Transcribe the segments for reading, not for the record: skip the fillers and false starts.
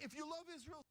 if you love Israel.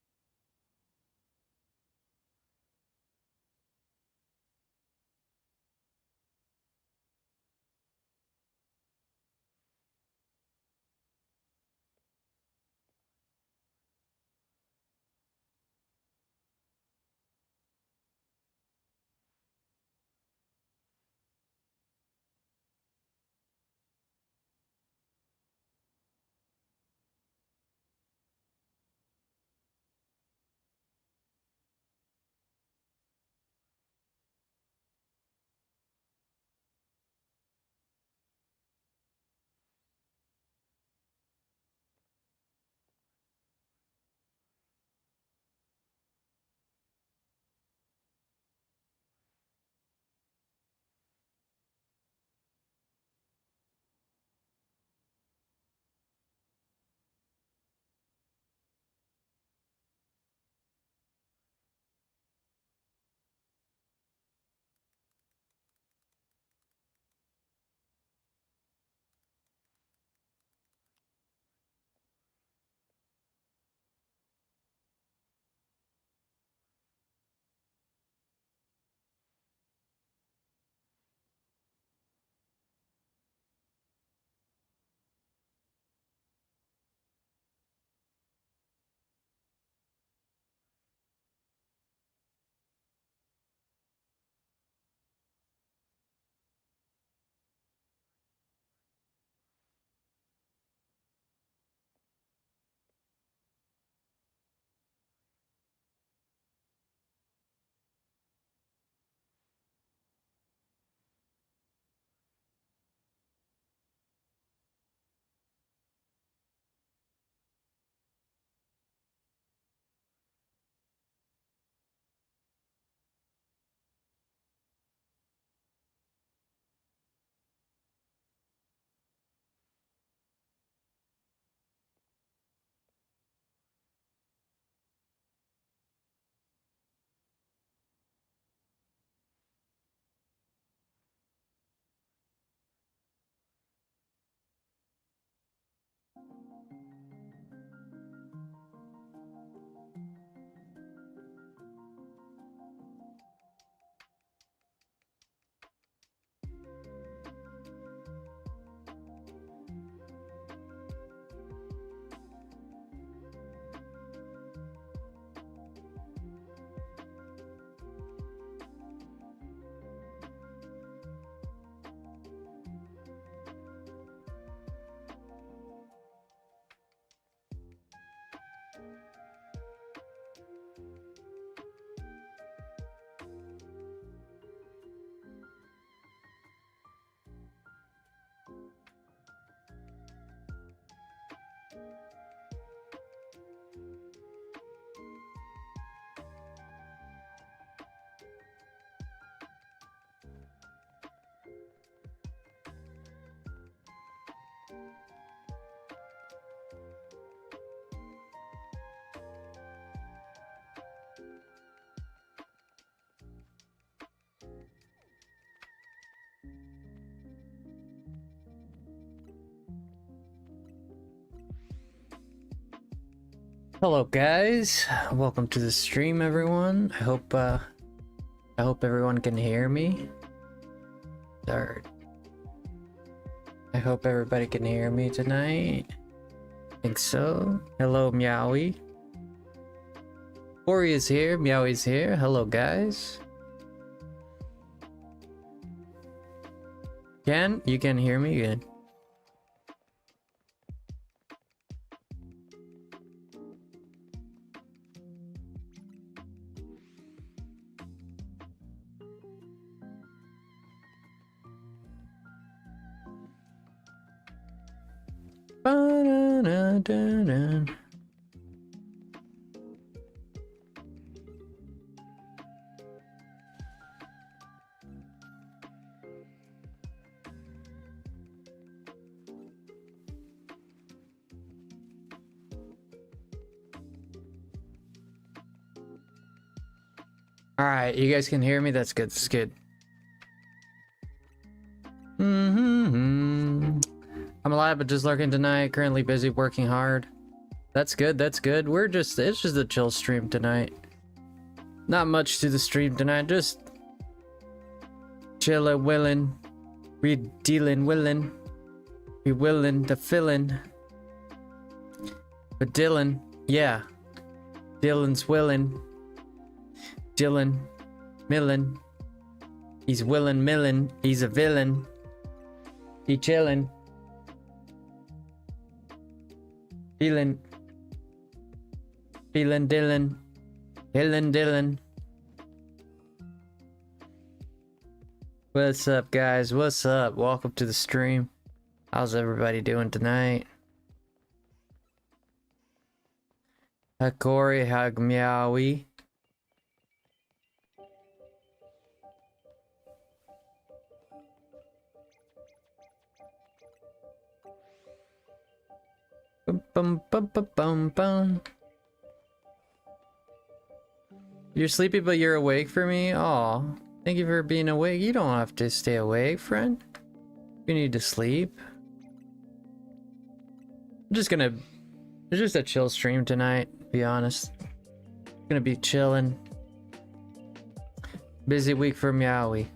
Hello guys, welcome to the stream everyone. I hope everyone can hear me. Or I hope everybody can hear me tonight. Think so. Hello Meowie. Ori is here, Meowie's here. Hello guys. You can hear me good. Ba-da-da-da-da. All right, you guys can hear me. That's good. That's good. I'm alive, but just lurking tonight. Currently busy working hard. That's good, that's good. It's just a chill stream tonight. Not much to the stream tonight, just chillin', willin'. We dealin', willin'. We willin' to fillin'. But Dylan, yeah. Dylan's willin'. Dylan, millin'. He's willin' millin'. He's a villain. He chillin'. Feelin'. Feelin' Dylan. Feelin' Dylan. What's up, guys? What's up? Welcome to the stream. How's everybody doing tonight? Hakori Hagmeowie. Bum bum bum bum bum bum. You're sleepy, but you're awake for me? Aw. Thank you for being awake. You don't have to stay awake, friend. You need to sleep. It's just a chill stream tonight, to be honest. Gonna be chilling. Busy week for Meowie.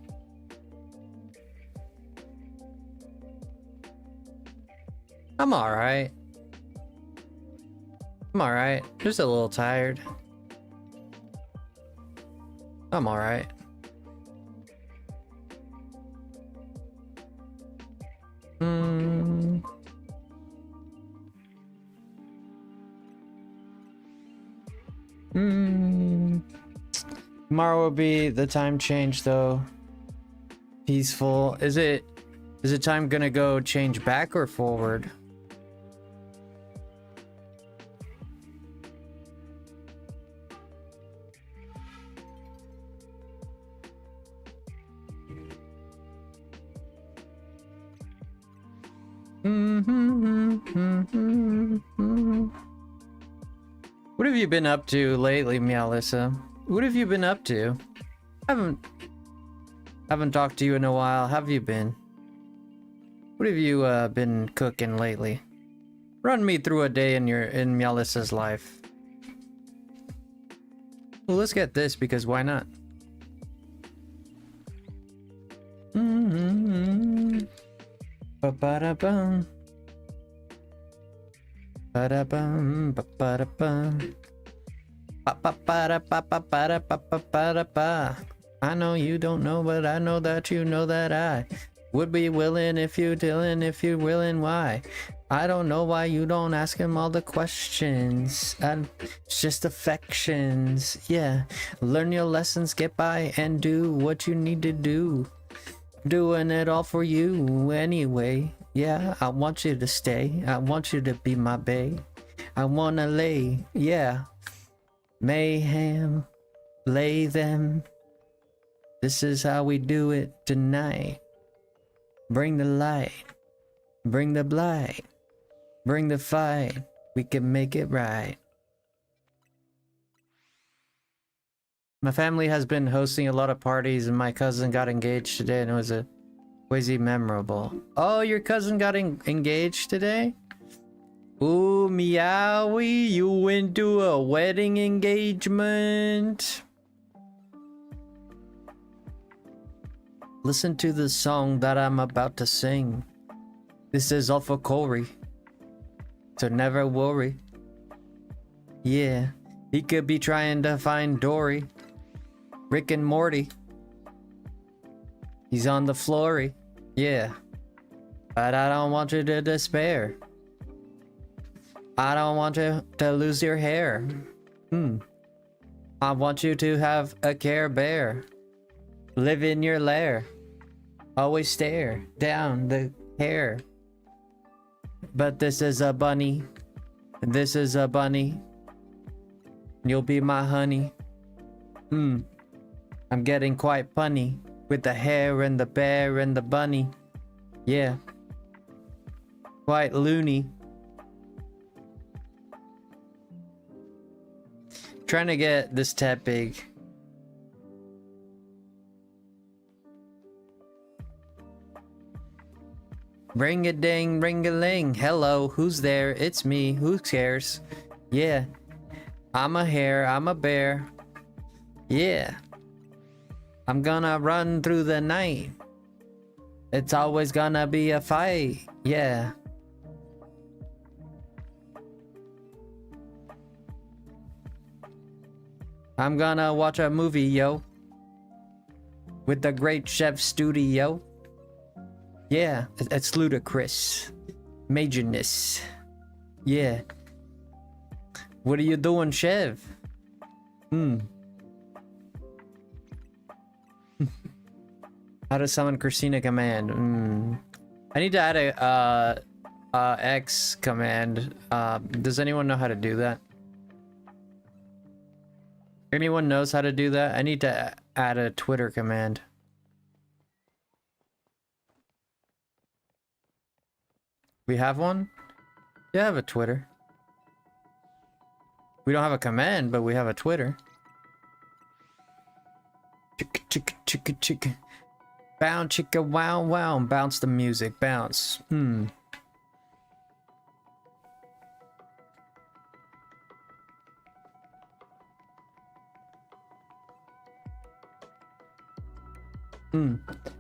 I'm alright. I'm alright. Just a little tired. I'm alright. Tomorrow will be the time change though. Peaceful. Is it time gonna go change back or forward? What have you been up to lately, Meowlissa? What have you been up to? Haven't talked to you in a while. Have you been? What have you been cooking lately? Run me through a day in Meowlissa's life. Well, let's get this because why not? Ba-ba-da-bum. Ba-da-bum, ba-ba-da-bum. Ba-ba-ba-da-ba-ba-ba-da-ba-ba-ba-da-ba. I know you don't know, but I know that you know that I would be willing if you dillin', if you're willing, why? I don't know why you don't ask him all the questions. It's just affections, yeah. Learn your lessons, get by, and do what you need to do. Doing it all for you anyway. Yeah, I want you to stay. I want you to be my bae. I wanna lay, yeah. Mayhem, lay them. This is how we do it tonight. Bring the light, bring the blight, bring the fight. We can make it right. My family has been hosting a lot of parties and my cousin got engaged today and it was crazy memorable. Oh, your cousin got engaged today? Ooh, Meowie, you went to a wedding engagement. Listen to the song that I'm about to sing. This is all for Corey. So never worry. Yeah, he could be trying to find Dory. Rick and Morty. He's on the floory. Yeah. But I don't want you to despair. I don't want you to lose your hair. I want you to have a Care Bear. Live in your lair. Always stare down the hair. But this is a bunny. This is a bunny. You'll be my honey. I'm getting quite punny with the hair and the bear and the bunny. Yeah. Quite loony. Trying to get this tab big. Ring a ding, ring a ling. Hello, who's there? It's me. Who cares? Yeah. I'm a hare, I'm a bear. Yeah. I'm gonna run through the night. It's always gonna be a fight. Yeah. I'm gonna watch a movie, yo. With the great chef studio. Yeah, it's ludicrous. Majorness. Yeah. What are you doing, chef? How to summon Christina command? I need to add a X command. Does anyone know how to do that? Anyone knows how to do that? I need to add a Twitter command. We have one? Yeah, I have a Twitter. We don't have a command, but we have a Twitter. Chicka chicka chicka chicka. Bounce chicka wow wow. Bounce the music. Bounce.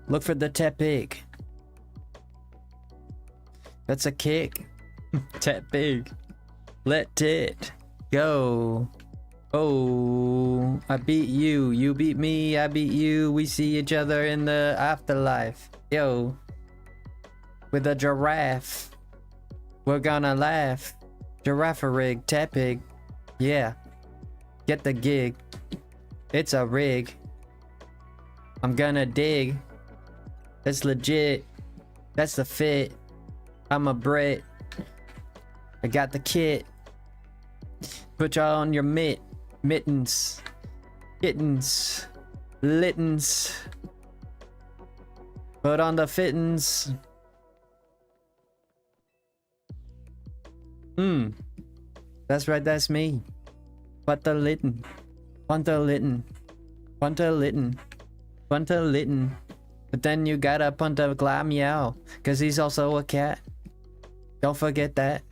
Look for the tap pig. That's a kick. Tap pig. Let it go. Oh, I beat you. You beat me. I beat you. We see each other in the afterlife. Yo. With a giraffe. We're gonna laugh. Giraffe rig. Tap pig. Yeah. Get the gig. It's a rig. I'm gonna dig. That's legit. That's the fit. I'm a Brit. I got the kit. Put y'all on your mittens. Kittens. Littens. Put on the fittens. That's right, that's me. Put the litten. Punta litten. Punta litten. Punta litten. But then you gotta punta glam meow. Cause he's also a cat. Don't forget that.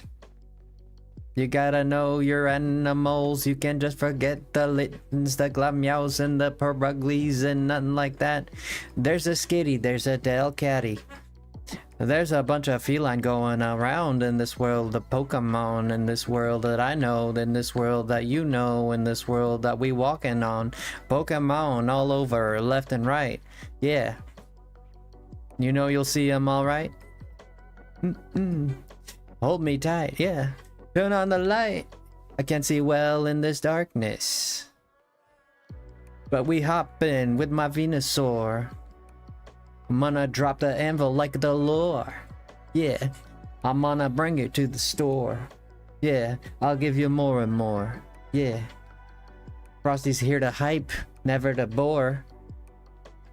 You gotta know your animals. You can't just forget the littens, the glammeows, and the peruglies, and nothing like that. There's a skitty, there's a delcatty. There's a bunch of feline going around in this world, the Pokemon in this world that I know, in this world that you know, in this world that we walking on. Pokemon all over, left and right. Yeah. You know you'll see them all right? Hold me tight, yeah. Turn on the light. I can't see well in this darkness. But we hop in with my Venusaur. I'm gonna drop the anvil like the lore. Yeah, I'm gonna bring it to the store. Yeah, I'll give you more and more. Yeah. Frosty's here to hype, never to bore.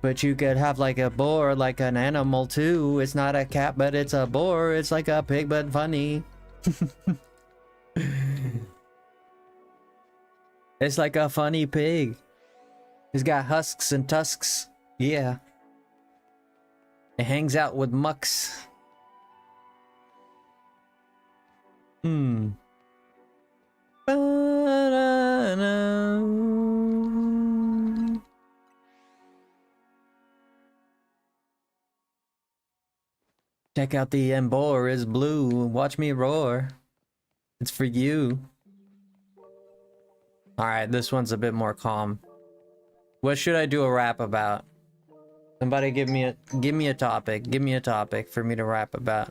But you could have like a boar, like an animal too. It's not a cat, but it's a boar. It's like a pig, but funny. It's like a funny pig. He's got husks and tusks. Yeah. It hangs out with mucks. Check out the embor is blue. Watch me roar. It's for you. Alright, this one's a bit more calm. What should I do a rap about? Somebody give me a topic. Give me a topic for me to rap about.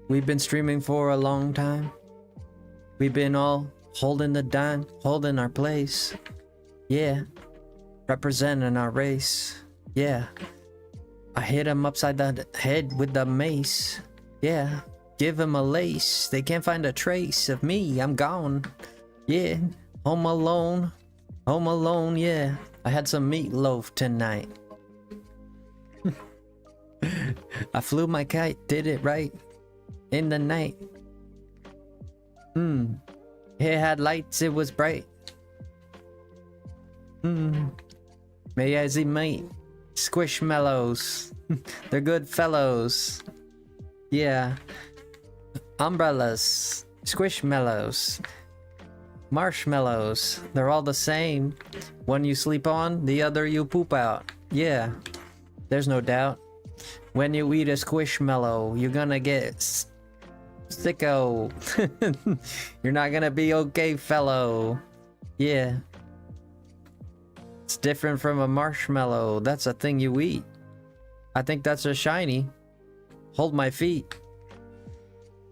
We've been streaming for a long time. We've been all holding the dime, holding our place. Yeah. Representing our race. Yeah. I hit him upside the head with the mace. Yeah. Give him a lace. They can't find a trace of me. I'm gone. Yeah. Home alone. Home alone, yeah. I had some meatloaf tonight. I flew my kite, did it right. In the night. It had lights, it was bright. May as he might. Squishmallows. They're good fellows. Yeah. umbrellas, squishmallows, marshmallows. They're all the same. One you sleep on, the other you poop out. Yeah, there's no doubt. When you eat a squishmallow, you're gonna get sicko. You're not gonna be okay, fellow. Yeah. It's different from a marshmallow. That's a thing you eat. I think that's a shiny. Hold my feet.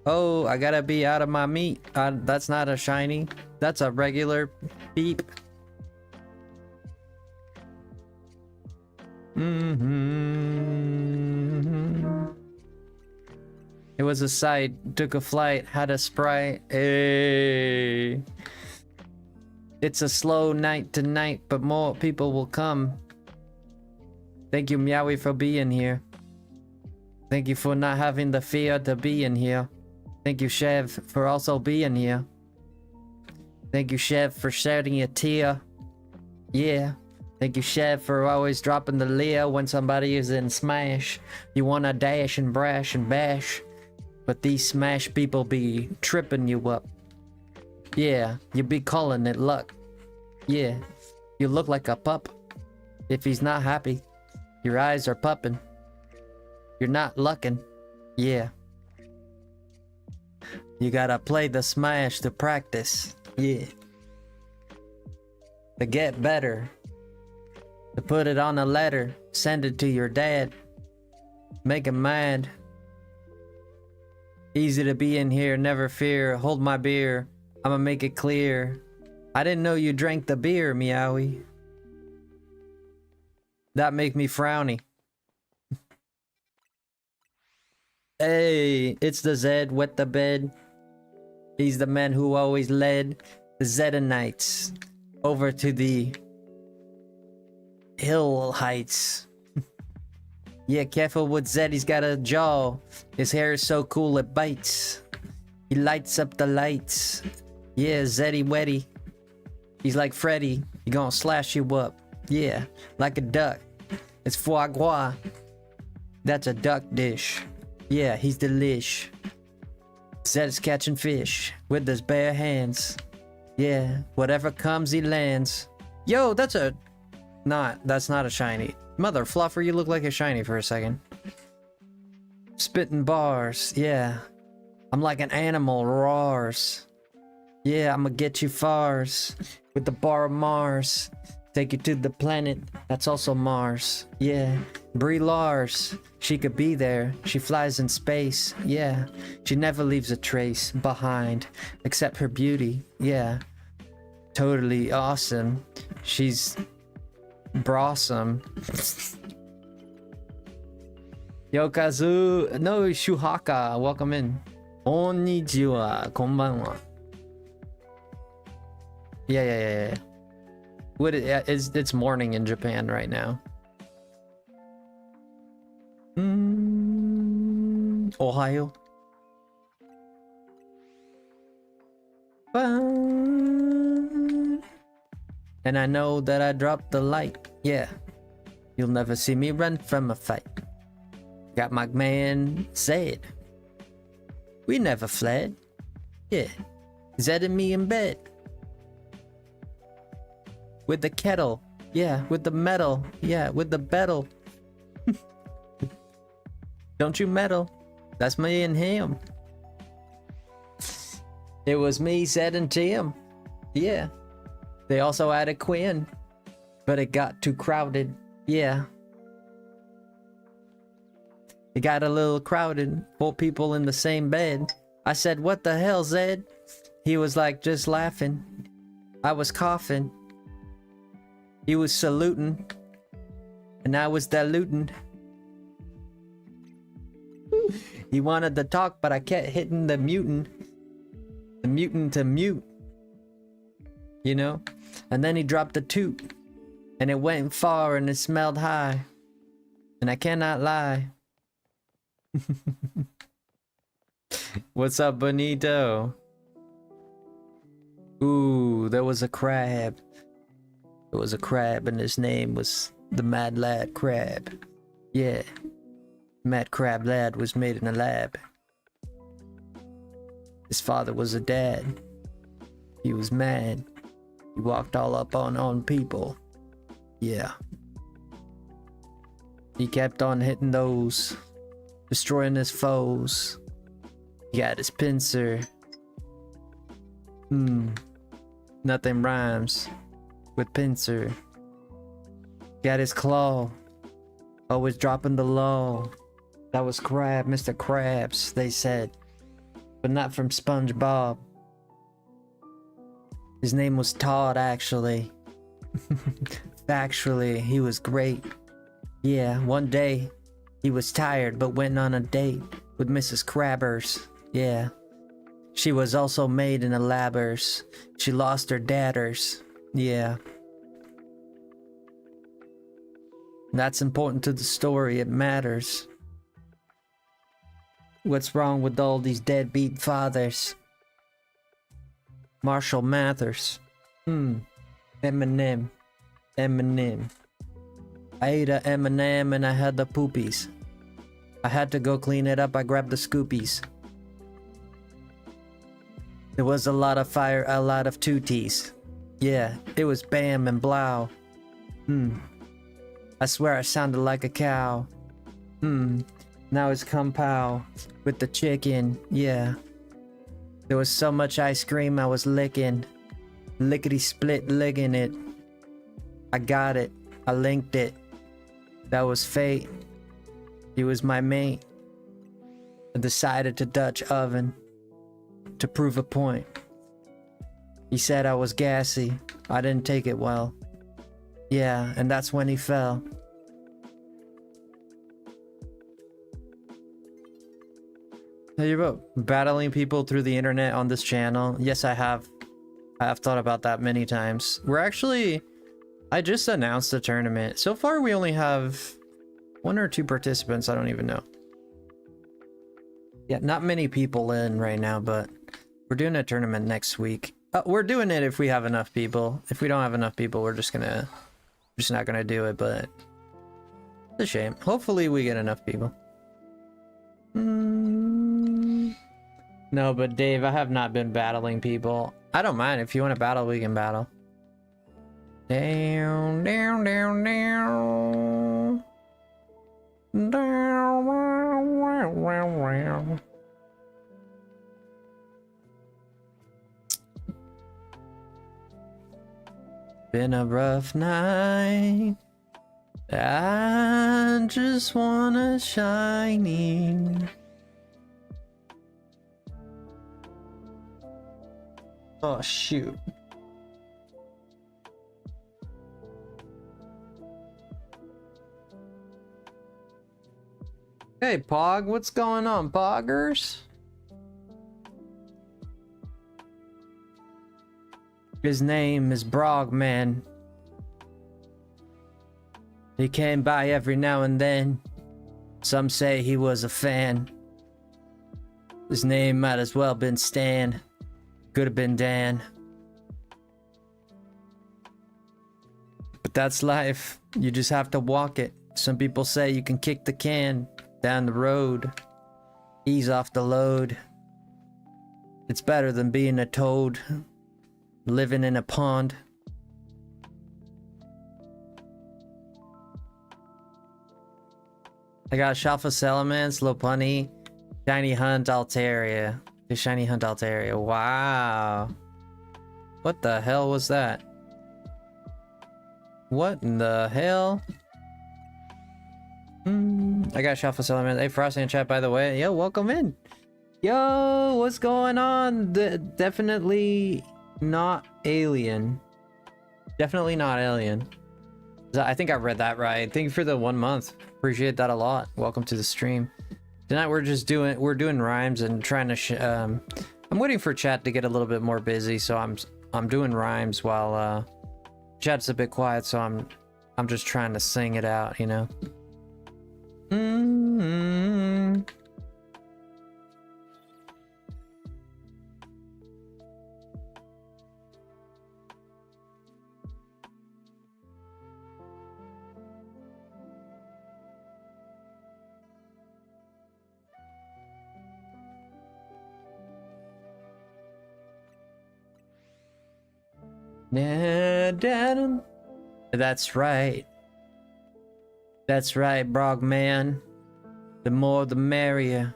Oh, I gotta be out of my meat. That's not a shiny. That's a regular beep. It was a sight, took a flight, had a sprite. Hey. It's a slow night tonight, but more people will come. Thank you, Meowie, for being here. Thank you for not having the fear to be in here. Thank you, Chev, for also being here. Thank you, Chev, for shedding a tear. Yeah. Thank you, Chev, for always dropping the leer when somebody is in smash. You wanna dash and brash and bash, but these smash people be tripping you up. Yeah, you be calling it luck. Yeah, you look like a pup. If he's not happy, your eyes are pupping. You're not lucking. Yeah. You gotta play the smash to practice. Yeah. To get better. To put it on a letter. Send it to your dad. Make him mad. Easy to be in here, never fear. Hold my beer. I'ma make it clear. I didn't know you drank the beer, Meowie. That make me frowny. Hey, it's the Zed, wet the bed. He's the man who always led the Zedanites over to the hill heights. Yeah, careful with Zed, he's got a jaw. His hair is so cool it bites. He lights up the lights. Yeah, Zeddy Weddy. He's like Freddy. He gonna slash you up. Yeah, like a duck. It's foie gras. That's a duck dish. Yeah, he's delish. Zed's catching fish with his bare hands. Yeah, whatever comes he lands. Yo, that's not a shiny. Mother fluffer, you look like a shiny for a second. Spitting bars, yeah. I'm like an animal, roars. Yeah, I'ma get you fars with the bar of Mars. Take you to the planet that's also Mars. Yeah, Brie Lars, she could be there. She flies in space. Yeah, she never leaves a trace behind except her beauty. Yeah, totally awesome. She's brawsome. Yo, Kazu, no, Shuhaka, welcome in. Konnichiwa, konbanwa. Yeah. What it's morning in Japan right now. Ohio. And I know that I dropped the light. Yeah. You'll never see me run from a fight. Got my man Zed. We never fled. Yeah. Zed and me in bed. With the kettle. Yeah, with the metal. Yeah, with the battle. Don't you meddle. That's me and him. It was me, Zed, and Tim. Yeah. They also added Quinn. But it got too crowded. Yeah. It got a little crowded. 4 people in the same bed. I said, what the hell, Zed? He was like, just laughing. I was coughing. He was saluting. And I was diluting. He wanted to talk, but I kept hitting the mutant. The mutant to mute. You know? And then he dropped the toot. And it went far and it smelled high. And I cannot lie. What's up, Bonito? Ooh, there was a crab. There was a crab and his name was the Mad Lad Crab. Yeah. Mad Crab Lad was made in a lab. His father was a dad. He was mad. He walked all up on people. Yeah. He kept on hitting those, destroying his foes. He got his pincer. Nothing rhymes with pincer. Got his claw. Always dropping the law. That was Crab, Mr. Krabs, they said. But not from SpongeBob. His name was Todd, actually. Factually, he was great. Yeah, one day, he was tired but went on a date with Mrs. Crabbers. Yeah. She was also made in a labbers. She lost her daughters. Yeah. That's important to the story, it matters. What's wrong with all these deadbeat fathers? Marshall Mathers. Eminem. I ate a M&M and I had the poopies. I had to go clean it up, I grabbed the scoopies. There was a lot of fire, a lot of tooties. Yeah, it was bam and blow. I swear I sounded like a cow. Now it's kung pao with the chicken, yeah. There was so much ice cream I was licking. Lickety split licking it. I got it. I linked it. That was fate. He was my mate. I decided to Dutch oven to prove a point. He said I was gassy. I didn't take it well. Yeah, and that's when he fell. Hey, about battling people through the internet on this channel? Yes, I have. I have thought about that many times. I just announced the tournament. So far, we only have 1 or 2 participants. I don't even know. Yeah, not many people in right now, but we're doing a tournament next week. We're doing it if we have enough people. If we don't have enough people, we're just not gonna do it, but it's a shame. Hopefully we get enough people. No, but Dave, I have not been battling people. I don't mind. If you want to battle, we can battle. Down, down, down, down. Down, wow, wow, wow, wow. Been a rough night. I just wanna shine. Oh shoot. Hey Pog, what's going on, Poggers? His name is Brogman. He came by every now and then. Some say he was a fan. His name might as well been Stan. Could have been Dan. But that's life. You just have to walk it. Some people say you can kick the can down the road. Ease off the load. It's better than being a toad. Living in a pond. I got Shalfa Salamence, Lopunny, Shiny Hunt Altaria. The Shiny Hunt Altaria. Wow. What the hell was that? What in the hell? I got Shalfa Salamence. Hey, Frosty in chat, by the way. Yo, welcome in. Yo, what's going on? Definitely not alien. Definitely not alien. I think I read that right. Thank you for the 1 month. Appreciate that a lot. Welcome to the stream. Tonight we're doing rhymes and trying to I'm waiting for chat to get a little bit more busy, so I'm doing rhymes while chat's a bit quiet, so I'm just trying to sing it out, you know. That's right. That's right, Brogman. The more the merrier.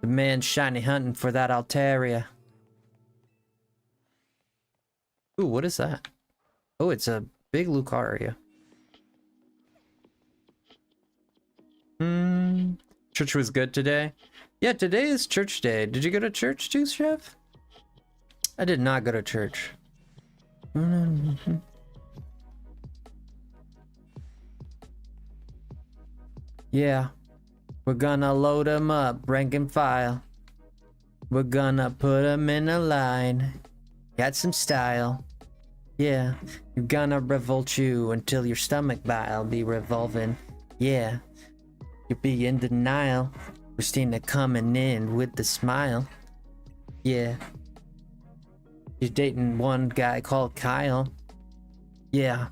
The man shiny hunting for that Altaria. Ooh, what is that? Oh, it's a big Lucaria. Church was good today. Yeah, today is church day. Did you go to church too, Chef? I did not go to church. Yeah. We're gonna load them up, rank and file. We're gonna put them in a line. Got some style. Yeah. You're gonna revolt you until your stomach bile be revolving. Yeah. You'll be in denial. Christina coming in with the smile. Yeah. You're dating one guy called Kyle. Yeah.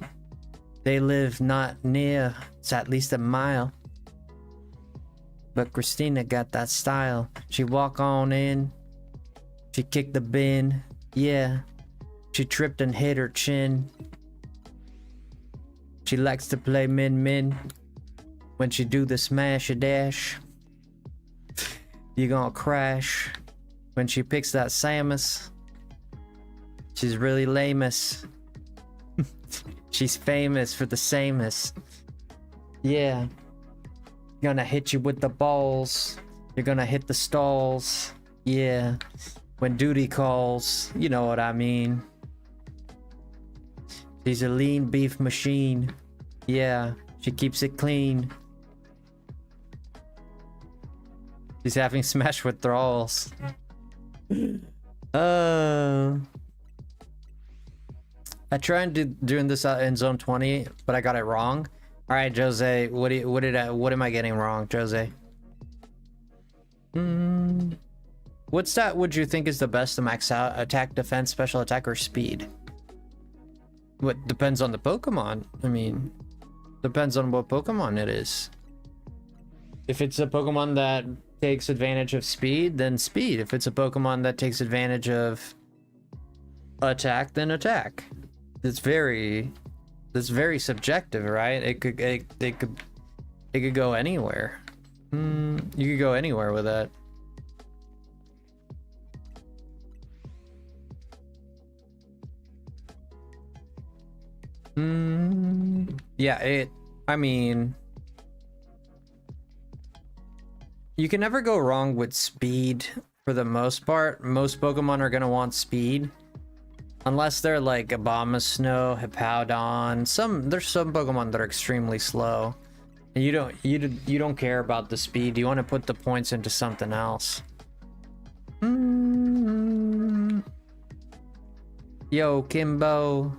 They live not near, it's at least a mile. But Christina got that style. She walk on in. She kicked the bin. Yeah. She tripped and hit her chin. She likes to play min-min. When she do the smash a dash, you gonna crash. When she picks that Samus, she's really lamest. She's famous for the samest. Yeah. Gonna hit you with the balls. You're gonna hit the stalls. Yeah. When duty calls, you know what I mean. She's a lean beef machine. Yeah. She keeps it clean. She's having smash withdrawals. I tried doing this in zone 20, but I got it wrong. All right, Jose, what am I getting wrong, Jose? What stat would you think is the best to max out? Attack, defense, special attack, or speed? What depends on the Pokemon. I mean, depends on what Pokemon it is. If it's a Pokemon that takes advantage of speed, then speed. If it's a Pokemon that takes advantage of attack, then attack. It's very subjective, right? It could go anywhere. You could go anywhere with that. Yeah, I mean, you can never go wrong with speed for the most part. Most Pokemon are gonna want speed. Unless they're like Abomasnow, Hippowdon. There's some Pokemon that are extremely slow. And you don't care about the speed. You want to put the points into something else. Yo, Kimbo.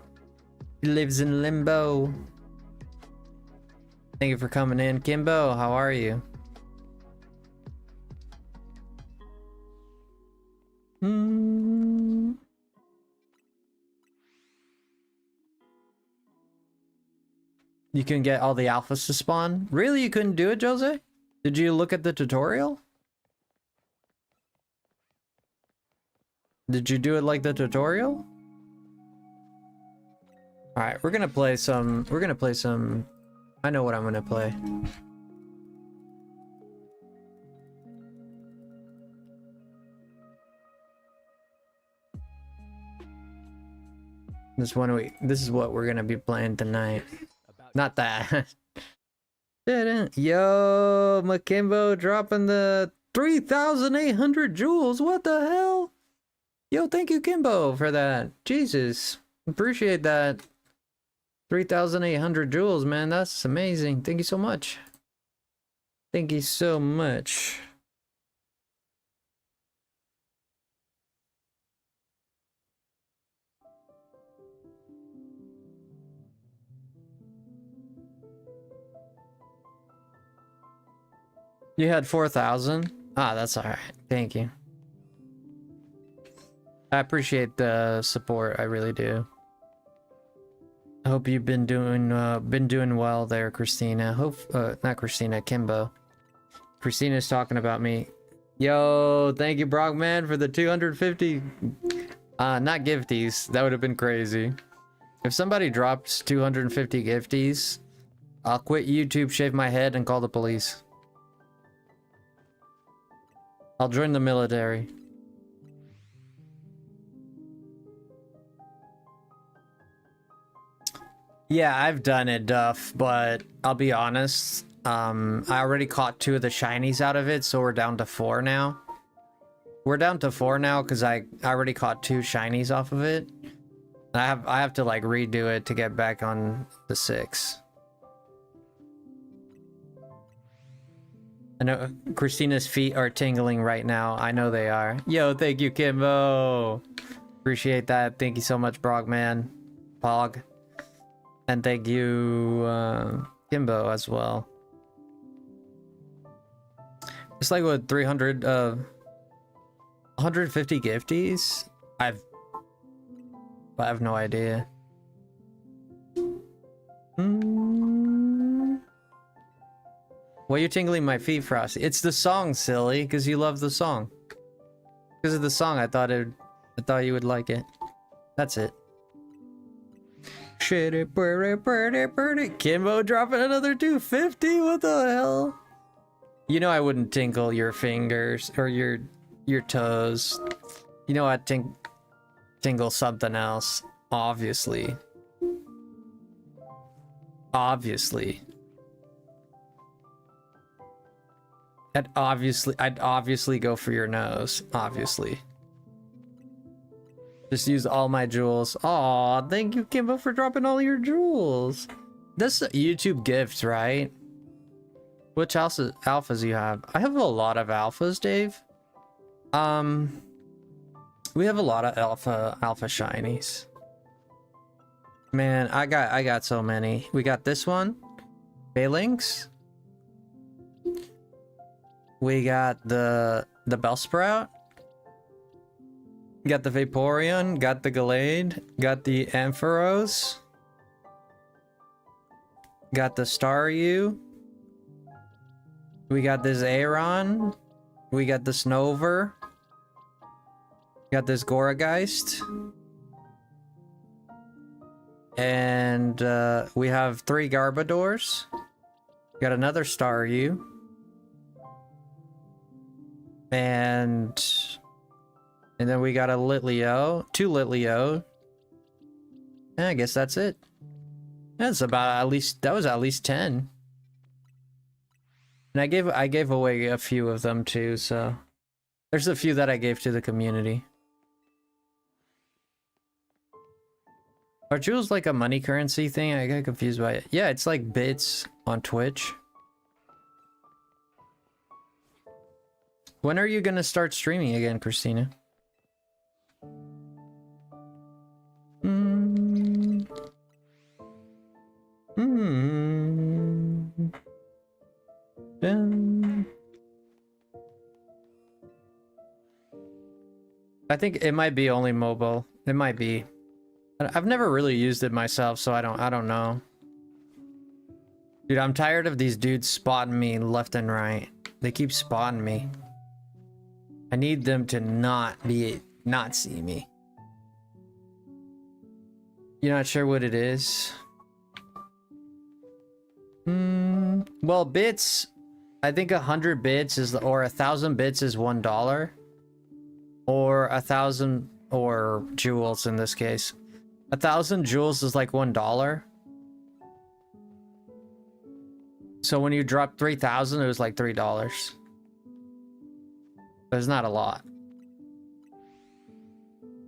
He lives in limbo. Thank you for coming in. Kimbo, how are you? You can get all the alphas to spawn? Really? You couldn't do it, Jose? Did you look at the tutorial? Did you do it like the tutorial? Alright, we're gonna play some... I know what I'm gonna play. This is what we're gonna be playing tonight. Not that. Yo, Makimbo dropping the 3,800 jewels. What the hell? Yo, thank you, Kimbo, for that. Jesus. Appreciate that. 3,800 jewels, man. That's amazing. Thank you so much. Thank you so much. You had 4,000? Ah, that's alright. Thank you. I appreciate the support. I really do. I hope you've been doing well there, Christina. Not Christina, Kimbo. Christina's talking about me. Yo, thank you, Brockman, for the 250. Not gifties. That would have been crazy. If somebody drops 250 gifties, I'll quit YouTube, shave my head, and call the police. I'll join the military. Yeah, I've done it, Duff, but I'll be honest. I already caught 2 of the shinies out of it, so we're down to 4 now. We're down to 4 now because I already caught 2 shinies off of it. I have to like redo it to get back on the 6. I know Christina's feet are tingling right now. I know they are. Yo, thank you, Kimbo. Appreciate that. Thank you so much, Brogman. Pog. And thank you, Kimbo, as well. It's like with 300, 150 gifties? I have no idea. Why are you tingling my feet, Frosty? It's the song, silly, because you love the song. Because of the song, I thought you would like it. That's it. Shitty, birdie. Kimbo dropping another 250. What the hell? You know I wouldn't tinkle your fingers or your toes. You know I'd tingle something else. Obviously. Obviously. I'd obviously go for your nose. Obviously. Just use all my jewels. Aw, thank you, Kimbo, for dropping all your jewels. That's YouTube gifts, right? Which alphas you have? I have a lot of alphas, Dave. We have a lot of alpha shinies. Man, I got so many. We got this one, Phalanx. We got the Bellsprout. Got the Vaporeon, got the Gallade, got the Ampharos. Got the Staryu. We got this Aeron. We got this Snover. Got this Gorageist. And we have 3 Garbodors. Got another Staryu. And then we got a Litleo, 2 Litleo. And I guess that's it. That's about that was at least 10. And I gave away a few of them too, so there's a few that I gave to the community. Are jewels like a money currency thing? I got confused by it. Yeah, it's like bits on Twitch. When are you gonna start streaming again, Christina? I think it might be only mobile. It might be. I've never really used it myself, so I don't know. Dude, I'm tired of these dudes spotting me left and right. They keep spotting me. I need them to not see me. You're not sure what it is? Well, bits, I think 100 bits is, or 1,000 bits is $1. Or 1,000, or jewels in this case. 1,000 jewels is like $1. So when you drop 3,000, it was like $3. There's not a lot.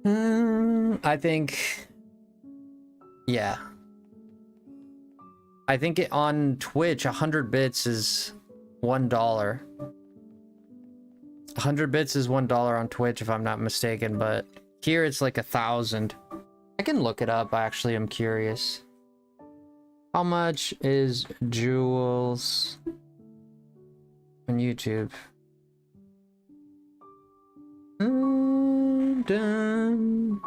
I think, yeah. I think on Twitch, 100 bits is $1. 100 bits is $1 on Twitch, if I'm not mistaken, but here it's like 1,000. I can look it up, actually, I'm curious. How much is jewels on YouTube? Done.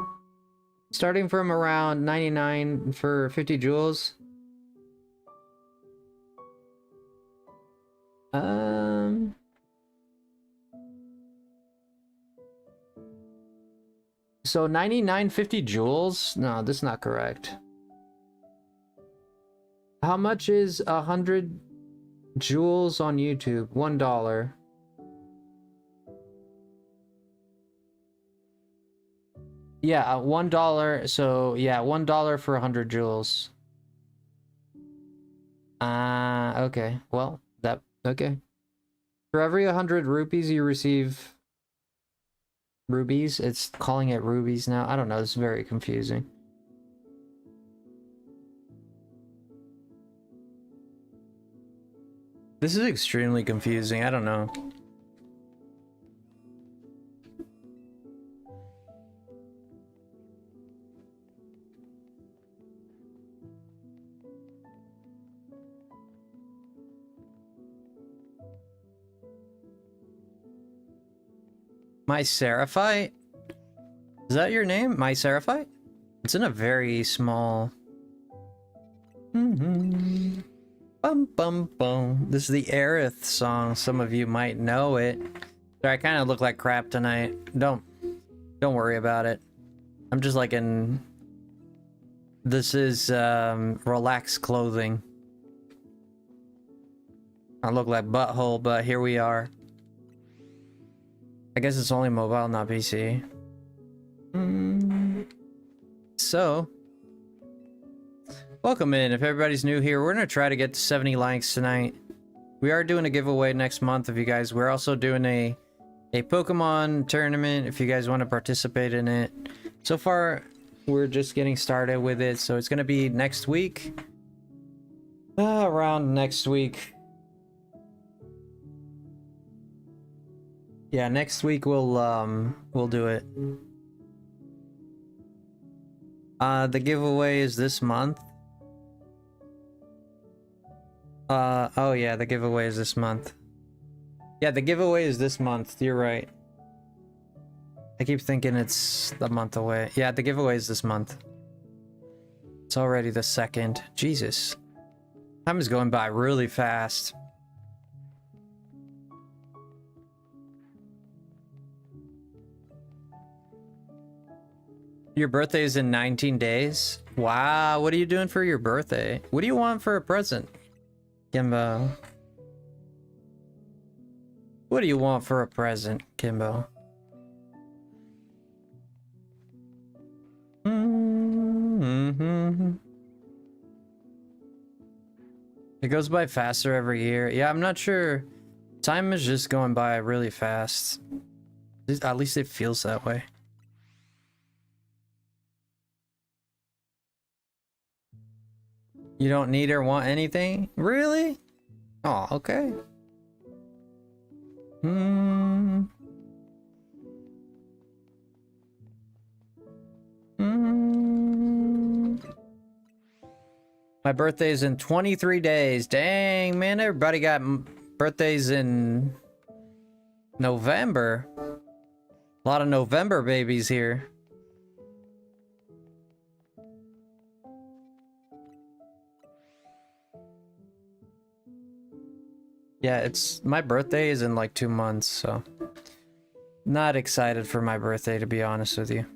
Starting from around 99 for 50 jewels. So 99.50 jewels? No, this is not correct. How much is 100 jewels on YouTube? $1. Yeah, $1. So yeah, $1 for 100 jewels. Okay. Well, okay. For every 100 rupees you receive rubies. It's calling it rubies now. I don't know. It's very confusing. This is extremely confusing. I don't know. My Seraphite? Is that your name? My Seraphite? It's in a very small... Bum bum bum. This is the Aerith song. Some of you might know it. Sorry, I kind of look like crap tonight. Don't worry about it. I'm just like in... This is relaxed clothing. I look like butthole, but here we are. I guess it's only mobile, not PC. So, welcome in. If everybody's new here, we're gonna try to get to 70 likes tonight. We are doing a giveaway next month if you guys. We're also doing a Pokemon tournament if you guys want to participate in it. So far, we're just getting started with it, so it's gonna be next week. Around next week. Yeah, next week we'll do it. The giveaway is this month. Oh yeah, the giveaway is this month. Yeah, the giveaway is this month. You're right. I keep thinking it's the month away. Yeah, the giveaway is this month. It's already the 2nd. Jesus. Time is going by really fast. Your birthday is in 19 days? Wow, what are you doing for your birthday? What do you want for a present, Kimbo? What do you want for a present, Kimbo? It goes by faster every year. Yeah, I'm not sure. Time is just going by really fast. At least it feels that way. You don't need or want anything? Really? Oh, okay. My birthday is in 23 days. Dang, man, everybody got birthdays in November. A lot of November babies here. Yeah, my birthday is in like 2 months, so not excited for my birthday, to be honest with you.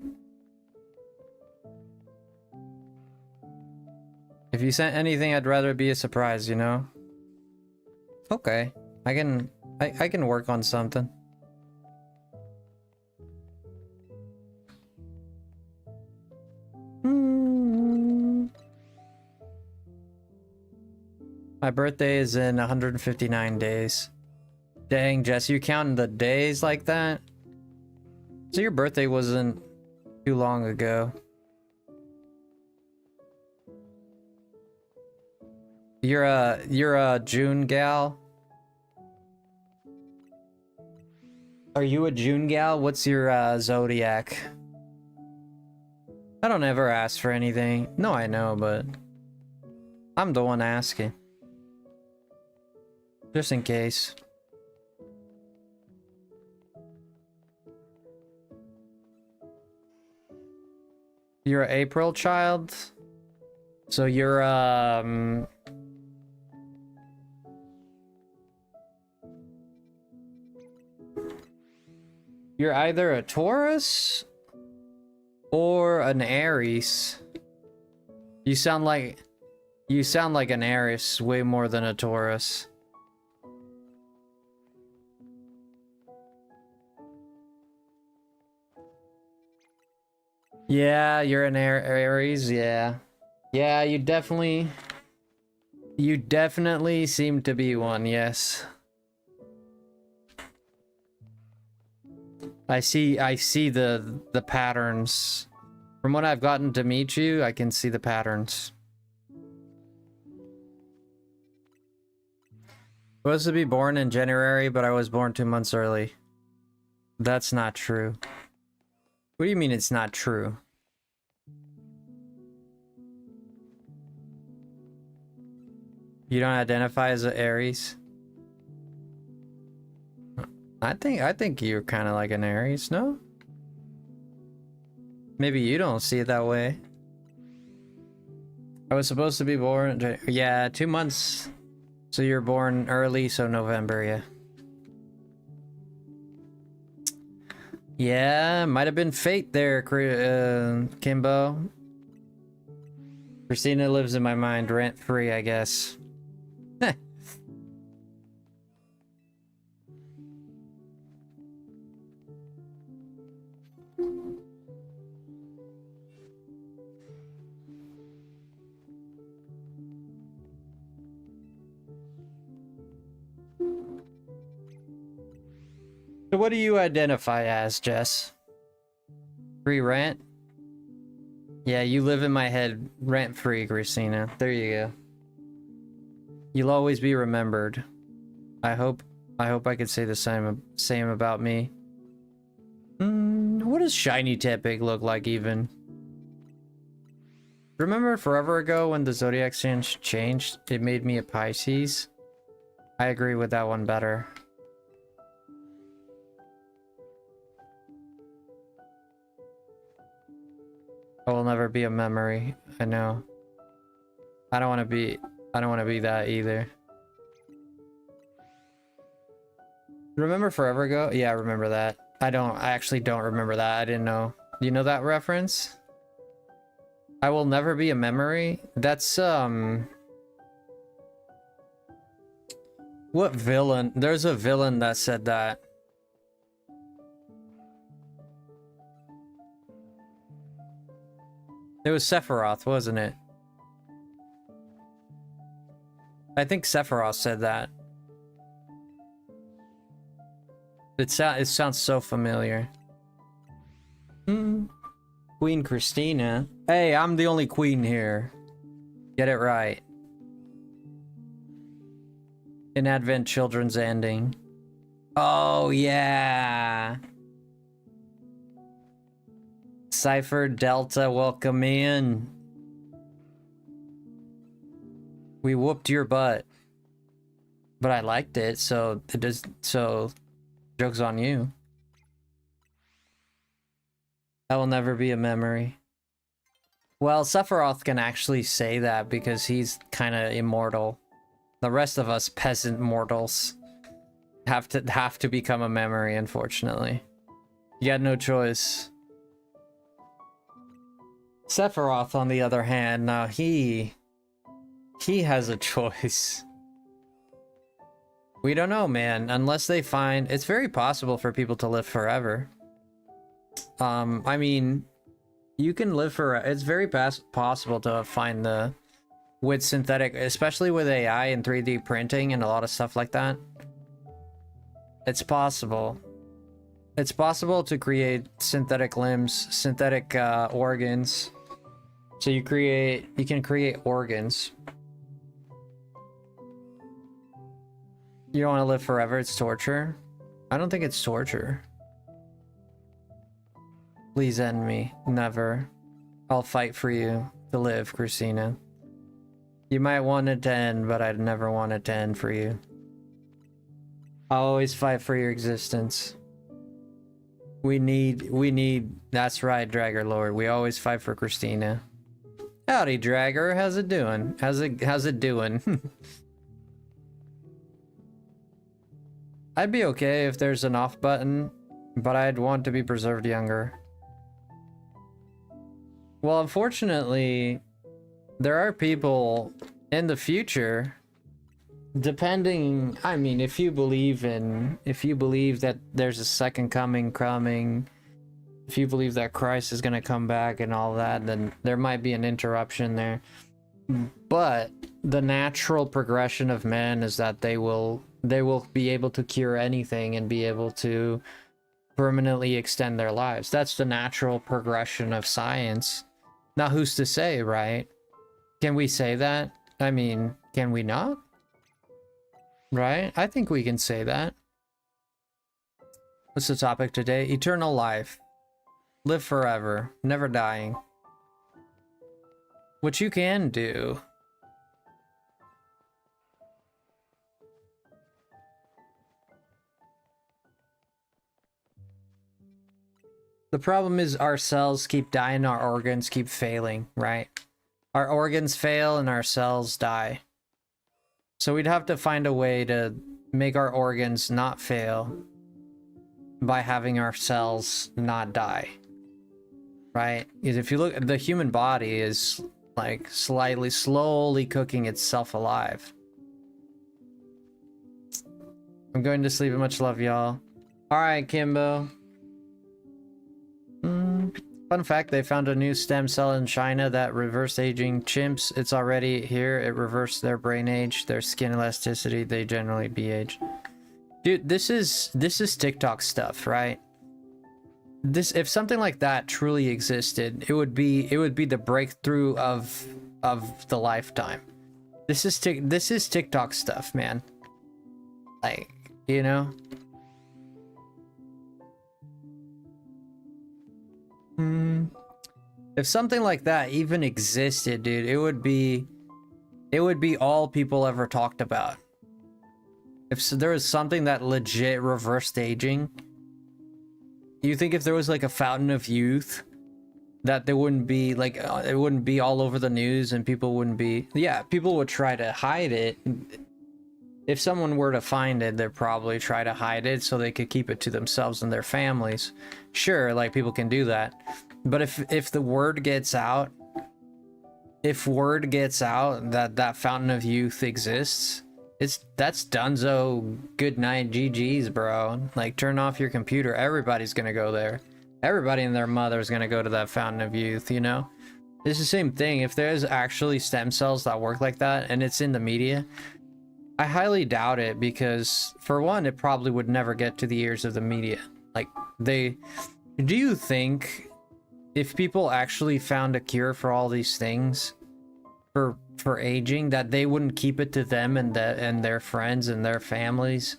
If you sent anything, I'd rather it be a surprise, you know? Okay, I can work on something. My birthday is in 159 days. Dang, Jess, you counting the days like that? So your birthday wasn't too long ago. You're a June gal? Are you a June gal? What's your zodiac? I don't ever ask for anything. No, I know, but I'm the one asking. Just in case. You're an April child? So you're you're either a Taurus or an Aries. You sound like You sound like an Aries way more than a Taurus. Yeah, you're an Aries, yeah. Yeah, you definitely seem to be one, yes. I see the patterns. From what I've gotten to meet you, I can see the patterns. Supposed to be born in January, but I was born 2 months early. That's not true. What do you mean it's not true? You don't identify as an Aries? I think you're kind of like an Aries, no? Maybe you don't see it that way. I was supposed to be born, yeah, 2 months. So you're born early, so November, yeah. Yeah, might have been fate there, Kimbo. Christina lives in my mind rent-free, I guess. So what do you identify as, Jess? Free rent? Yeah, you live in my head rent-free, Christina. There you go. You'll always be remembered. I hope I could say the same about me. What does Shiny Tepig look like even? Remember forever ago when the zodiac sign changed? It made me a Pisces. I agree with that one better. I will never be a memory. I know. I don't want to be that either. Remember forever ago? Yeah, I remember that. I actually don't remember that. I didn't know. You know that reference? I will never be a memory? That's what villain? There's a villain that said that. It was Sephiroth, wasn't it? I think Sephiroth said that. It sounds so familiar. Queen Christina. Hey, I'm the only queen here. Get it right. In Advent Children's ending. Oh, yeah. Cypher Delta, welcome in. We whooped your butt. But I liked it, so joke's on you. I will never be a memory. Well, Sephiroth can actually say that because he's kind of immortal. The rest of us peasant mortals have to become a memory, unfortunately. You got no choice. Sephiroth, on the other hand, now he has a choice. We don't know, man. Unless they find... It's very possible for people to live forever. I mean, you can live forever. It's very possible to find the... With synthetic... Especially with AI and 3D printing and a lot of stuff like that. It's possible. It's possible to create synthetic limbs, synthetic organs. So you can create organs. You don't want to live forever, it's torture? I don't think it's torture. Please end me. Never. I'll fight for you to live, Christina. You might want it to end, but I'd never want it to end for you. I'll always fight for your existence. We need... That's right, Dragger Lord. We always fight for Christina. Howdy, Dragger. How's it doing? How's it doing? I'd be okay if there's an off button, but I'd want to be preserved younger. Well, unfortunately, there are people in the future, depending, I mean, if you believe that there's a second coming, if you believe that Christ is going to come back and all that, then there might be an interruption there. But the natural progression of men is that they will be able to cure anything and be able to permanently extend their lives. That's the natural progression of science. Now, who's to say, right? Can we say that? I mean, can we not? Right? I think we can say that. What's the topic today? Eternal life. Live forever, never dying. What you can do. The problem is our cells keep dying, our organs keep failing, right? Our organs fail and our cells die. So we'd have to find a way to make our organs not fail by having our cells not die. Right? Because if you look, the human body is like slowly cooking itself alive. I'm going to sleep. Much love, y'all. Alright, Kimbo. Fun fact, they found a new stem cell in China that reverse aging chimps. It's already here. It reversed their brain age, their skin elasticity. They generally de-age. Dude, this is TikTok stuff, right? This, if something like that truly existed, it would be the breakthrough of the lifetime. This is TikTok stuff, man. Like, you know. If something like that even existed, dude, it would be all people ever talked about. If there was something that legit reversed aging, you think if there was like a fountain of youth, that there wouldn't be like it wouldn't be all over the news and people wouldn't be, yeah, people would try to hide it. If someone were to find it, they'd probably try to hide it so they could keep it to themselves and their families. Sure, like people can do that. But if the word gets out, that that fountain of youth exists, that's donezo. Good night, GG's, bro. Like, turn off your computer. Everybody's gonna go there. Everybody and their mother is gonna go to that fountain of youth, you know? It's the same thing. If there's actually stem cells that work like that and it's in the media, I highly doubt it, because for one, it probably would never get to the ears of the media. Like, do you think if people actually found a cure for all these things, for aging, that they wouldn't keep it to them and their friends and their families?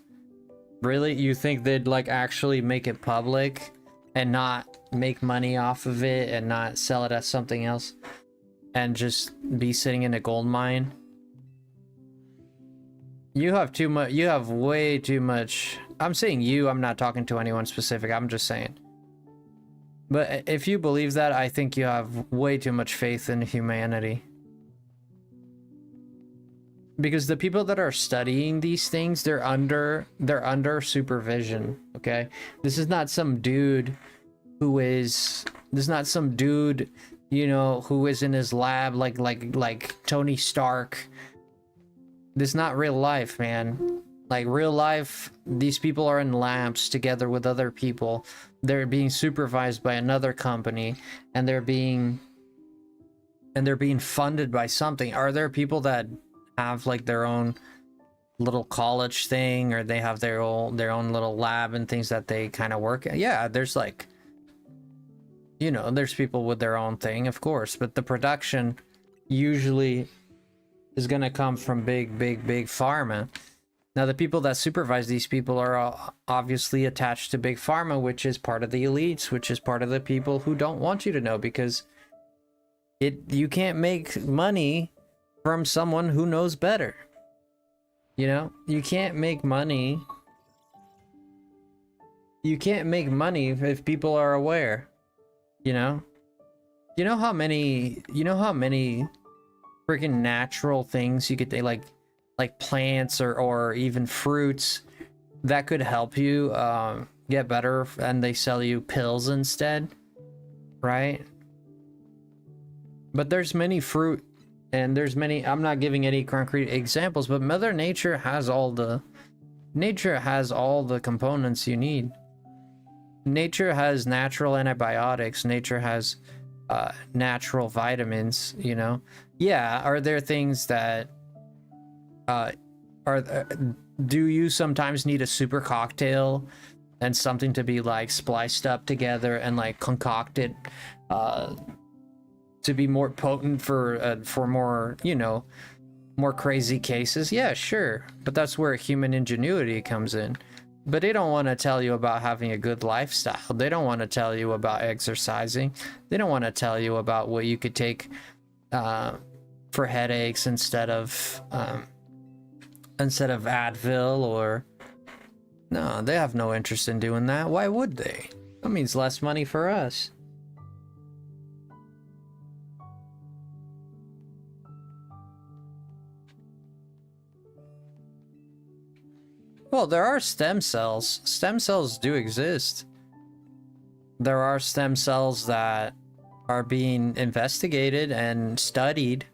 Really? You think they'd like actually make it public and not make money off of it and not sell it as something else and just be sitting in a gold mine? You have too much. You have way too much. I'm saying you. I'm not talking to anyone specific. I'm just saying. But if you believe that, I think you have way too much faith in humanity. Because the people that are studying these things, they're under supervision. Okay, this is not some dude who is. This is not some dude, you know, who is in his lab like Tony Stark. This is not real life, man. Like, real life, these people are in labs together with other people. They're being supervised by another company, and they're being funded by something. Are there people that have like their own little college thing, or they have their own little lab and things that they kind of work at? Yeah, there's like, you know, there's people with their own thing, of course, but the production usually is going to come from big pharma. Now, the people that supervise these people are obviously attached to big pharma, which is part of the elites, which is part of the people who don't want you to know, because you can't make money from someone who knows better. You know, you can't make money. You can't make money if people are aware. You know how many freaking natural things you could, like plants or even fruits that could help you get better, and they sell you pills instead, right? But there's many fruit And there's many, I'm not giving any concrete examples, but Mother Nature has all the components you need. Nature has natural antibiotics. Nature has natural vitamins, you know? Yeah, are there things that do you sometimes need a super cocktail and something to be like spliced up together and like concocted to be more potent for more, you know, more crazy cases? Yeah, sure, but that's where human ingenuity comes in. But they don't want to tell you about having a good lifestyle. They don't want to tell you about exercising. They don't want to tell you about what you could take for headaches instead of Advil. Or no, they have no interest in doing that. Why would they? That means less money for us. Well, there are stem cells. Stem cells do exist. There are stem cells that are being investigated and studied.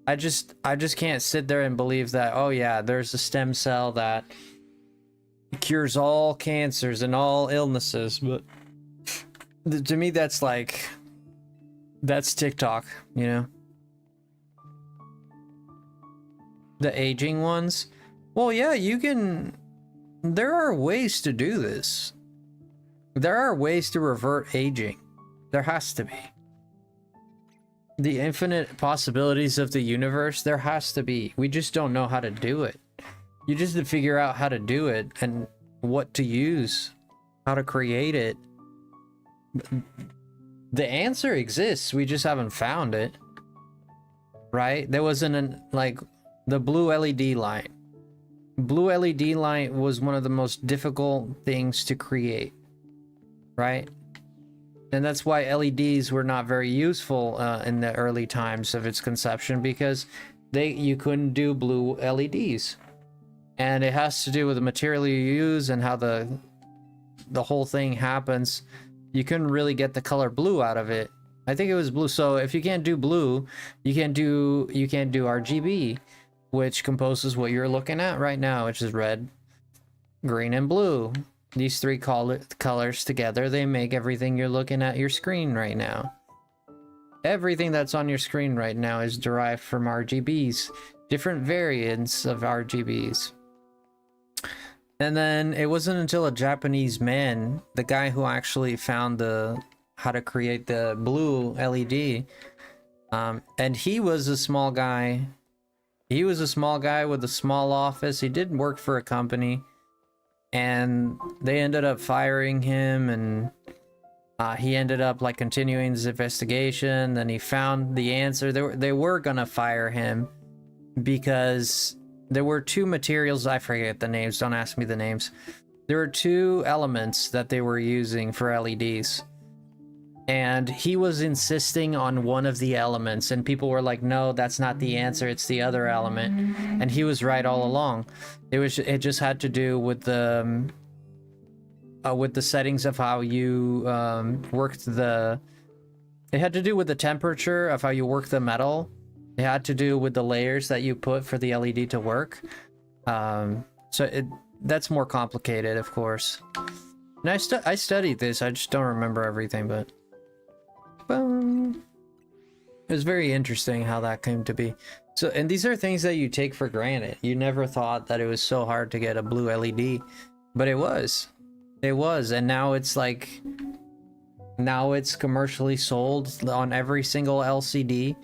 I just can't sit there and believe that, oh yeah, there's a stem cell that cures all cancers and all illnesses. But to me, that's TikTok, you know? The aging ones. Well, yeah, there are ways to do this. There are ways to revert aging. There has to be. The infinite possibilities of the universe, there has to be. We just don't know how to do it. You just have to figure out how to do it and what to use, how to create it. The answer exists, we just haven't found it. Right? There wasn't like the blue LED light. Blue LED light was one of the most difficult things to create, right? And that's why LEDs were not very useful in the early times of its conception, because you couldn't do blue LEDs. And it has to do with the material you use and how the whole thing happens. You couldn't really get the color blue out of it. I think it was blue. So if you can't do blue, you can't do RGB, which composes what you're looking at right now, which is red, green, and blue. These three colors together, they make everything you're looking at your screen right now. Everything that's on your screen right now is derived from RGBs, different variants of RGBs. And then it wasn't until a Japanese man, the guy who actually found how to create the blue LED, and he was a small guy. He was a small guy with a small office. He didn't work for a company, and they ended up firing him, and he ended up like continuing his investigation. Then he found the answer. They were gonna fire him because there were two materials. I forget the names. Don't ask me the names. There were two elements that they were using for LEDs. And he was insisting on one of the elements, and people were like, no, that's not the answer, it's the other element. And he was right all along. It just had to do with the settings of how you worked it had to do with the temperature of how you work the metal. It had to do with the layers that you put for the LED to work. That's more complicated, of course. And I studied this, I just don't remember everything, but it was very interesting how that came to be. So, and these are things that you take for granted. You never thought that it was so hard to get a blue LED, but it was. It was, and now it's commercially sold on every single LCD,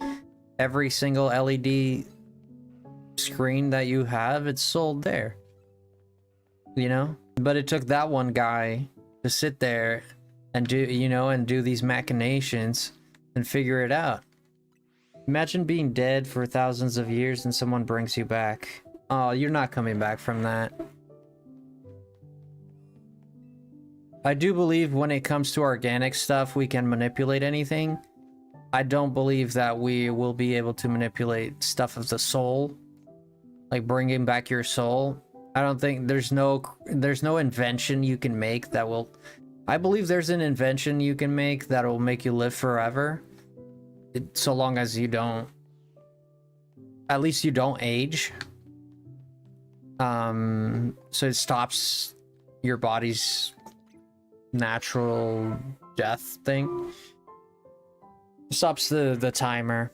every single LED screen that you have, it's sold there. You know? But it took that one guy to sit there and do these machinations and figure it out. Imagine being dead for thousands of years and someone brings you back. Oh, you're not coming back from that. I do believe when it comes to organic stuff, we can manipulate anything. I don't believe that we will be able to manipulate stuff of the soul, like bringing back your soul. I don't think there's no invention you can make that will. I believe there's an invention you can make that will make you live forever, so long as you don't at least you don't age. So it stops your body's natural death thing. It stops the timer.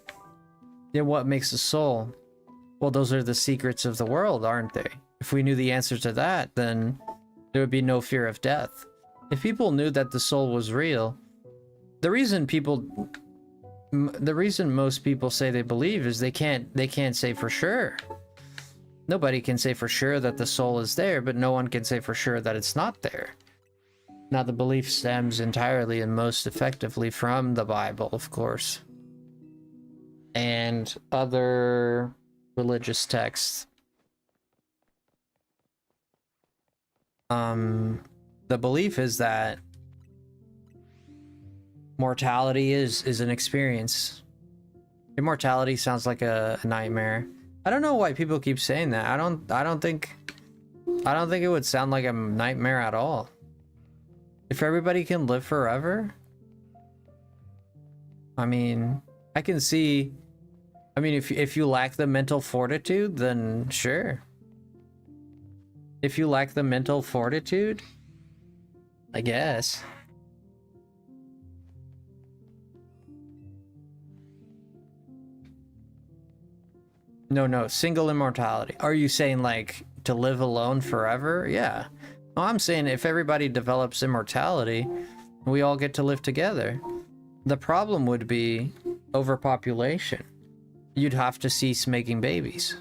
Then what makes a soul? Well, those are the secrets of the world, aren't they? If we knew the answer to that, then there would be no fear of death. If people knew that the soul was real, the reason most people say they believe is they can't say for sure. Nobody can say for sure that the soul is there, but no one can say for sure that it's not there. Now, the belief stems entirely and most effectively from the Bible, of course, and other religious texts. The belief is that mortality is an experience. Immortality sounds like a nightmare. I don't know why people keep saying that. I don't think it would sound like a nightmare at all. If everybody can live forever, I mean, I can see. I mean, if you lack the mental fortitude, then sure. If you lack the mental fortitude, I guess. No, single immortality. Are you saying like to live alone forever? Yeah. No, I'm saying if everybody develops immortality, we all get to live together. The problem would be overpopulation. You'd have to cease making babies.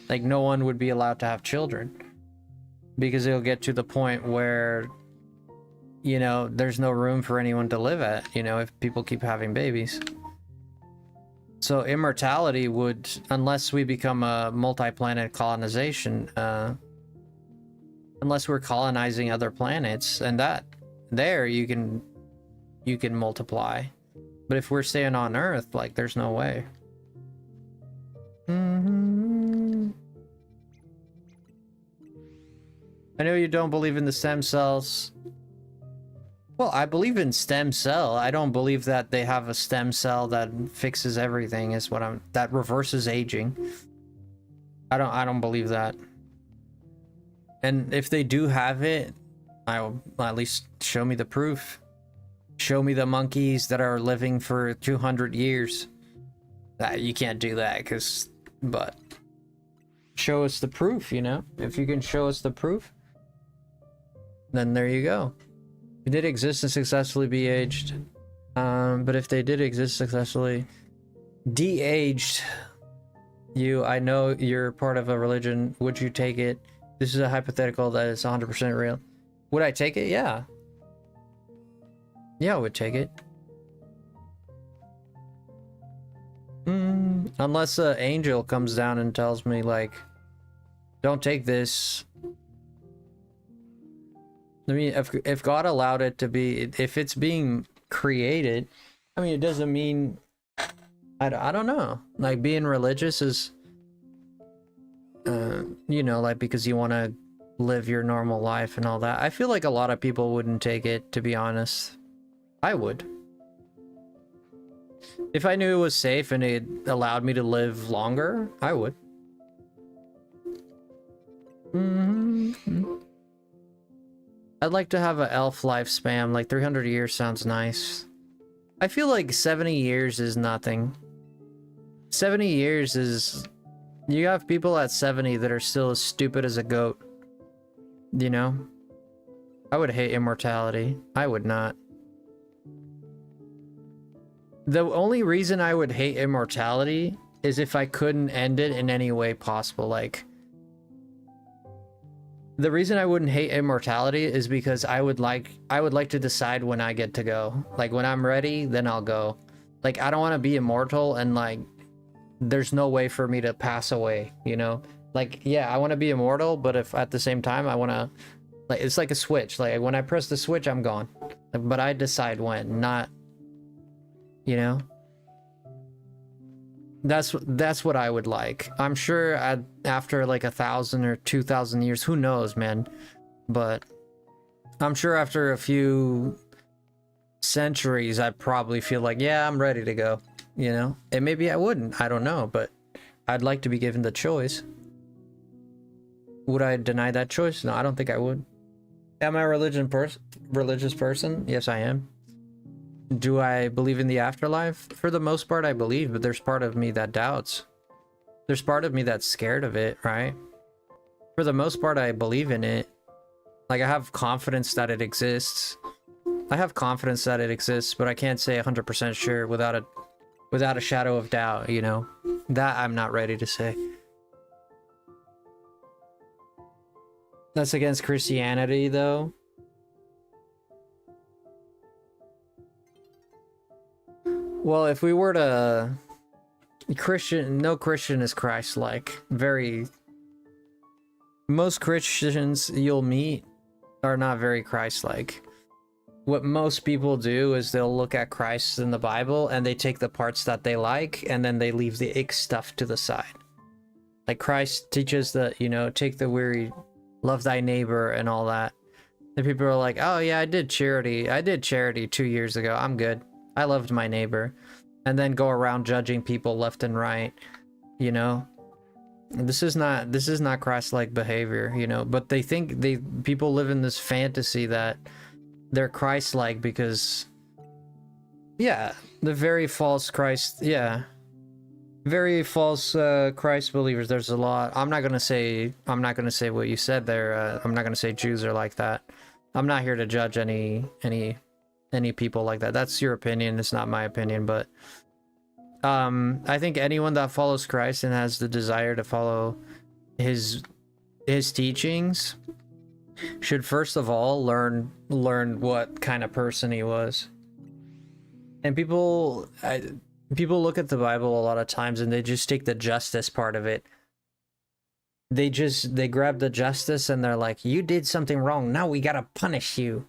Like, no one would be allowed to have children. Because it'll get to the point where, you know, there's no room for anyone to live at, you know, if people keep having babies. So immortality would, unless we become a multi-planet colonization, unless we're colonizing other planets, and that, there, you can multiply. But if we're staying on Earth, like, there's no way. I know you don't believe in the stem cells. Well, I believe in stem cell. I don't believe that they have a stem cell that fixes everything, is what that reverses aging. I don't believe that. And if they do have it, I will at least show me the proof. Show me the monkeys that are living for 200 years. You can't do that, but show us the proof, you know? If you can show us the proof, then there you go. It did exist and successfully be aged. But if they did exist successfully, de-aged you, I know you're part of a religion. Would you take it? This is a hypothetical that is 100% real. Would I take it? Yeah. Yeah, I would take it. Unless an angel comes down and tells me, like, don't take this. I mean, if God allowed it to be, if it's being created, I mean, it doesn't mean, I don't know. Like, being religious is, you know, like, because you want to live your normal life and all that. I feel like a lot of people wouldn't take it, to be honest. I would. If I knew it was safe and it allowed me to live longer, I would. I'd like to have an elf lifespan, like 300 years sounds nice. I feel like 70 years is nothing. 70 years is... You have people at 70 that are still as stupid as a goat. You know? I would hate immortality. I would not. The only reason I would hate immortality is if I couldn't end it in any way possible. Like, the reason I wouldn't hate immortality is because I would like to decide when I get to go. Like, when I'm ready, then I'll go. Like, I don't want to be immortal and, like, there's no way for me to pass away, you know? Like, yeah, I want to be immortal, but if at the same time I want to, like, it's like a switch. Like, when I press the switch, I'm gone. But I decide when, not, you know? That's what I would like. I'm sure after like 1,000 or 2,000 years, who knows, man? But I'm sure after a few centuries, I'd probably feel like, yeah, I'm ready to go, you know? And maybe I wouldn't, I don't know, but I'd like to be given the choice. Would I deny that choice? No, I don't think I would. Am I a religious person? Yes, I am. Do I believe in the afterlife? For the most part, I believe, but there's part of me that doubts. There's part of me that's scared of it, right? For the most part, I believe in it. Like, I have confidence that it exists. I have confidence that it exists, but I can't say 100% sure without a shadow of doubt, you know? That I'm not ready to say. That's against Christianity, though. Well, if we were to... no Christian is Christ-like. Most Christians you'll meet are not very Christ-like. What most people do is they'll look at Christ in the Bible and they take the parts that they like and then they leave the ick stuff to the side. Like, Christ teaches that, you know, take the weary, love thy neighbor and all that. And people are like, oh yeah, I did charity 2 years ago, I'm good, I loved my neighbor. And then go around judging people left and right, you know? This is not Christ-like behavior, you know? But people live in this fantasy that they're Christ-like because, yeah, the very false Christ, yeah. Very false Christ believers. There's a lot. I'm not gonna say what you said there. I'm not gonna say Jews are like that. I'm not here to judge any people like that. That's your opinion. It's not my opinion. But I think anyone that follows Christ and has the desire to follow his teachings should first of all learn what kind of person he was. And people look at the Bible a lot of times and they just take the justice part of it. They grab the justice and they're like, you did something wrong, now we gotta punish you.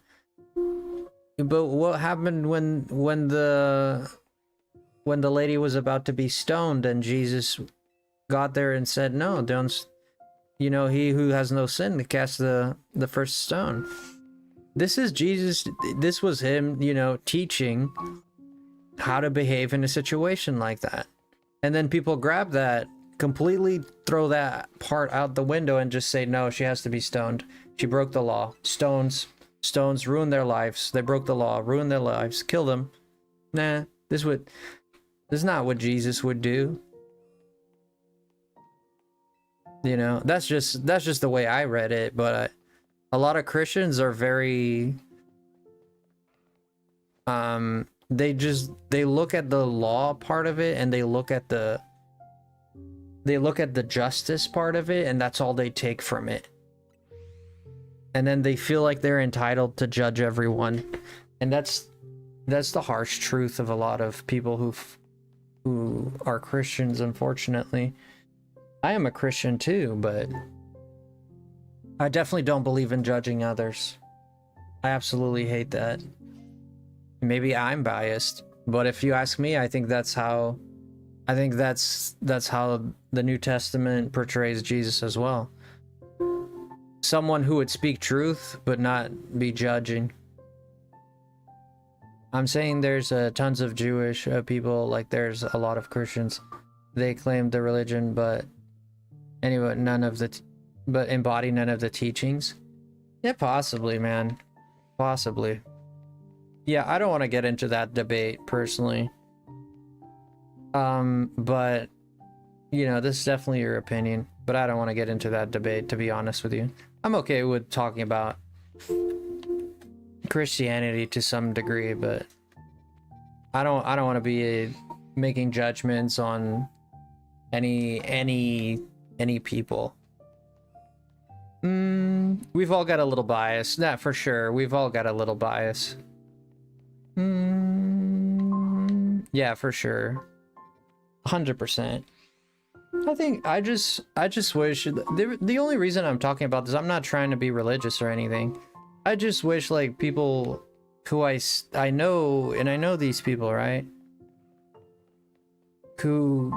But what happened when the lady was about to be stoned and Jesus got there and said, no, don't, you know, he who has no sin to cast the first stone. This is Jesus. This was him, you know, teaching how to behave in a situation like that. And then people grab that, completely throw that part out the window and just say, no, she has to be stoned. She broke the law. Stones ruin their lives. They broke the law, ruin their lives, kill them. Nah, this is not what Jesus would do. You know, that's just the way I read it. But a lot of Christians are very they look at the law part of it and they look at the justice part of it, and that's all they take from it. And then they feel like they're entitled to judge everyone. And that's the harsh truth of a lot of people who are Christians, unfortunately. I am a Christian too, but I definitely don't believe in judging others. I absolutely hate that. Maybe I'm biased, but if you ask me, I think that's how the New Testament portrays Jesus as well. Someone who would speak truth but not be judging. I'm saying there's tons of Jewish people, like there's a lot of Christians. They claim the religion, but anyway, but embody none of the teachings. Yeah, possibly, man. Possibly. Yeah, I don't want to get into that debate personally. But you know, this is definitely your opinion, but I don't want to get into that debate, to be honest with you. I'm okay with talking about Christianity to some degree, but I don't want to be making judgments on any people. We've all got a little bias. Nah, for sure. We've all got a little bias. Yeah, for sure. 100%. I think I just wish the only reason I'm talking about this, I'm not trying to be religious or anything. I just wish, like, people who I know, and I know these people, right? Who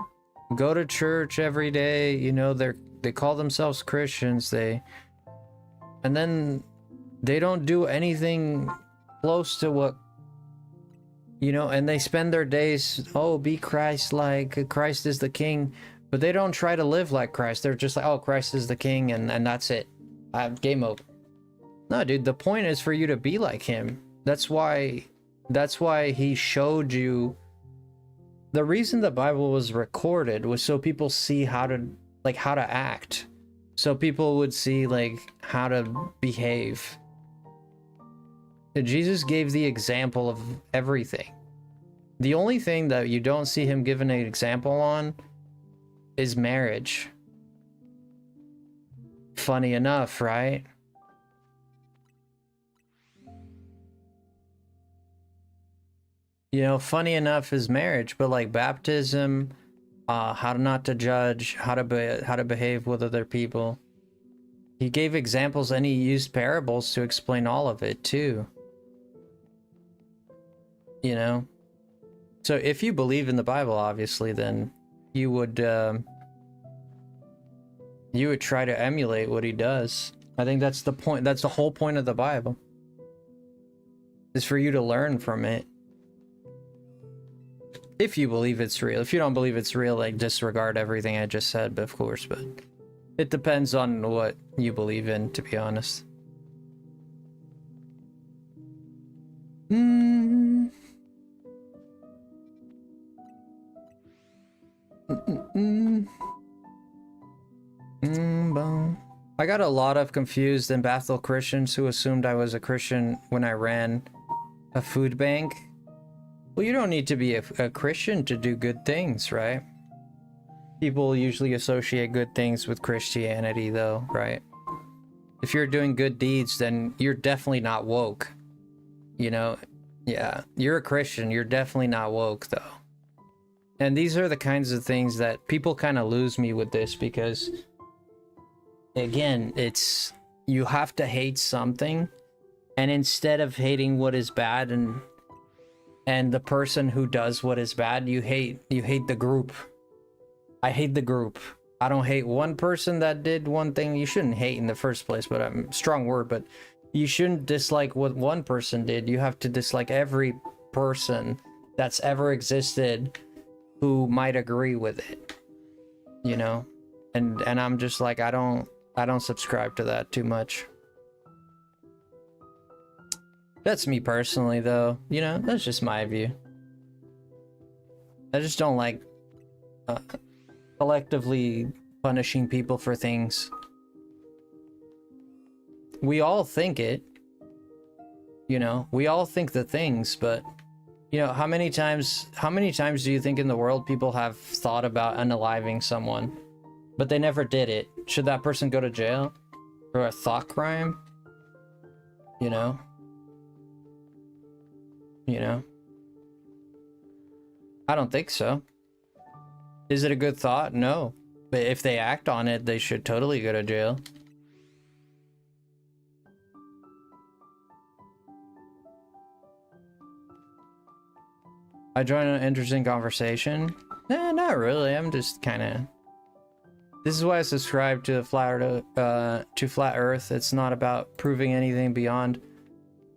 go to church every day, you know, they call themselves Christians, and then they don't do anything close to what, you know, and they spend their days, oh, be Christ-like, Christ is the king, But they don't try to live like Christ. They're just like, oh, Christ is the king, and that's it. I have game over. No, dude, the point is for you to be like him. That's why he showed you. The reason the Bible was recorded was so people see how to act. So people would see like how to behave. Jesus gave the example of everything. The only thing that you don't see him giving an example on is marriage. Funny enough, right? You know, funny enough is marriage, but like baptism, how not to judge, how to behave with other people. He gave examples and he used parables to explain all of it too. You know? So if you believe in the Bible, obviously, then you would try to emulate what he does. I think that's the point. That's the whole point of the Bible. Is for you to learn from it. If you believe it's real. If you don't believe it's real, like disregard everything I just said, but of course, but it depends on what you believe in, to be honest. I got a lot of confused and baffled Christians who assumed I was a Christian when I ran a food bank. Well, you don't need to be a Christian to do good things, right? People usually associate good things with Christianity, though, right? If you're doing good deeds, then you're definitely not woke. You know? Yeah, you're a Christian. You're definitely not woke, though. And these are the kinds of things that people kind of lose me with this because, again, it's you have to hate something, and instead of hating what is bad and the person who does what is bad, you hate the group. I hate the group. I don't hate one person that did one thing. You shouldn't hate in the first place, but strong word, but you shouldn't dislike what one person did. You have to dislike every person that's ever existed who might agree with it, you know? And I'm just like, I don't subscribe to that too much. That's me personally, though. You know, that's just my view. I just don't like collectively punishing people for things. We all think it. You know, we all think the things, but you know, how many times do you think in the world people have thought about unaliving someone, but they never did it? Should that person go to jail for a thought crime? You know? You know? I don't think so. Is it a good thought? No. But if they act on it, they should totally go to jail. I joined an interesting conversation. Nah, not really. I'm just kind of... This is why I subscribe to Flat Earth. It's not about proving anything beyond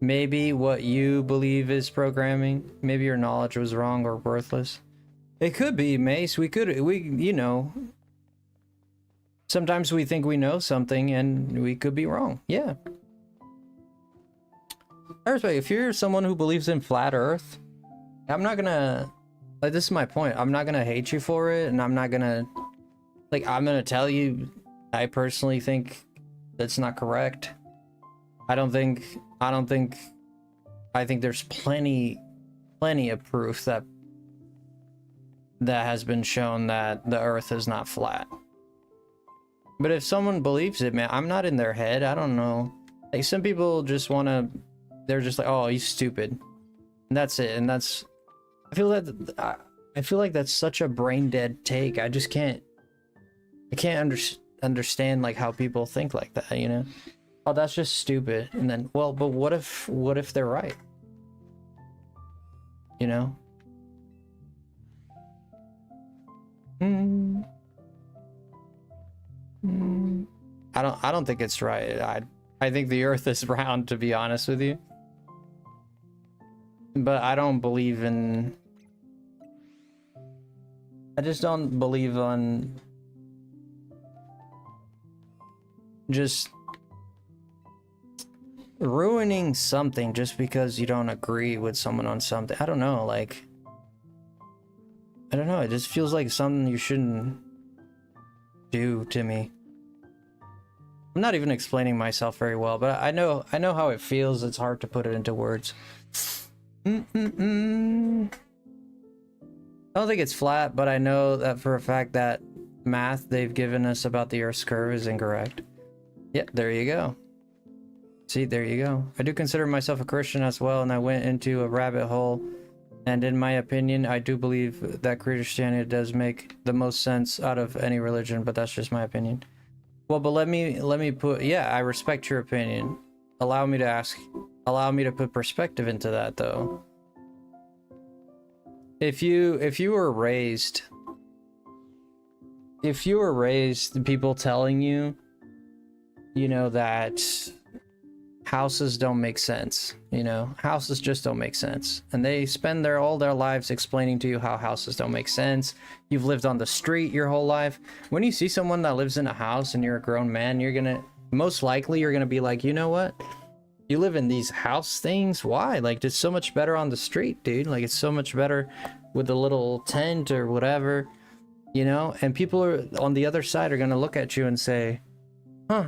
maybe what you believe is programming. Maybe your knowledge was wrong or worthless. It could be, Mace. You know... Sometimes we think we know something and we could be wrong. Yeah. I respect. If you're someone who believes in Flat Earth... I'm not gonna, like, this is my point. I'm not gonna hate you for it, and I'm not gonna, like, I'm gonna tell you I personally think that's not correct. I think there's plenty of proof that has been shown that the earth is not flat. But if someone believes it, man, I'm not in their head. I don't know. Like, some people just they're just like, oh, he's stupid. And that's it, and that's... I feel like that's such a brain dead take. I can't understand like how people think like that, you know? Oh, that's just stupid. And then, well, but what if they're right? You know? I don't think it's right. I think the earth is round, to be honest with you. But I don't believe in... I just don't believe on just ruining something just because you don't agree with someone on something. I don't know, like, I don't know, it just feels like something you shouldn't do to me. I'm not even explaining myself very well, but I know how it feels. It's hard to put it into words. I don't think it's flat, but I know that for a fact that math they've given us about the Earth's curve is incorrect. Yeah, there you go. See, there you go. I do consider myself a Christian as well, and I went into a rabbit hole. And in my opinion, I do believe that Christianity does make the most sense out of any religion, but that's just my opinion. Well, but let me put, yeah, I respect your opinion. Allow me to put perspective into that though. If you were raised people telling you, you know, that houses don't make sense, you know, houses just don't make sense, and they spend all their lives explaining to you how houses don't make sense. You've lived on the street your whole life. When you see someone that lives in a house and you're a grown man, you're gonna be like, you know what, you live in these house things, why? Like, it's so much better on the street, dude. Like, it's so much better with a little tent or whatever, you know. And people are on the other side are gonna look at you and say, huh,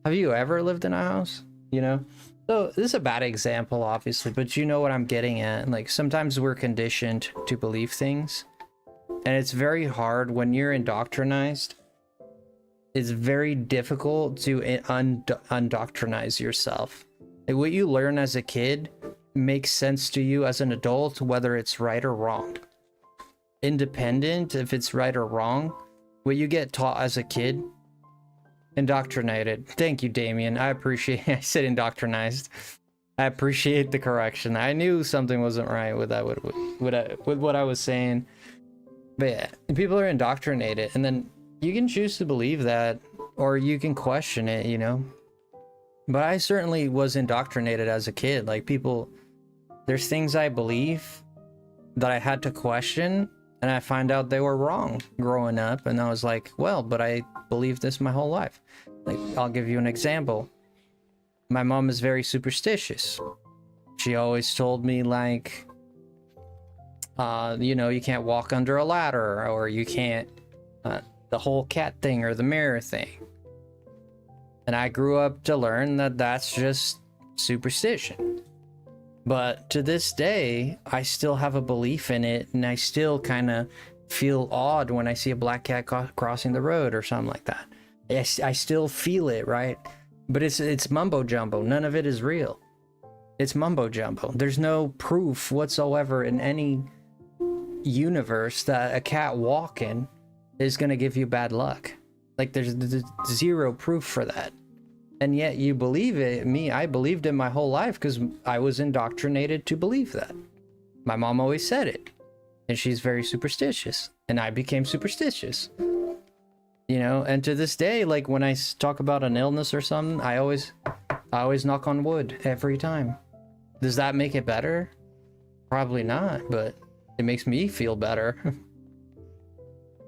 have you ever lived in a house? You know, so this is a bad example, obviously, but you know what I'm getting at. Like, sometimes we're conditioned to believe things, and it's very hard when you're indoctrinized. It's very difficult to undoctrinize yourself. Like, what you learn as a kid makes sense to you as an adult, whether it's right or wrong. Independent if it's right or wrong, what you get taught as a kid, indoctrinated. Thank you, Damien. I appreciate I said indoctrinized. I appreciate the correction. I knew something wasn't right with that, with what I was saying. But yeah, people are indoctrinated, and then you can choose to believe that, or you can question it, you know. But I certainly was indoctrinated as a kid. Like, there's things I believe that I had to question, and I find out they were wrong growing up, and I was like, well, but I believed this my whole life. Like, I'll give you an example. My mom is very superstitious. She always told me, like, you know, you can't walk under a ladder, or you can't, the whole cat thing or the mirror thing. And I grew up to learn that that's just superstition. But to this day, I still have a belief in it, and I still kind of feel awed when I see a black cat crossing the road or something like that. I still feel it, right? But it's mumbo jumbo. None of it is real. It's mumbo jumbo. There's no proof whatsoever in any universe that a cat walking is going to give you bad luck. Like, there's zero proof for that. And yet you believe it. I believed it my whole life because I was indoctrinated to believe that. My mom always said it. And she's very superstitious. And I became superstitious. You know, and to this day, like, when I talk about an illness or something, I always knock on wood every time. Does that make it better? Probably not, but it makes me feel better.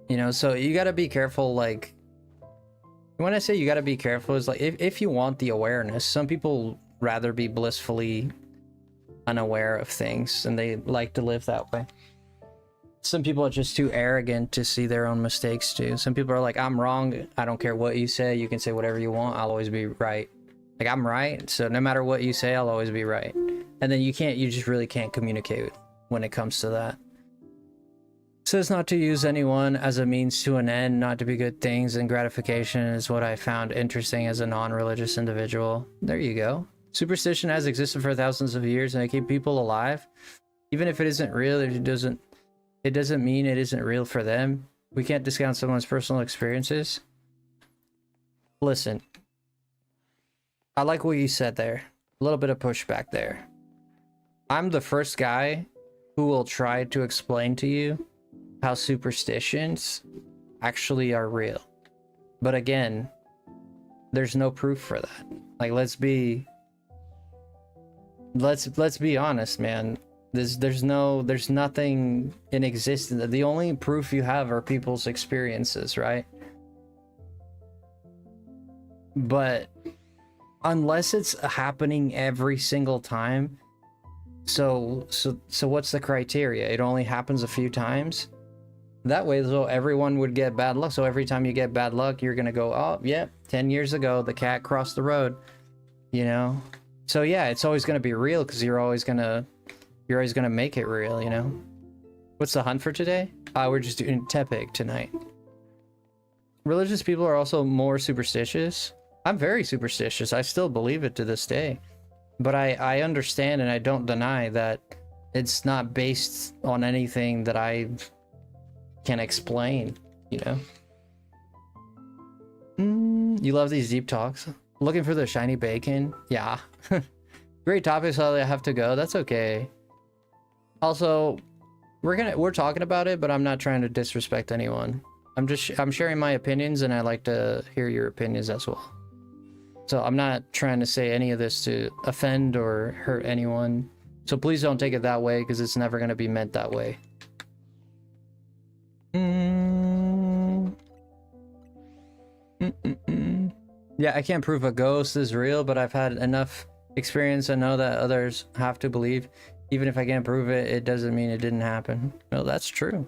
You know, so you got to be careful. Like, when I say you got to be careful, is like, if you want the awareness, some people rather be blissfully unaware of things, and they like to live that way. Some people are just too arrogant to see their own mistakes too. Some people are like, I'm wrong. I don't care what you say. You can say whatever you want. I'll always be right. Like, I'm right. So no matter what you say, I'll always be right. And then you just really can't communicate when it comes to that. Says not to use anyone as a means to an end, not to be good things, and gratification is what I found interesting as a non-religious individual. There you go. Superstition has existed for thousands of years, and it keeps people alive. Even if it isn't real, it doesn't mean it isn't real for them. We can't discount someone's personal experiences. Listen, I like what you said there. A little bit of pushback there. I'm the first guy who will try to explain to you how superstitions actually are real. But again, there's no proof for that. Like, let's be honest, man. There's nothing in existence. The only proof you have are people's experiences, right? but unless it's happening every single time, so what's the criteria? It only happens a few times? That way, so everyone would get bad luck. So every time you get bad luck, you're gonna go, oh, yep, 10 years ago, the cat crossed the road, you know? So yeah, it's always gonna be real because you're always gonna make it real, you know? What's the hunt for today? We're just doing Tepig tonight. Religious people are also more superstitious. I'm very superstitious. I still believe it to this day. But I understand and I don't deny that it's not based on anything that I can explain, you know? You love these deep talks? Looking for the shiny bacon? Yeah. Great topics, how I have to go. That's okay. Also, we're talking about it, but I'm not trying to disrespect anyone. I'm sharing my opinions, and I like to hear your opinions as well. So I'm not trying to say any of this to offend or hurt anyone. So please don't take it that way, because it's never going to be meant that way. Yeah, I can't prove a ghost is real, but I've had enough experience to know that others have to believe. Even if I can't prove it, it doesn't mean it didn't happen. No, that's true.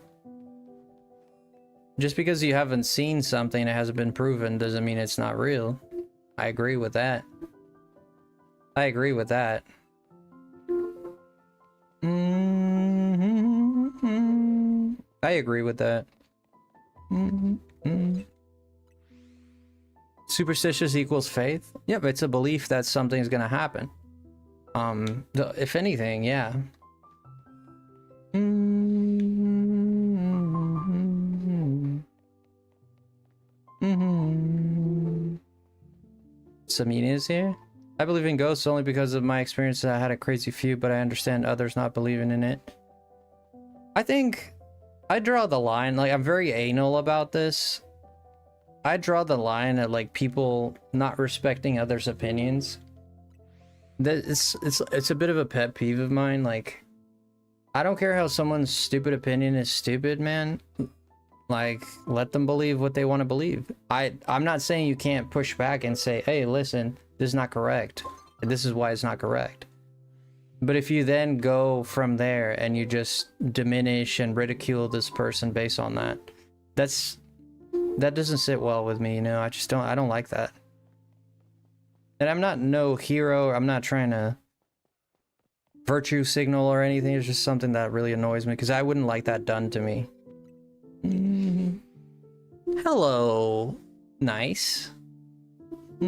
Just because you haven't seen something that hasn't been proven doesn't mean it's not real. I agree with that. I agree with that. I agree with that. Superstitious equals faith? Yep, it's a belief that something's gonna happen. If anything, yeah. Samina is here. I believe in ghosts only because of my experience. I had a crazy few, but I understand others not believing in it. I think I draw the line. Like, I'm very anal about this. I draw the line at like people not respecting others' opinions. It's a bit of a pet peeve of mine. Like, I don't care how someone's stupid opinion is stupid, man. Like, let them believe what they want to believe. I'm not saying you can't push back and say, hey, listen, this is not correct. This is why it's not correct. But if you then go from there and you just diminish and ridicule this person based on that, that doesn't sit well with me, you know? I don't like that. And I'm not no hero. I'm not trying to virtue signal or anything. It's just something that really annoys me because I wouldn't like that done to me. Hello. Nice. I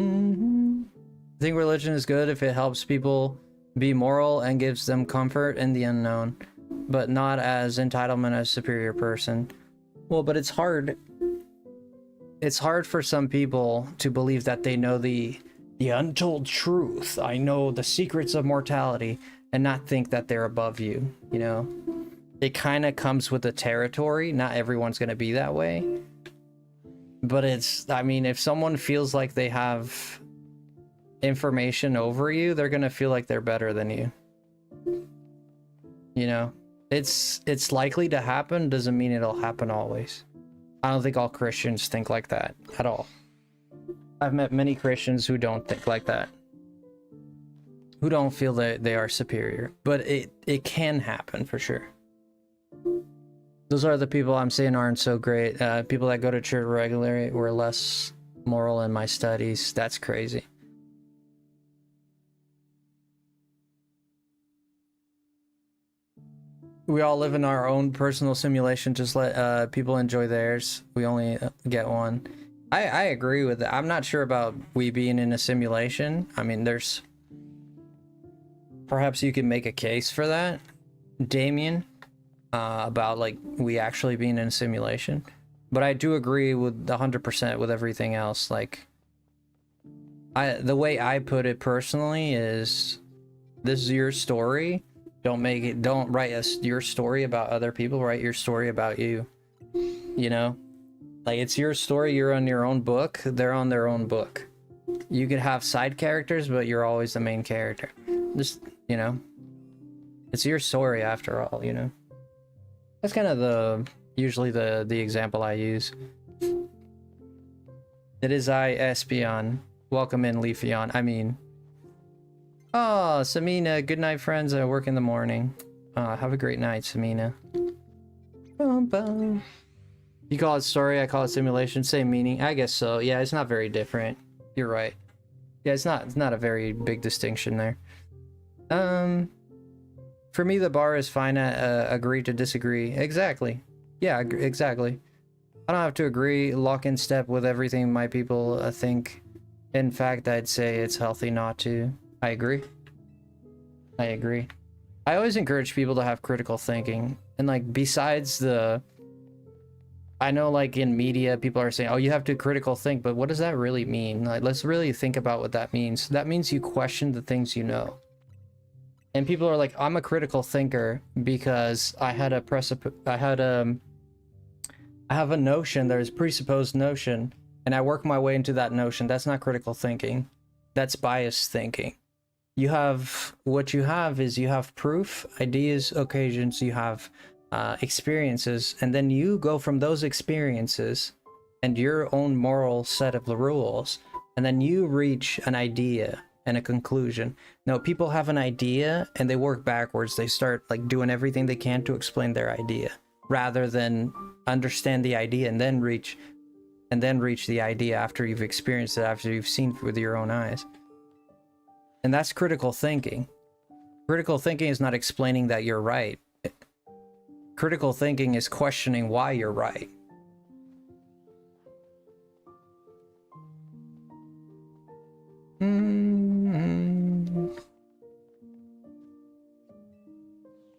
think religion is good if it helps people be moral and gives them comfort in the unknown, but not as entitlement as superior person. Well, but it's hard. It's hard for some people to believe that they know the untold truth. I know the secrets of mortality, and not think that they're above you, you know? It kind of comes with the territory. Not everyone's going to be that way. But I mean, if someone feels like they have information over you, they're going to feel like they're better than you. You know? It's likely to happen, doesn't mean it'll happen always. I don't think all Christians think like that at all. I've met many Christians who don't think like that. Who don't feel that they are superior. But it can happen for sure. Those are the people I'm saying aren't so great. People that go to church regularly were less moral in my studies. That's crazy. We all live in our own personal simulation. Just let people enjoy theirs. We only get one. I agree with that. I'm not sure about we being in a simulation. I mean, there's... Perhaps you can make a case for that, Damien, about like we actually being in a simulation. But I do agree with 100% with everything else. Like, the way I put it personally is, this is your story. Don't write your story about other people. Write your story about you. You know, like, it's your story. You're on your own book. They're on their own book. You could have side characters, but you're always the main character. Just, you know, it's your story after all, you know. That's kind of usually the example I use. It is I, Espion. Welcome in, Leafeon. I mean... Oh, Samina, good night, friends. I work in the morning. Have a great night, Samina. Bum, bum. You call it story, I call it simulation. Same meaning. I guess so. Yeah, it's not very different. You're right. Yeah, it's not a very big distinction there. For me, the bar is fine at agree to disagree. Exactly. Yeah, exactly. I don't have to agree, lock in step with everything my people think. In fact, I'd say it's healthy not to. I agree. I agree. I always encourage people to have critical thinking. And like, besides the... I know like in media, people are saying, oh, you have to critical think, but what does that really mean? Like, let's really think about what that means. That means you question the things you know. And people are like, I'm a critical thinker because I had a I have a notion, there's a presupposed notion, and I work my way into that notion. That's not critical thinking. That's biased thinking. What you have is you have proof, ideas, occasions, you have experiences, and then you go from those experiences and your own moral set of the rules, and then you reach an idea and a conclusion. No, people have an idea and they work backwards. They start like doing everything they can to explain their idea, rather than understand the idea and then reach the idea after you've experienced it, after you've seen it with your own eyes. And that's critical thinking. Critical thinking is not explaining that you're right. Critical thinking is questioning why you're right.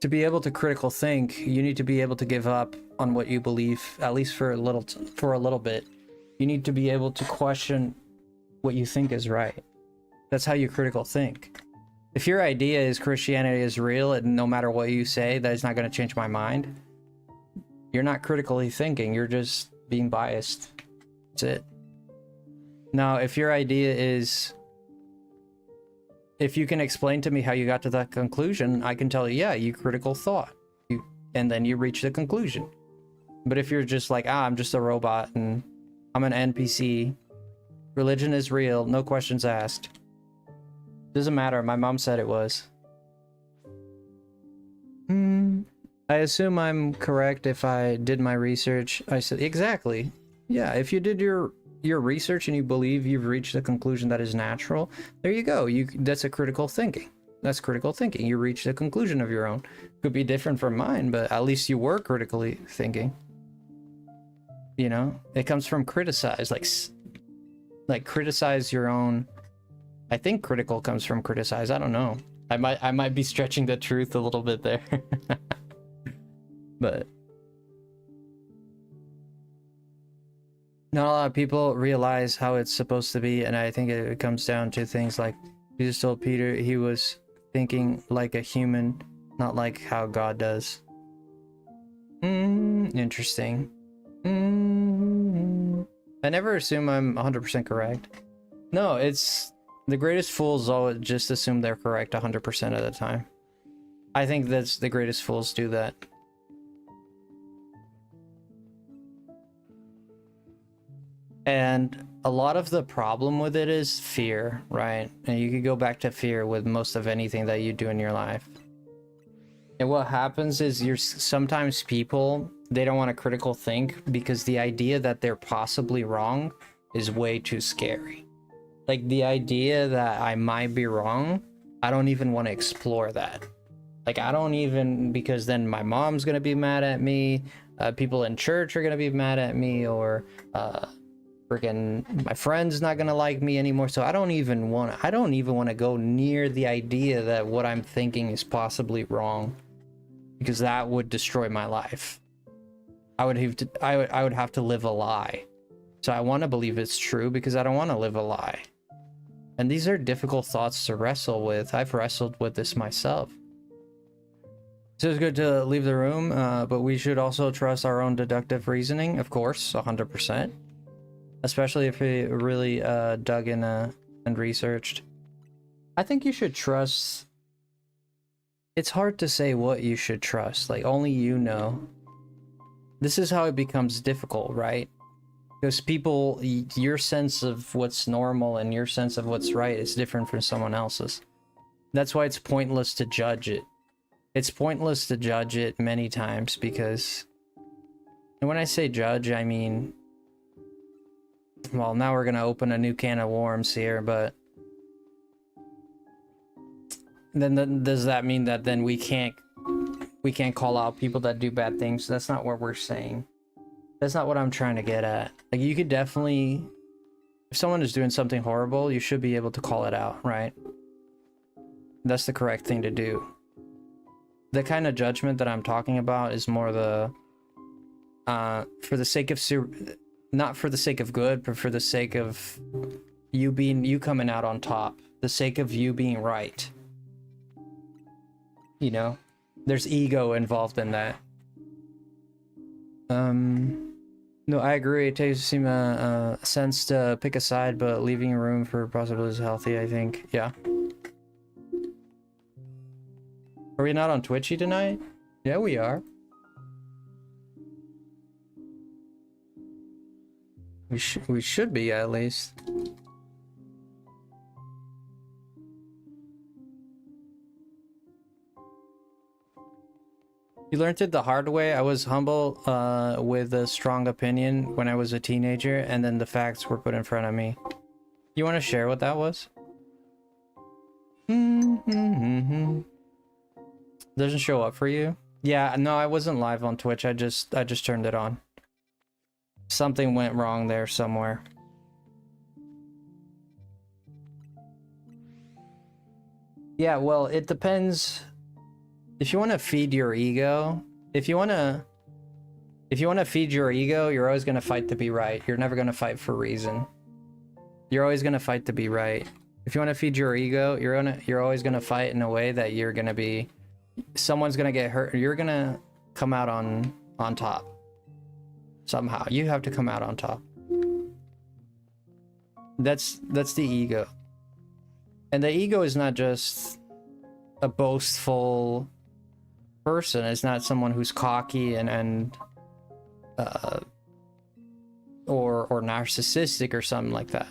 To be able to critical think, you need to be able to give up on what you believe, at least for a little bit. You need to be able to question what you think is right. That's how you critical think. If your idea is Christianity is real, and no matter what you say, that is not going to change my mind, you're not critically thinking, you're just being biased. That's it. Now, if your idea is... If you can explain to me how you got to that conclusion, I can tell you, yeah, you critical thought. And then you reach the conclusion. But if you're just like, I'm just a robot, and I'm an NPC, religion is real, no questions asked. Doesn't matter, my mom said it was. I assume I'm correct if I did my research. I said, exactly. Yeah, if you did your research and you believe you've reached a conclusion that is natural, there you go. That's a critical thinking. That's critical thinking. You reached a conclusion of your own. Could be different from mine, but at least you were critically thinking. You know, it comes from criticize, like criticize your own. I think critical comes from criticize. I don't know. I might be stretching the truth a little bit there. But not a lot of people realize how it's supposed to be, and I think it comes down to things like Jesus told Peter he was thinking like a human, not like how God does. Interesting. I never assume I'm 100% correct. No, it's the greatest fools always just assume they're correct 100% of the time. I think that's the greatest fools do that. And a lot of the problem with it is fear, right? And you could go back to fear with most of anything that you do in your life. And what happens is sometimes people, they don't want to critical think because the idea that they're possibly wrong is way too scary. Like the idea that I might be wrong, I don't even want to explore that. Like I don't even, because then my mom's going to be mad at me, people in church are going to be mad at me, or freaking my friend's not gonna like me anymore. So I don't even want to go near the idea that what I'm thinking is possibly wrong, because that would destroy my life. I would have to live a lie. So I want to believe it's true because I don't want to live a lie. And these are difficult thoughts to wrestle with. I've wrestled with this myself. So it's good to leave the room, but we should also trust our own deductive reasoning, of course, 100%. Especially if we really dug in and researched. I think you should trust. It's hard to say what you should trust. Like, only you know. This is how it becomes difficult, right? Because people, your sense of what's normal and your sense of what's right is different from someone else's. That's why it's pointless to judge it. It's pointless to judge it many times because, and when I say judge, I mean, well, now we're gonna open a new can of worms here, but then does that mean that then we can't call out people that do bad things? That's not what we're saying. That's not what I'm trying to get at. Like, you could definitely, if someone is doing something horrible, you should be able to call it out, right? That's the correct thing to do. The kind of judgment that I'm talking about is more the for the sake of not for the sake of good, but for the sake of you coming out on top, the sake of you being right. You know, there's ego involved in that. No, I agree. It takes sense to pick a side, but leaving room for possibilities is healthy, I think. Yeah. Are we not on Twitchy tonight? Yeah, we are. We should be, at least. You learned it the hard way. I was humble with a strong opinion when I was a teenager, and then the facts were put in front of me. You want to share what that was? Doesn't show up for you? Yeah, no, I wasn't live on Twitch. I just turned it on. Something went wrong there somewhere. Yeah, well, it depends. If you want to feed your ego, if you want to feed your ego, you're always going to fight to be right. You're never going to fight for reason. You're always going to fight to be right. If you want to feed your ego, you're always going to fight in a way that you're going to be, someone's going to get hurt. You're going to come out on top. Somehow you have to come out on top. That's the ego. And the ego is not just a boastful person. It's not someone who's cocky and or narcissistic or something like that.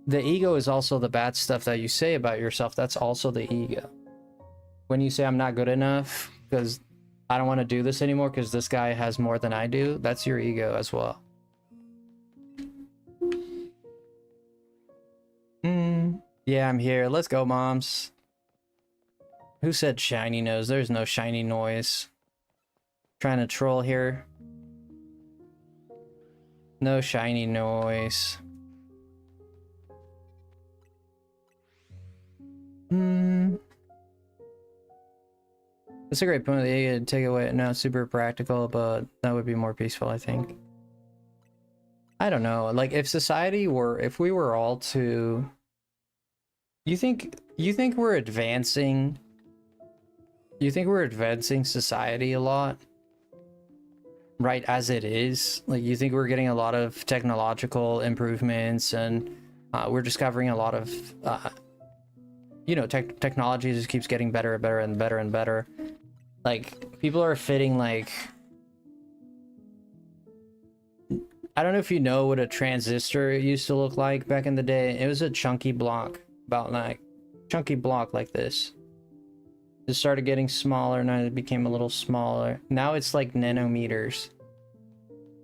The ego is also the bad stuff that you say about yourself. That's also the ego. When you say I'm not good enough because I don't want to do this anymore because this guy has more than I do, that's your ego as well. Yeah, I'm here. Let's go, moms. Who said shiny nose? There's no shiny noise. Trying to troll here. No shiny noise. That's a great point. The take away, not super practical, but that would be more peaceful, I think. I don't know. Like, if we were all to, you think we're advancing? You think we're advancing society a lot? Right as it is? Like, you think we're getting a lot of technological improvements and we're discovering a lot of, you know, technology just keeps getting better and better and better and better. Like, people are fitting, like, I don't know if you know what a transistor used to look like back in the day. It was a chunky block, about like, chunky block like this. It started getting smaller, and it became a little smaller. Now it's like nanometers.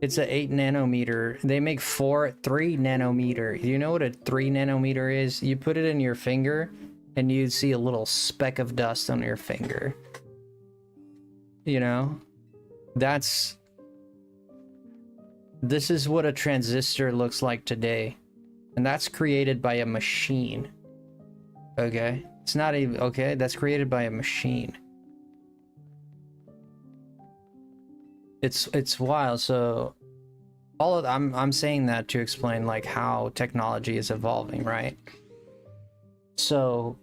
It's a 8 nanometer. They make 3 nanometer. You know what a 3 nanometer is? You put it in your finger, and you'd see a little speck of dust on your finger. You know? This is what a transistor looks like today. And that's created by a machine. Okay? It's not even, okay? That's created by a machine. It's wild. So I'm saying that to explain like how technology is evolving, right? So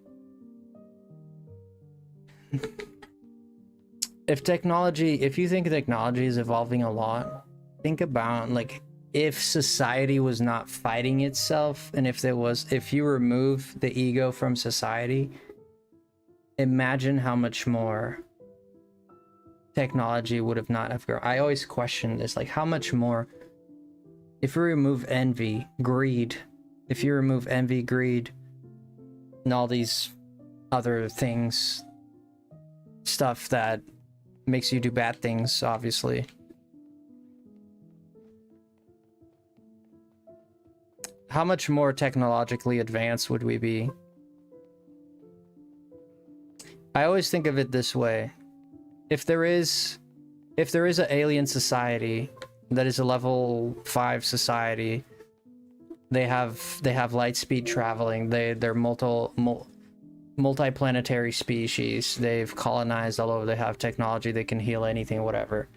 if you think technology is evolving a lot, think about like if society was not fighting itself, and if you remove the ego from society, imagine how much more technology would have not have grown. I always question this, like how much more if you remove envy, greed, if you remove envy, greed, and all these other things, stuff that makes you do bad things, obviously. How much more technologically advanced would we be? I always think of it this way. If there is an alien society that is a level 5 society, they have light speed traveling, they're multi-planetary species, they've colonized all over, they have technology, they can heal anything, whatever.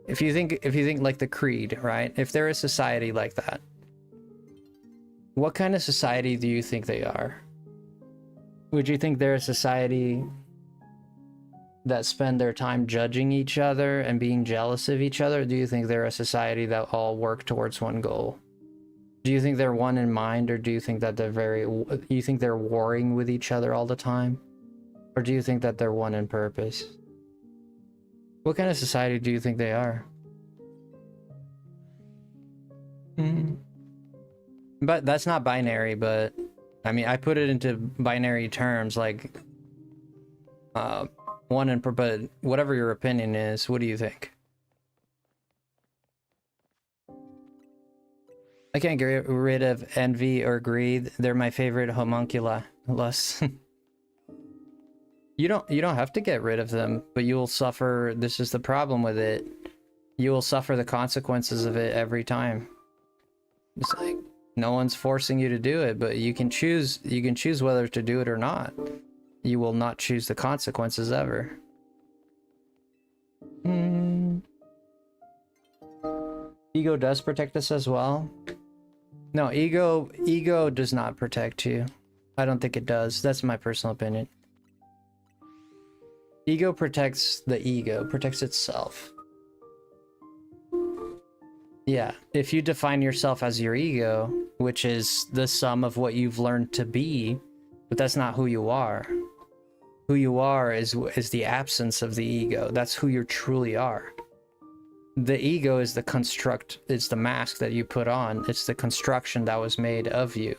If you think like the Creed, right? If they're a society like that, what kind of society do you think they are? Would you think they're a society that spend their time judging each other and being jealous of each other? Or do you think they're a society that all work towards one goal? Do you think they're one in mind, or do you think that you think they're warring with each other all the time? Or do you think that they're one in purpose? What kind of society do you think they are? But that's not binary, but I mean, I put it into binary terms, like one in per, but whatever your opinion is, what do you think? I can't get rid of envy or greed. They're my favorite homunculus. You don't have to get rid of them, but you will suffer. This is the problem with it. You will suffer the consequences of it every time. It's like no one's forcing you to do it, but you can choose whether to do it or not. You will not choose the consequences ever. Ego does protect us as well. No, ego does not protect you. I don't think it does. That's my personal opinion. Ego protects the ego, protects itself. Yeah, if you define yourself as your ego, which is the sum of what you've learned to be, but that's not who you are. Who you are is the absence of the ego. That's who you truly are. The ego is the construct, it's the mask that you put on. It's the construction that was made of you.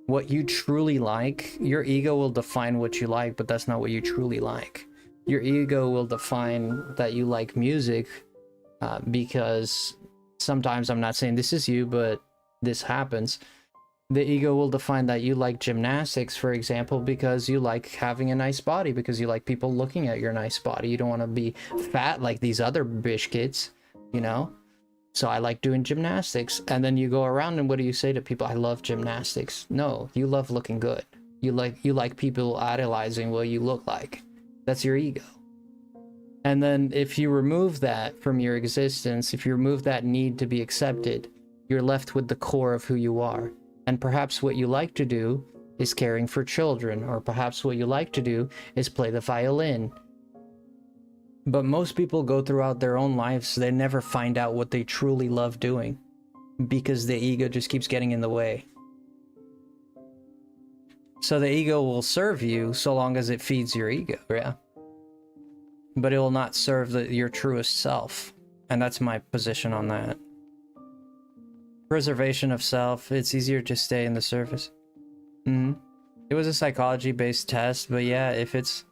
What you truly like, your ego will define what you like, but that's not what you truly like. Your ego will define that you like music, because sometimes, I'm not saying this is you, but this happens. The ego will define that you like gymnastics, for example, because you like having a nice body, because you like people looking at your nice body. You don't want to be fat like these other bish kids, you know? So I like doing gymnastics. And then you go around and what do you say to people? I love gymnastics. No, you love looking good. You like people idolizing what you look like. That's your ego. And then if you remove that from your existence, if you remove that need to be accepted, you're left with the core of who you are. And perhaps what you like to do is caring for children, or perhaps what you like to do is play the violin. But most people go throughout their own lives, they never find out what they truly love doing, because the ego just keeps getting in the way. So the ego will serve you so long as it feeds your ego, yeah. But it will not serve your truest self. And that's my position on that. Preservation of self, it's easier to stay in the surface. It was a psychology-based test, but yeah, if it's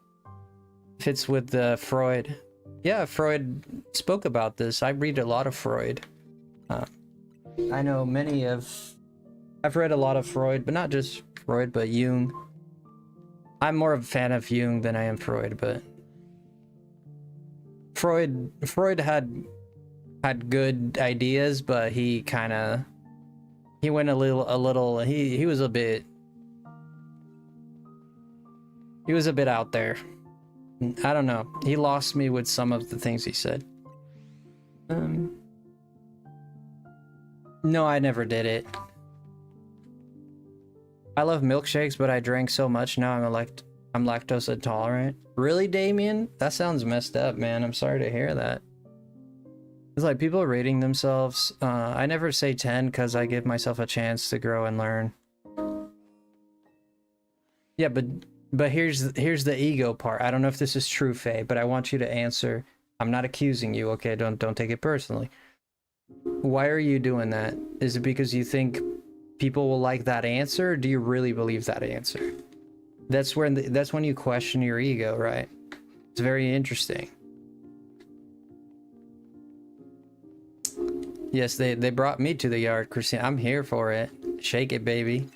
with Freud. Yeah, Freud spoke about this. I read a lot of Freud. I know I've read a lot of Freud, but not just Freud, but Jung. I'm more of a fan of Jung than I am Freud, but Freud had good ideas, but he went a little he was a bit out there. I don't know, he lost me with some of the things he said. No, I never did it. I love milkshakes, but I drank so much now I'm lactose intolerant. Really, Damien? That sounds messed up, man. I'm sorry to hear that. It's like people rating themselves. I never say 10 because I give myself a chance to grow and learn. Yeah, but here's the ego part. I don't know if this is true, Faye, but I want you to answer. I'm not accusing you, okay? Don't take it personally. Why are you doing that? Is it because you think people will like that answer, or do you really believe that answer? That's when you question your ego, right? It's very interesting. Yes, they brought me to the yard, Christine. I'm here for it. Shake it, baby.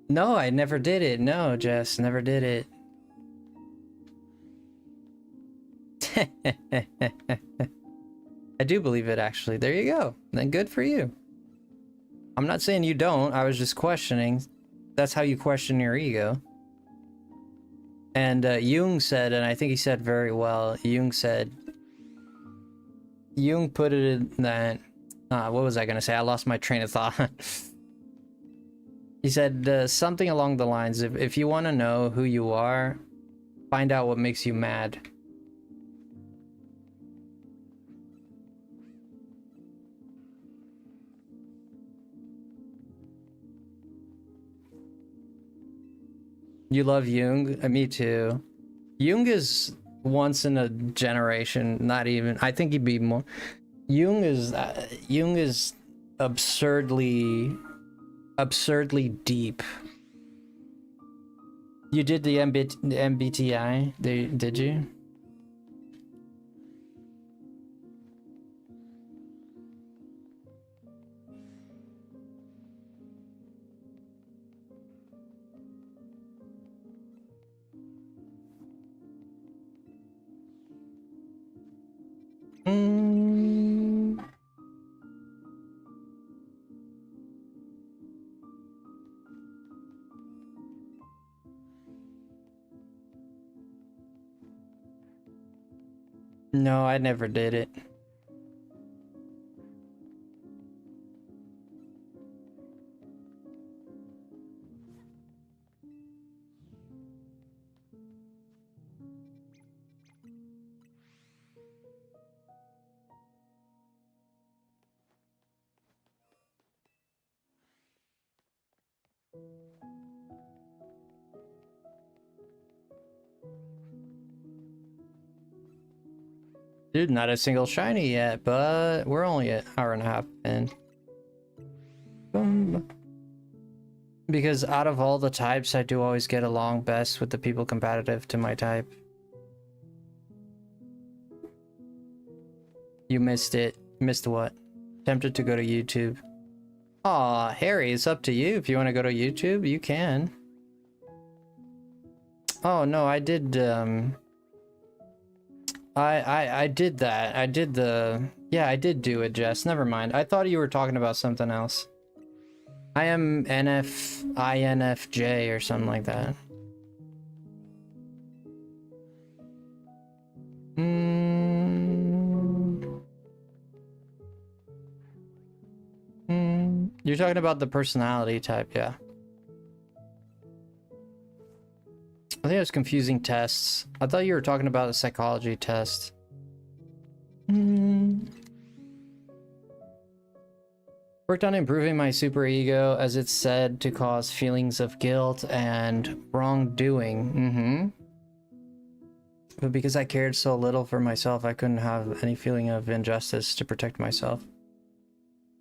No, I never did it. No, Jess, never did it. I do believe it, actually. There you go. Then good for you. I'm not saying you don't. I was just questioning. That's how you question your ego. And Jung said, and I think he said very well, Jung put it in that, what was I gonna say? I lost my train of thought. He said something along the lines of, if you want to know who you are, find out what makes you mad. You love Jung? Me too. Jung is once in a generation, not even. I think he'd be more. Jung is absurdly deep. You did the MBTI? Did you? No, I never did it. Dude, not a single shiny yet, but we're only an hour and a half in. Because out of all the types, I do always get along best with the people competitive to my type. You missed it. Missed what? Tempted to go to YouTube. Aw, Harry, it's up to you. If you want to go to YouTube, you can. Oh, no, I did, I did that. I did the... Yeah, I did do it, Jess. Never mind. I thought you were talking about something else. I am INFJ or something like that. You're talking about the personality type, yeah. I think I was confusing tests. I thought you were talking about a psychology test. Worked on improving my superego, as it's said to cause feelings of guilt and wrongdoing. But because I cared so little for myself, I couldn't have any feeling of injustice to protect myself.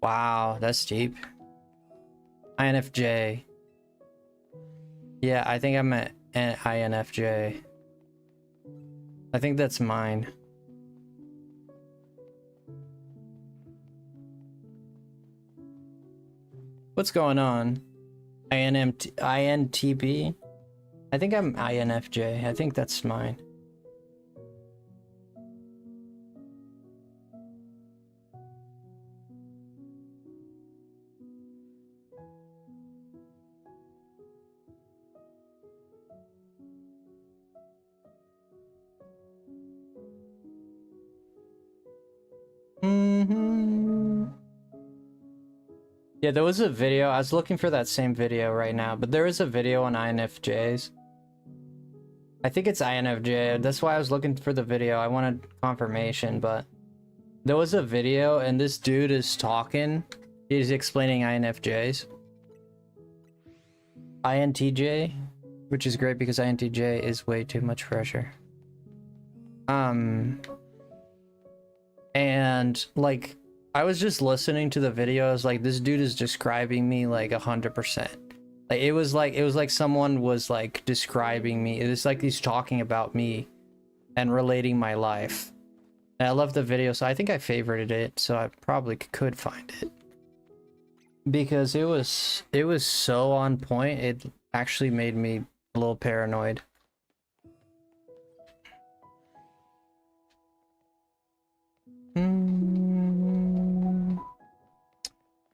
Wow, that's deep. INFJ. Yeah, I think I'm an INFJ. I think that's mine. What's going on? INTB? I think I'm INFJ. I think that's mine. Yeah, there was a video. I was looking for that same video right now, but there is a video on INFJs. I think it's INFJ. That's why I was looking for the video. I wanted confirmation, but there was a video and this dude is talking. He's explaining INFJs. INTJ, which is great because INTJ is way too much pressure. And like I was just listening to the videos, like this dude is describing me like 100%. Like it was like someone was like describing me. It's like he's talking about me and relating my life. And I love the video, so I think I favorited it, so I probably could find it. Because it was so on point, it actually made me a little paranoid.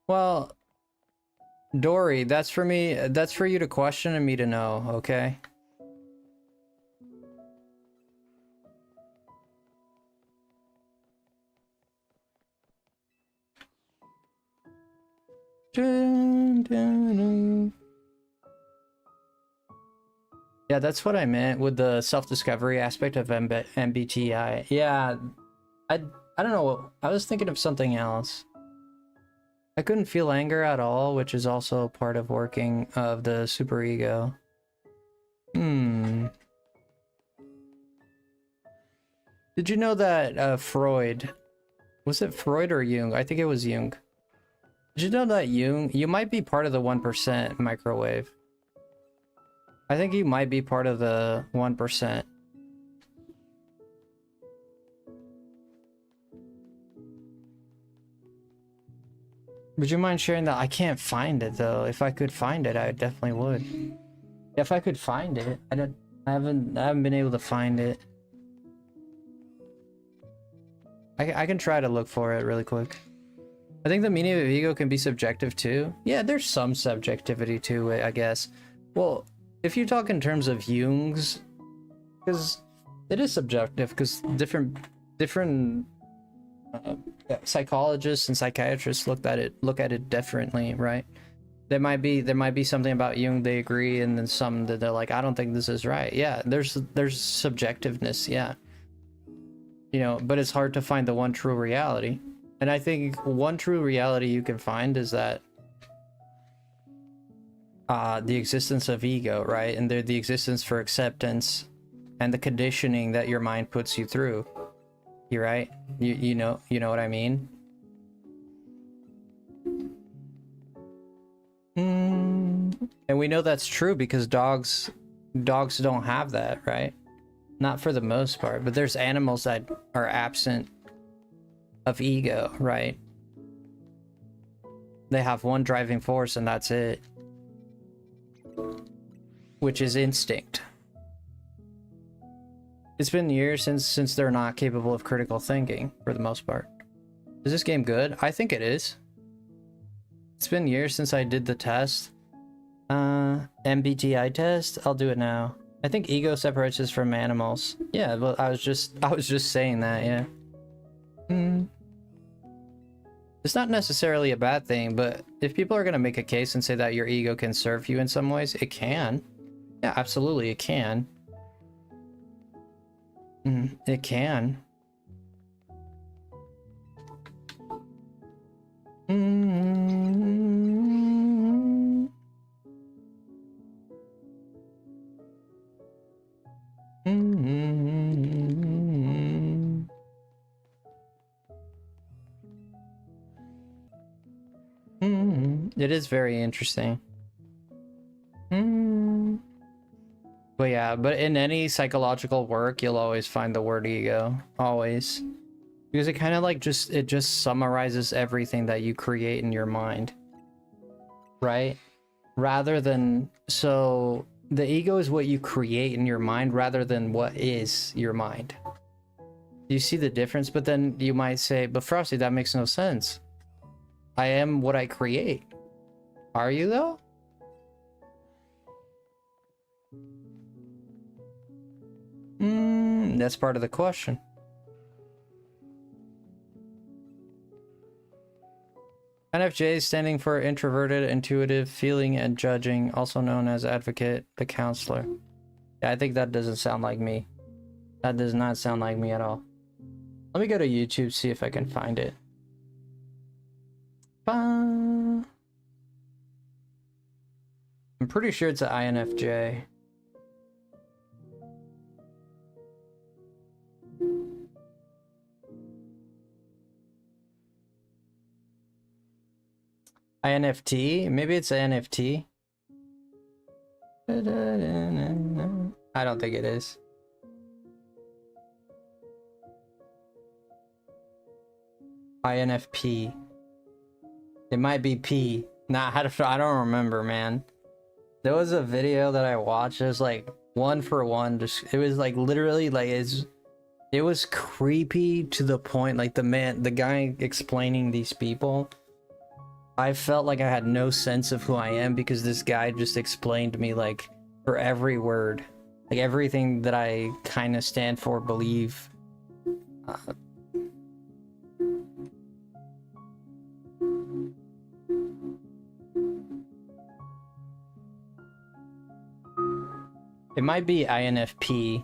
Well, Dory, that's for me, that's for you to question and me to know, okay? Yeah, that's what I meant with the self-discovery aspect of MBTI. Yeah, I don't know, I was thinking of something else. I couldn't feel anger at all, which is also part of working of the superego. Did you know that Freud, was it Freud or Jung? I think it was Jung. Did you know that you might be part of the 1% microwave? I think you might be part of the 1%. Would you mind sharing that? I can't find it though. If I could find it, I definitely would. If I could find it, I haven't been able to find it. I can try to look for it really quick. I think the meaning of ego can be subjective too. Yeah, there's some subjectivity to it, I guess. Well, if you talk in terms of Jung's, because it is subjective, because different psychologists and psychiatrists look at it differently, right? There might be something about Jung they agree, and then some that they're like, I don't think this is right. Yeah, there's subjectiveness, yeah. You know, but it's hard to find the one true reality. And I think one true reality you can find is that the existence of ego, right? And the existence for acceptance and the conditioning that your mind puts you through. You're right. You know what I mean? And we know that's true because dogs don't have that, right? Not for the most part, but there's animals that are absent of ego, right? They have one driving force and that's it, which is instinct. It's been years since they're not capable of critical thinking for the most part. Is this game good? I think it is. It's been years since I did the test. MBTI test. I'll do it now. I think ego separates us from animals. Yeah, but I was just saying that, yeah. It's not necessarily a bad thing, but if people are gonna make a case and say that your ego can serve you in some ways, it can. Yeah, absolutely, it can. It can. It is very interesting. But yeah, but in any psychological work, you'll always find the word ego. Always. Because it kind of like it just summarizes everything that you create in your mind. Right? Rather than, so the ego is what you create in your mind rather than what is your mind. Do you see the difference? But then you might say, but Frosty, that makes no sense. I am what I create. Are you though? That's part of the question. NFJ is standing for introverted, intuitive, feeling, and judging, also known as advocate, the counselor. Yeah, I think that doesn't sound like me. That does not sound like me at all. Let me go to YouTube, see if I can find it. I'm pretty sure it's an INFJ. INFT? Maybe it's NFT. I don't think it is. INFP. It might be P. Nah, I don't remember, man. There was a video that I watched. It was like one for one. Just it was like literally like it was creepy to the point. Like the guy explaining these people. I felt like I had no sense of who I am because this guy just explained to me like for every word, like everything that I kind of stand for, believe. It might be INFP.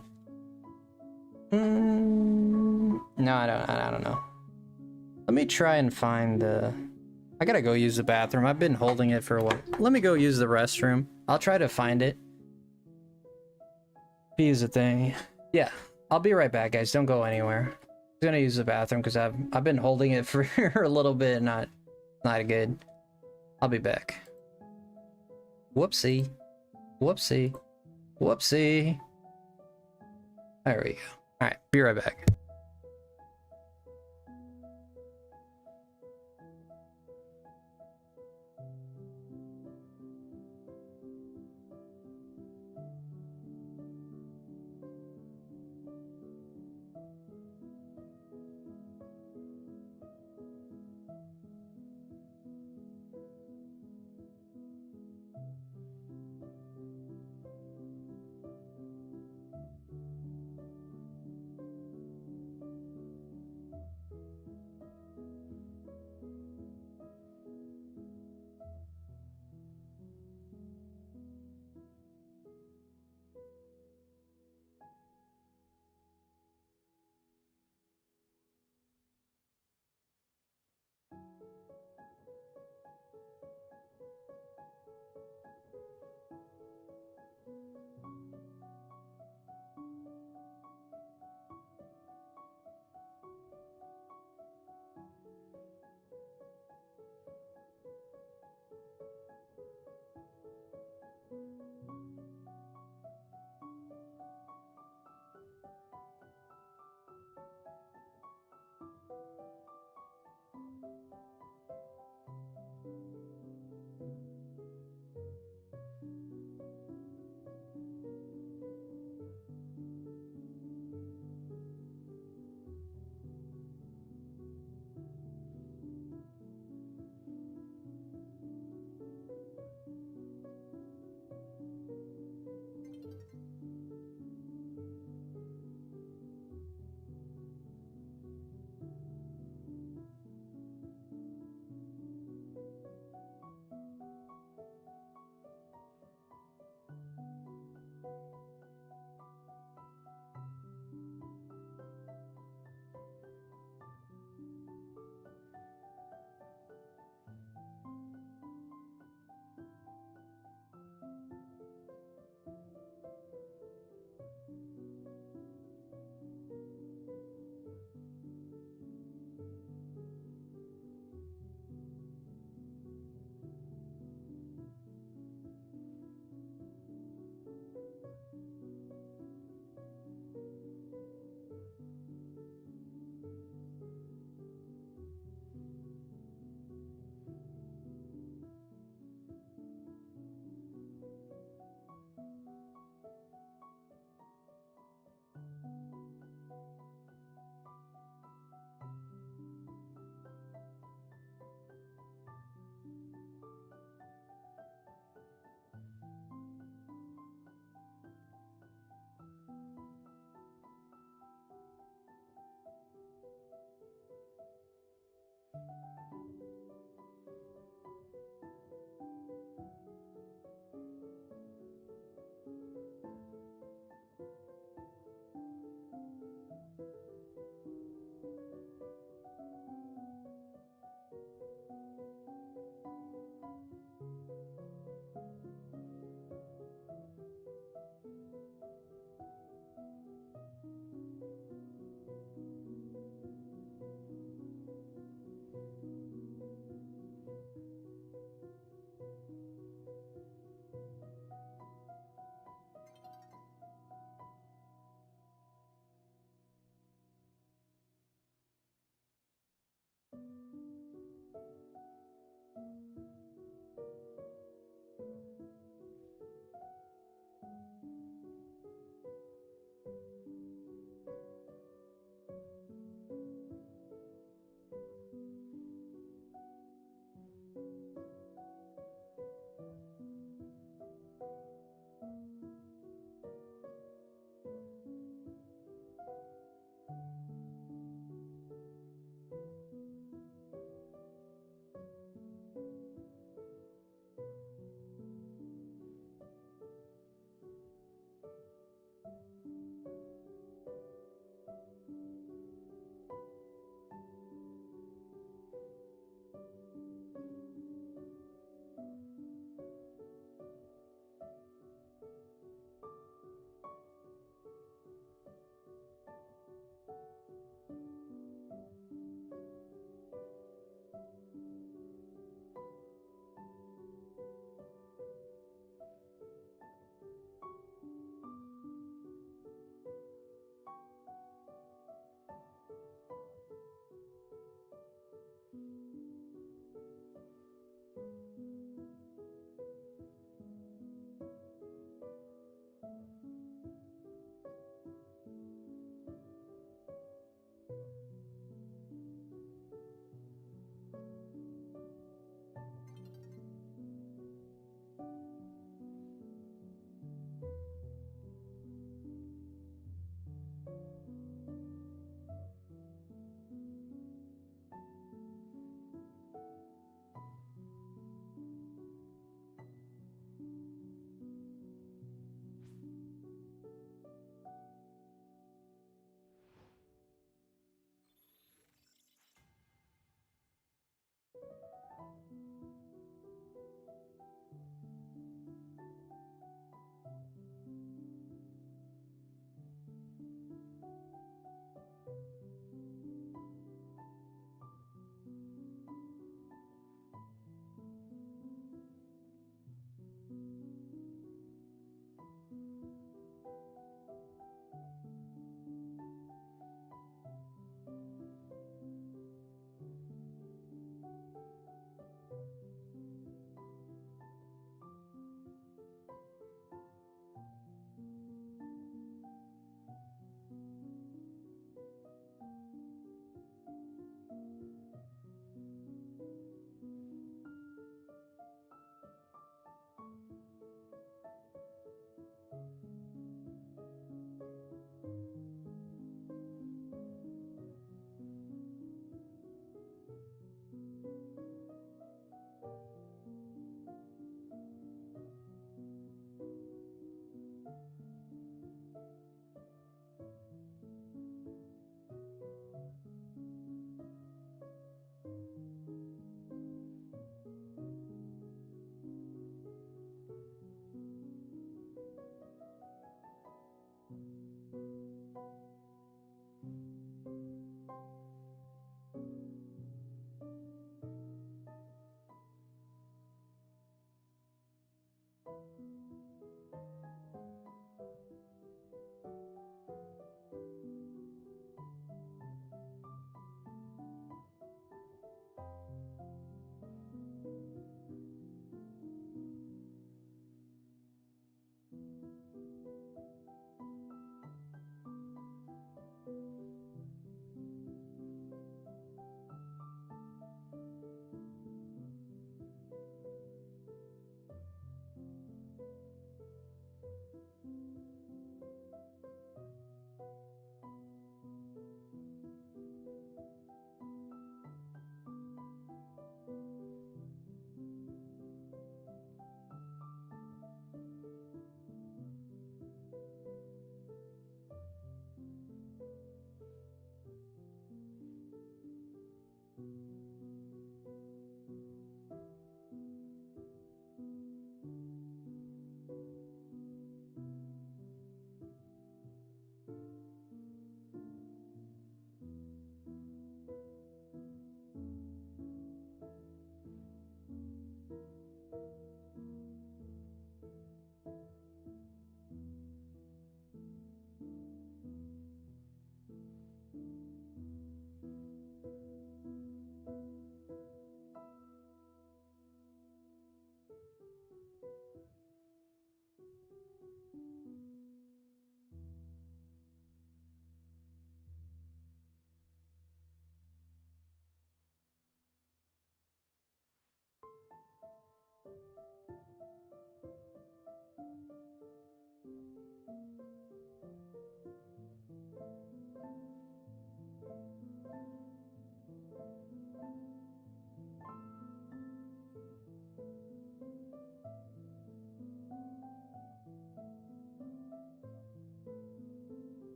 No, I don't know. Let me try and find the... I gotta go use the bathroom. I've been holding it for a while. Let me go use the restroom. I'll try to find it. P is a thing. Yeah, I'll be right back, guys. Don't go anywhere. I'm gonna use the bathroom because I've been holding it for a little bit. Not good. I'll be back. Whoopsie. Whoopsie. Whoopsie. There we go. Alright, be right back.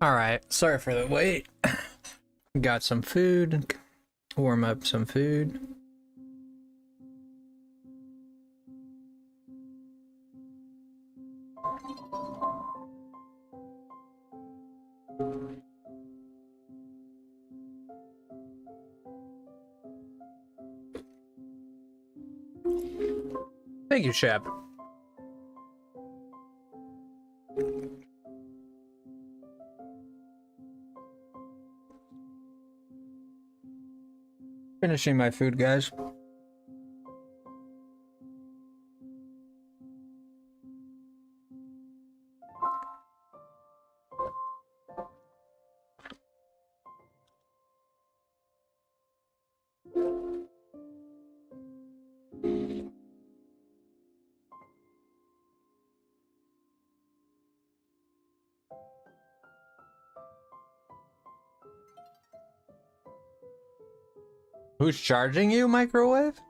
Alright, sorry for the wait. Got some food. Warm up some food. Thank you, Shep. Finishing my food, guys. Who's charging you, microwave?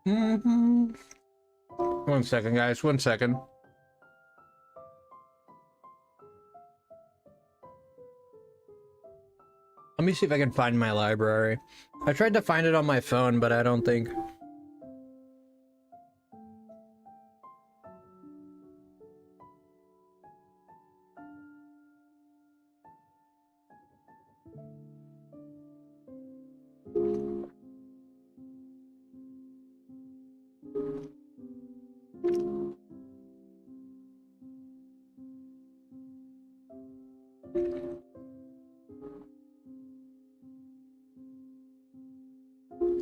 Mm-hmm. 1 second, guys. 1 second. Let me see if I can find my library. I tried to find it on my phone, but I don't think...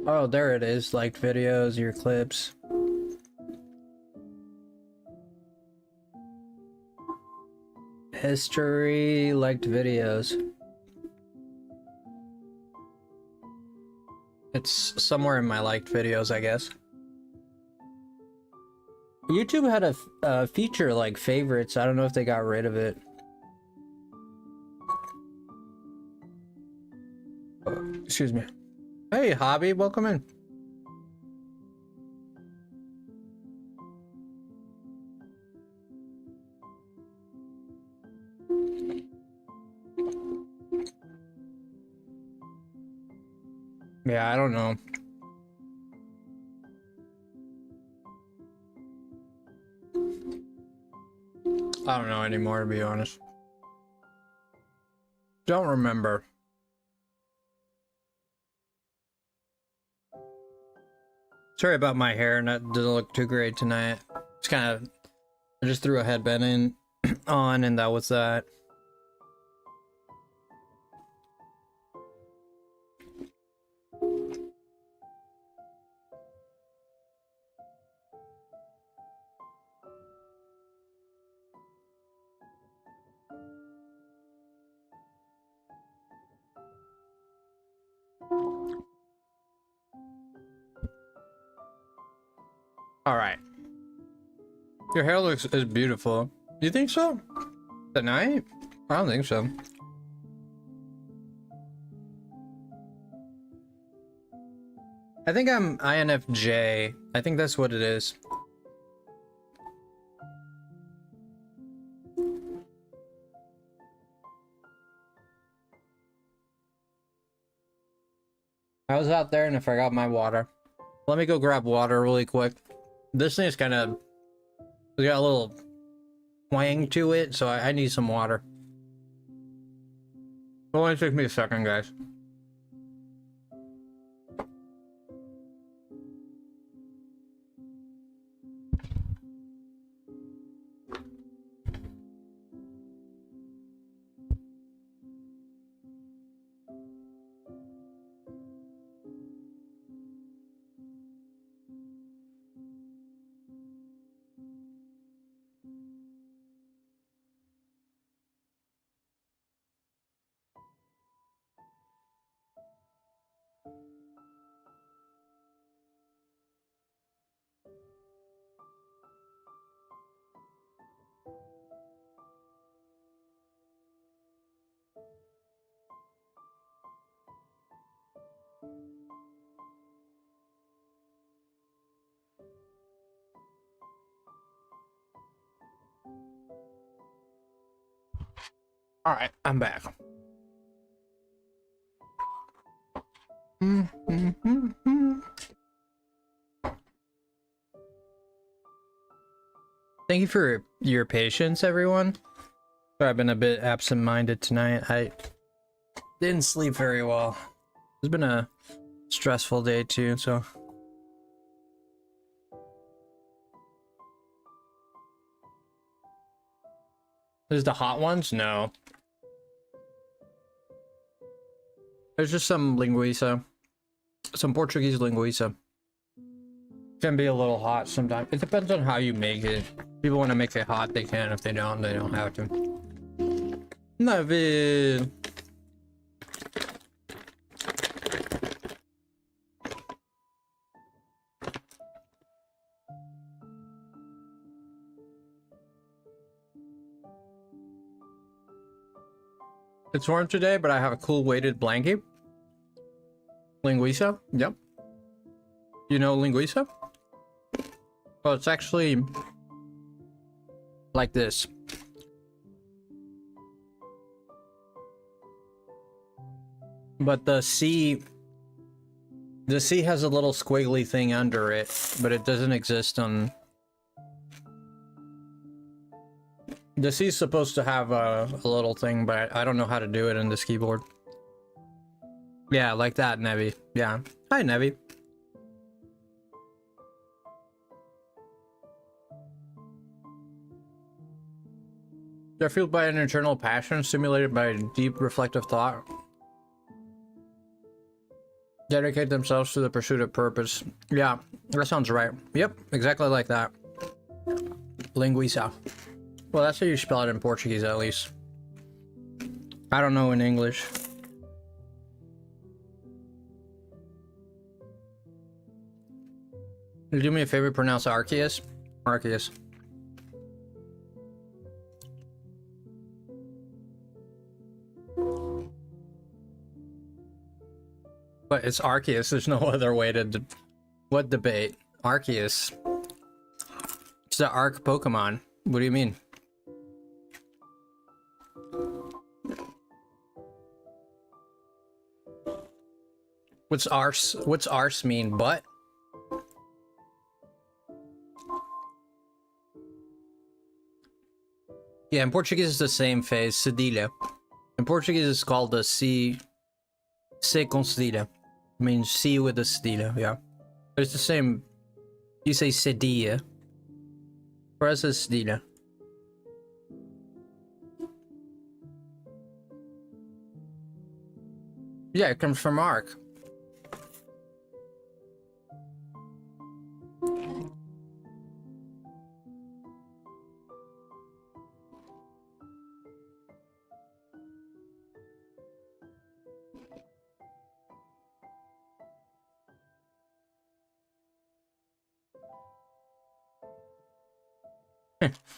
Oh, there it is. Liked videos, your clips. History, liked videos. It's somewhere in my liked videos, I guess. YouTube had a feature like favorites. I don't know if they got rid of it. Excuse me. Hey, Hobby, welcome in. Yeah, I don't know. I don't know anymore, to be honest. Don't remember. Sorry about my hair, that doesn't look too great tonight. It's kind of... I just threw a headband in on, and that was that. Alright. Your hair is beautiful. You think so? Tonight? I don't think so. I think I'm INFJ. I think that's what it is. I was out there and I forgot my water. Let me go grab water really quick. This thing is kind of... We got a little twang to it, so I need some water. It'll only take me a second, guys. Alright, I'm back. Thank you for your patience, everyone. Sorry, I've been a bit absent-minded tonight. I didn't sleep very well. It's been a stressful day too, so... There's the hot ones? No. There's just some linguiça. Some Portuguese linguiça. Can be a little hot sometimes. It depends on how you make it. If people want to make it hot, they can. If they don't have to. Navid. It's warm today, but I have a cool weighted blanket. Linguiça? Yep. You know linguiça? Well, it's actually like this. But the C has a little squiggly thing under it, but it doesn't exist on... The C is supposed to have a little thing, but I don't know how to do it in this keyboard. Yeah, like that, Nevi. Yeah. Hi, Nevi. They're fueled by an internal passion, stimulated by deep reflective thought. Dedicate themselves to the pursuit of purpose. Yeah, that sounds right. Yep, exactly like that. Linguiça. Well, that's how you spell it in Portuguese, at least. I don't know in English. Do me a favor, pronounce Arceus. Arceus. But it's Arceus, there's no other way to... What debate? Arceus. It's the Arc Pokemon. What do you mean? What's arse? What's arse mean? Butt? Yeah, in Portuguese it's the same phase, cedilha. In Portuguese it's called the C com cedilha. It means C with a cedilha, yeah. But it's the same. You say cedilha. For us it's cedilha. Yeah, it comes from arc.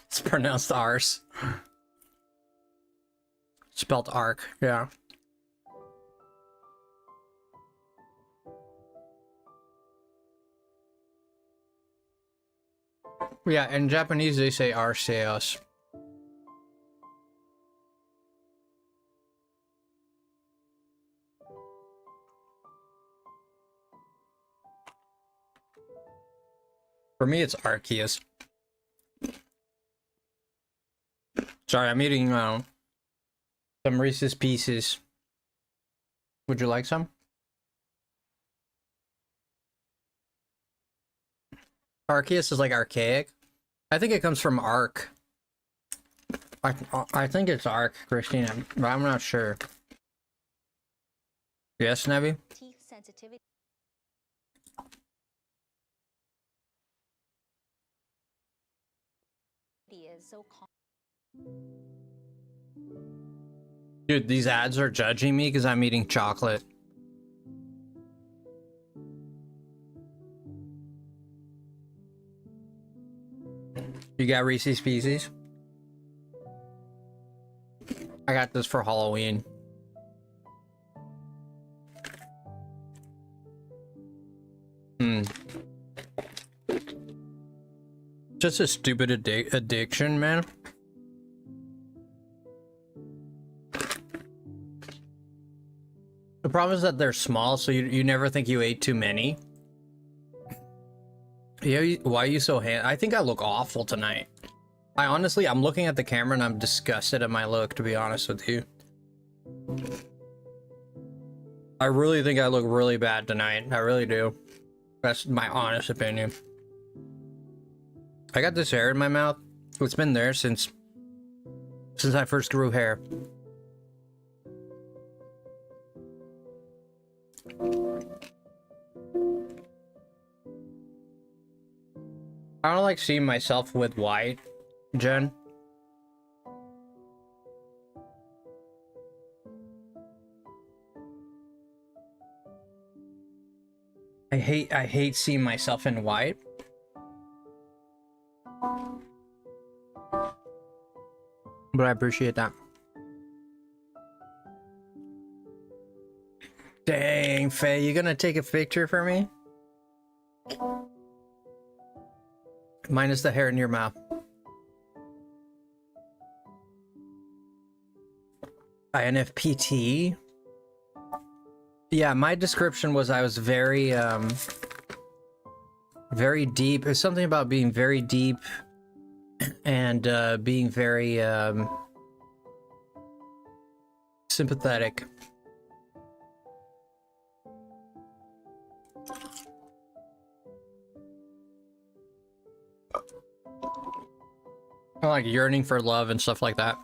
It's pronounced arse. Spelled arc, yeah. Yeah, in Japanese they say Arceus. For me it's Arceus. Sorry, I'm eating some Reese's Pieces. Would you like some? Arceus is like archaic. I think it comes from arc. I think it's arc, Christina, but I'm not sure. Yes, Nevi? Teeth sensitivity is so common. Dude, these ads are judging me because I'm eating chocolate. You got Reese's Pieces? I got this for Halloween. Just a stupid addiction, man. The problem is that they're small, so you never think you ate too many. Yeah, why are you so I think I look awful tonight. I'm looking at the camera and I'm disgusted at my look, to be honest with you. I really think I look really bad tonight. I really do. That's my honest opinion. I got this hair in my mouth. It's been there since I first grew hair. I don't like seeing myself with white, Jen. I hate seeing myself in white. But I appreciate that. Dang, Faye, you gonna take a picture for me? Minus the hair in your mouth. INFPT? Yeah, my description was I was very deep. It's something about being very deep and being very sympathetic. I like yearning for love and stuff like that.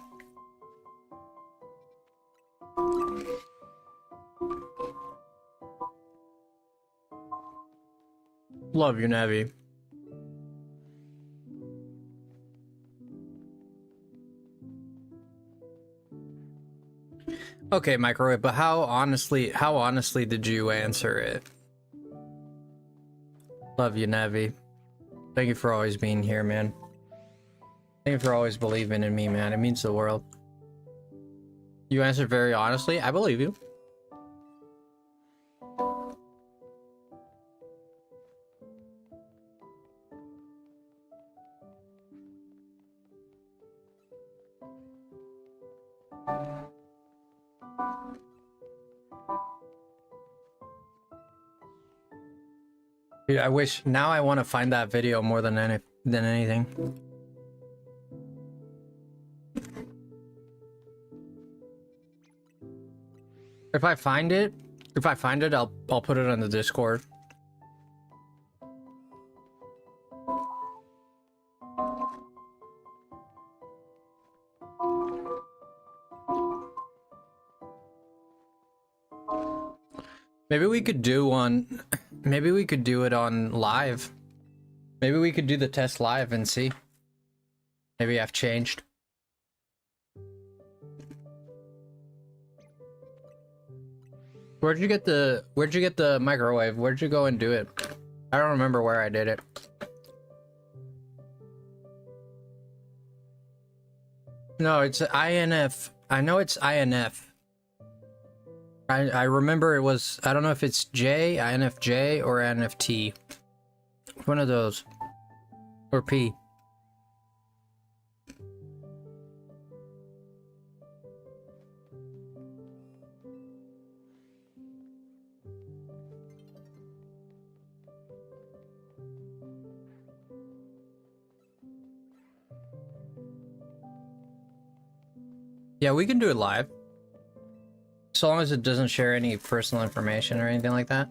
Love you, Navi. Okay, microwave, but how honestly did you answer it? Love you, Navi. Thank you for always being here, man. Thank you for always believing in me, man. It means the world. You answered very honestly. I believe you. Dude, I wish now I want to find that video more than anything. If I find it, I'll put it on the Discord. Maybe we could do one. Maybe we could do it on live. Maybe we could do the test live and see. Maybe I've changed. Where'd you get the microwave? Where'd you go and do it? I don't remember where I did it. No, it's INF. I know it's INF. I remember it was, I don't know if it's J, INFJ, or INFT. One of those. Or P. Yeah, we can do it live. So long as it doesn't share any personal information or anything like that.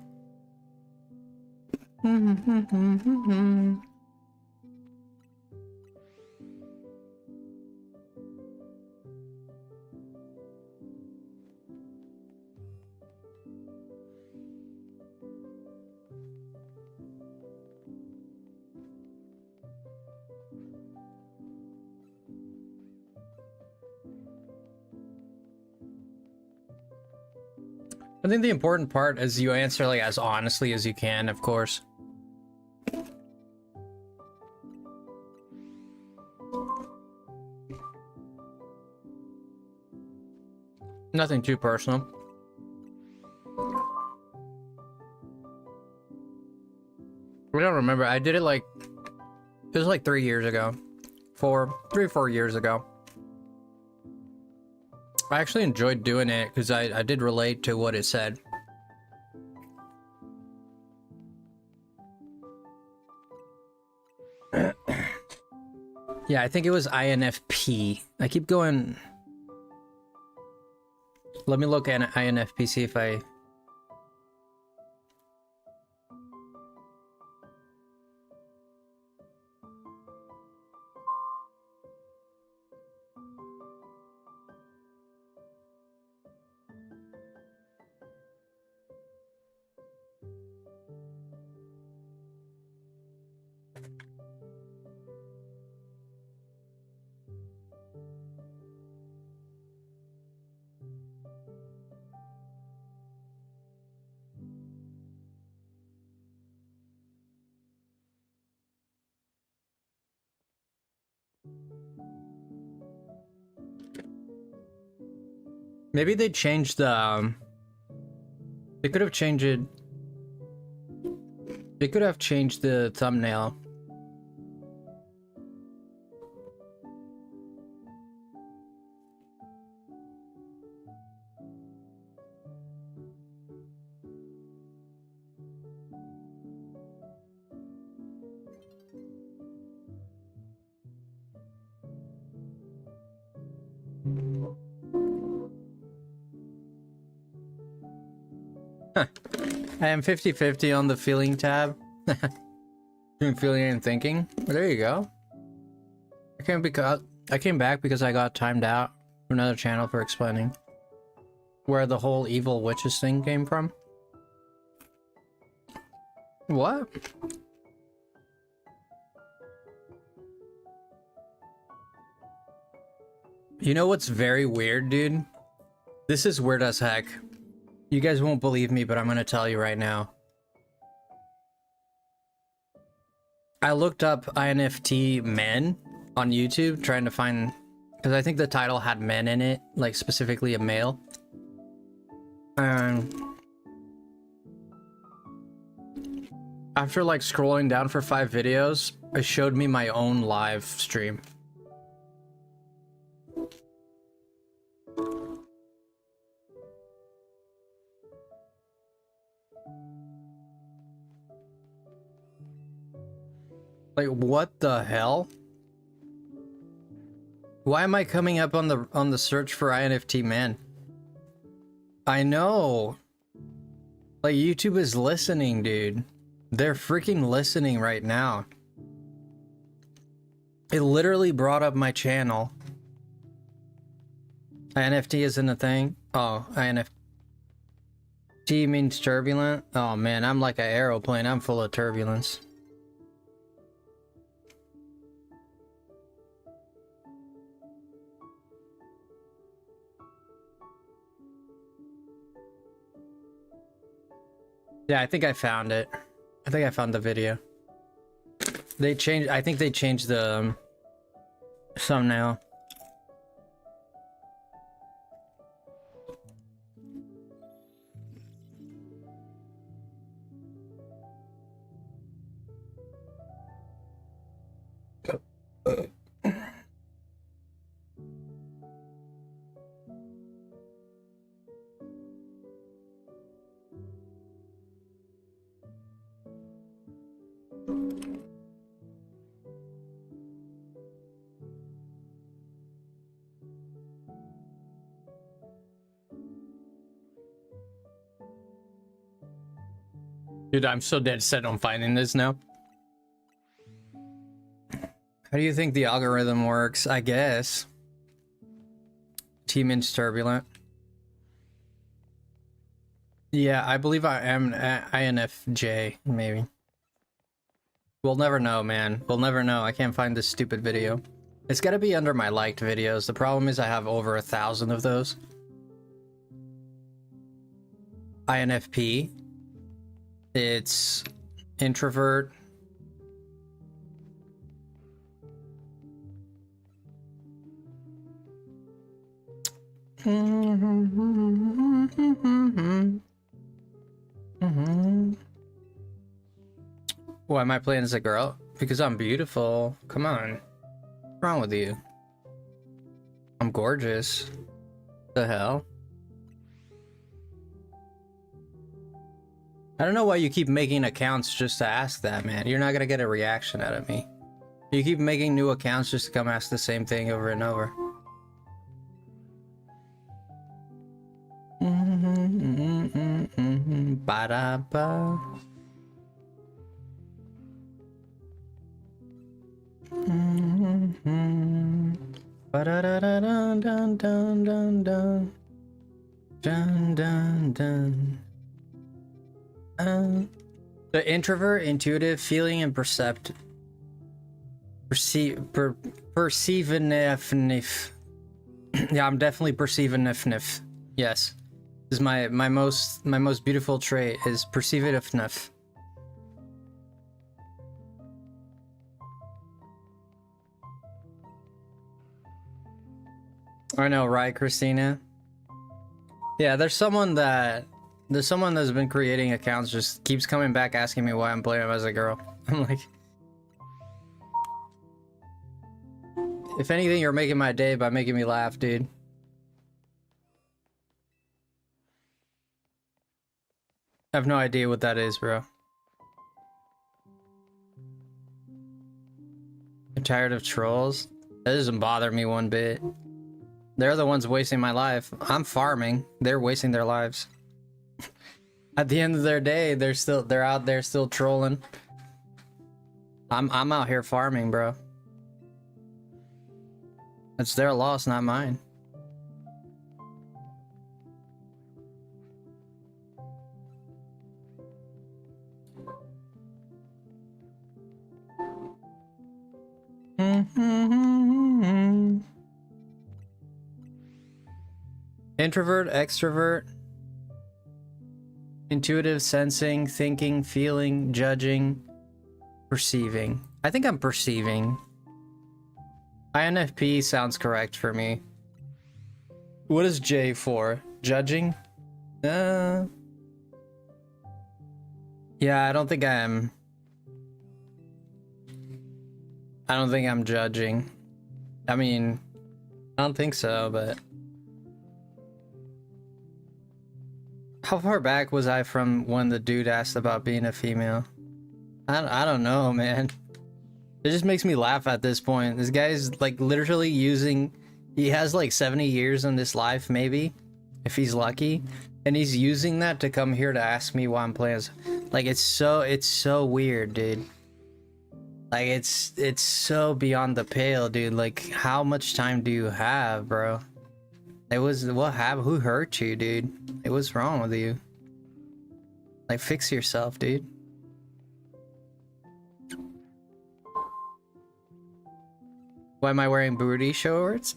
I think the important part is you answer like as honestly as you can, of course. Nothing too personal. I don't remember. I did it like, it was like 3 years ago. 4 years ago. I actually enjoyed doing it because I did relate to what it said. Yeah, I think it was INFP. I keep going. Let me look at INFP, see if I... Maybe they changed the, they could have changed it. They could have changed the thumbnail. Huh. I am 50-50 on the feeling tab. Between feeling and thinking. Well, there you go. I came back because I got timed out from another channel for explaining where the whole evil witches thing came from. What? You know what's very weird, dude? This is weird as heck. You guys won't believe me, but I'm gonna tell you right now. I looked up INFT men on YouTube, trying to find... because I think the title had men in it, like specifically a male. After like scrolling down for 5 videos, it showed me my own live stream. Like, what the hell? Why am I coming up on the search for INFT man? I know. Like, YouTube is listening, dude. They're freaking listening right now. It literally brought up my channel. INFT isn't a thing? Oh, INFT means turbulent? Oh man, I'm like an aeroplane. I'm full of turbulence. Yeah, I think I found it. I think I found the video. They changed... I think they changed the thumbnail. Dude, I'm so dead set on finding this now. How do you think the algorithm works? I guess. T-Min's turbulent. Yeah, I believe I am INFJ, maybe. We'll never know, man. We'll never know. I can't find this stupid video. It's gotta be under my liked videos. The problem is I have over 1,000 of those. INFP. It's introvert. Why am I playing as a girl? Because I'm beautiful. Come on. What's wrong with you? I'm gorgeous. The hell? I don't know why you keep making accounts just to ask that, man. You're not gonna get a reaction out of me. You keep making new accounts just to come ask the same thing over and over. Ba-da-ba. Ba-da-da-da-dun-dun-dun-dun-dun. Dun-dun-dun. The introvert, intuitive, feeling, and perceptive. Perceiving. Yeah, I'm definitely perceiving. Yes, this is my most beautiful trait is perceiving. I know, right, Christina? Yeah, there's someone that's been creating accounts, just keeps coming back asking me why I'm playing him as a girl. I'm like, if anything, you're making my day by making me laugh, dude. I have no idea what that is, bro. I'm tired of trolls. That doesn't bother me one bit. They're the ones wasting my life. I'm farming. They're wasting their lives. At the end of their day, they're out there still trolling. I'm out here farming, bro. It's their loss, not mine. Introvert, extrovert, intuitive, sensing, thinking, feeling, judging, perceiving. I think I'm perceiving. INFP sounds correct for me. What is J for? Judging? Yeah, I don't think I'm judging. I mean, I don't think so, but how far back was I from when the dude asked about being a female? I don't know, man. It just makes me laugh at this point. This guy's like literally he has like 70 years in this life, maybe, if he's lucky, and he's using that to come here to ask me why I'm playing. Like, it's so weird, dude. Like, it's so beyond the pale, dude. Like, how much time do you have, bro? Who hurt you, dude? Like, what's wrong with you? Like, fix yourself, dude. Why am I wearing booty shorts?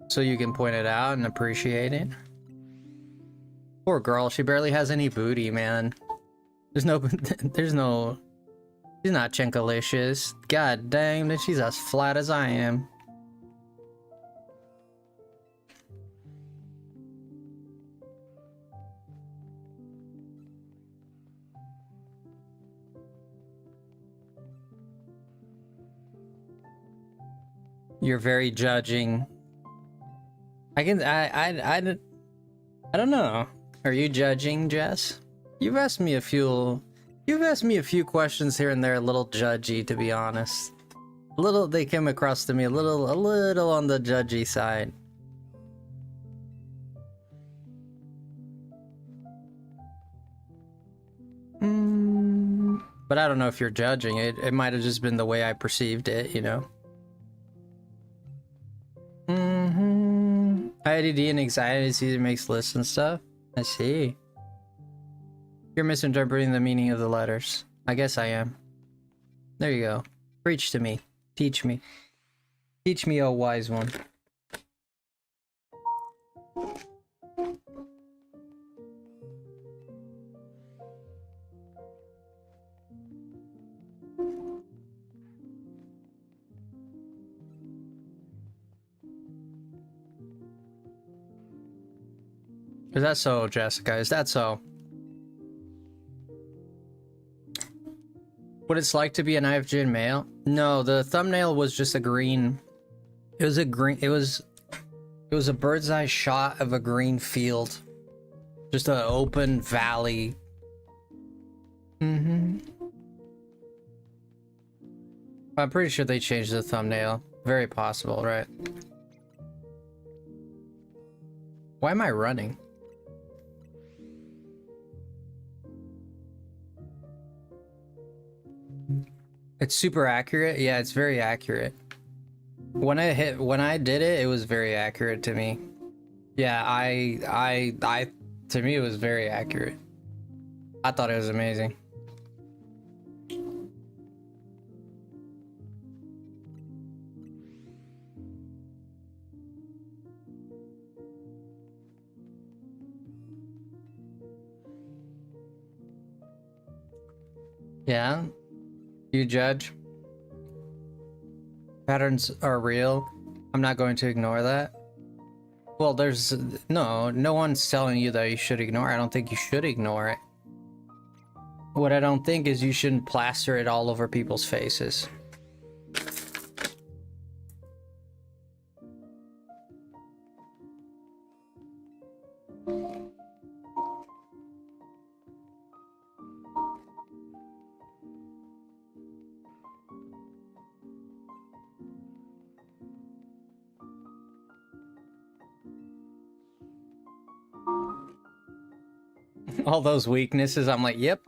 So you can point it out and appreciate it. Poor girl, she barely has any booty, man. She's not chinkalicious. God dang, she's as flat as I am. You're very judging. I don't know. Are you judging, Jess? You've asked me a few questions here and there, a little judgy, to be honest. They came across to me a little on the judgy side. But I don't know if you're judging it. It might have just been the way I perceived it, you know? IDD and anxiety season makes lists and stuff. I see. You're misinterpreting the meaning of the letters. I guess I am. There you go. Preach to me. Teach me. Teach me, oh wise one. Is that so, Jessica? Is that so? What it's like to be an IFGN male? No, the thumbnail was just a green. It was a bird's eye shot of a green field. Just an open valley. I'm pretty sure they changed the thumbnail. Very possible, right? Why am I running? It's super accurate. Yeah, it's very accurate. When I did it, it was very accurate to me. Yeah, to me, it was very accurate. I thought it was amazing. Yeah, you judge. Patterns are real. I'm not going to ignore that. Well, there's no one's telling you that you should ignore it. I don't think you should ignore it. What I don't think is you shouldn't plaster it all over people's faces. All those weaknesses, I'm like, yep.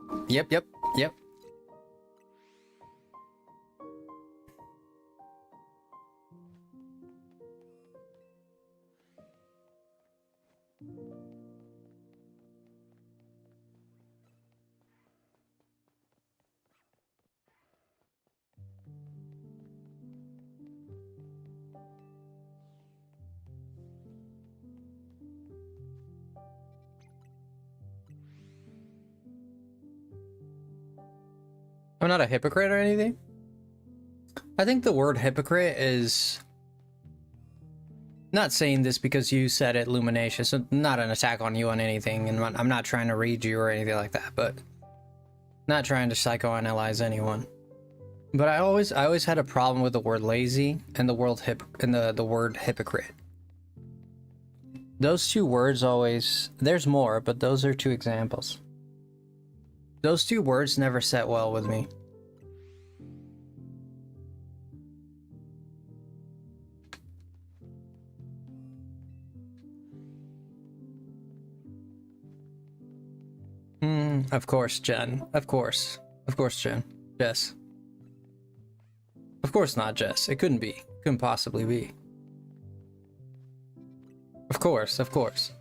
I'm not a hypocrite or anything. I think the word hypocrite is... Not saying this because you said it, Luminacious. So not an attack on you on anything, and I'm not trying to read you or anything like that, but... Not trying to psychoanalyze anyone. But I always had a problem with the word lazy and the word hypocrite. Those two words always... There's more, but those are two examples. Those two words never set well with me. Of course, Jen. Of course. Of course, Jen. Jess. Of course not, Jess. It couldn't be. Couldn't possibly be. Of course, of course.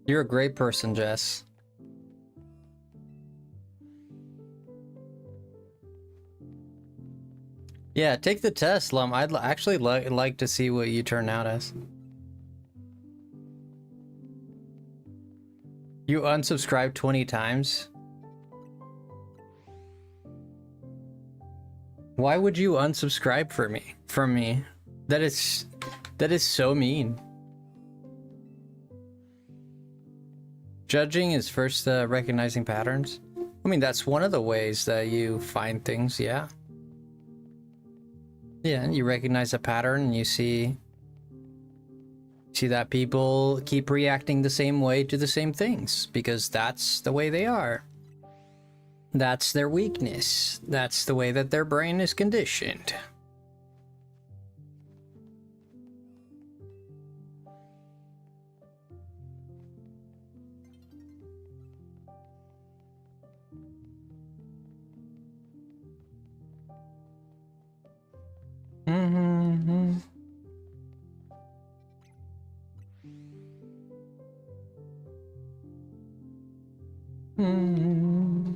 You're a great person, Jess. Yeah, take the test, Lum. I'd actually like to see what you turn out as. You unsubscribed 20 times? Why would you unsubscribe from me? That is so mean. Judging is first recognizing patterns. I mean, that's one of the ways that you find things, yeah. Yeah, you recognize a pattern and you see that people keep reacting the same way to the same things because that's the way they are. That's their weakness. That's the way that their brain is conditioned. Mm-hmm. Mm-hmm.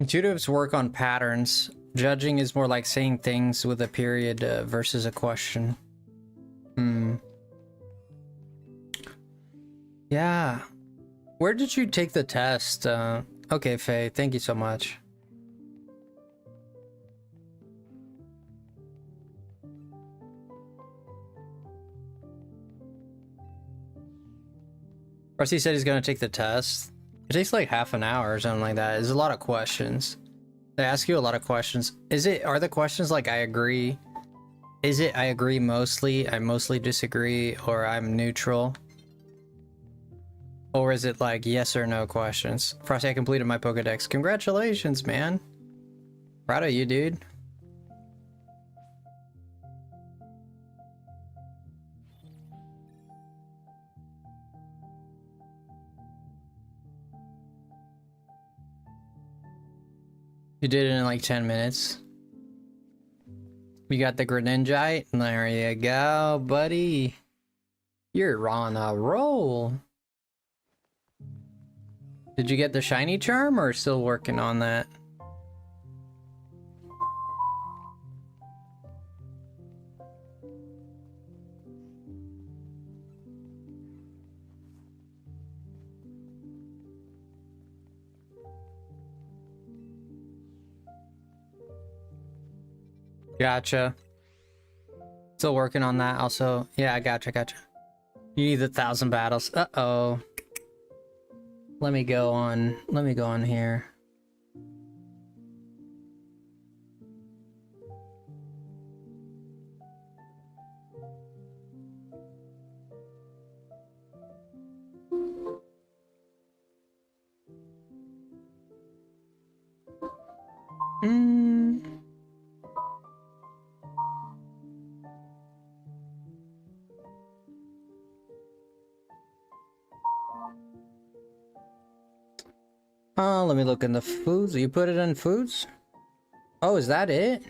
Intuitives work on patterns. Judging is more like saying things with a period versus a question. Yeah. Where did you take the test? Okay, Faye, thank you so much. Frosty said he's gonna take the test. It takes like half an hour or something like that. There's a lot of questions. They ask you a lot of questions. Are the questions like I agree? Is it I agree mostly, I mostly disagree, or I'm neutral? Or is it like yes or no questions? Frosty, I completed my Pokedex. Congratulations, man. Proud of you, dude. You did it in like 10 minutes. You got the Greninjite? There you go, buddy. You're on a roll. Did you get the shiny charm or still working on that? Gotcha. Still working on that also. Yeah, I gotcha. You need 1,000 battles. Uh-oh. Let me go on here. Let me look in the foods. You put it in foods? Oh, is that it?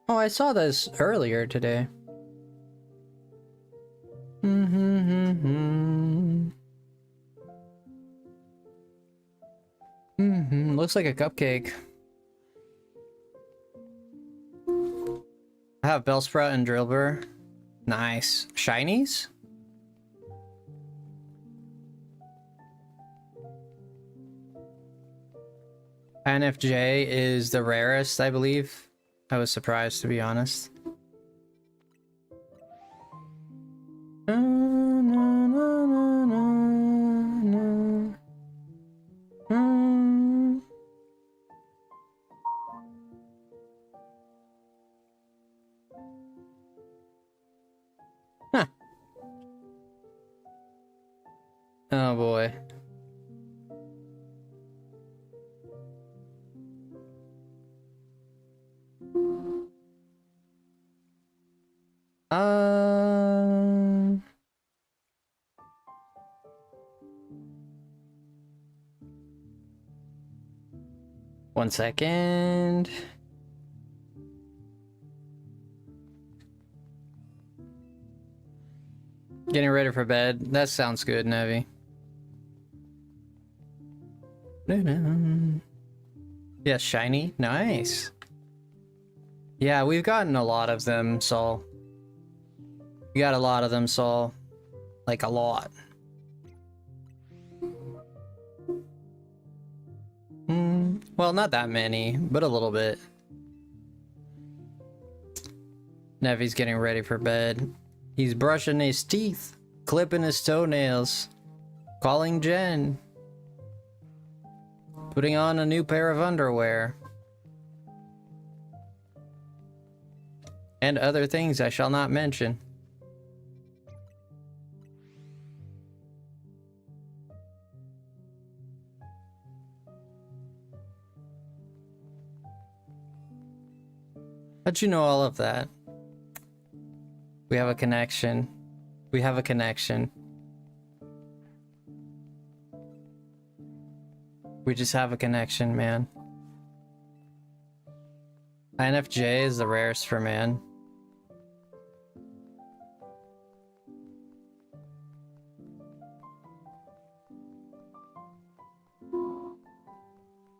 Oh, I saw this earlier today. Looks like a cupcake. I have Bellsprout and Drillbur. Nice. Shinies? NFJ is the rarest, I believe. I was surprised, to be honest. Huh. Oh boy. One second. Getting ready for bed. That sounds good, Nevi. Yeah, shiny. Nice. Yeah, we've gotten a lot of them, Saul. We got a lot of them, Saul. Like a lot. Well, not that many, but a little bit. Nevi's getting ready for bed. He's brushing his teeth, clipping his toenails, calling Jen, putting on a new pair of underwear, and other things I shall not mention. How'd you know all of that? We have a connection. We have a connection. We just have a connection, man. INFJ is the rarest for man.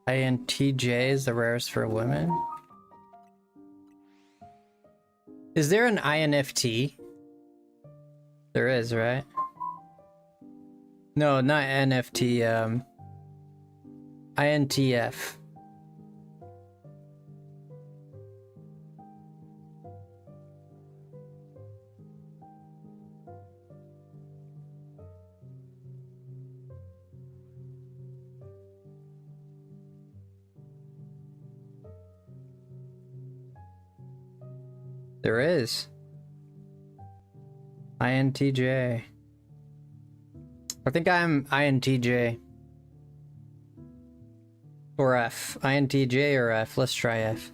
INTJ is the rarest for women. Is there an INFT? There is, right? No, not NFT, INTF. There is. INTJ. I think I'm INTJ. Or F. INTJ or F. Let's try F.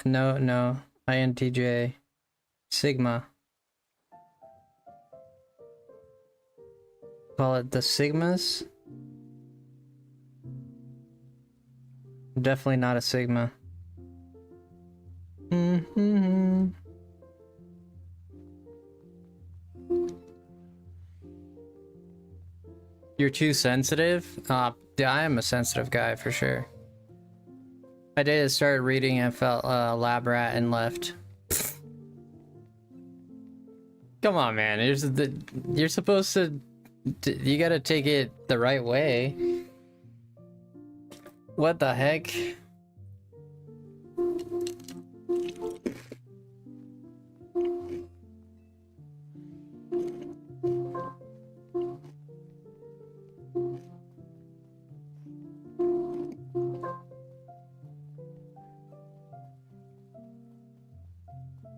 No. INTJ. Sigma. Call it the Sigmas. Definitely not a Sigma. You're too sensitive? Yeah, I am a sensitive guy for sure. I did start reading and felt lab rat and left. Come on, man. You're supposed to. You gotta take it the right way. What the heck?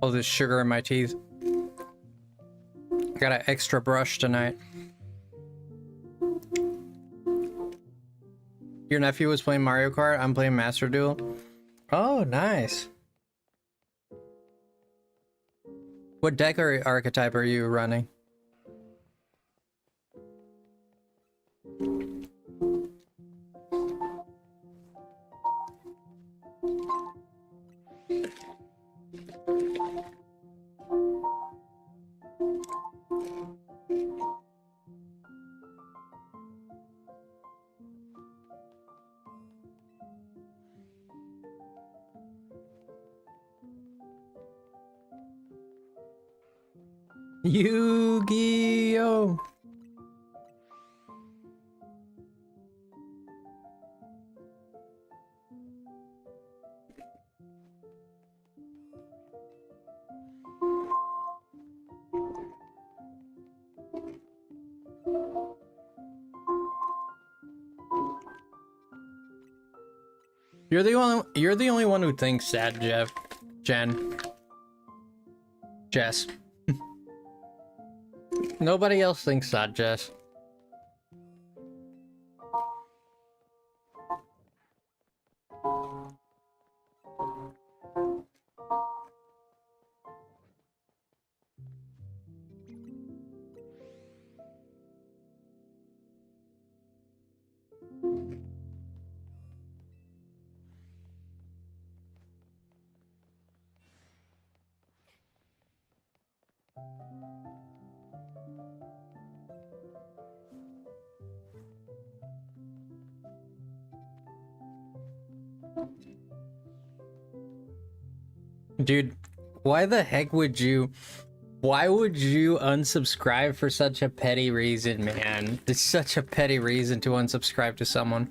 All this sugar in my teeth. I got an extra brush tonight. Your nephew was playing Mario Kart. I'm playing Master Duel. Oh, nice. What deck or archetype are you running? Yu-Gi-Oh! You're the only one who thinks that, Jeff. Jess. Nobody else thinks that, Jess. Dude, why the heck would you... Why would you unsubscribe for such a petty reason, man? It's such a petty reason to unsubscribe to someone.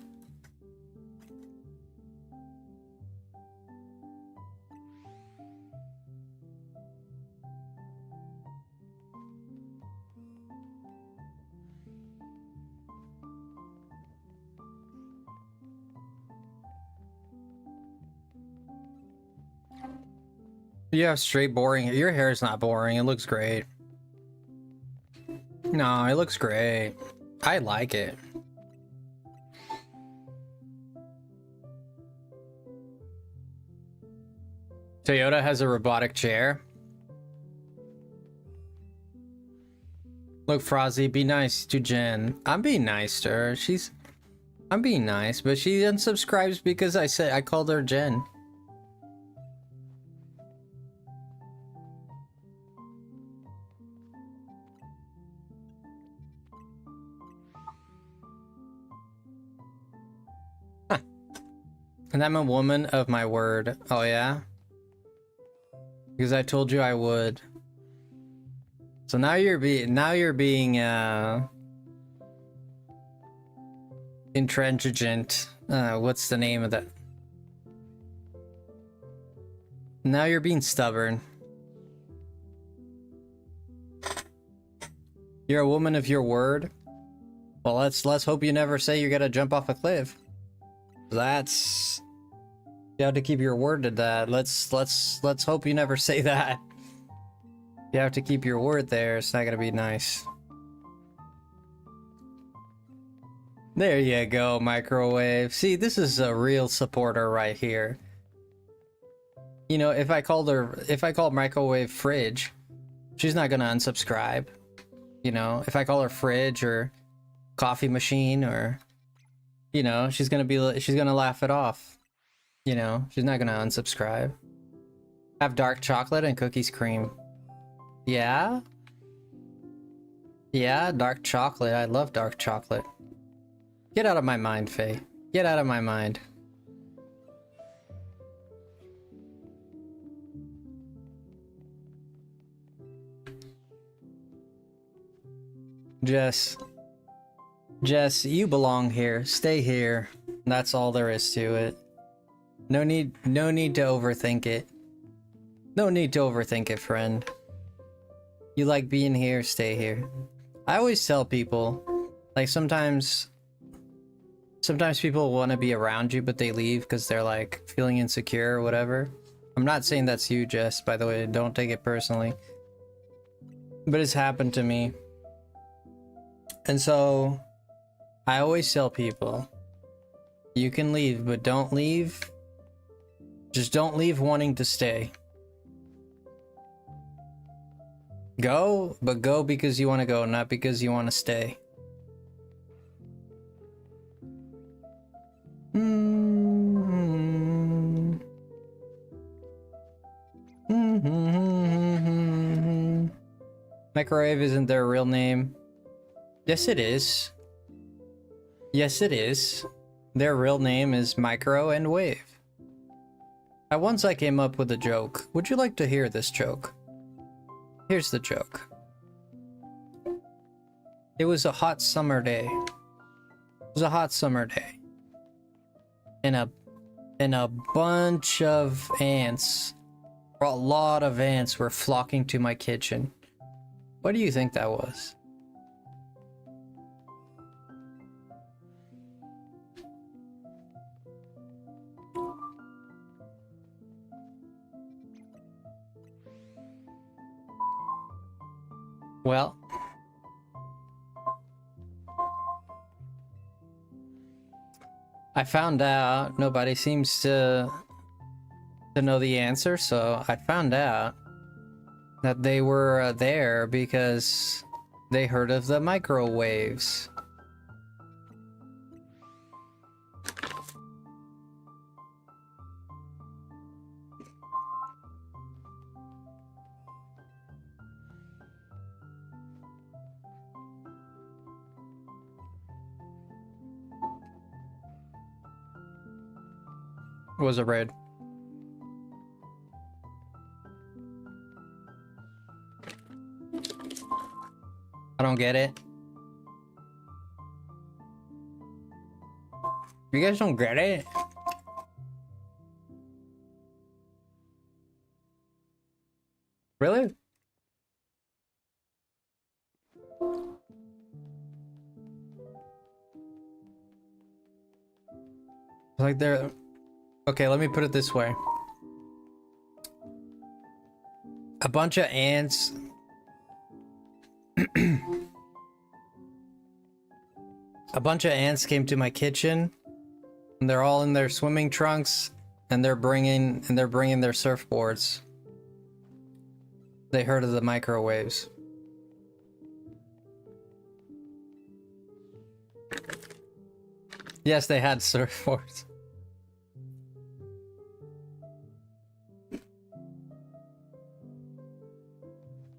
Yeah, straight boring. Your hair is not boring. It looks great. No, it looks great. I like it. Toyota has a robotic chair. Look, Frosty, be nice to Jen. I'm being nice to her. I'm being nice, but she unsubscribes because I called her Jen. And I'm a woman of my word. Oh yeah? Because I told you I would. So now you're being intransigent. What's the name of that? Now you're being stubborn. You're a woman of your word. Well, let's hope you never say you're gonna jump off a cliff. That's... You have to keep your word to that. Let's hope you never say that. You have to keep your word there. It's not gonna be nice. There you go, microwave. See, this is a real supporter right here. You know, if I called microwave fridge, she's not gonna unsubscribe. You know, if I call her fridge or coffee machine, or, you know, she's gonna laugh it off. You know, she's not gonna unsubscribe. Have dark chocolate and cookies cream. Yeah? Yeah, dark chocolate. I love dark chocolate. Get out of my mind, Faye. Get out of my mind. Jess, you belong here. Stay here. That's all there is to it. No need to overthink it. No need to overthink it, friend. You like being here, stay here. I always tell people, like, sometimes people want to be around you, but they leave because they're like feeling insecure or whatever. I'm not saying that's you, Jess, by the way. Don't take it personally. But it's happened to me. And so I always tell people, you can leave, but don't leave. Just don't leave wanting to stay. Go, but go because you want to go, not because you want to stay. Microwave isn't their real name. Yes, it is. Yes, it is. Their real name is Micro and Wave. Once I came up with a joke. Would you like to hear this joke? Here's the joke. It was a hot summer day. It was a hot summer day. And a bunch of ants, a lot of ants were flocking to my kitchen. What do you think that was? Well, I found out nobody seems to know the answer, so I found out that they were there because they heard of the microwaves. Was it red? I don't get it. You guys don't get it? Really? Like they're... Okay, let me put it this way. A bunch of ants... A bunch of ants came to my kitchen, and they're all in their swimming trunks, and they're bringing their surfboards. They heard of the microwaves. Yes, they had surfboards.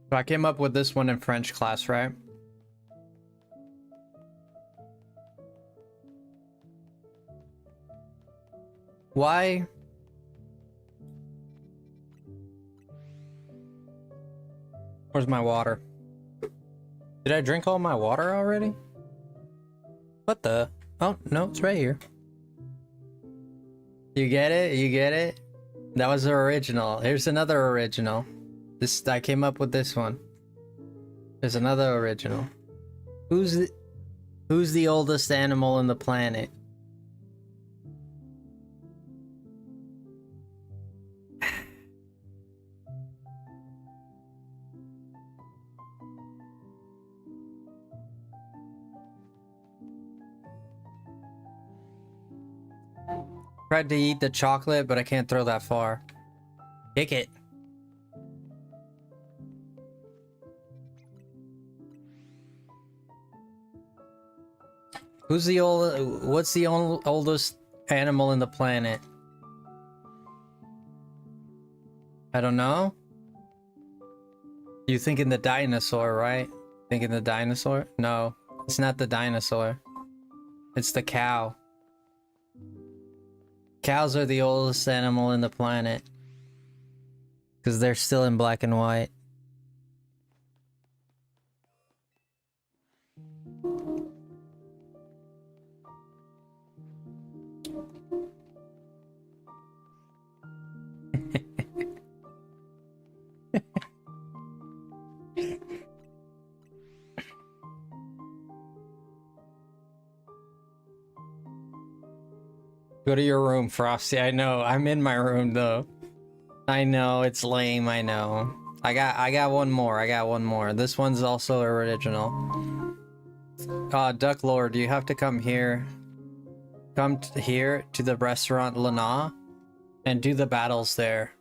So I came up with this one in French class, right? Why? Where's my water? Did I drink all my water already? What the? Oh, no, it's right here. You get it? You get it? That was the original. Here's another original. I came up with this one. There's another original. Who's Who's the oldest animal on the planet? Tried to eat the chocolate, but I can't throw that far. Kick it. What's the oldest animal in the planet? I don't know. You thinking the dinosaur, right? Thinking the dinosaur? No, it's not the dinosaur. It's the cow. Cows are the oldest animal in the planet. Because they're still in black and white. Go to your room, Frosty. I know. I'm in my room though. I know, it's lame, I know. I got one more. I got one more. This one's also original. Duck Lord, you have to come here. Come here to the restaurant Lana and do the battles there.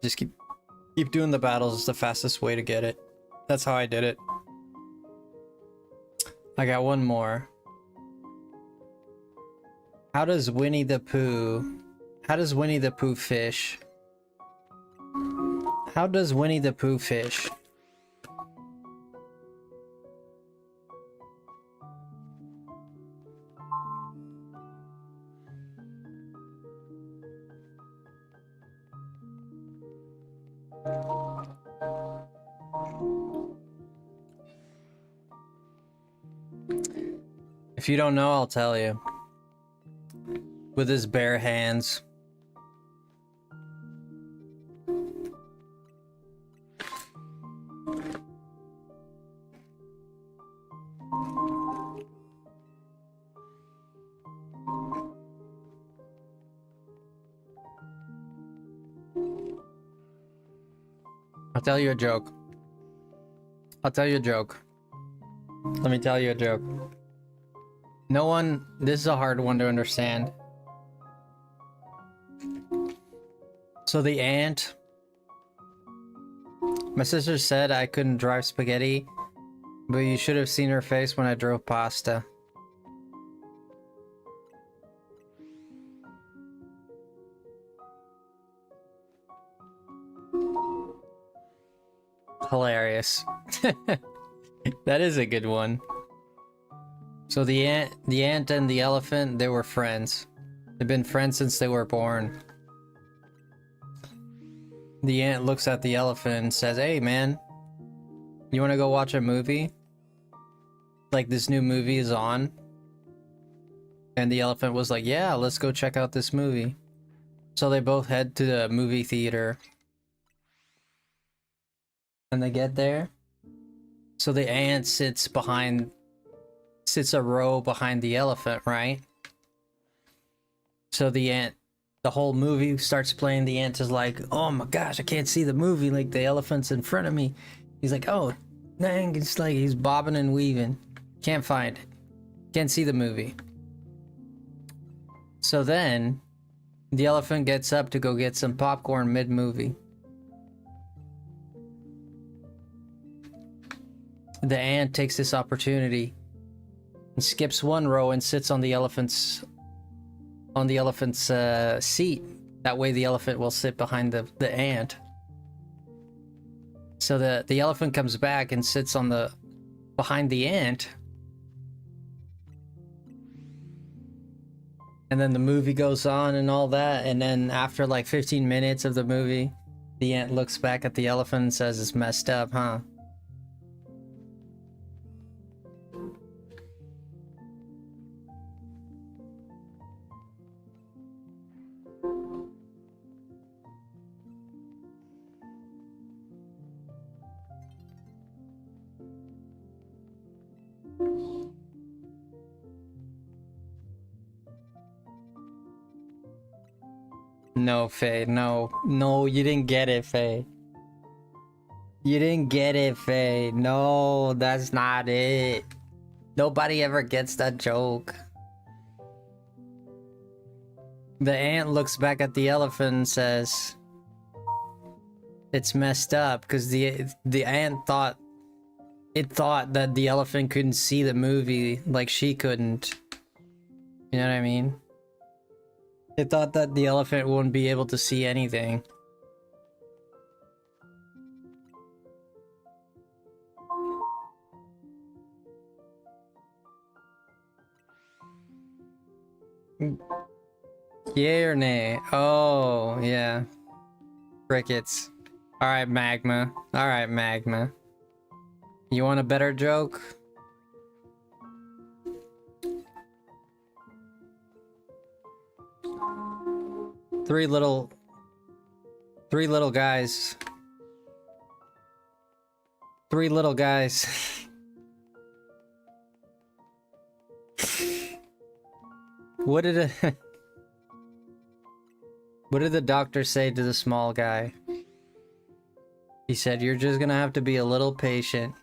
Just keep doing the battles. It's the fastest way to get it. That's how I did it. I got one more. How does Winnie the Pooh fish? How does Winnie the Pooh fish? If you don't know, I'll tell you. With his bare hands. I'll tell you a joke. I'll tell you a joke. Let me tell you a joke. No one... This is a hard one to understand. So the ant... My sister said I couldn't drive spaghetti, but you should have seen her face when I drove pasta. Hilarious. That is a good one. So the ant and the elephant, they were friends. They've been friends since they were born. The ant looks at the elephant and says, "Hey man, you want to go watch a movie? Like this new movie is on." And the elephant was like, "Yeah, let's go check out this movie." So they both head to the movie theater. And they get there. So the ant sits a row behind the elephant, right? So the whole movie starts playing. The ant is like, "Oh my gosh, I can't see the movie. Like the elephant's in front of me." He's like, "Oh, dang!" It's like he's bobbing and weaving. Can't find it. Can't see the movie. So then, the elephant gets up to go get some popcorn mid-movie. The ant takes this opportunity and skips one row and sits on the elephant's seat. That way the elephant will sit behind the ant. So the elephant comes back and sits behind the ant. And then the movie goes on and all that, and then after like 15 minutes of the movie, the ant looks back at the elephant and says, "It's messed up, huh?" No, Faye. No. No, you didn't get it, Faye. You didn't get it, Faye. No, that's not it. Nobody ever gets that joke. The ant looks back at the elephant and says, it's messed up because the ant thought that the elephant couldn't see the movie like she couldn't. You know what I mean? It thought that the elephant wouldn't be able to see anything. Yay or nay? Oh, yeah. Crickets. Alright, Magma. Alright, Magma. You want a better joke? Three little guys. Three little guys. What did the doctor say to the small guy? He said, "You're just gonna have to be a little patient."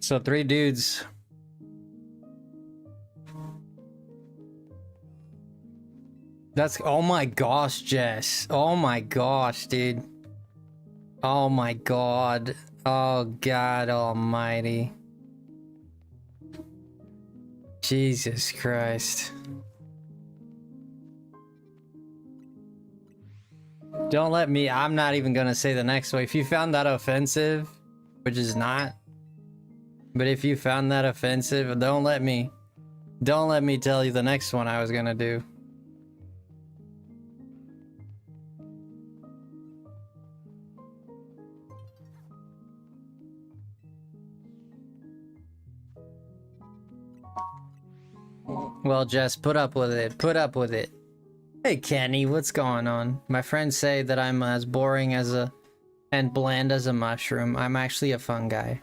So three dudes. That's, oh my gosh, Jess. Oh my gosh, dude. Oh my god. Oh God almighty. Jesus Christ. Don't let me, I'm not even gonna say the next one. If you found that offensive, which is not, but if you found that offensive, don't let me tell you the next one I was gonna do. Well, Jess, put up with it. Put up with it. Hey, Kenny, what's going on? My friends say that I'm as boring and bland as a mushroom. I'm actually a fun guy.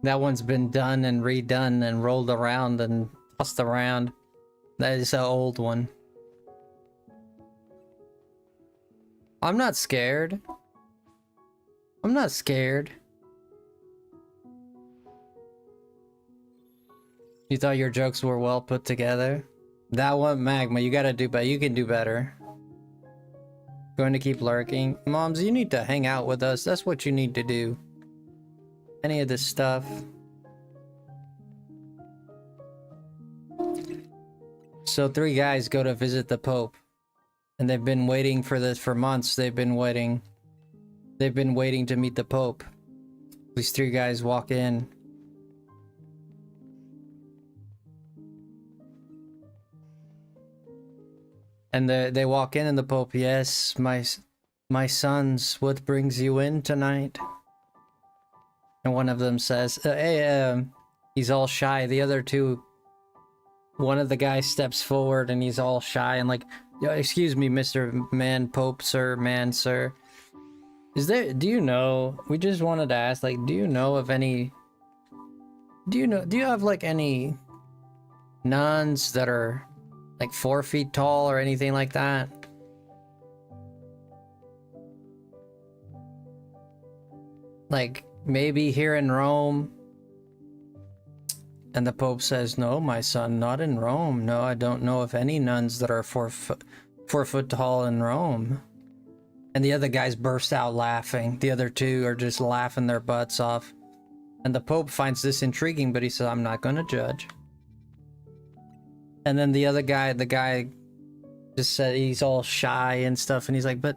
That one's been done and redone and rolled around and tossed around. That is an old one. I'm not scared. I'm not scared. You thought your jokes were well put together? That one, Magma, you gotta do better. You can do better. Going to keep lurking? Moms, you need to hang out with us. That's what you need to do. Any of this stuff. So three guys go to visit the Pope. And they've been waiting for this for months. They've been waiting. They've been waiting to meet the Pope. These three guys walk in. And they walk in and the Pope, yes, my sons, what brings you in tonight? And one of them says, hey, he's all shy. The other two, one of the guys steps forward and he's all shy and like, excuse me, Mr. Man, Pope, sir, man, sir. Do you know, we just wanted to ask, like, do you know of any, do you have like any nuns that are like 4 feet tall or anything like that? Like maybe here in Rome? And the Pope says, no, my son, not in Rome. No, I don't know of any nuns that are 4 foot tall in Rome. And the other guys burst out laughing. The other two are just laughing their butts off. And the Pope finds this intriguing, but he says, I'm not going to judge. And then the other guy, the guy just said he's all shy and stuff. And he's like, but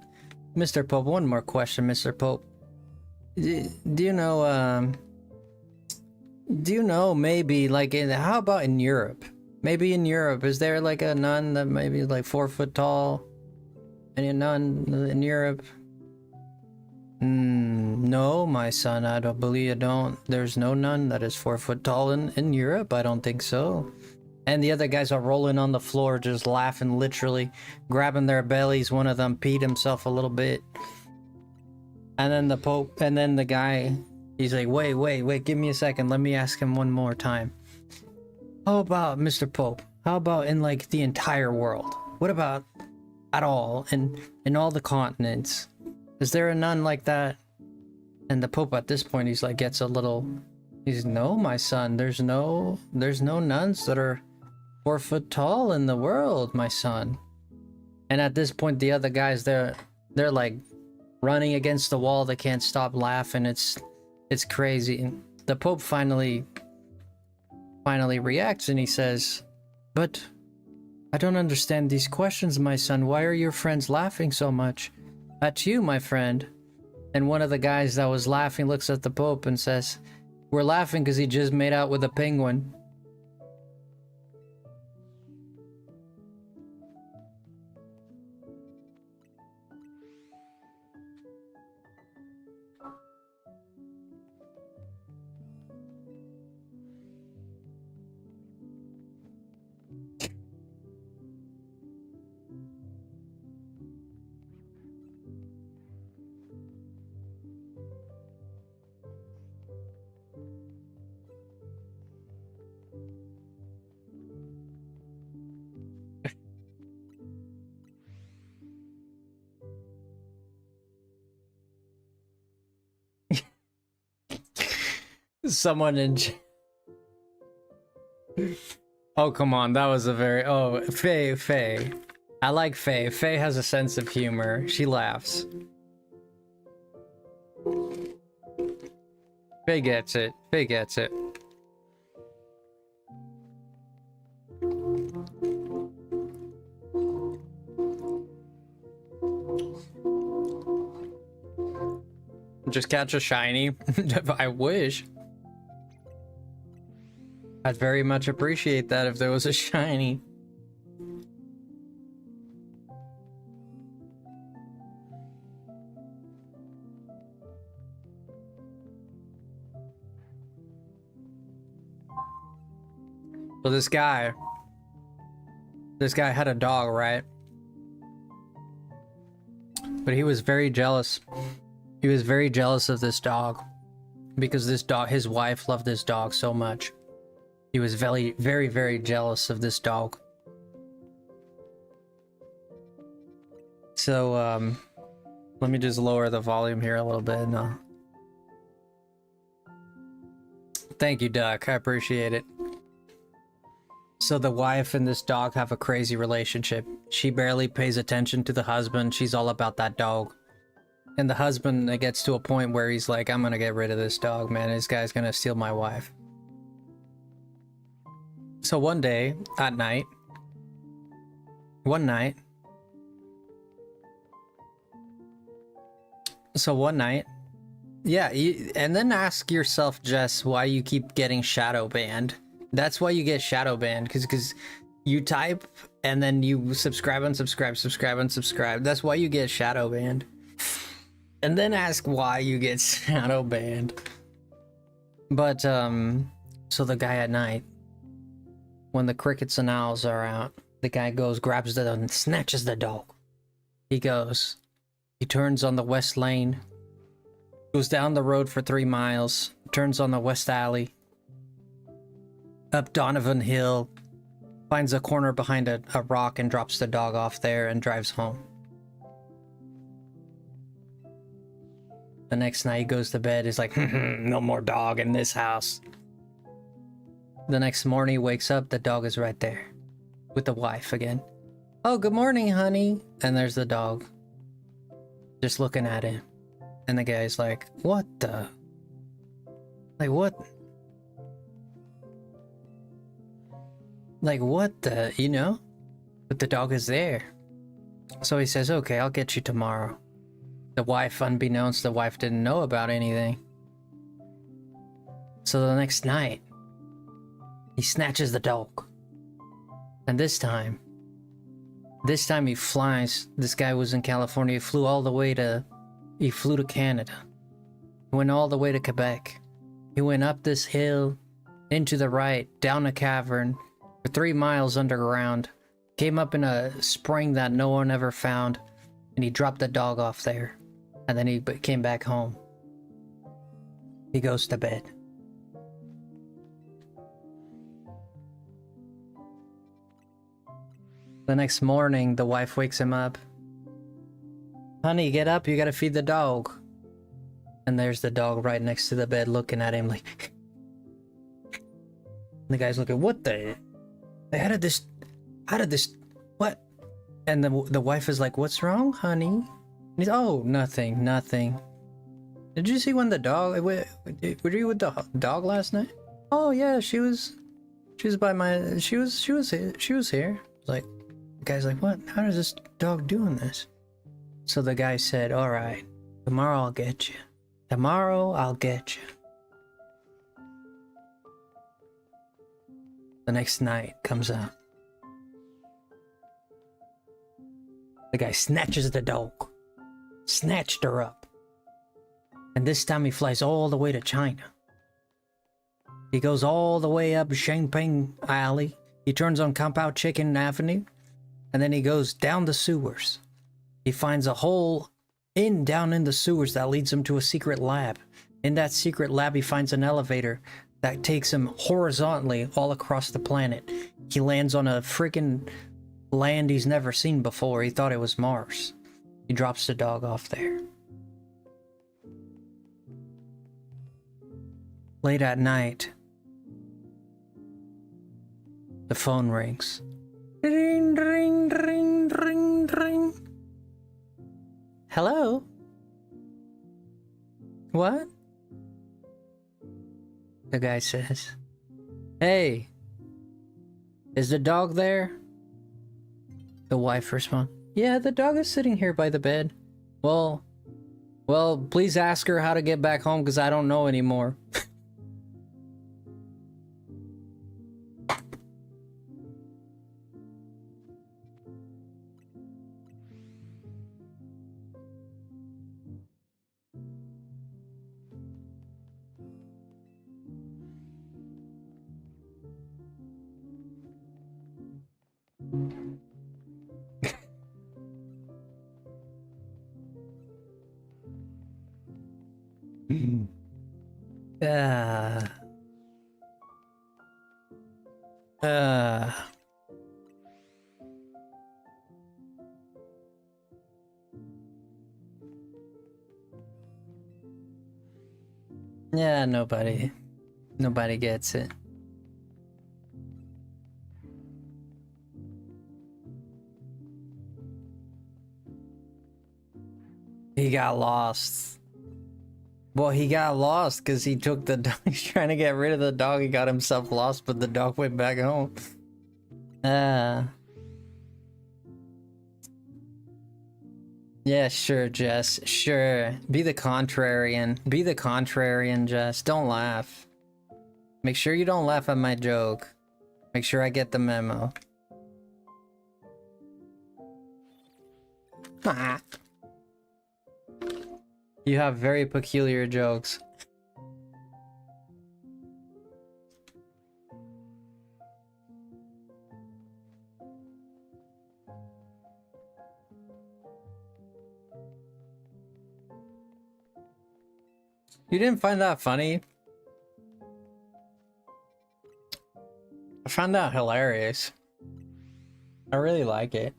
Mr. Pope, one more question, Mr. Pope. Do you know maybe like how about in Europe? Maybe in Europe, is there like a nun that maybe like 4 foot tall? Any nun in Europe? No, my son, I don't believe I don't. There's no nun that is 4 foot tall in Europe. I don't think so. And the other guys are rolling on the floor, just laughing, literally grabbing their bellies. One of them peed himself a little bit. And then the Pope, and then the guy, he's like, wait, give me a second. Let me ask him one more time. How about, Mr. Pope? How about in like the entire world? What about at all in all the continents? Is there a nun like that? And the Pope at this point, he's like, gets a little, he's, no, my son, there's no nuns that are 4 foot tall in the world, my son. And at this point, the other guys, they're like running against the wall. They can't stop laughing. It's crazy. And the Pope finally reacts and he says, but I don't understand these questions, my son. Why are your friends laughing so much? At you, my friend. And one of the guys that was laughing looks at the Pope and says, we're laughing because he just made out with a penguin. Someone in... Oh, come on. That was a very... Oh, Faye. I like Faye. Faye has a sense of humor. She laughs. Faye gets it. Faye gets it. Just catch a shiny. I wish. I'd very much appreciate that if there was a shiny. So this guy had a dog, right? But he was very jealous. He was very jealous of this dog because this dog, his wife loved this dog so much. He was very, very, very jealous of this dog. So, let me just lower the volume here a little bit. No. Thank you, Duck. I appreciate it. So the wife and this dog have a crazy relationship. She barely pays attention to the husband. She's all about that dog. And the husband, it gets to a point where he's like, I'm gonna get rid of this dog, man. This guy's gonna steal my wife. So one day, at night, yeah, and then ask yourself, Jess, why you keep getting shadow banned. That's why you get shadow banned, because you type and then you subscribe, unsubscribe. That's why you get shadow banned. And then ask why you get shadow banned. But, so the guy at night, when the crickets and owls are out, the guy goes, grabs the and snatches the dog. He turns on the west lane, goes down the road for 3 miles, turns on the west alley, up Donovan Hill, finds a corner behind a rock and drops the dog off there and drives home. The next night he goes to bed, he's like, no more dog in this house. The next morning he wakes up, the dog is right there. With the wife again. Oh, good morning, honey. And there's the dog. Just looking at him. And the guy's like, what the? Like, what? Like, what the, you know? But the dog is there. So he says, okay, I'll get you tomorrow. The wife, unbeknownst, the wife didn't know about anything. So the next night, he snatches the dog. And this time he flies. This guy was in California. He flew all the way to he flew to Canada. He went all the way to Quebec. He went up this hill, into the right, down a cavern, for 3 miles underground, came up in a spring that no one ever found, and he dropped the dog off there. And then he came back home. He goes to bed. The next morning, the wife wakes him up. Honey, get up, you gotta feed the dog. And there's the dog right next to the bed looking at him like... The guy's looking, what the... How did this... What? And the wife is like, what's wrong, honey? And he's, oh, nothing. Did you see when the dog... Were you with the dog last night? Oh, yeah, she was by my... She was here. Like, the guy's like, what? How is this dog doing this? So the guy said, all right, tomorrow I'll get you. Tomorrow I'll get you. The next night comes up. The guy snatches the dog. Snatched her up. And this time he flies all the way to China. He goes all the way up Champagne Alley. He turns on Compound Chicken Avenue. And then he goes down the sewers. He finds a hole down in the sewers that leads him to a secret lab. In that secret lab, he finds an elevator that takes him horizontally all across the planet. He lands on a freaking land he's never seen before. He thought it was Mars. He drops the dog off there. Late at night, the phone rings. Ring, ring, ring, ring, ring. Hello? What? The guy says, hey, is the dog there? The wife responds, yeah, the dog is sitting here by the bed. Well, please ask her how to get back home because I don't know anymore. Yeah, nobody gets it. He got lost. Well, he got lost because he took the dog. He's trying to get rid of the dog. He got himself lost, but the dog went back home. Yeah, sure, Jess. Sure. Be the contrarian. Be the contrarian, Jess. Don't laugh. Make sure you don't laugh at my joke. Make sure I get the memo. You have very peculiar jokes. You didn't find that funny? I found that hilarious. I really like it.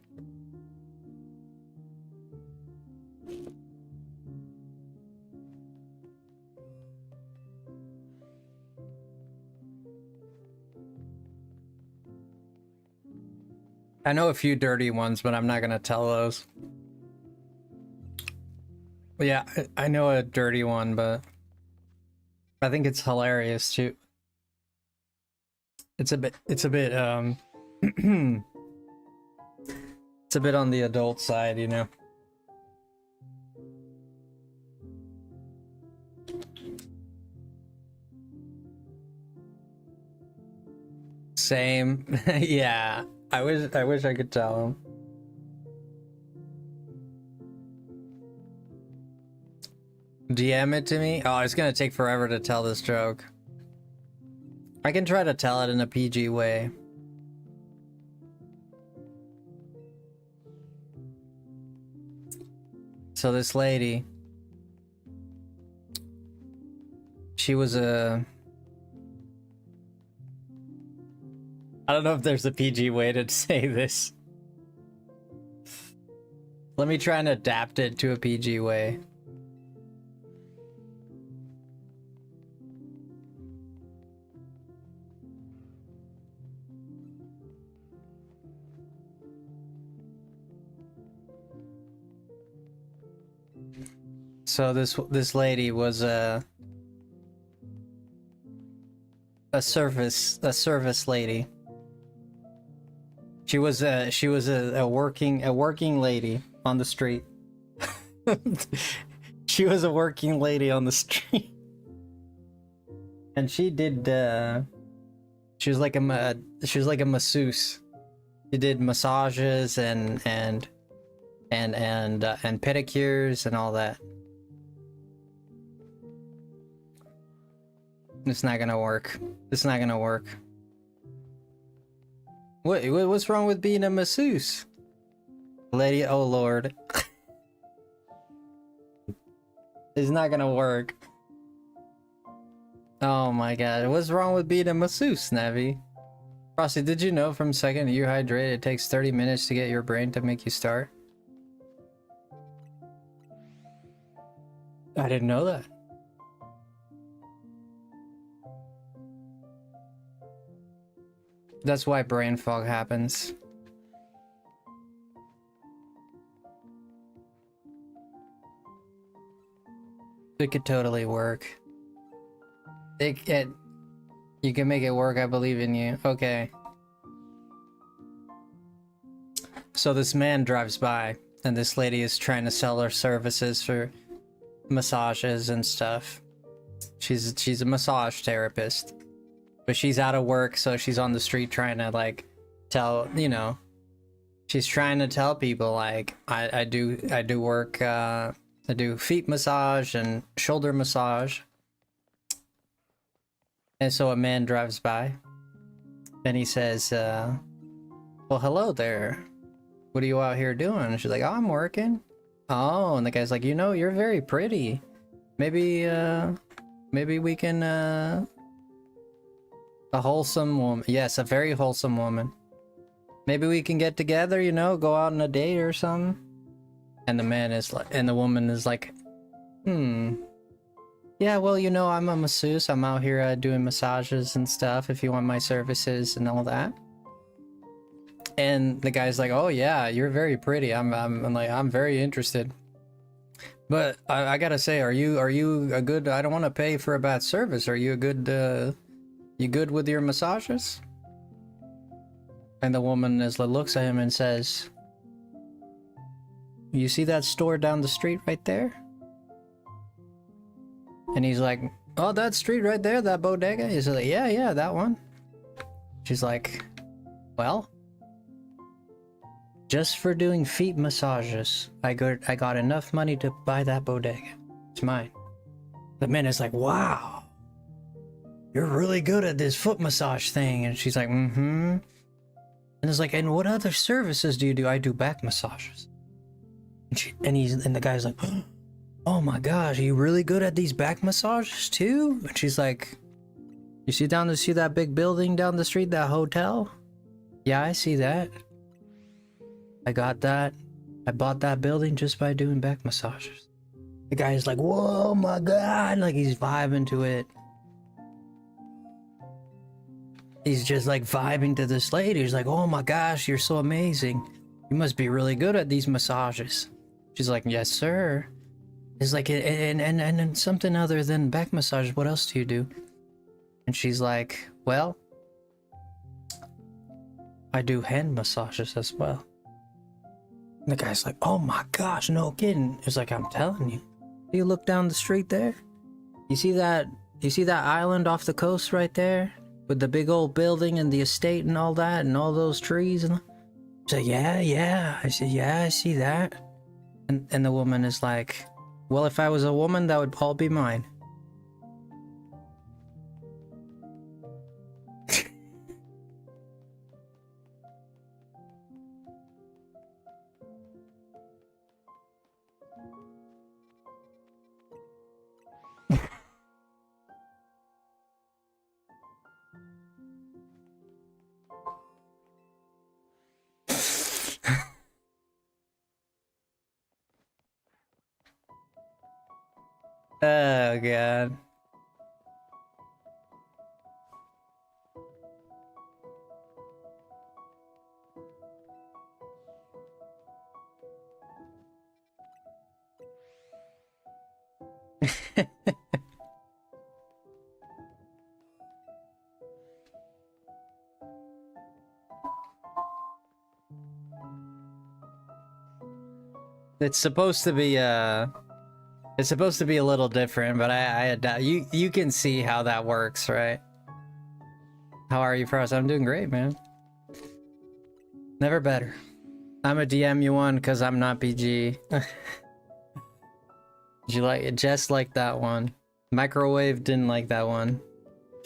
I know a few dirty ones, but I'm not gonna tell those. But yeah, I know a dirty one, but I think it's hilarious too. It's a bit it's a bit on the adult side, you know. Same. Yeah. I wish I could tell him. DM it to me? Oh, it's gonna take forever to tell this joke. I can try to tell it in a PG way. So this lady, she was a... I don't know if there's a PG way to say this. Let me try and adapt it to a PG way. So this lady was a service lady. She was a working lady on the street. She was a working lady on the street, and she did. She was like a masseuse. She did massages and pedicures and all that. It's not gonna work. It's not gonna work. What's wrong with being a masseuse? Lady, oh lord. It's not gonna work. Oh my god, what's wrong with being a masseuse, Navi? Frosty, did you know from second you hydrate it takes 30 minutes to get your brain to make you start? I didn't know that. That's why brain fog happens. It could totally work. You can make it work, I believe in you. Okay. So this man drives by, and this lady is trying to sell her services for massages and stuff. She's a massage therapist. But she's out of work, so she's on the street trying to, like, tell, you know, she's trying to tell people, like, I do work, I do feet massage and shoulder massage. And so a man drives by, and he says, well, hello there. What are you out here doing? And she's like, oh, I'm working. Oh, and the guy's like, you know, you're very pretty. Maybe we can, a wholesome woman. Yes, a very wholesome woman. Maybe we can get together, you know, go out on a date or something. And the man is like, and the woman is like, yeah, well, you know, I'm a masseuse. I'm out here doing massages and stuff if you want my services and all that. And the guy's like, oh yeah, you're very pretty. I'm like, I'm very interested. But I gotta say, are you a good, I don't want to pay for a bad service. Are you a good, you good with your massages? And the woman looks at him and says, you see that store down the street right there? And he's like, oh, that street right there, that bodega? He's like, yeah, that one. She's like, well, just for doing feet massages, I got enough money to buy that bodega. It's mine. The man is like, wow. You're really good at this foot massage thing. And she's like, mm-hmm. And it's like, and what other services do you do? I do back massages. And the guy's like, oh my gosh, are you really good at these back massages too? And she's like, you see that big building down the street, that hotel? Yeah, I see that. I got that. I bought that building just by doing back massages. The guy's like, whoa, my god, like he's vibing to it. He's just like vibing to this lady. He's like, oh my gosh, you're so amazing. You must be really good at these massages. She's like, yes, sir. He's like, and something other than back massage, what else do you do? And she's like, well, I do hand massages as well. And the guy's like, oh my gosh, no kidding. It's like, I'm telling you. You look down the street there? You see that island off the coast right there? With the big old building and the estate and all that and all those trees and I said, yeah. I said, yeah, I see that. And the woman is like, Well, if I was a woman, that would all be mine. Oh, God. It's supposed to be it's supposed to be a little different, but you can see how that works, right? How are you, Frost? I'm doing great, man. Never better. I'm a DM you one because I'm not PG. Did you like it? Just like that one. Microwave didn't like that one.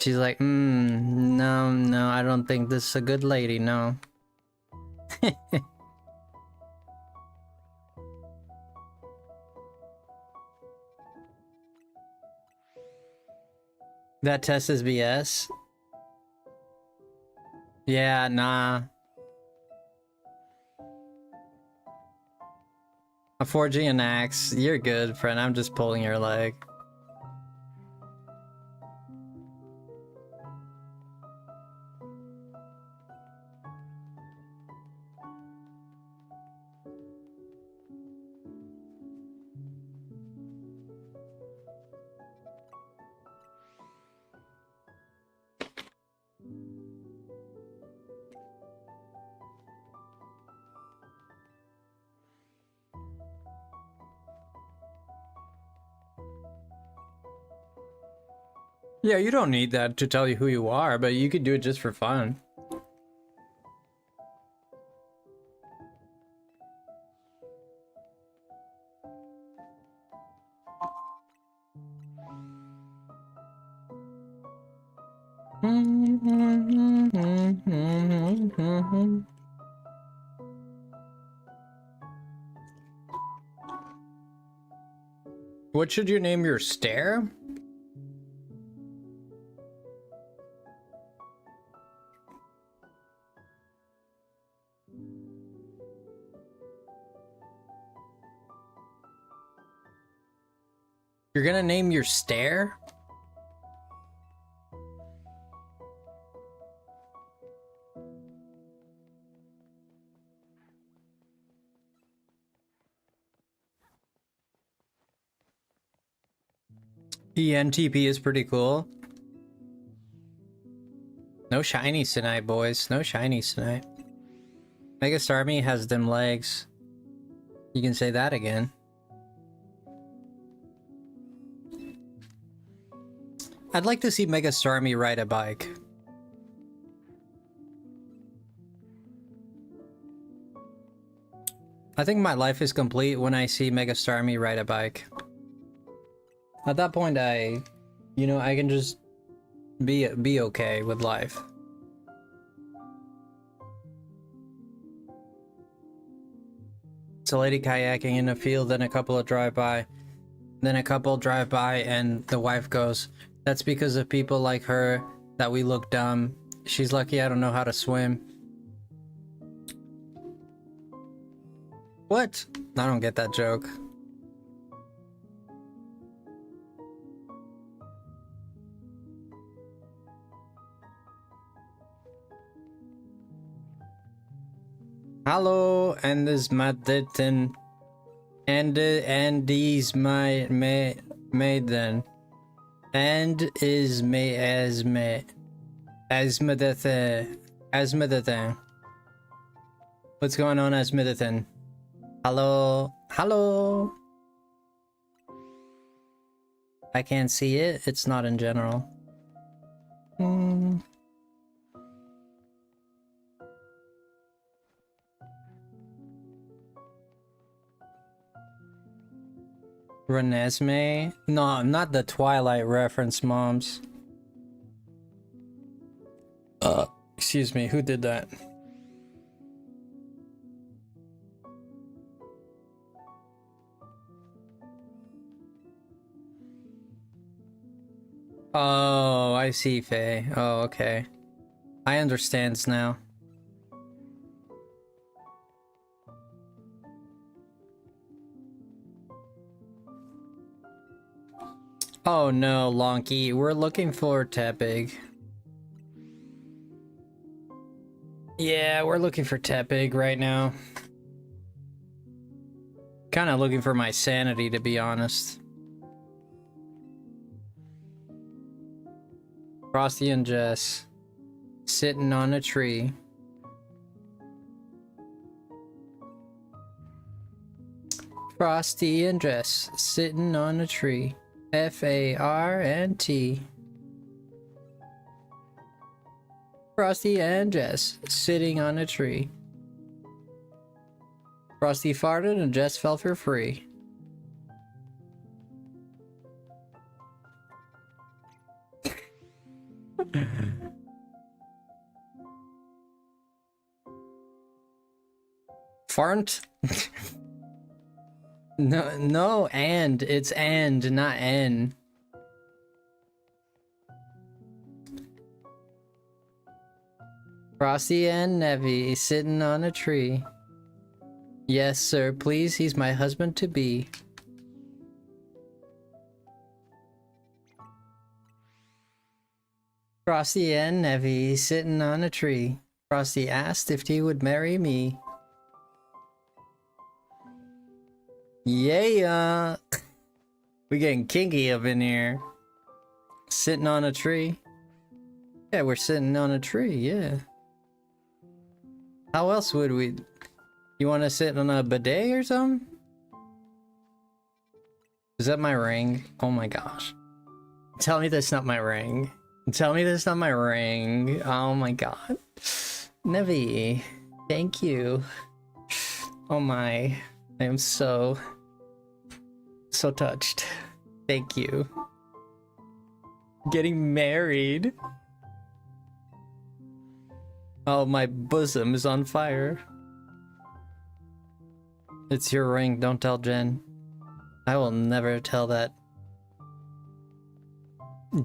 She's like, no, I don't think this is a good lady, no. That test is BS. Yeah, nah. A 4G and axe. You're good, friend. I'm just pulling your leg. Yeah, you don't need that to tell you who you are, but you could do it just for fun. What should you name your stair? You're gonna name your stair? ENTP is pretty cool. No shinies tonight, boys. No shinies tonight. Mega Starmie has them legs. You can say that again. I'd like to see Mega Starmie ride a bike. I think my life is complete when I see Mega Starmie ride a bike. At that point, I can just be okay with life. It's a lady kayaking in a field, then a couple of drive by. Then a couple drive by and the wife goes, "That's because of people like her that we look dumb. She's lucky I don't know how to swim." What? I don't get that joke. Hello, and this maiden, and these my maiden, and is me as me Asmithithan. What's going on, Asmithithan? Hello, hello. I can't see it. It's not in general. Renesmee? No, not the Twilight reference, moms. Excuse me, who did that? Oh, I see, Faye. Oh, okay. I understands now. Oh no, Lonky, we're looking for Tepig. Yeah, we're looking for Tepig right now. Kind of looking for my sanity, to be honest. Frosty and Jess sitting on a tree. Frosty and Jess sitting on a tree. F-A-R-N-T. Frosty and Jess sitting on a tree. Frosty farted and Jess fell for free. Farnt? No, and. It's and, not N. Frosty and Nevi sitting on a tree. Yes, sir, please, he's my husband to be. Frosty and Nevi sitting on a tree. Frosty asked if he would marry me. Yeah, we getting kinky up in here. Sitting on a tree. Yeah, we're sitting on a tree, yeah. How else would we? You want to sit on a bidet or something? Is that my ring? Oh my gosh. Tell me that's not my ring. Tell me that's not my ring. Oh my god. Nevi, thank you. Oh my. I am so touched. Thank you. Getting married. Oh, my bosom is on fire. It's your ring, don't tell Jen. I will never tell that.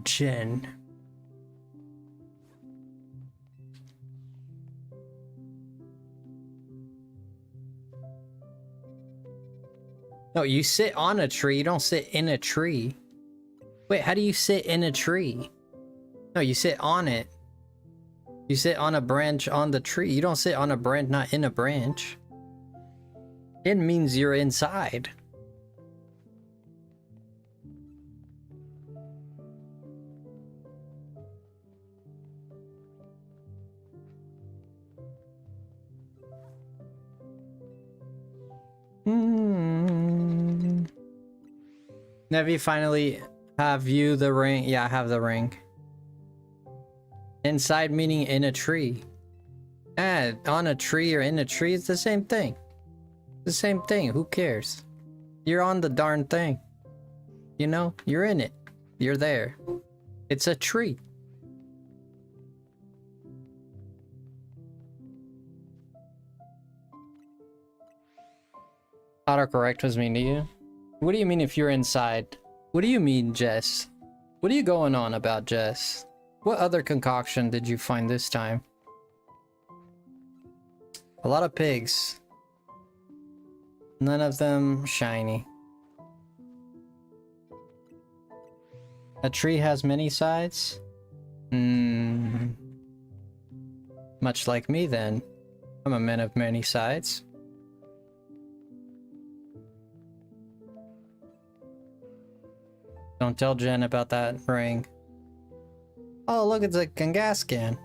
Jen. No, you sit on a tree, you don't sit in a tree. Wait, how do you sit in a tree? No, you sit on it. You sit on a branch on the tree. You don't sit on a branch, not in a branch. It means you're inside. Nevi, finally have you the ring? Yeah, I have the ring. Inside meaning in a tree. Yeah, on a tree or in a tree, it's the same thing. The same thing, who cares? You're on the darn thing. You know, you're in it. You're there. It's a tree. Autocorrect was mean to you? What do you mean if you're inside? What do you mean, Jess? What are you going on about, Jess? What other concoction did you find this time? A lot of pigs. None of them shiny. A tree has many sides? Much like me then. I'm a man of many sides. Don't tell Jen about that ring. Oh, look, it's a Kangaskhan.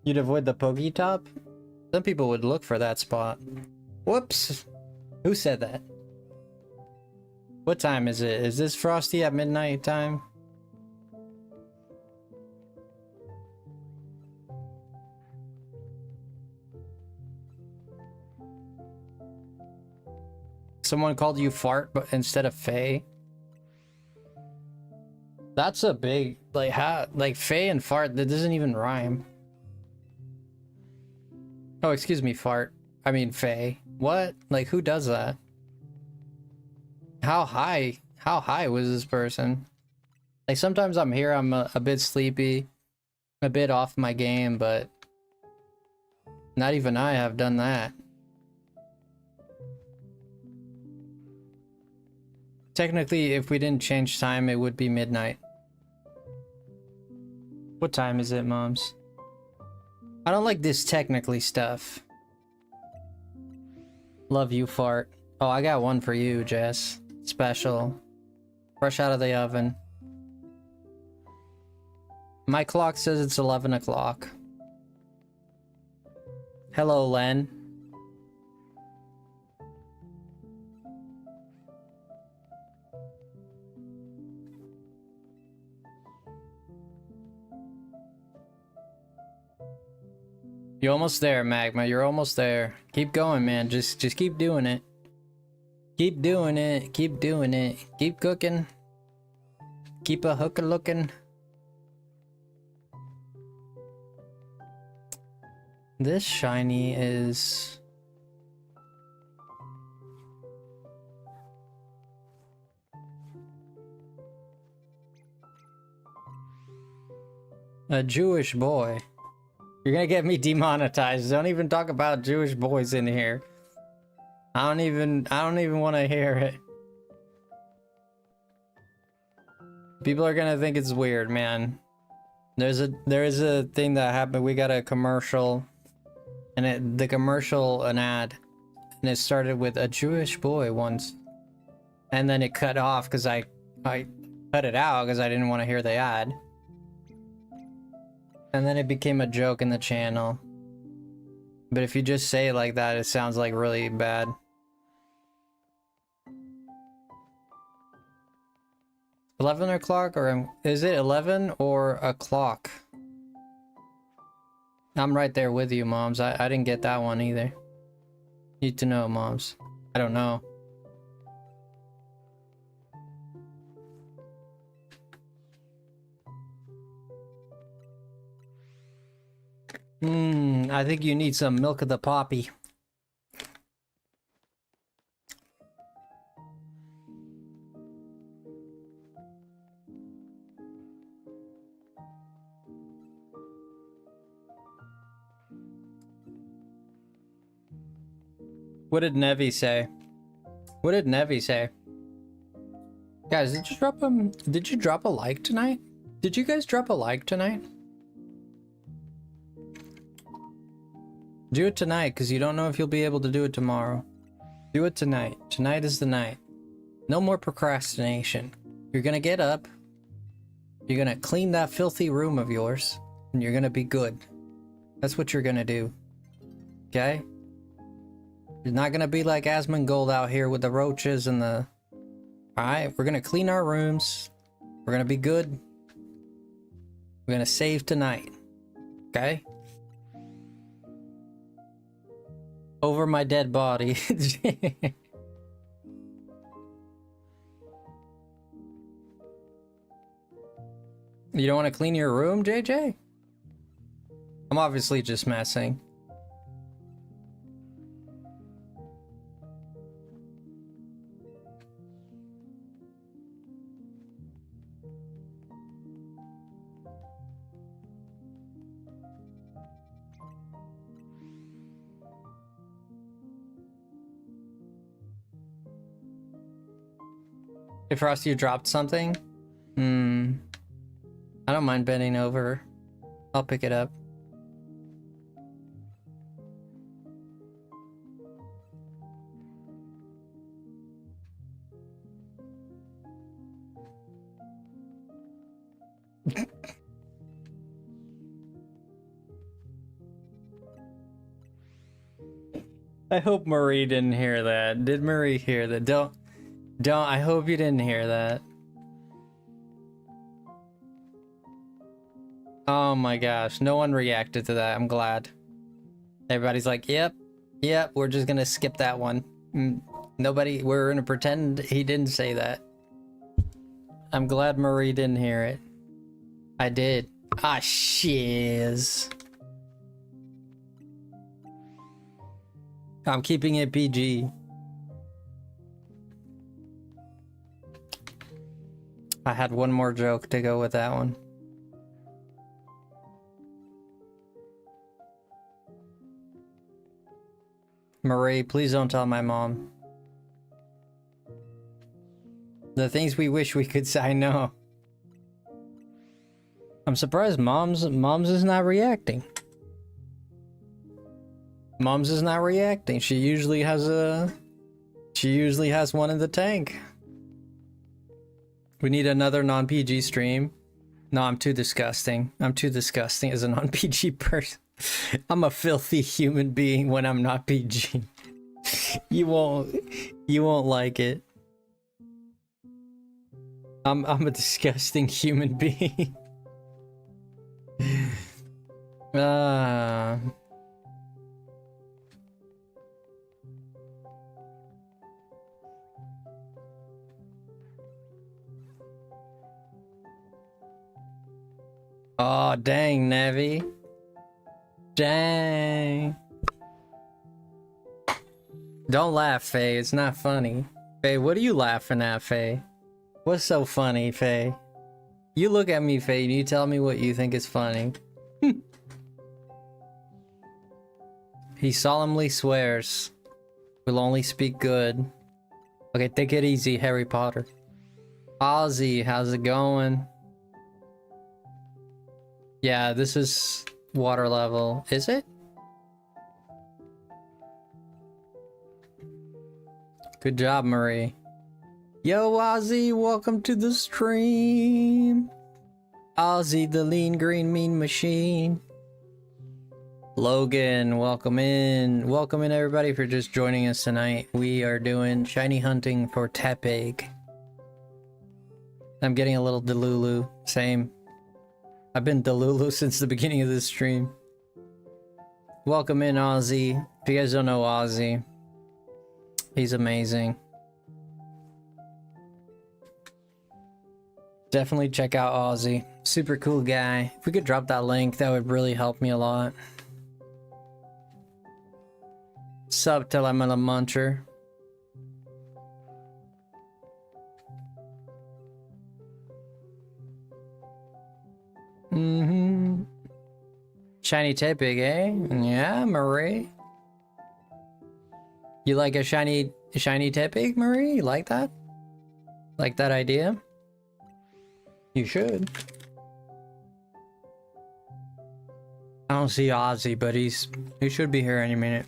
You'd avoid the Poketop? Some people would look for that spot. Whoops! Who said that? What time is it? Is this Frosty at midnight time? someone called you fart but instead of Faye? That's a big, like, how, like, Faye and fart, that doesn't even rhyme. Oh, excuse me, fart. I mean, Faye. What? Like, who does that? How high was this person? Like, sometimes I'm here, I'm a bit sleepy, a bit off my game, but not even I have done that. Technically, if we didn't change time, it would be midnight. What time is it, moms? I don't like this technically stuff. Love you, fart. Oh, I got one for you, Jess. Special. Fresh out of the oven. My clock says it's 11 o'clock. Hello, Len. You're almost there, Magma. You're almost there. Keep going, man. Just keep doing it. Keep doing it. Keep doing it. Keep cooking. Keep a hooker looking. This shiny is... a Jewish boy. You're gonna get me demonetized. Don't even talk about Jewish boys in here. I don't even want to hear it. People are gonna think it's weird, man. There is a thing that happened. We got a commercial, and the commercial an ad, and it started with a Jewish boy once, and then it cut off because I cut it out because I didn't want to hear the ad. And then it became a joke in the channel. But if you just say it like that, it sounds like really bad. $11 or is it 11 or o'clock? I'm right there with you, moms. I didn't get that one either. Need to know, moms. I don't know. I think you need some milk of the poppy. What did Nevi say? What did Nevi say? Guys, did you drop a like tonight? Did you guys drop a like tonight? Do it tonight, because you don't know if you'll be able to do it tomorrow. Do it tonight. Tonight is the night. No more procrastination. You're gonna get up. You're gonna clean that filthy room of yours. And you're gonna be good. That's what you're gonna do. Okay? You're not gonna be like Asmongold out here with the roaches and the... Alright, we're gonna clean our rooms. We're gonna be good. We're gonna save tonight. Okay? Over my dead body. You don't want to clean your room, JJ? I'm obviously just messing. If Frosty, you dropped something? I don't mind bending over. I'll pick it up. I hope Marie didn't hear that. Did Marie hear that? Don't, I hope you didn't hear that. Oh my gosh, no one reacted to that. I'm glad. Everybody's like, yep, we're just gonna skip that one. Nobody, we're gonna pretend he didn't say that. I'm glad Marie didn't hear it. I did. Ah, shiz. I'm keeping it PG. I had one more joke to go with that one. Marie, please don't tell my mom. The things we wish we could say, I know. I'm surprised Mom's is not reacting. Mom's is not reacting. She usually has one in the tank. We need another non-PG stream. No, I'm too disgusting. I'm too disgusting as a non-PG person. I'm a filthy human being when I'm not PG. You won't like it. I'm a disgusting human being. Oh, dang, Nevi. Dang. Don't laugh, Faye. It's not funny. Faye, what are you laughing at, Faye? What's so funny, Faye? You look at me, Faye, and you tell me what you think is funny. He solemnly swears we'll only speak good. Okay, take it easy, Harry Potter. Ozzy, how's it going? Yeah, this is water level. Is it? Good job, Marie. Yo, Ozzy, welcome to the stream. Ozzy, the lean green mean machine. Logan, welcome in. Welcome in, everybody, for just joining us tonight. We are doing shiny hunting for Tepig. I'm getting a little Delulu. Same. I've been Delulu since the beginning of this stream. Welcome in, Ozzy. If you guys don't know Ozzy, he's amazing. Definitely check out Ozzy. Super cool guy. If we could drop that link, that would really help me a lot. Sup, FrostyLemon Muncher. Shiny Tepig, eh? Yeah, Marie. You like a shiny Tepig, Marie? You like that? Like that idea? You should. I don't see Ozzy, but he should be here any minute.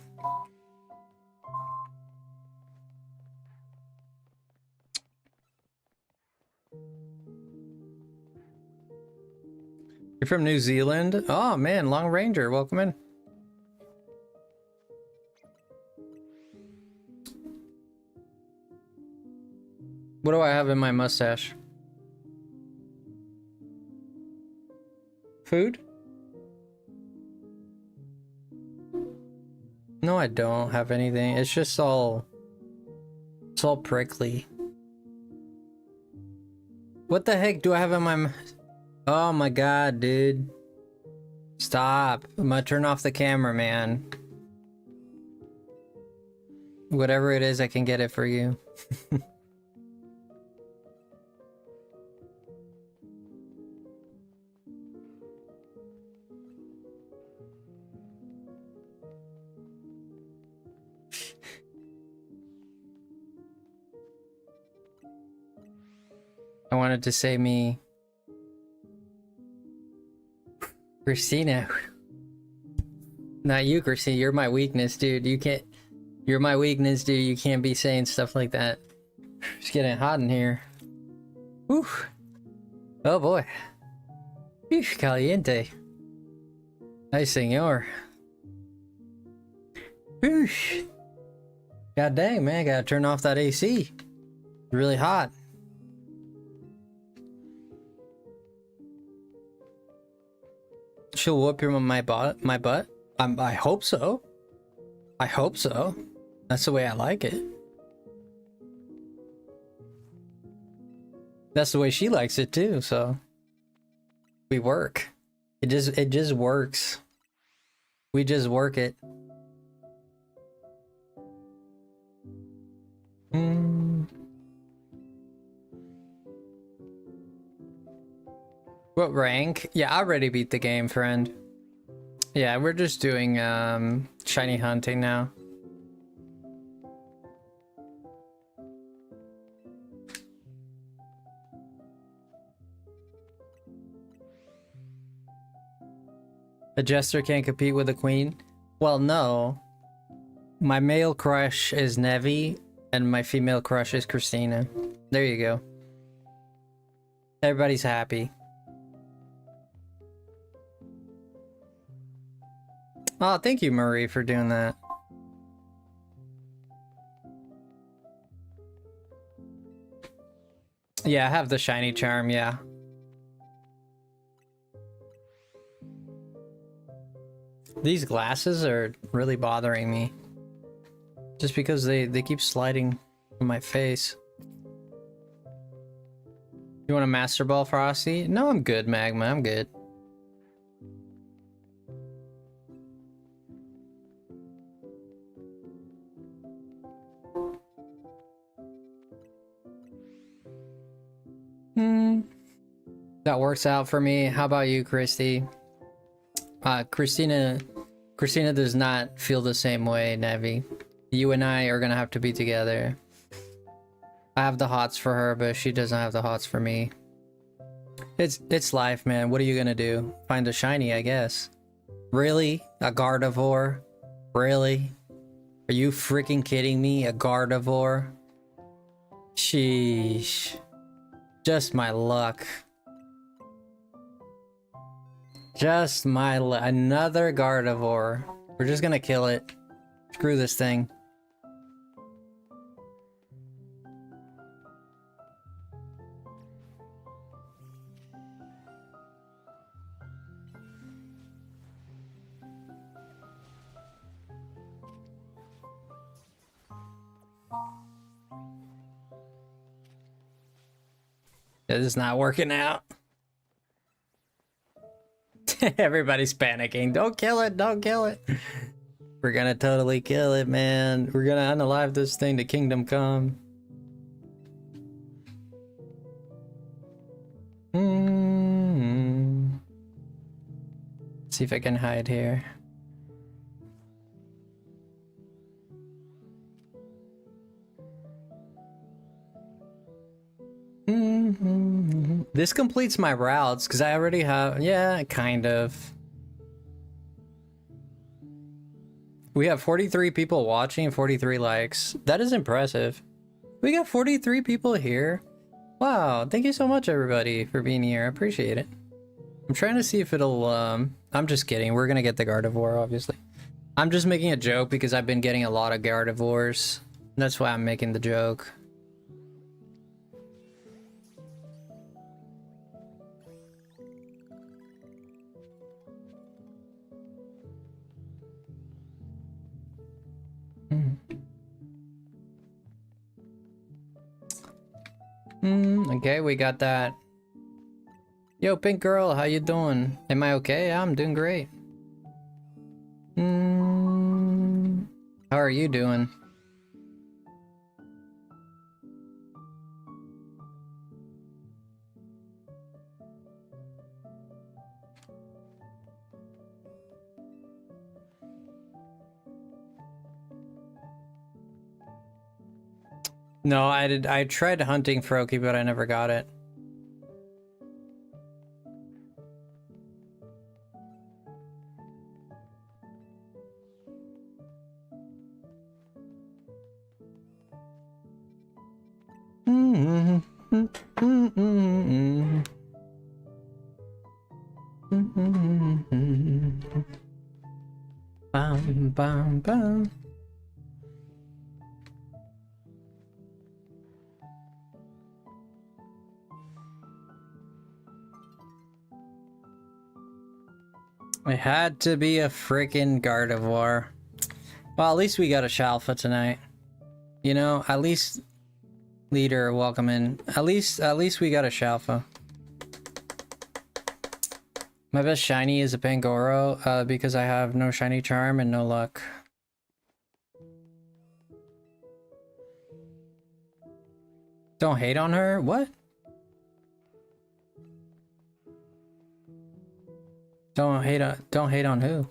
You're from New Zealand? Oh man, Long Ranger, welcome in. What do I have in my mustache? Food? No, I don't have anything. It's just all... It's all prickly. What the heck do I have in my... Oh my god, dude. Stop. I'm gonna turn off the camera, man. Whatever it is, I can get it for you. I wanted to say me. Christina. Not you, Christina. You're my weakness, dude. You can't... You're my weakness, dude. You can't be saying stuff like that. It's getting hot in here. Whew. Oh boy. Whew, caliente. Ay, senor. Whew. God dang, man. I gotta turn off that AC. It's really hot. She'll whoop my butt? I hope so. I hope so. That's the way I like it. That's the way she likes it too, so we work. It just works. We just work it. What rank? Yeah, I already beat the game, friend. Yeah, we're just doing shiny hunting now. A jester can't compete with a queen? Well, no. My male crush is Nevi, and my female crush is Christina. There you go. Everybody's happy. Oh, thank you, Marie, for doing that. Yeah, I have the shiny charm, yeah. These glasses are really bothering me. Just because they keep sliding on my face. You want a Master Ball, Frosty? No, I'm good, Magma. I'm good. That works out for me. How about you, Christy? Christina does not feel the same way, Nevi. You and I are gonna have to be together. I have the hots for her, but she doesn't have the hots for me. It's life, man. What are you gonna do? Find a shiny, I guess. Really? A Gardevoir? Really? Are you freaking kidding me? A Gardevoir? Sheesh. Just my luck. Just my luck. Another Gardevoir. We're just gonna kill it. Screw this thing. This is not working out. Everybody's panicking. Don't kill it. Don't kill it. We're gonna totally kill it, man. We're gonna unalive this thing to Kingdom Come. See if I can hide here. This completes my routes because I already have, yeah, kind of. We have 43 people watching, 43 likes. That is impressive. We got 43 people here. Wow, thank you so much, everybody, for being here. I appreciate it. I'm trying to see if it'll, I'm just kidding. We're gonna get the Gardevoir, obviously. I'm just making a joke because I've been getting a lot of Gardevoirs. That's why I'm making the joke. Okay, we got that. Yo, pink girl, how you doing? Am I okay? I'm doing great. How are you doing? No, I tried hunting Froakie, but I never got it. Bam, bam, bam. It had to be a freaking Gardevoir. Well, at least we got a Shalfa tonight. You know, at least Leader, welcome in. At least we got a Shalfa. My best shiny is a Pangoro, because I have no shiny charm and no luck. Don't hate on her? What? Don't hate on who?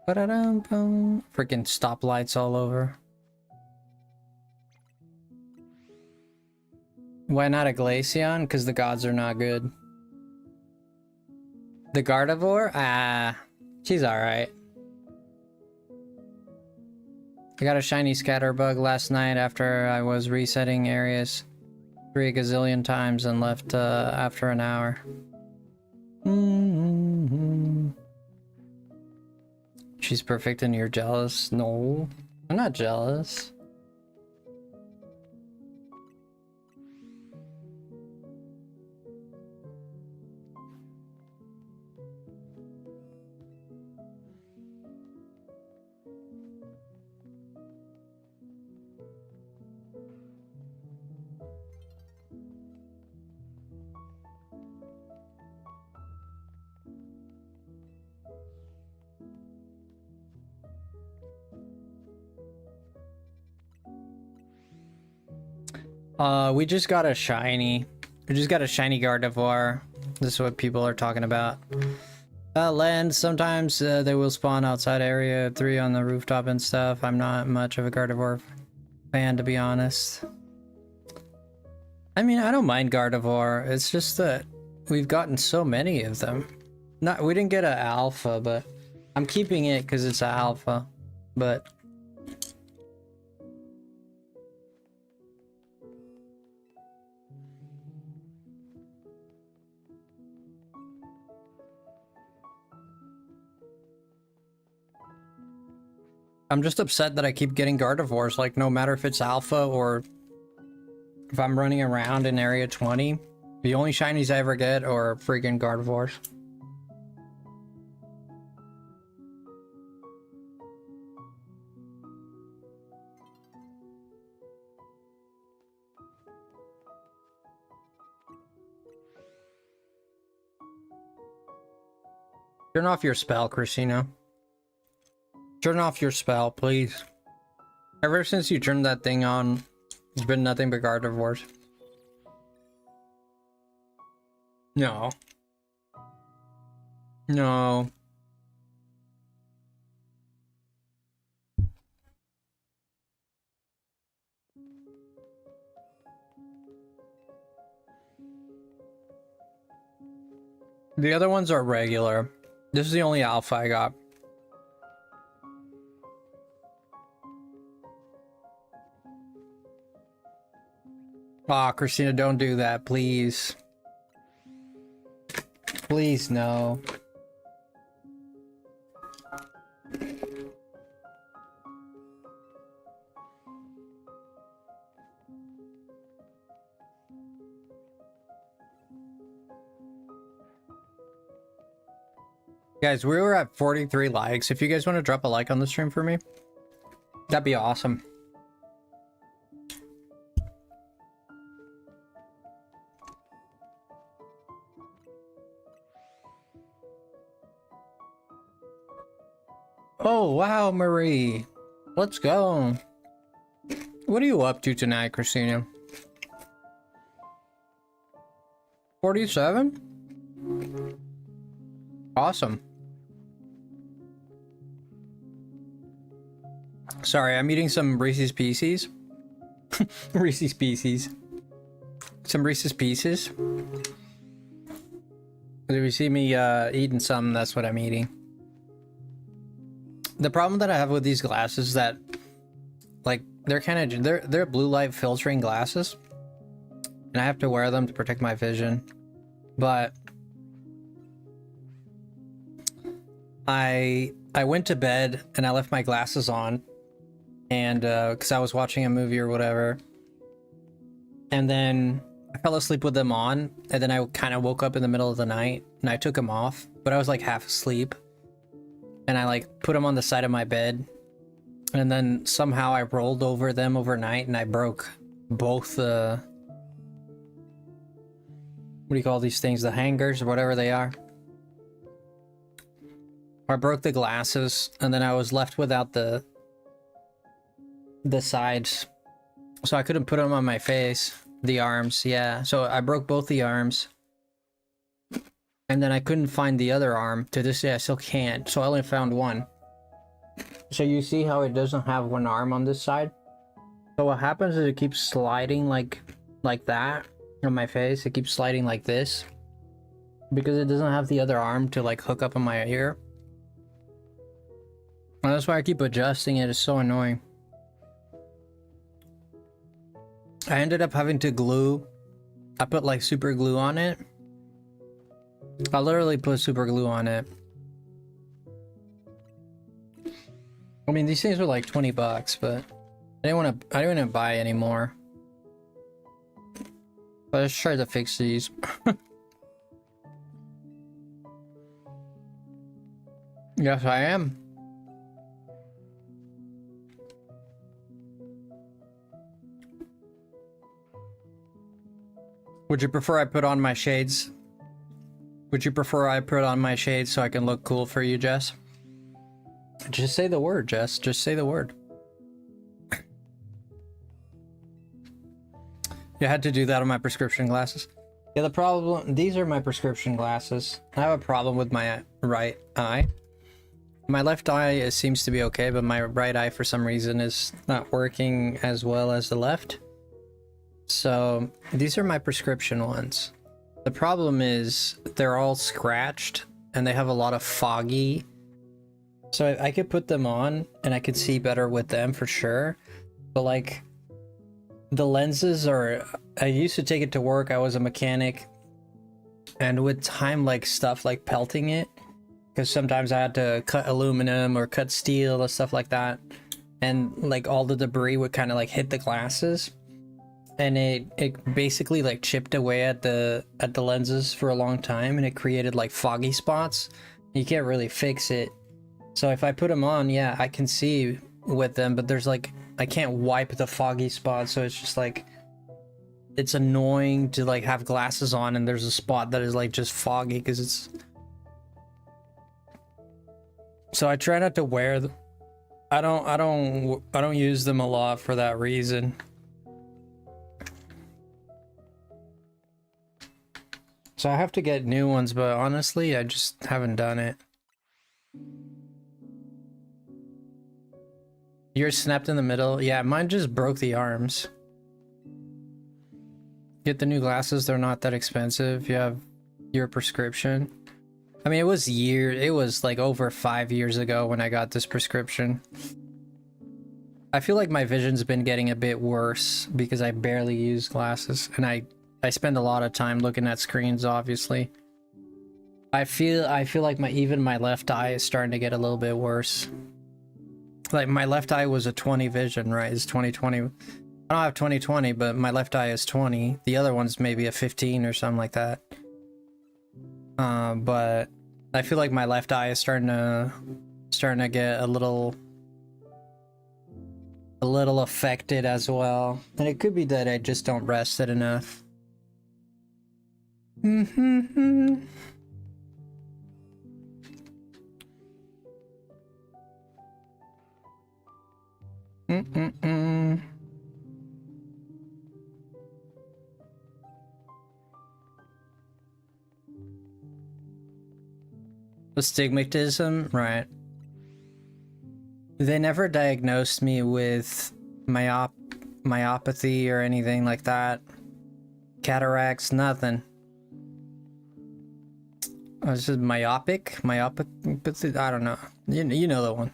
Ba-da-dum-bum. Freaking stoplights all over. Why not a Glaceon? Because the gods are not good. The Gardevoir? Ah, she's alright. I got a shiny Scatterbug last night after I was resetting areas 3 gazillion times and left after an hour. She's perfect and you're jealous? No, I'm not jealous. We just got a shiny. We just got a shiny Gardevoir. This is what people are talking about. Land, sometimes they will spawn outside area 3 on the rooftop and stuff. I'm not much of a Gardevoir fan, to be honest. I mean, I don't mind Gardevoir. It's just that we've gotten so many of them. We didn't get an alpha, but I'm keeping it because it's an alpha. But I'm just upset that I keep getting Gardevoirs, like no matter if it's alpha or if I'm running around in area 20, the only shinies I ever get are freaking Gardevoirs. Turn off your spell, Christina. Turn off your spell, please. Ever since you turned that thing on, it's been nothing but Gardevoirs. No. No. The other ones are regular. This is the only alpha I got. Aw, Christina, don't do that, please. Please, no. Guys, we were at 43 likes. If you guys want to drop a like on the stream for me, that'd be awesome. Oh, wow, Marie. Let's go. What are you up to tonight, Christina? 47? Awesome. Sorry, I'm eating some Reese's Pieces. Reese's Pieces. Some Reese's Pieces. If you see me eating some, that's what I'm eating. The problem that I have with these glasses is that, like, they're blue light filtering glasses, and I have to wear them to protect my vision. But I went to bed and I left my glasses on, and because I was watching a movie or whatever, and then I fell asleep with them on, and then I kind of woke up in the middle of the night and I took them off, but I was like half asleep. And I like put them on the side of my bed, And then somehow I rolled over them overnight and I broke both the... What do you call these things? The hangers or whatever they are. I broke the glasses and then I was left without the sides. So I couldn't put them on my face. The arms, yeah. So I broke both the arms. And then I couldn't find the other arm. To this day, I still can't. So I only found one. So you see how it doesn't have one arm on this side? So what happens is it keeps sliding like that on my face. It keeps sliding like this. Because it doesn't have the other arm to like hook up on my ear. And that's why I keep adjusting it. It's so annoying. I ended up having to glue. I put like super glue on it. I literally put super glue on it. I mean, these things were like 20 bucks, but I didn't want to buy any more. But I just tried to fix these. Yes, I am. Would you prefer I put on my shades? Would you prefer I put on my shades so I can look cool for you, Jess? Just say the word, Jess. Just say the word. You had to do that on my prescription glasses. Yeah, the problem... These are my prescription glasses. I have a problem with my right eye. My left eye seems to be okay, but my right eye for some reason is not working as well as the left. So these are my prescription ones. The problem is they're all scratched and they have a lot of foggy. So I could put them on and I could see better with them for sure. But like the lenses are, I used to take it to work. I was a mechanic, and with time, like stuff like pelting it, because sometimes I had to cut aluminum or cut steel or stuff like that. And like all the debris would kind of like hit the glasses. And it basically like chipped away at the lenses for a long time, and it created like foggy spots. You can't really fix it. So if I put them on, yeah, I can see with them, but there's like, I can't wipe the foggy spots. So it's just like, it's annoying to like have glasses on and there's a spot that is like just foggy because it's... So I try not to wear them. I don't use them a lot for that reason. So I have to get new ones, but honestly, I just haven't done it. Yours snapped in the middle? Yeah, mine just broke the arms. Get the new glasses, they're not that expensive. You have your prescription. I mean, it was like over 5 years ago when I got this prescription. I feel like my vision's been getting a bit worse because I barely use glasses, and I spend a lot of time looking at screens, obviously. I feel like even my left eye is starting to get a little bit worse. Like my left eye was a 20 vision, right? It's 20/20. I don't have 20/20, but my left eye is 20. The other one's maybe a 15 or something like that. But I feel like my left eye is starting to get a little affected as well. And it could be that I just don't rest it enough. Astigmatism, right? They never diagnosed me with myopathy or anything like that. Cataracts, nothing. I was just myopic, I don't know. You know the one.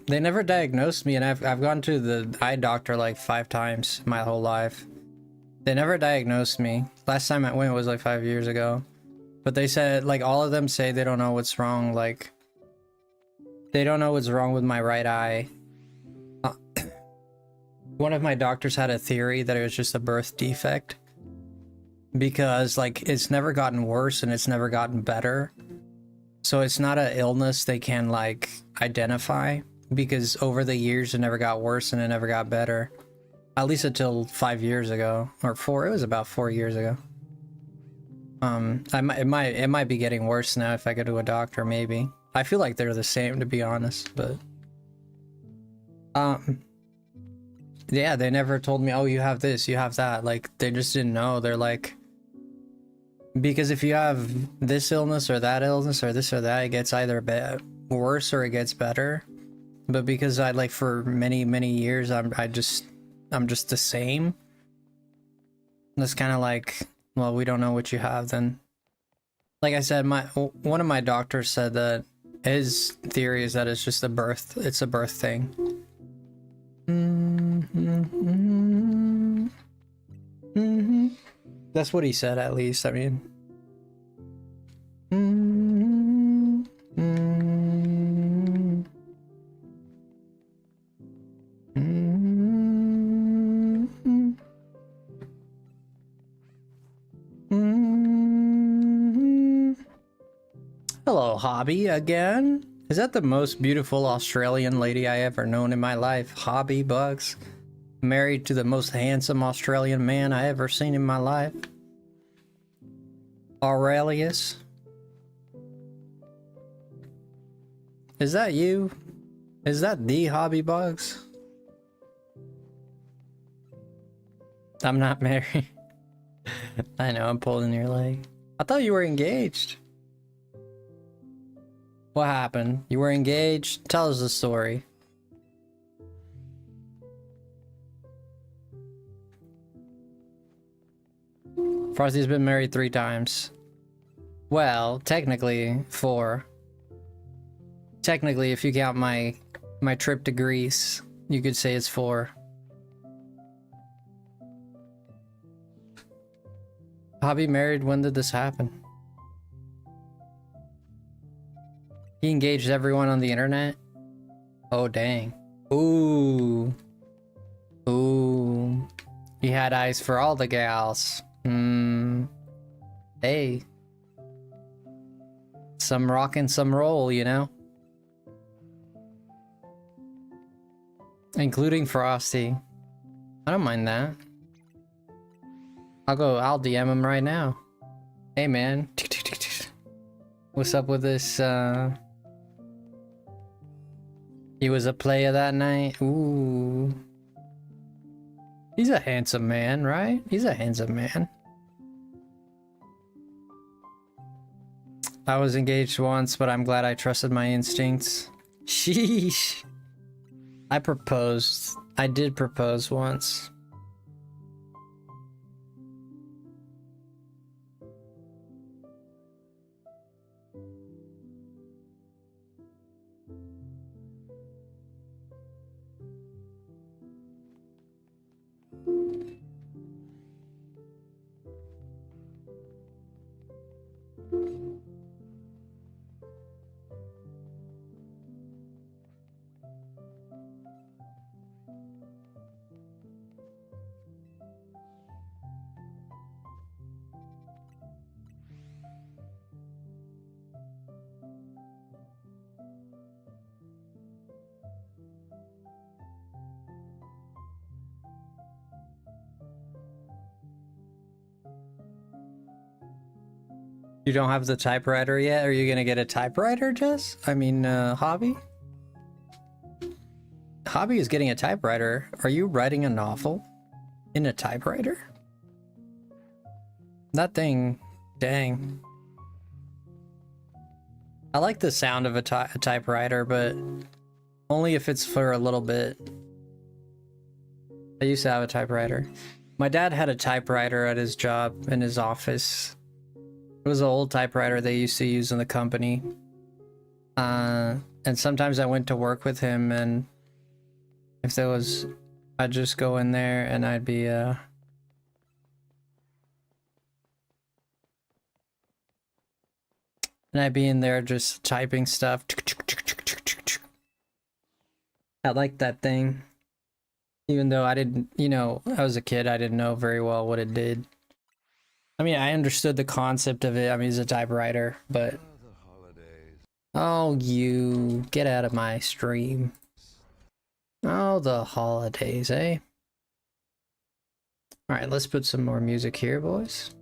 They never diagnosed me, and I've gone to the eye doctor like 5 times my whole life. They never diagnosed me. Last time I went was like 5 years ago. But they said, like, all of them say they don't know what's wrong. Like, they don't know what's wrong with my right eye. One of my doctors had a theory that it was just a birth defect. Because, like, it's never gotten worse and it's never gotten better. So it's not an illness they can like identify, because over the years it never got worse and it never got better. At least until 5 years ago, or 4. It was about 4 years ago. It might be getting worse now if I go to a doctor, maybe. I feel like they're the same, to be honest, but yeah, they never told me, oh, you have this, you have that. Like, they just didn't know. They're like, because if you have this illness or that illness or this or that, it gets either worse or it gets better. But because I, like, for many years, I'm just the same. That's kind of like, well, we don't know what you have then. Like I said, one of my doctors said that his theory is that it's just it's a birth thing. That's what he said, at least. I mean, hello, Hobby, again. Is that the most beautiful Australian lady I ever known in my life? Hobby Bugs. Married to the most handsome Australian man I ever seen in my life. Aurelius. Is that you? Is that the Hobby Bugs? I'm not married. I know, I'm pulling your leg. I thought you were engaged. What happened? You were engaged? Tell us the story. Frosty's been married 3 times. Well, technically 4. Technically, if you count my trip to Greece, you could say it's 4. Hobby married, when did this happen? He engaged everyone on the internet? Oh, dang. Ooh. Ooh. He had eyes for all the gals. Hey. Some rock and some roll, you know? Including Frosty. I don't mind that. I'll DM him right now. Hey, man. What's up with this, He was a player that night? Ooh. He's a handsome man, right? He's a handsome man. I was engaged once, but I'm glad I trusted my instincts. Sheesh. I proposed. I did propose once. You don't have the typewriter yet? Are you gonna get a typewriter, Jess? I mean, Hobby? Hobby is getting a typewriter. Are you writing a novel in a typewriter? That thing, dang. I like the sound of a typewriter, but only if it's for a little bit. I used to have a typewriter. My dad had a typewriter at his job in his office. It was an old typewriter they used to use in the company. And sometimes I went to work with him, and if there was, I'd just go in there and I'd be, and I'd be in there just typing stuff. I like that thing. Even though I didn't, you know, I was a kid, I didn't know very well what it did. I mean, I understood the concept of it. I mean, it's a typewriter, but Oh, you get out of my stream. Oh, the holidays, eh? Alright, let's put some more music here, boys.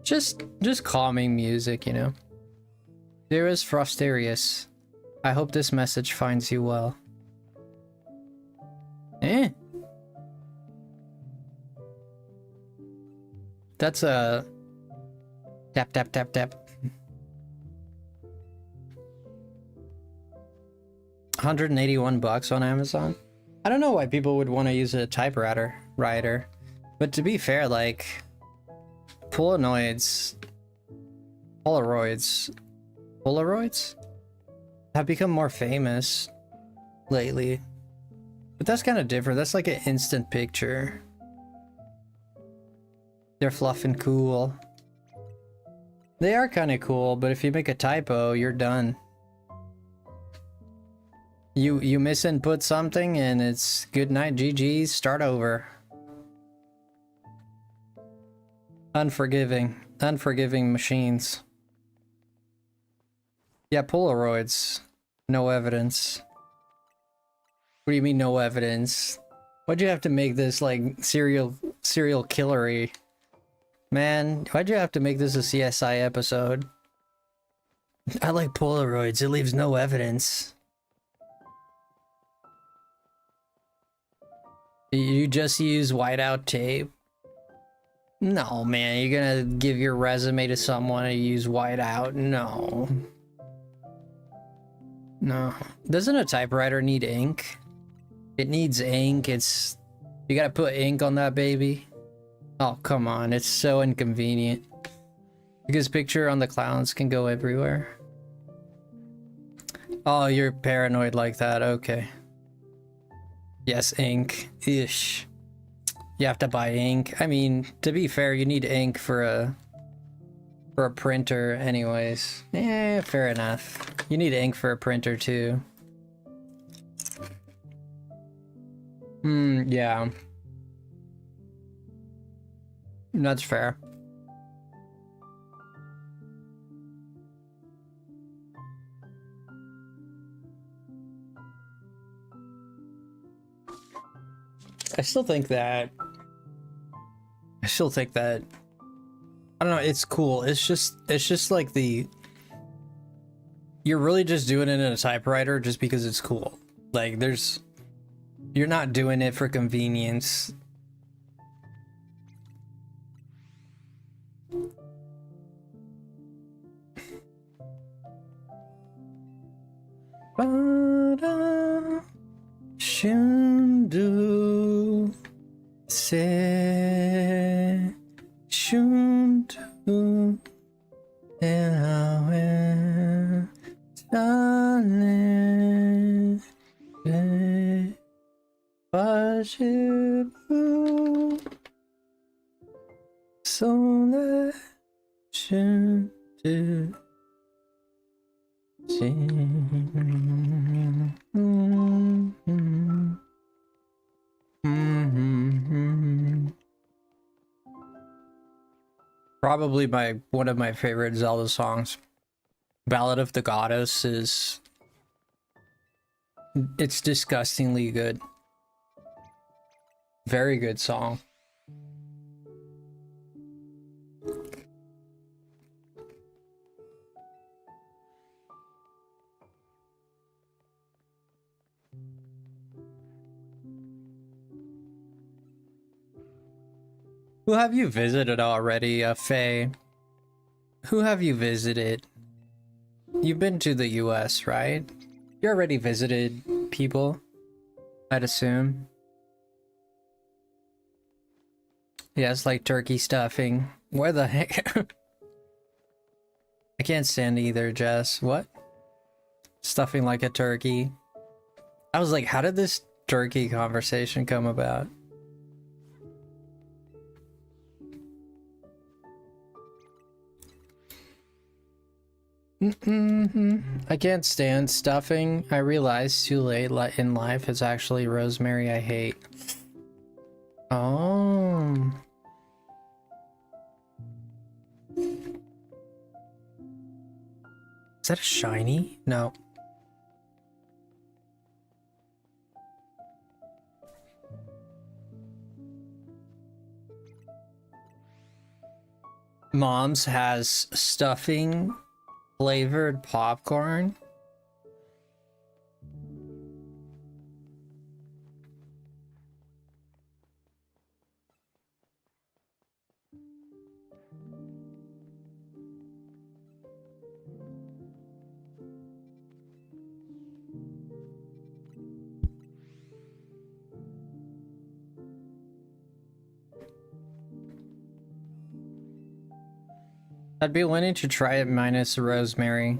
Just calming music, you know? Dearest Frosterius, I hope this message finds you well. Eh? That's a... Tap, tap, tap, tap. 181 bucks on Amazon. I don't know why people would want to use a typewriter, but to be fair, like Polaroids have become more famous lately, but that's kind of different. That's like an instant picture. They're fluff and cool. They are kind of cool, but if you make a typo, you're done. You misinput something and it's good night, GG's, start over. Unforgiving machines. Yeah, Polaroids. No evidence. What do you mean no evidence? Why'd you have to make this like serial killery? Man, why'd you have to make this a CSI episode? I like Polaroids, it leaves no evidence. You just use whiteout tape? No, man, you're gonna give your resume to someone and use whiteout? No. No. Doesn't a typewriter need ink? It needs ink. You gotta put ink on that baby. Oh, come on, it's so inconvenient. Because picture on the clowns can go everywhere. Oh, you're paranoid like that, okay. Yes, ink. Ish. You have to buy ink. I mean, to be fair, you need ink for a printer anyways. Yeah, fair enough. You need ink for a printer too. Yeah. That's fair. I still think that I don't know, it's cool. It's just like you're really just doing it in a typewriter just because it's cool. Like you're not doing it for convenience. Shundu se shundu elawe sale bashibu sole shundu. Probably one of my favorite Zelda songs. Ballad of the Goddess it's disgustingly good. Very good song. Who have you visited already, Faye? Who have you visited? You've been to the US, right? You already visited people, I'd assume. Yes, like turkey stuffing. Where the heck? I can't stand either, Jess. What? Stuffing like a turkey. I was like, how did this turkey conversation come about? I can't stand stuffing. I realized too late in life it's actually rosemary I hate. Oh. that a shiny? No. Mom's has stuffing flavored popcorn. I'd be willing to try it minus rosemary.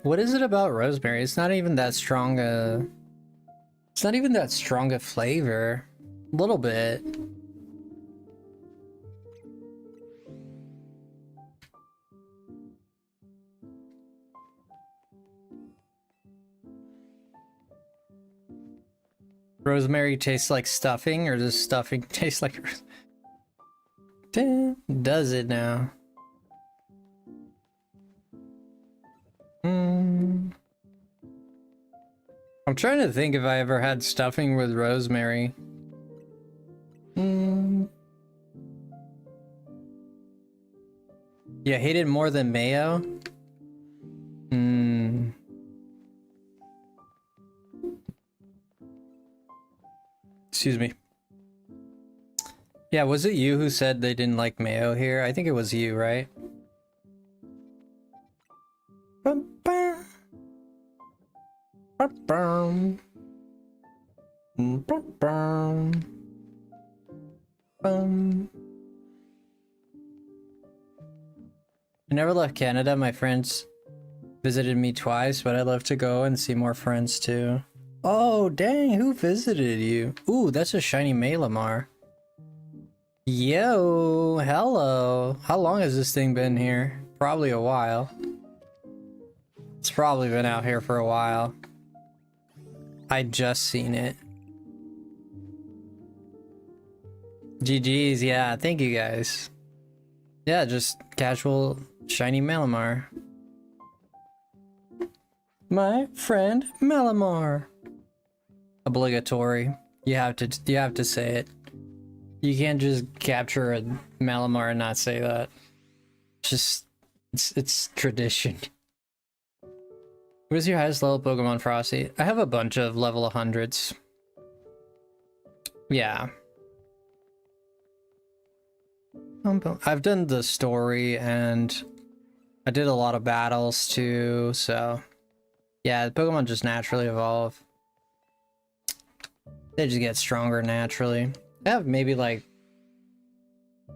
What is it about rosemary? It's not even that strong a... It's not even that strong a flavor. A little bit. Rosemary tastes like stuffing, or does stuffing taste like... Does it now? I'm trying to think if I ever had stuffing with rosemary. You hate it more than mayo? Excuse me. Yeah, was it you who said they didn't like mayo here? I think it was you, right? I never left Canada. My friends visited me twice, but I'd love to go and see more friends too. Oh, dang, who visited you? Ooh, that's a shiny Malamar. Yo, hello. How long has this thing been here? Probably a while. It's probably been out here for a while. I just seen it. GG's, yeah, thank you guys. Yeah, just casual shiny Malamar. My friend Malamar. Obligatory. You have to say it. You can't just capture a Malamar and not say that. Just it's tradition. What is your highest level Pokemon, Frosty? I have a bunch of level 100s. Yeah. I've done the story and I did a lot of battles too, so yeah, the Pokemon just naturally evolve. They just get stronger naturally. I have maybe like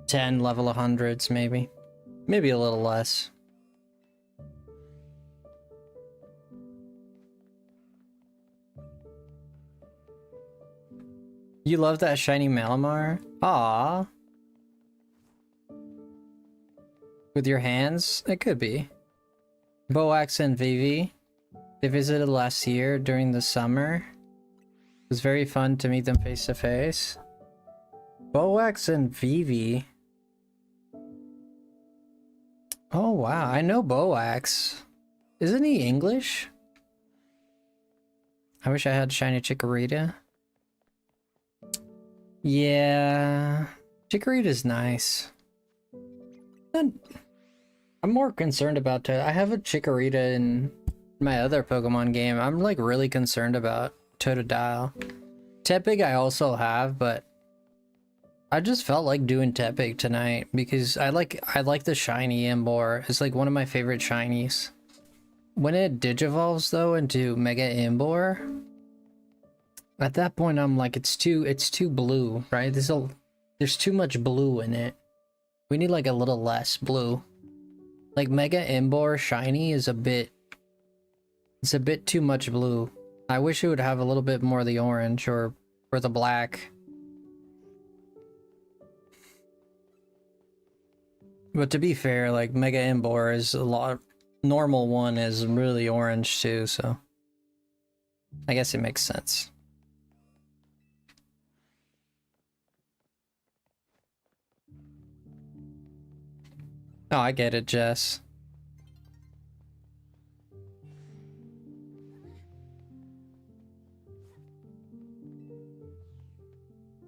10 level 100s, maybe. Maybe a little less. You love that shiny Malamar? Aww. With your hands? It could be. Boax and Vivi. They visited last year during the summer. It was very fun to meet them face to face. Boax and Vivi. Oh wow, I know Boax. Isn't he English? I wish I had shiny Chikorita. Yeah, Chikorita's nice. I'm more concerned about I have a Chikorita in my other Pokemon game. I'm like really concerned about Totodile. Tepig I also have, but I just felt like doing Tepig tonight because I like the shiny Imbor. It's like one of my favorite shinies. When it digivolves though into Mega Imbor, at that point I'm like it's too blue, right? There's too much blue in it. We need like a little less blue. Like Mega Imbor shiny is it's a bit too much blue. I wish it would have a little bit more of the orange or the black. But to be fair, like Mega Imbor is a lot, normal one is really orange too, so I guess it makes sense. Oh, I get it, Jess.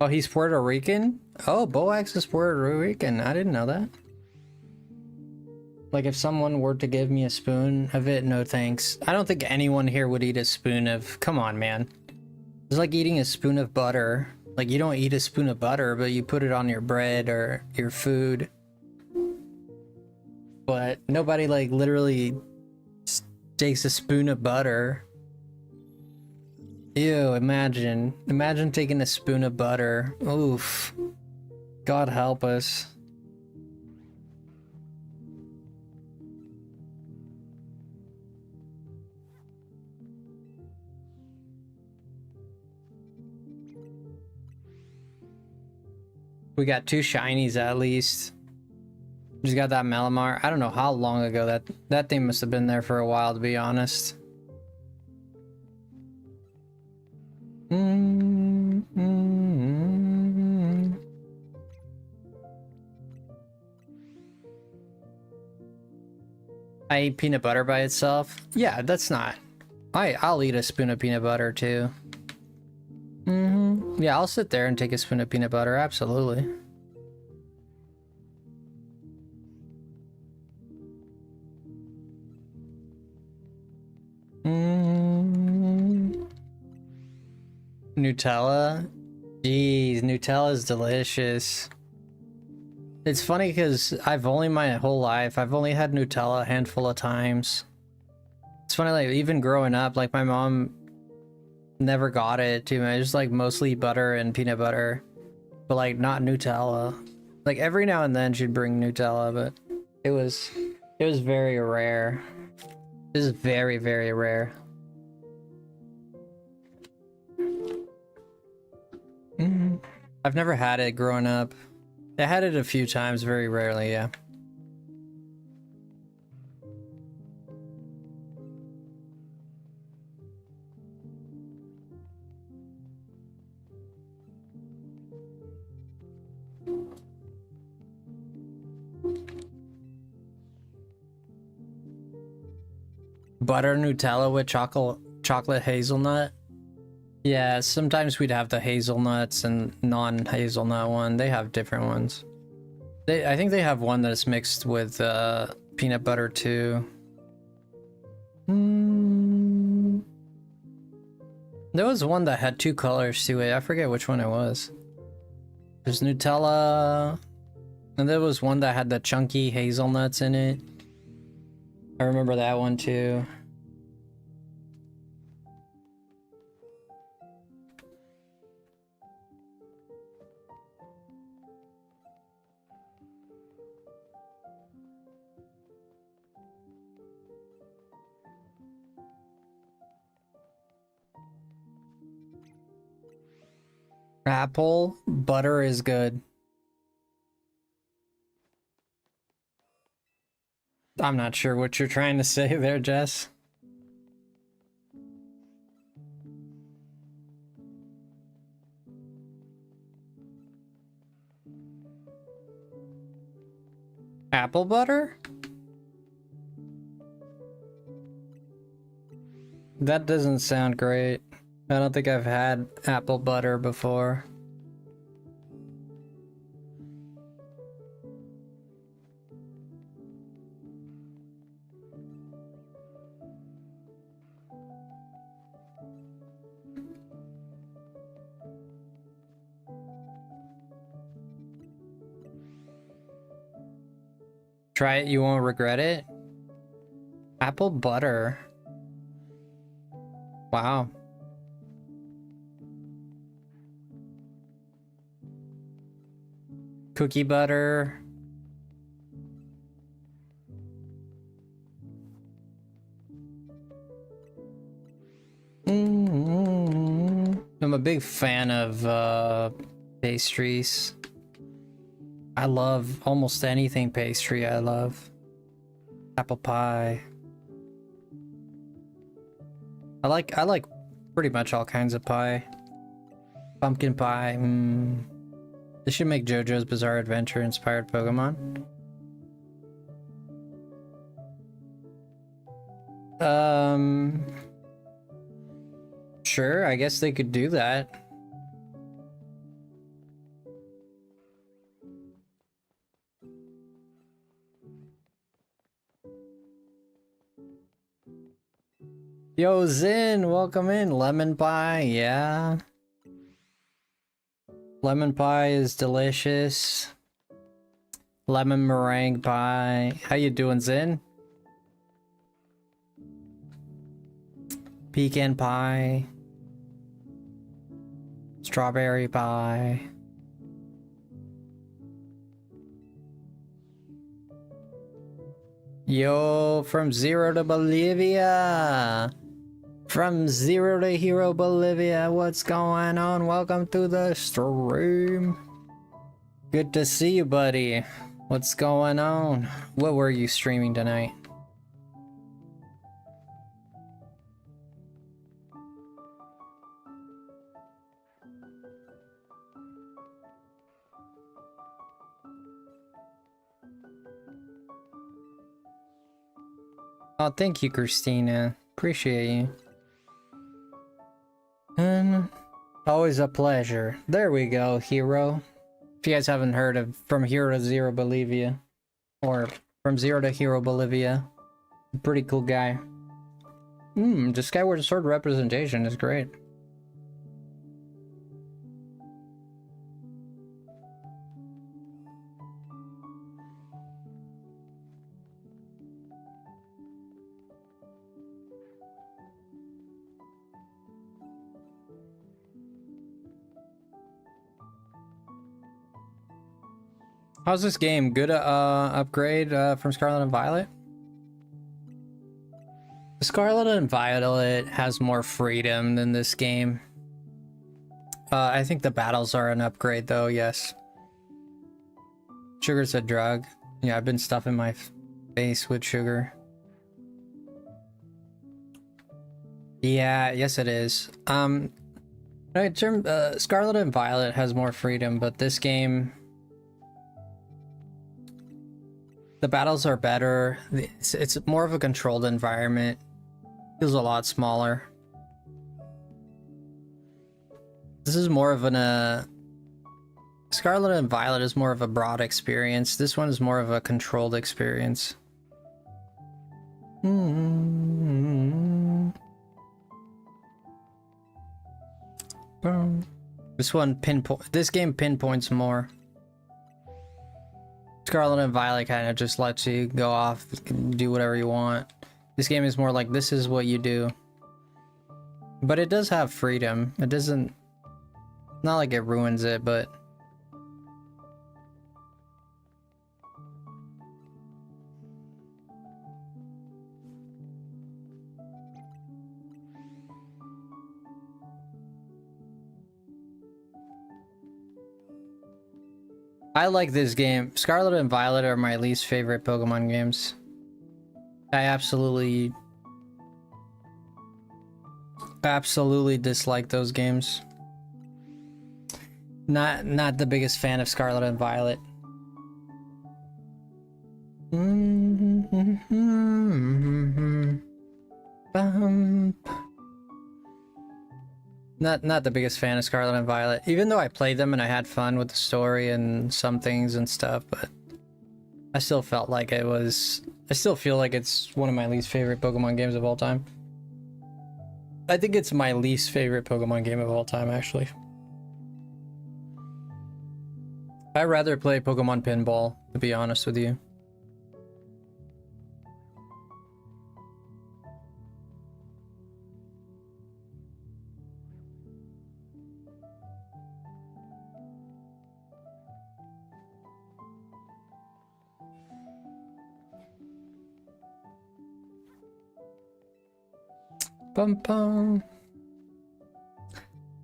Oh, he's Puerto Rican? Oh, Boax is Puerto Rican. I didn't know that. Like, if someone were to give me a spoon of it, no thanks. I don't think anyone here would eat a spoon of... Come on, man. It's like eating a spoon of butter. Like, you don't eat a spoon of butter, but you put it on your bread or your food. But nobody, like, literally takes a spoon of butter. Ew, imagine. Imagine taking a spoon of butter. Oof. God help us. We got 2 shinies at least. Just got that Malamar. I don't know how long ago that thing must have been there for a while, to be honest. I eat peanut butter by itself. Yeah, that's not. I'll eat a spoon of peanut butter too. Yeah, I'll sit there and take a spoon of peanut butter. Absolutely. Nutella? Jeez, Nutella is delicious. It's funny because my whole life, I've only had Nutella a handful of times. It's funny, like, even growing up, like, my mom never got it to me. Just, like, mostly butter and peanut butter, but, like, not Nutella. Like, every now and then she'd bring Nutella, but it was very rare. It was very, very rare. I've never had it growing up. I had it a few times, very rarely, yeah. Butter Nutella with chocolate hazelnut. Yeah, sometimes we'd have the hazelnuts and non-hazelnut one. They have different ones. I think they have one that's mixed with peanut butter too. There was one that had 2 colors to it. I forget which one it was. There's Nutella, and there was one that had the chunky hazelnuts in it. I remember that one too. Apple butter is good. I'm not sure what you're trying to say there, Jess. Apple butter? That doesn't sound great. I don't think I've had apple butter before. Try it, you won't regret it. Apple butter. Wow. Cookie butter. I'm a big fan of pastries. I love almost anything pastry. I love apple pie. I like pretty much all kinds of pie. Pumpkin pie. They should make JoJo's Bizarre Adventure inspired Pokemon. Sure, I guess they could do that. Yo, Zin, welcome in. Lemon pie, yeah. Lemon pie is delicious. Lemon meringue pie. How you doing, Zin? Pecan pie. Strawberry pie. Yo, from Zero to Bolivia. From Zero to Hero Bolivia, what's going on? Welcome to the stream. Good to see you, buddy. What's going on? What were you streaming tonight? Oh, thank you, Christina. Appreciate you. And always a pleasure. There we go, Hero. If you guys haven't heard of From Hero to Zero Bolivia, or From Zero to Hero Bolivia, pretty cool guy. The Skyward Sword representation is great. How's this game? Good upgrade from Scarlet and Violet? Scarlet and Violet has more freedom than this game. I think the battles are an upgrade though, yes. Sugar's a drug. Yeah, I've been stuffing my face with sugar. Yeah, yes it is. In terms, Scarlet and Violet has more freedom, but this game, the battles are better. It's more of a controlled environment. Feels a lot smaller. This is more of an Scarlet and Violet is more of a broad experience. This one is more of a controlled experience. This game pinpoints more. Scarlet and Violet kind of just lets you go off, do whatever you want. This game is more like, this is what you do. But it does have freedom. It doesn't... Not like it ruins it, but... I like this game. Scarlet and Violet are my least favorite Pokemon games. I absolutely dislike those games. Not the biggest fan of Scarlet and Violet. Not the biggest fan of Scarlet and Violet, even though I played them and I had fun with the story and some things and stuff, but I still felt like I still feel like it's one of my least favorite Pokemon games of all time. I think it's my least favorite Pokemon game of all time, actually. I'd rather play Pokemon Pinball, to be honest with you. Bum bum.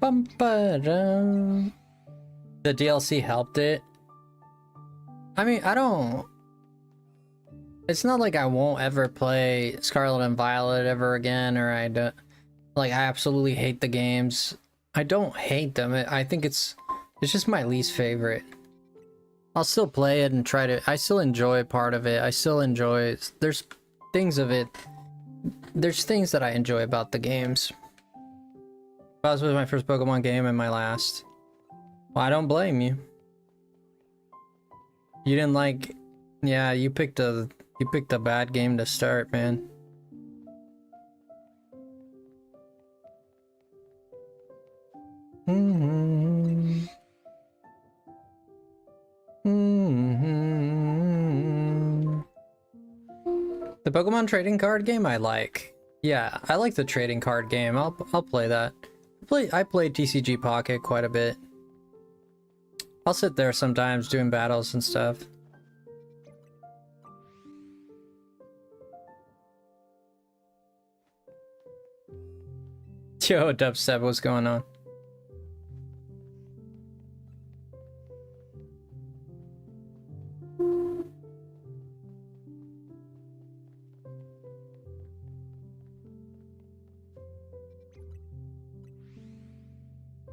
Bum ba dum. The DLC helped it. I mean, it's not like I won't ever play Scarlet and Violet ever again, or I don't... Like, I absolutely hate the games. I don't hate them. I think it's just my least favorite. I'll still play it and try to... I still enjoy part of it. I still enjoy... There's things of it... There's things that I enjoy about the games. That was my first Pokemon game and my last. Well, I don't blame you. You didn't like... Yeah, you picked a bad game to start, man. Mm-hmm. Mm-hmm. The Pokemon trading card game I like. Yeah, I like the trading card game. I'll play that. I played TCG Pocket quite a bit. I'll sit there sometimes doing battles and stuff. Yo, dubstep, what's going on?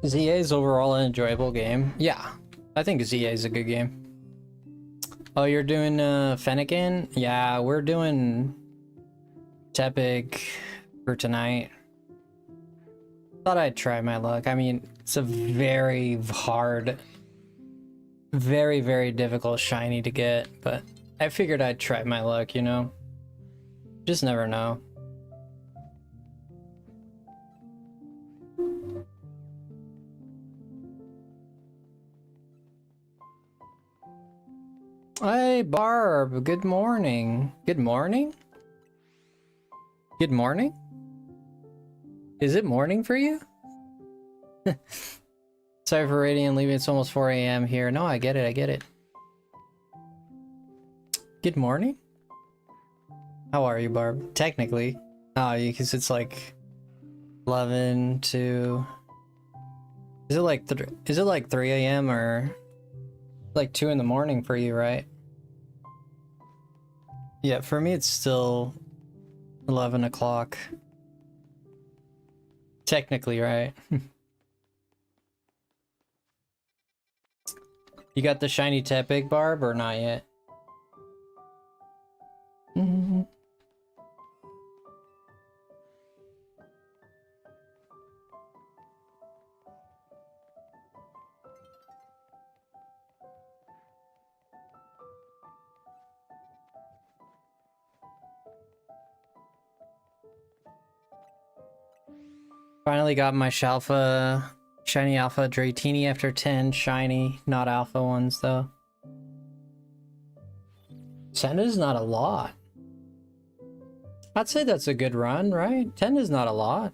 ZA is overall an enjoyable game. Yeah, I think ZA is a good game. Oh, you're doing Fennekin? Yeah, we're doing Tepig for tonight. Thought I'd try my luck. I mean, it's a very hard, very, very difficult shiny to get, but I figured I'd try my luck, you know? Just never know. Hey, Barb, good morning. Good morning? Good morning? Is it morning for you? Sorry for radiant leaving, it's almost 4 a.m. here. No, I get it, I get it. Good morning? How are you, Barb? Technically. Oh, because it's like 11 to... Is it like 3 a.m. or like 2 in the morning for you, right? Yeah, for me it's still 11 o'clock. Technically, right? You got the shiny Tepig, Barb, or not yet? Mm-hmm. Finally got my Shalfa, shiny Alpha Dratini after 10 shiny, not Alpha ones though. 10 is not a lot. I'd say that's a good run, right? 10 is not a lot.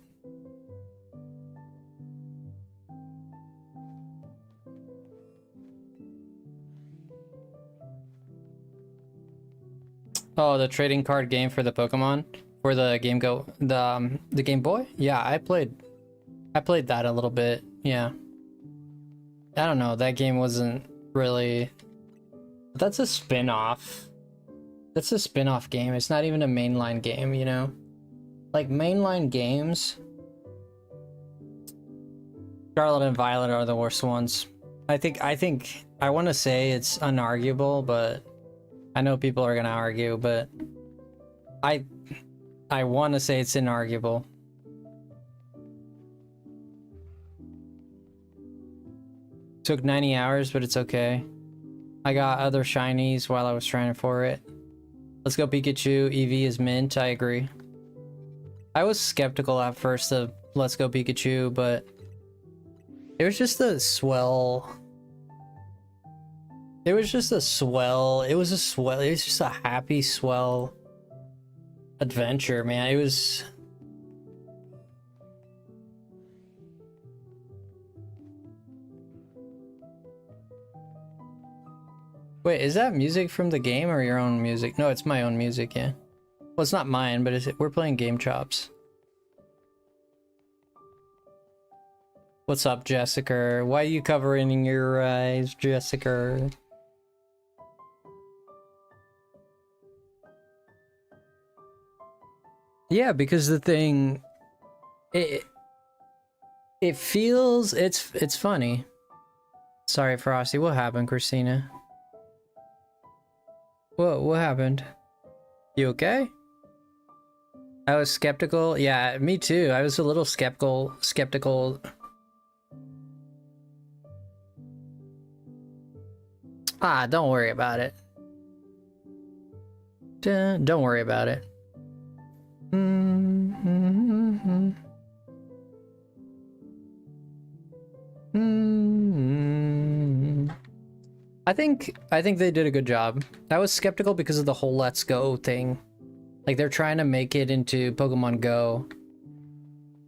Oh, the trading card game for the Pokemon? For the the Game Boy? Yeah, I played that a little bit, yeah. I don't know, that game wasn't really... That's a spin-off. That's a spin-off game, it's not even a mainline game, you know? Like, mainline games... Scarlet and Violet are the worst ones. I want to say it's unarguable, but... I know people are gonna argue, but... I want to say it's inarguable. Took 90 hours, but it's okay. I got other shinies while I was trying for it. Let's go Pikachu. Eevee is mint, I agree. I was skeptical at first of Let's Go Pikachu, but... It was just a swell... It was just a swell... It was just a happy, swell... adventure, man. It was... Wait, is that music from the game or your own music? No, it's my own music, yeah. Well, it's not mine, but we're playing Game Chops. What's up, Jessica? Why are you covering your eyes, Jessica? Yeah, because the thing... It feels... It's funny. Sorry, Frosty. What happened, Christina? What happened? You okay? I was skeptical. Yeah, me too. I was a little skeptical. Ah, don't worry about it. Don't worry about it. I think they did a good job. I was skeptical because of the whole Let's Go thing. Like, they're trying to make it into Pokemon Go.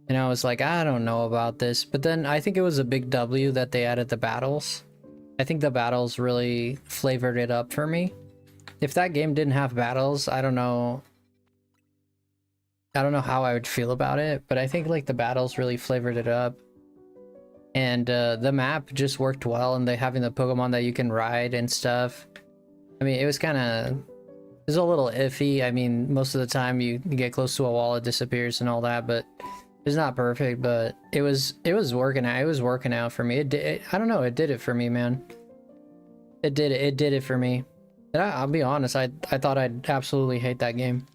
And I was like, I don't know about this. But then I think it was a big W that they added the battles. I think the battles really flavored it up for me. If that game didn't have battles, I don't know how I would feel about it, but I think like the battles really flavored it up. And the map just worked well, and they having the Pokemon that you can ride and stuff. I mean, it was a little iffy. I mean, most of the time you get close to a wall, it disappears and all that, but it's not perfect, but it was working out. It was working out for me. I don't know, it did it for me, man. It did it for me. And I'll be honest, I thought I'd absolutely hate that game.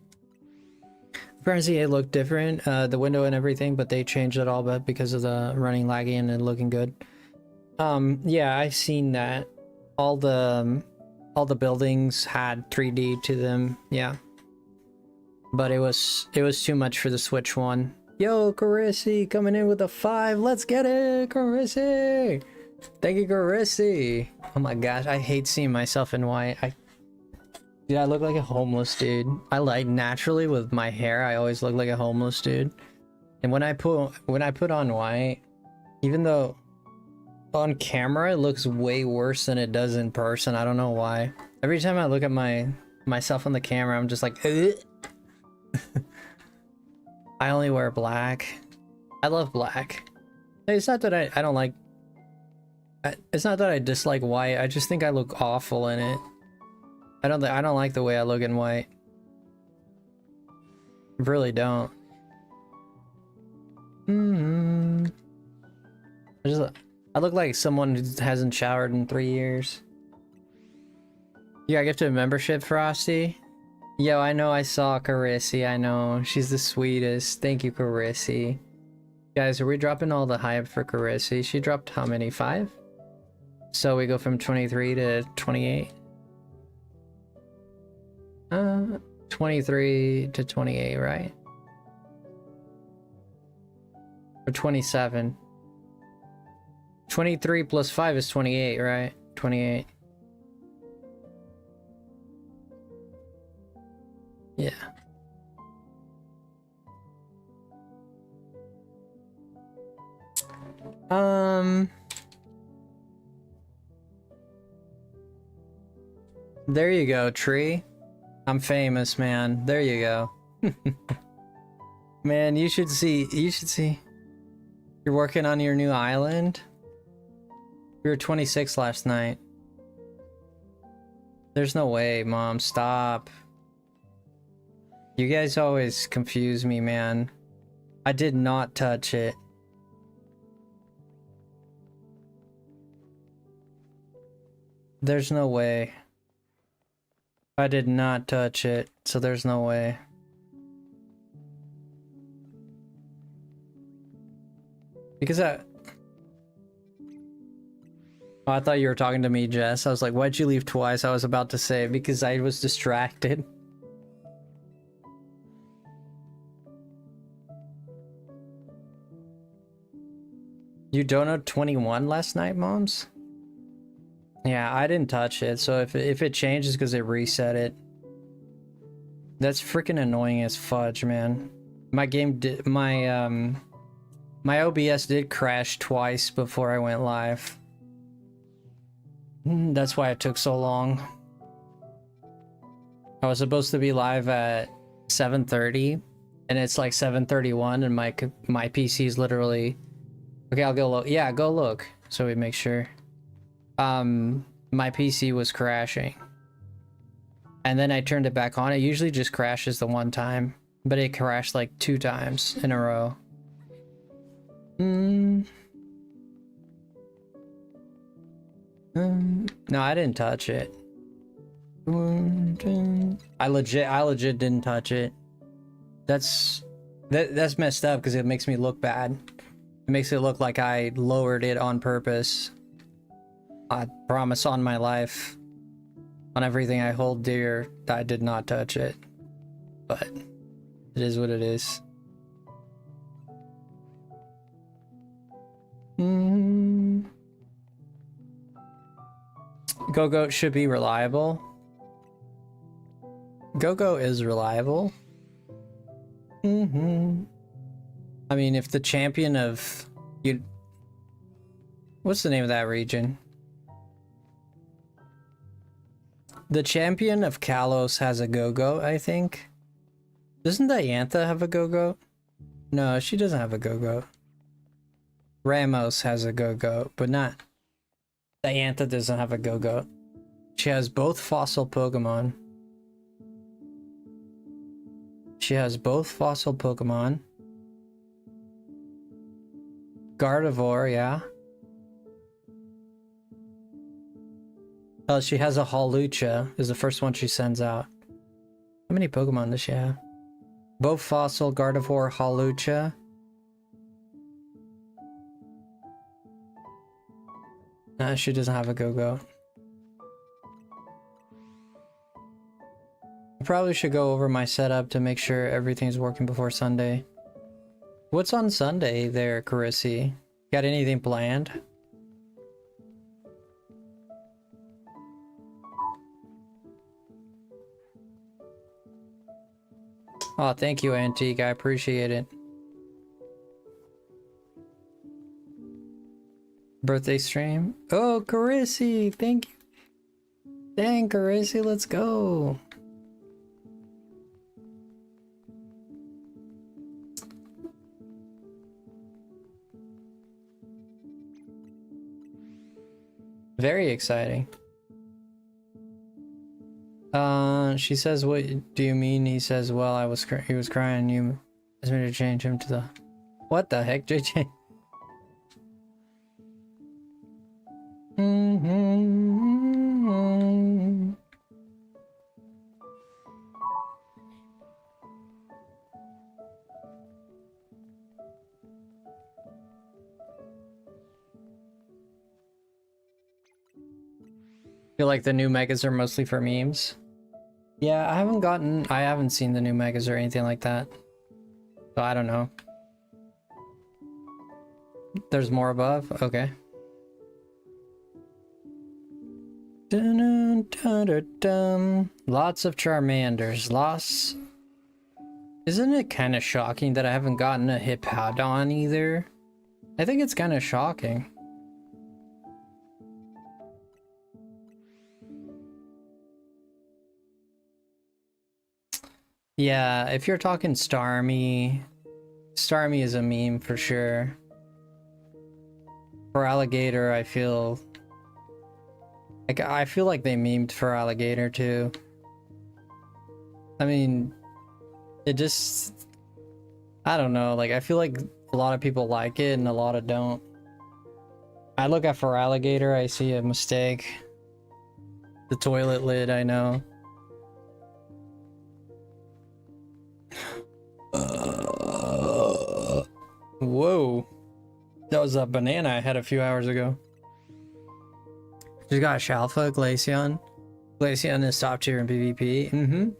Apparently it looked different, the window and everything, but they changed it all but because of the running laggy and it looking good. Yeah, I've seen that. All the buildings had 3D to them, yeah. But it was too much for the Switch one. Yo, Carissy coming in with a 5. Let's get it, Carissy! Thank you, Carissy. Oh my gosh, I hate seeing myself in white. Dude, I look like a homeless dude. I like naturally with my hair, I always look like a homeless dude. And when I put on white, even though on camera it looks way worse than it does in person, I don't know why. Every time I look at myself on the camera, I'm just like, ugh. I only wear black. I love black. It's not that I don't like. It's not that I dislike white. I just think I look awful in it. I don't like the way I look in white. I really don't. I look like someone who hasn't showered in 3 years. You got gifted a membership, Frosty? Yo, I know I saw Carissy. I know. She's the sweetest. Thank you, Carissy. Guys, are we dropping all the hype for Carissy? She dropped how many? 5? So we go from 23 to 28? 23 to 28, right? Or 27. 23 plus 5 is 28, right? 28. Yeah. There you go, tree. I'm famous, man. There you go. Man, you should see. You're working on your new island? We were 26 last night. There's no way, Mom. Stop. You guys always confuse me, man. I did not touch it. There's no way. I did not touch it, so there's no way. Because oh, I thought you were talking to me, Jess. I was like, why'd you leave twice? I was about to say, because I was distracted. You donoted 21 last night, Moms? Yeah, I didn't touch it, so if it changes because it reset it. That's freaking annoying as fudge, man. My game did, my OBS did crash twice before I went live. That's why it took so long. I was supposed to be live at 7:30, and it's like 7:31, and my PC is literally... Okay, I'll go look. Yeah, go look, so we make sure. My PC was crashing. And then I turned it back on. It usually just crashes the one time, but it crashed like 2 times in a row. No, I didn't touch it. I legit didn't touch it. That's messed up because it makes me look bad. It makes it look like I lowered it on purpose. I promise on my life, on everything I hold dear, I did not touch it. But it is what it is. Go-Go should be reliable. Go-Go is reliable. I mean, if the champion of you, what's the name of that region? The champion of Kalos has a Go-Go, I think. Doesn't Diantha have a Go-Go? No, she doesn't have a Go-Go. Ramos has a Go-Go, but not. Diantha doesn't have a Go-Go. She has both fossil Pokemon. She has both fossil Pokemon. Gardevoir, yeah. Oh, she has a Hawlucha, is the first one she sends out. How many Pokemon does she have? Both fossil, Gardevoir, Hawlucha. Nah, she doesn't have a Go-Go. I probably should go over my setup to make sure everything's working before Sunday. What's on Sunday there, Carissi? Got anything planned? Oh, thank you, Antique. I appreciate it. Birthday stream? Oh, Carissi! Thank you. Dang, Carissi, let's go. Very exciting. She says, what do you mean? He says, well, he was crying. You asked me to change him to the... What the heck, JJ? Feel like the new megas are mostly for memes. Yeah, I haven't seen the new megas or anything like that. So I don't know. There's more above? Okay. Dun, dun, dun, dun. Lots of Charmanders. Isn't it kind of shocking that I haven't gotten a Hippowdon either? I think it's kind of shocking. Yeah, if you're talking Starmie is a meme for sure. For Alligator, I feel like they memed for Alligator too. I mean, it just, I don't know, like I feel like a lot of people like it and a lot of don't. I look at for Alligator, I see a mistake. The toilet lid, I know. Whoa. That was a banana I had a few hours ago. Just got a Shalfa, Glaceon. Glaceon is top tier in PvP.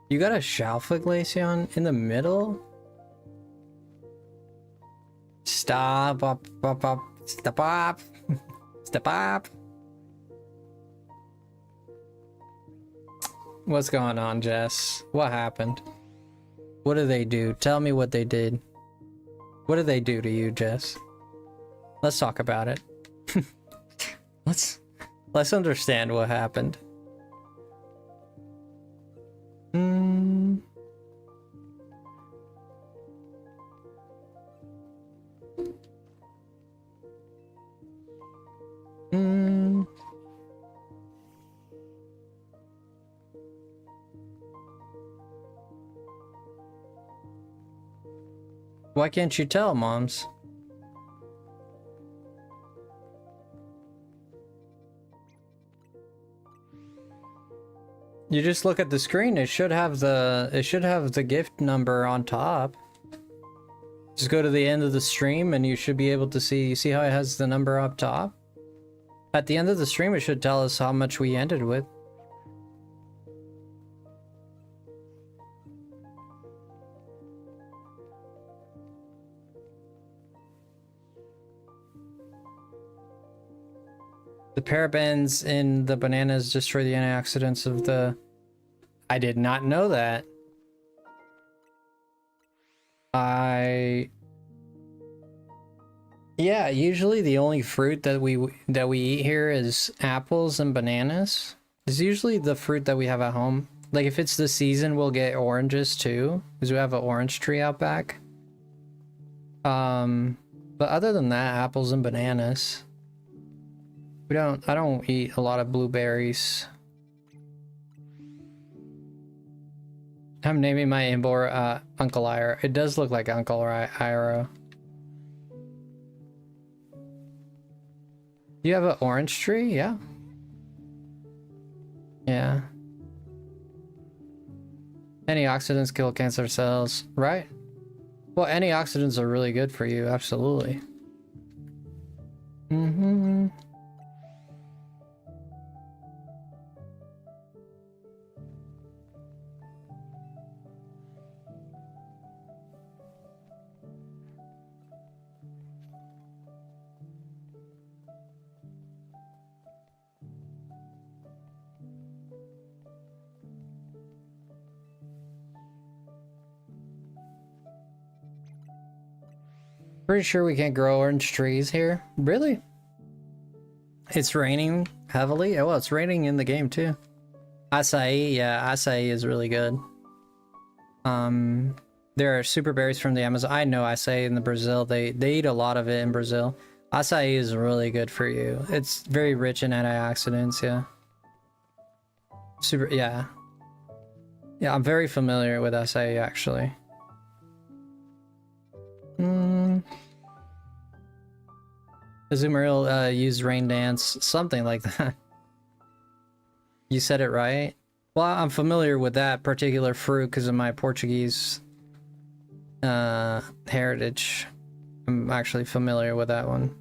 You got a Shalfa Glaceon in the middle? Stop up, up, up, stop up, step up. What's going on, Jess? What happened? What did they do? Tell me what they did. What did they do to you, Jess? Let's talk about it. Let's understand what happened. Why can't you tell, moms? You just look at the screen, it should have the gift number on top. Just go to the end of the stream and you should be able to see how it has the number up top? At the end of the stream it should tell us how much we ended with. The parabens in the bananas destroy the antioxidants of the... I did not know that. Yeah, usually the only fruit that we eat here is apples and bananas. It's usually the fruit that we have at home. Like if it's the season, we'll get oranges too, because we have an orange tree out back. But other than that, apples and bananas. I don't eat a lot of blueberries. I'm naming my Imbor Uncle Ira. It does look like Uncle Ira. You have an orange tree? Yeah. Yeah. Antioxidants kill cancer cells, right? Well, antioxidants are really good for you, absolutely. Mm-hmm. Pretty sure we can't grow orange trees here. Really? It's raining heavily? Oh, well, it's raining in the game too. Acai, yeah, acai is really good. There are super berries from the Amazon. I know acai in the Brazil. They eat a lot of it in Brazil. Acai is really good for you. It's very rich in antioxidants, yeah. Yeah. Yeah, I'm very familiar with acai actually. Azumarill used rain dance, something like that. You said it right. Well, I'm familiar with that particular fruit because of my Portuguese heritage. I'm actually familiar with that one.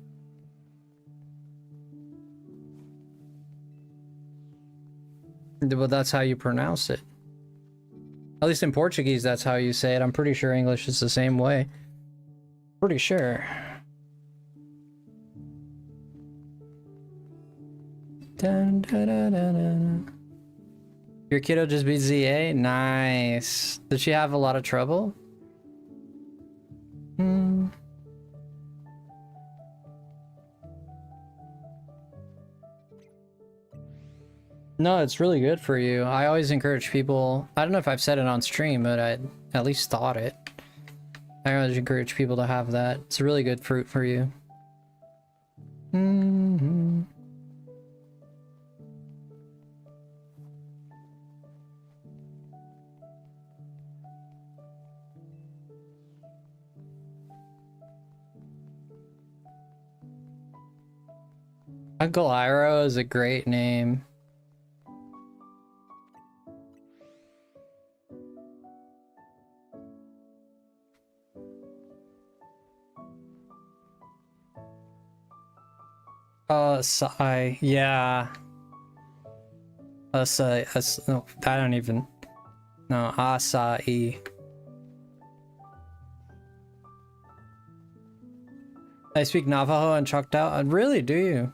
Well, that's how you pronounce it. At least in Portuguese, that's how you say it. I'm pretty sure English is the same way. Pretty sure. Dun, dun, dun, dun, dun. Your kiddo just beat ZA? Nice. Did she have a lot of trouble? No, it's really good for you. I always encourage people, I don't know if I've said it on stream, but I at least thought it. I always encourage people to have that. It's a really good fruit for you. Uncle Iro is a great name. Yeah. No, I don't even. No, acai. I speak Navajo and Choctaw. Really, do you?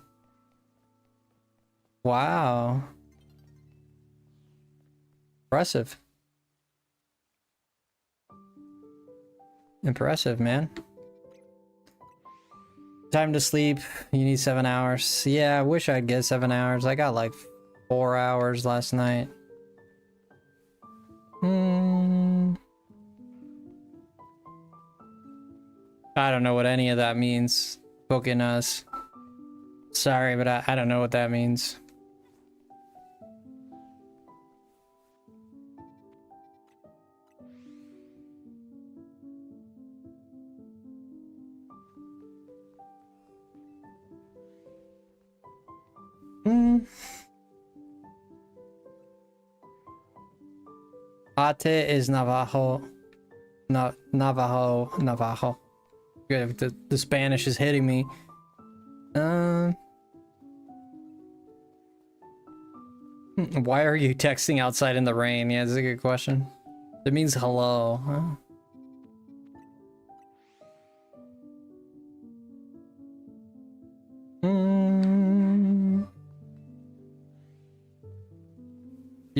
Wow. Impressive. Impressive, man. Time to sleep. You need 7 hours. Yeah, I wish I'd get 7 hours. I got like 4 hours last night. I don't know what any of that means. Poking us. Sorry, but I don't know what that means. Ate is Navajo. No, Navajo. Good, the Spanish is hitting me. Why are you texting outside in the rain? Yeah, that's a good question. It means hello. Huh?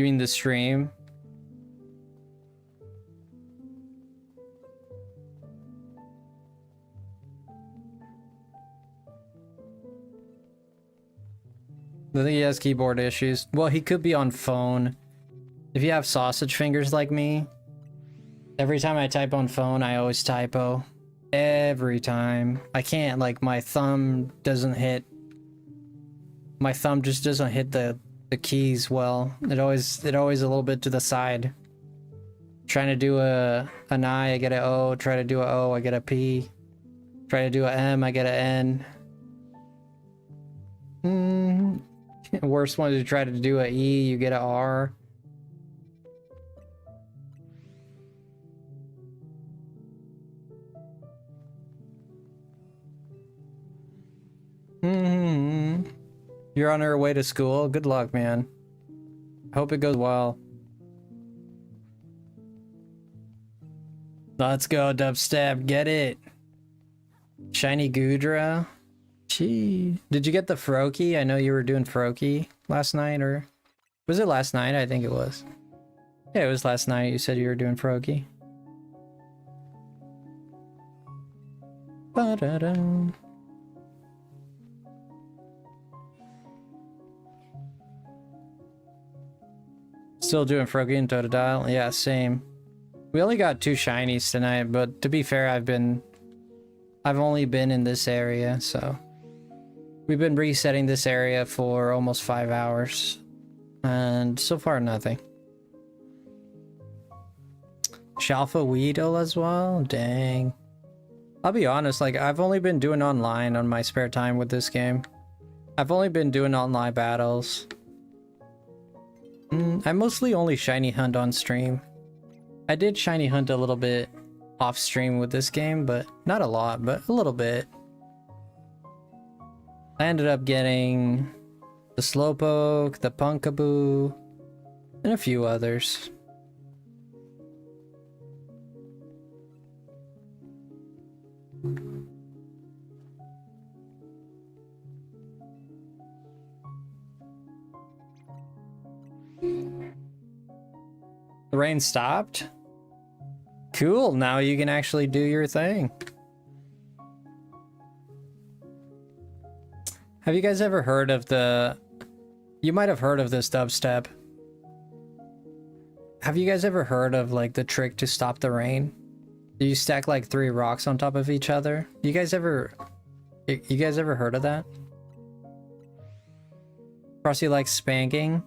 You mean the stream? I think he has keyboard issues. Well, he could be on phone. If you have sausage fingers like me, every time I type on phone, I always typo. Every time. I can't, like, my thumb doesn't hit. My thumb just doesn't hit the keys well. It always a little bit to the side. Trying to do an I get an O. Try to do a O, I get a P. Try to do a M, I get an N. Worst one is to try to do a E, you get a R. You're on your way to school? Good luck, man. Hope it goes well. Let's go, dubstep. Get it. Shiny Gudra. Gee. Did you get the Froakie? I know you were doing Froakie last night, or... Was it last night? I think it was. Yeah, it was last night. You said you were doing Froakie. Ba-da-da. Still doing Froakie and Totodile? Yeah, same. We only got 2 shinies tonight, but to be fair, I've only been in this area, so... We've been resetting this area for almost 5 hours. And so far, nothing. Shalfa Weedle as well? Dang. I'll be honest, like, I've only been doing online on my spare time with this game. I've only been doing online battles. I mostly only shiny hunt on stream. I did shiny hunt a little bit off stream with this game, but not a lot, but a little bit. I ended up getting the Slowpoke, the Punkaboo, and a few others. The rain stopped? Cool, now you can actually do your thing. Have you guys ever heard of the... You might have heard of this dubstep. Have you guys ever heard of, like, the trick to stop the rain? You stack, like, 3 rocks on top of each other? You guys ever heard of that? Frosty likes spanking?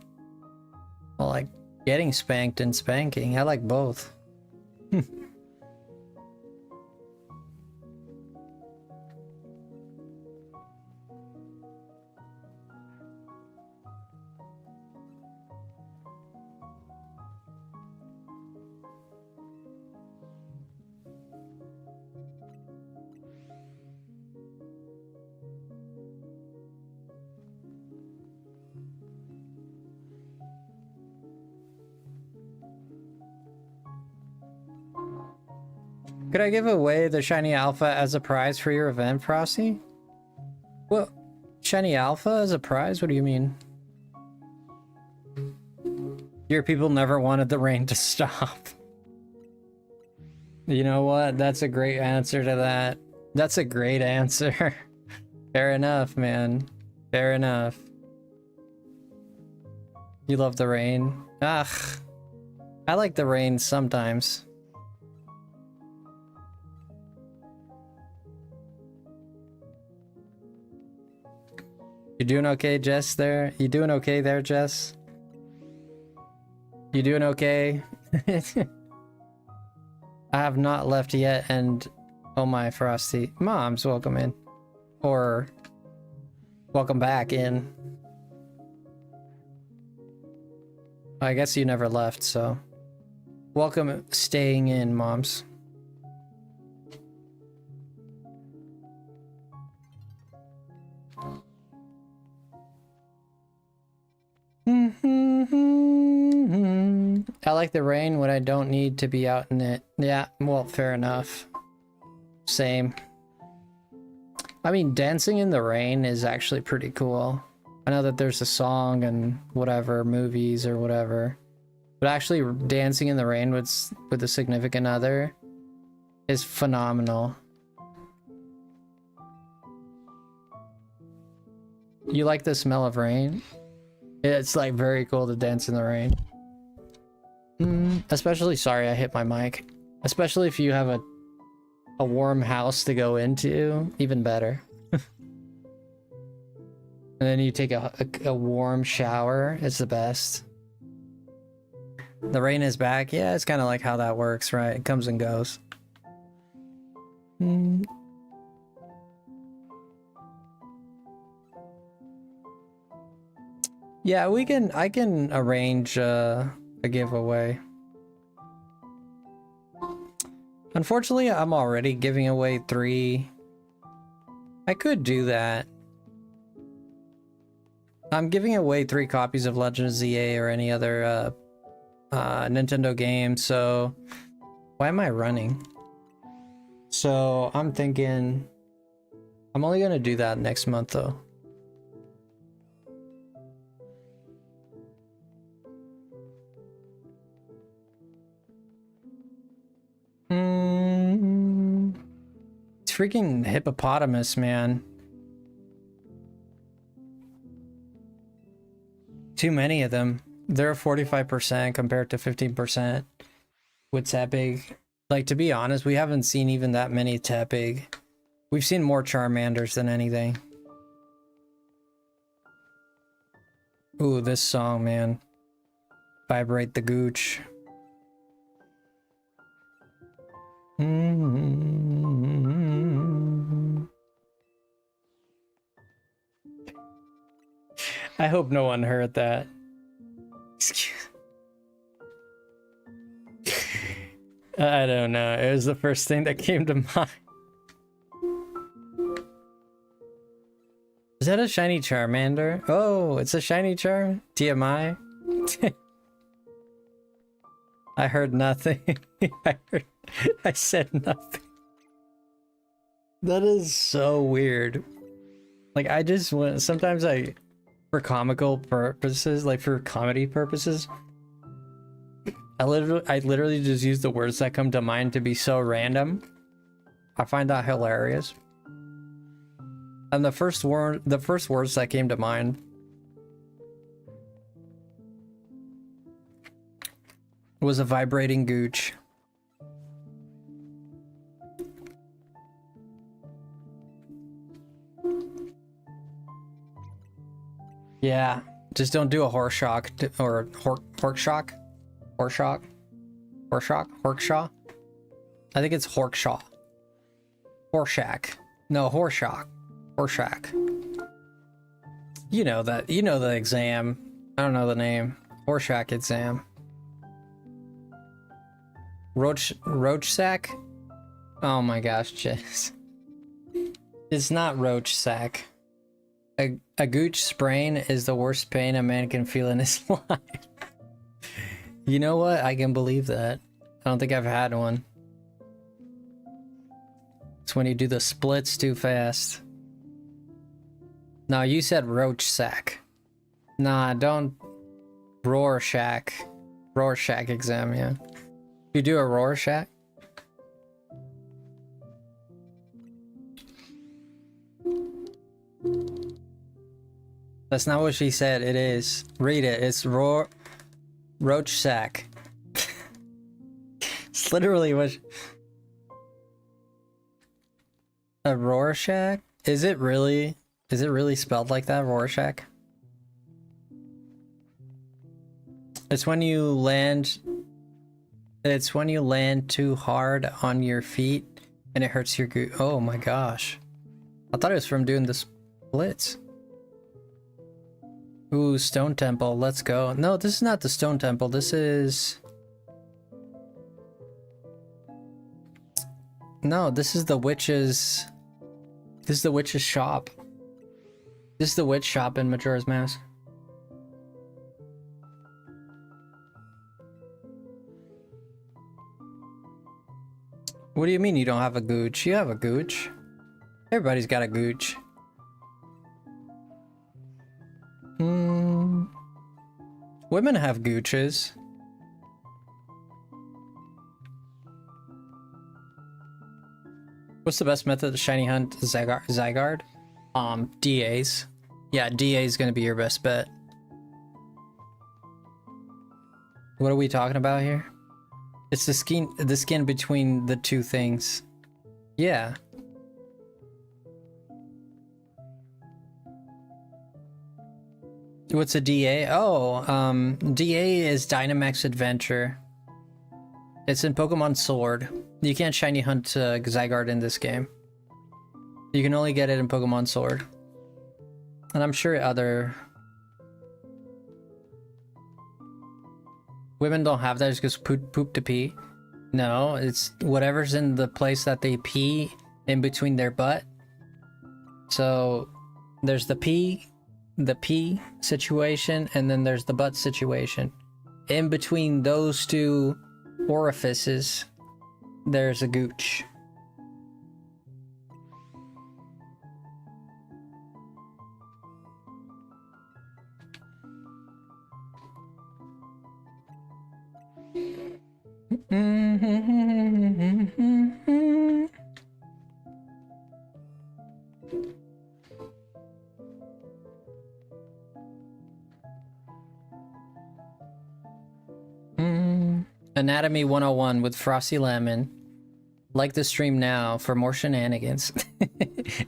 Well, like, getting spanked and spanking. I like both. Could I give away the Shiny Alpha as a prize for your event, Frosty? What? Shiny Alpha as a prize? What do you mean? Your people never wanted the rain to stop. You know what? That's a great answer to that. That's a great answer. Fair enough, man. Fair enough. You love the rain? Ugh. I like the rain sometimes. You doing okay, Jess, there? You doing okay there, Jess? You doing okay? I have not left yet, and... Oh my, Frosty. Moms, welcome in. Or... Welcome back in. I guess you never left, so... Welcome staying in, Moms. I like the rain when I don't need to be out in it. Yeah, well, fair enough. Same. I mean, dancing in the rain is actually pretty cool. I know that there's a song and whatever, movies or whatever. But actually dancing in the rain with a significant other is phenomenal. You like the smell of rain? It's like very cool to dance in the rain. Especially, sorry, I hit my mic. Especially if you have a warm house to go into, even better. And then you take a warm shower, it's the best. The rain is back. Yeah, it's kind of like how that works, right? It comes and goes. Yeah, I can arrange a giveaway. Unfortunately, I'm already giving away 3. I could do that. I'm giving away 3 copies of Legend of ZA or any other Nintendo game, so why am I running? So I'm thinking I'm only gonna do that next month though. It's freaking hippopotamus, man. Too many of them. They're 45% compared to 15% with Tepig. Like, to be honest, we haven't seen even that many Tepig. We've seen more Charmanders than anything. Ooh, this song, man. Vibrate the Gooch. I hope no one heard that. I don't know. It was the first thing that came to mind. Is that a shiny Charmander? Oh, it's a shiny Char? TMI? I heard nothing. I said nothing. That is so weird. Like, I just want, sometimes for comical purposes, like for comedy purposes, I literally just use the words that come to mind to be so random. I find that hilarious. And the first words that came to mind was a vibrating Gooch. Yeah, just don't do a horse shock or hork shock. Horkshaw. I think it's Horkshaw. Horshack. No, Horseshock. Horshack. You know that. You know the exam. I don't know the name. Horshack exam. Roach sack? Oh my gosh, Chase. It's not roach sack. A gooch sprain is the worst pain a man can feel in his life. You know what? I can believe that. I don't think I've had one. It's when you do the splits too fast. No, you said roach sack. Nah, don't. Rorschach. Rorschach exam, yeah. You do a Rorschach? That's not what she said. It is. Read it. It's roach sack. It's literally what. A Rorschach? Is it really? Is it really spelled like that? Rorschach? It's when you land. It's when you land too hard on your feet and it hurts your goo. Oh my gosh. I thought it was from doing the splits. Ooh, Stone Temple, let's go. No, this is not the Stone Temple. This is... No, this is the witch's... This is the witch's shop. This is the witch shop in Majora's Mask. What do you mean you don't have a gooch? You have a gooch. Everybody's got a gooch. Women have gooches. What's the best method to shiny hunt Zygarde? DAs. Yeah, DA is gonna be your best bet. What are we talking about here? It's the skin between the two things. Yeah. What's a DA? Oh, DA is Dynamax Adventure. It's in Pokemon Sword. You can't shiny hunt Zygarde in this game. You can only get it in Pokemon Sword. And I'm sure other... Women don't have that, it's just poop to pee. No, it's whatever's in the place that they pee in between their butt. So there's the pee situation, and then there's the butt situation. In between those two orifices, there's a gooch. Anatomy 101 with FrostyLemon. Like the stream now for more shenanigans.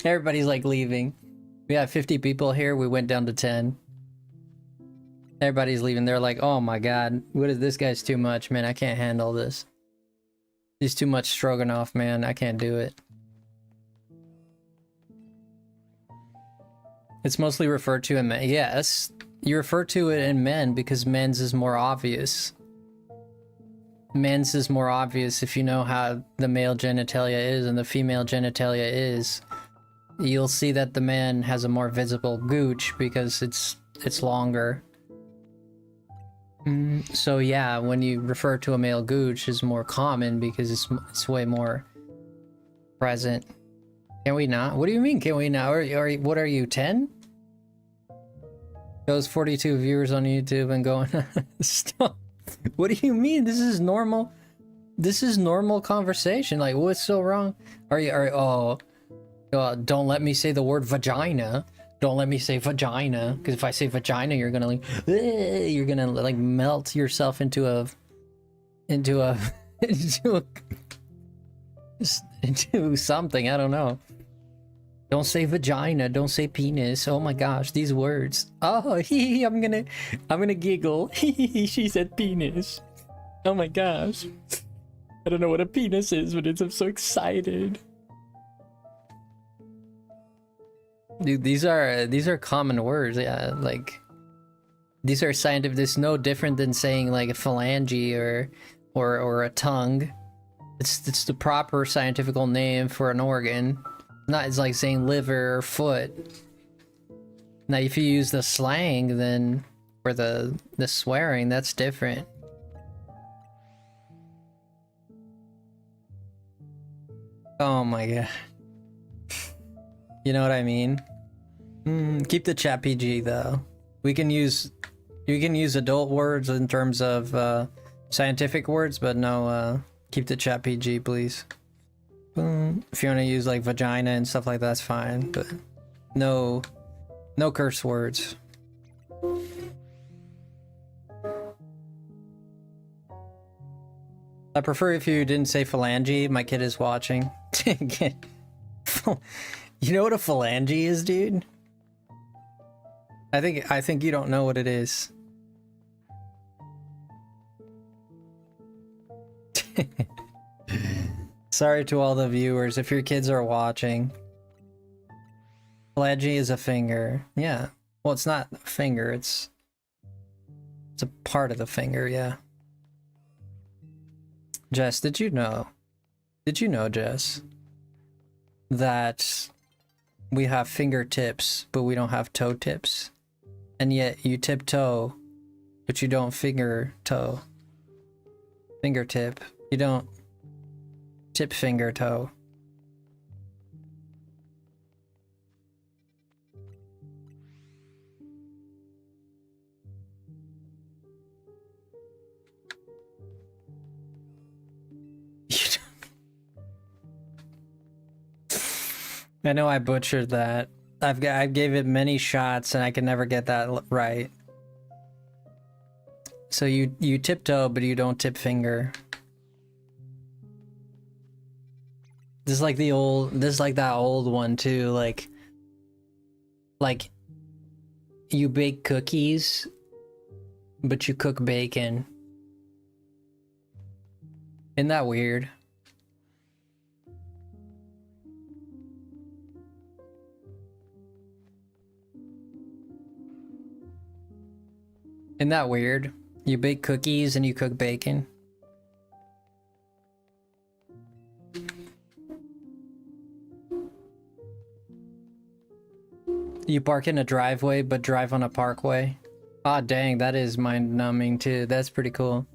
Everybody's like leaving. We have 50 people here, we went down to 10. Everybody's leaving. They're like, oh my god, what is this guy's too much, man, I can't handle this. He's too much stroganoff, man, I can't do it. It's mostly referred to in men. Yes, you refer to it in men because men's is more obvious. Men's is more obvious if you know how the male genitalia is and the female genitalia is. You'll see that the man has a more visible gooch because it's longer. So yeah, when you refer to a male gooch, is more common because it's way more present. Can we not? What do you mean, can we not? What are you, 10? Those 42 viewers on YouTube and going, stop. What do you mean? This is normal. This is normal conversation. Like, what's so wrong? Don't let me say the word vagina. Don't let me say vagina, because if I say vagina, you're gonna like, you're gonna like melt yourself into something. I don't know. Don't say vagina. Don't say penis. Oh my gosh, these words. Oh, I'm gonna giggle. She said penis. Oh my gosh. I don't know what a penis is, but I'm so excited. Dude, these are common words. Yeah, like these are scientific. This is no different than saying like a phalange or a tongue. It's the proper scientific name for an organ. Not it's like saying liver or foot. Now, if you use the slang, then for the swearing, that's different. Oh my god. You know what I mean? Keep the chat PG though. You can use adult words in terms of scientific words, but no, keep the chat PG, please. If you want to use like vagina and stuff like that, that's fine, but no curse words. I prefer if you didn't say phalange. My kid is watching. You know what a phalange is, dude? I think you don't know what it is. Sorry to all the viewers if your kids are watching. Phalange is a finger. Yeah. Well, it's not a finger, it's a part of the finger, yeah. Jess, did you know, Jess, that we have fingertips, but we don't have toe tips? And yet you tip toe, but you don't finger toe. Fingertip. You don't tip finger toe. I know I butchered that. I gave it many shots and I can never get that right. So you tiptoe, but you don't tip finger. This is like that old one too, like you bake cookies, but you cook bacon. Isn't that weird? Isn't that weird? You bake cookies and you cook bacon. You park in a driveway but drive on a parkway. Ah, dang, that is mind-numbing too. That's pretty cool.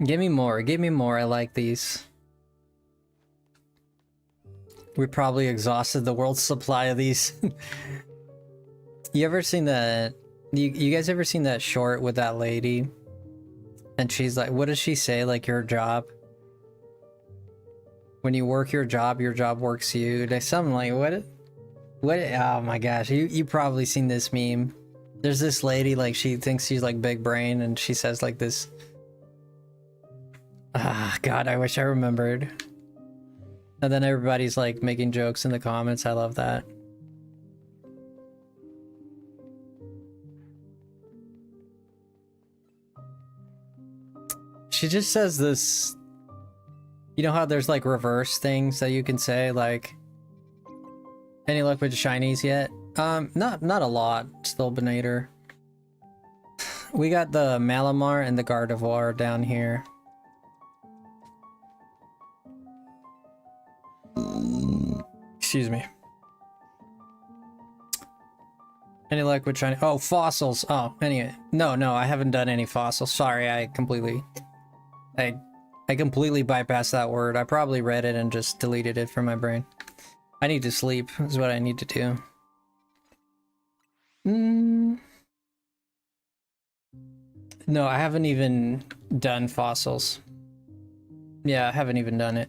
Give me more, I like these. We probably exhausted the world's supply of these. You ever seen that? You guys ever seen that short with that lady? And she's like, what does she say? Like, your job? When you work your job works you. There's something like, what? Oh my gosh, you probably seen this meme. There's this lady, like, she thinks she's like big brain and she says like this. Ah, God, I wish I remembered. And then everybody's like making jokes in the comments. I love that. She just says this. You know how there's like reverse things that you can say, like, any luck with shinies yet? Not a lot. Stolbinator. We got the Malamar and the Gardevoir down here. Excuse me. Any luck with shiny? Oh, fossils. Oh, anyway. No, I haven't done any fossils. Sorry, I completely bypassed that word. I probably read it and just deleted it from my brain. I need to sleep, is what I need to do. No, I haven't even done fossils. Yeah, I haven't even done it.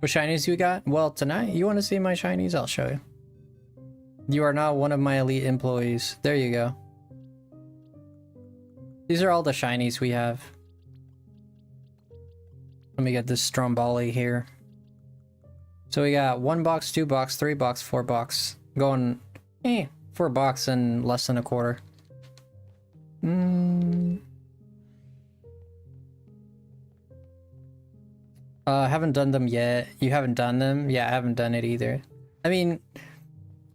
What shinies you got? Well, tonight, you want to see my shinies? I'll show you. You are not one of my elite employees. There you go. These are all the shinies we have. Let me get this Stromboli here. So we got 1 box, 2 box, 3 box, 4 box. Going, 4 box and less than a quarter. Haven't done them yet. You haven't done them? Yeah, I haven't done it either. I mean,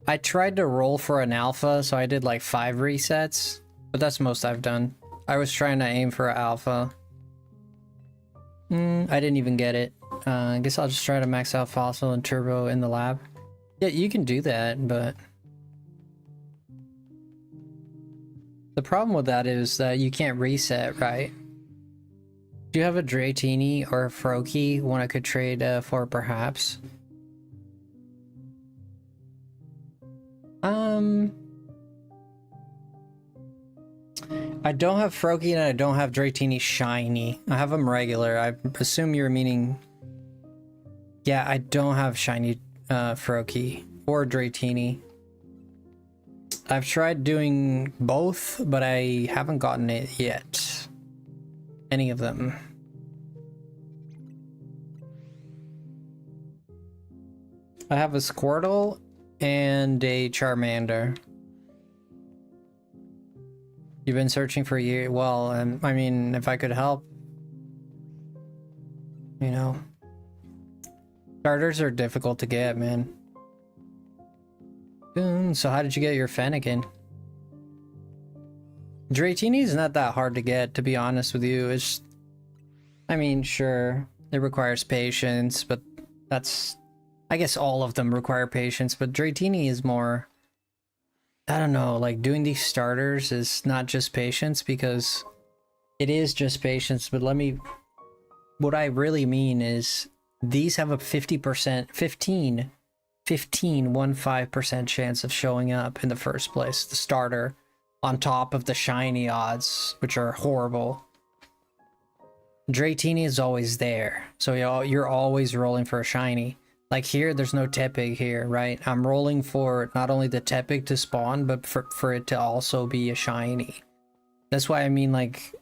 I tried to roll for an alpha, so I did like 5 resets, but that's most I've done. I was trying to aim for an alpha. I didn't even get it. I guess I'll just try to max out Fossil and Turbo in the lab. Yeah, you can do that, but the problem with that is that you can't reset, right? Do you have a Dratini or a Froakie one I could trade for, perhaps? I don't have Froakie and I don't have Dratini shiny. I have them regular. I assume you're meaning... Yeah, I don't have shiny Froakie or Dratini. I've tried doing both, but I haven't gotten it yet. Any of them. I have a Squirtle and a Charmander. You've been searching for a year. Well, I mean, if I could help, you know. Starters are difficult to get, man. So how did you get your Fennekin? Dratini is not that hard to get, to be honest with you. It's, I mean, sure, it requires patience, but that's, I guess all of them require patience, but Dratini is more, I don't know, like doing these starters is not just patience, because it is just patience, but what I really mean is these have a 15% chance of showing up in the first place, the starter. on top of the shiny odds, which are horrible. Dratini is always there, so you're always rolling for a shiny. Like here, there's no Tepig here, right? I'm rolling for not only the Tepig to spawn, but for it to also be a shiny. That's why I mean, like,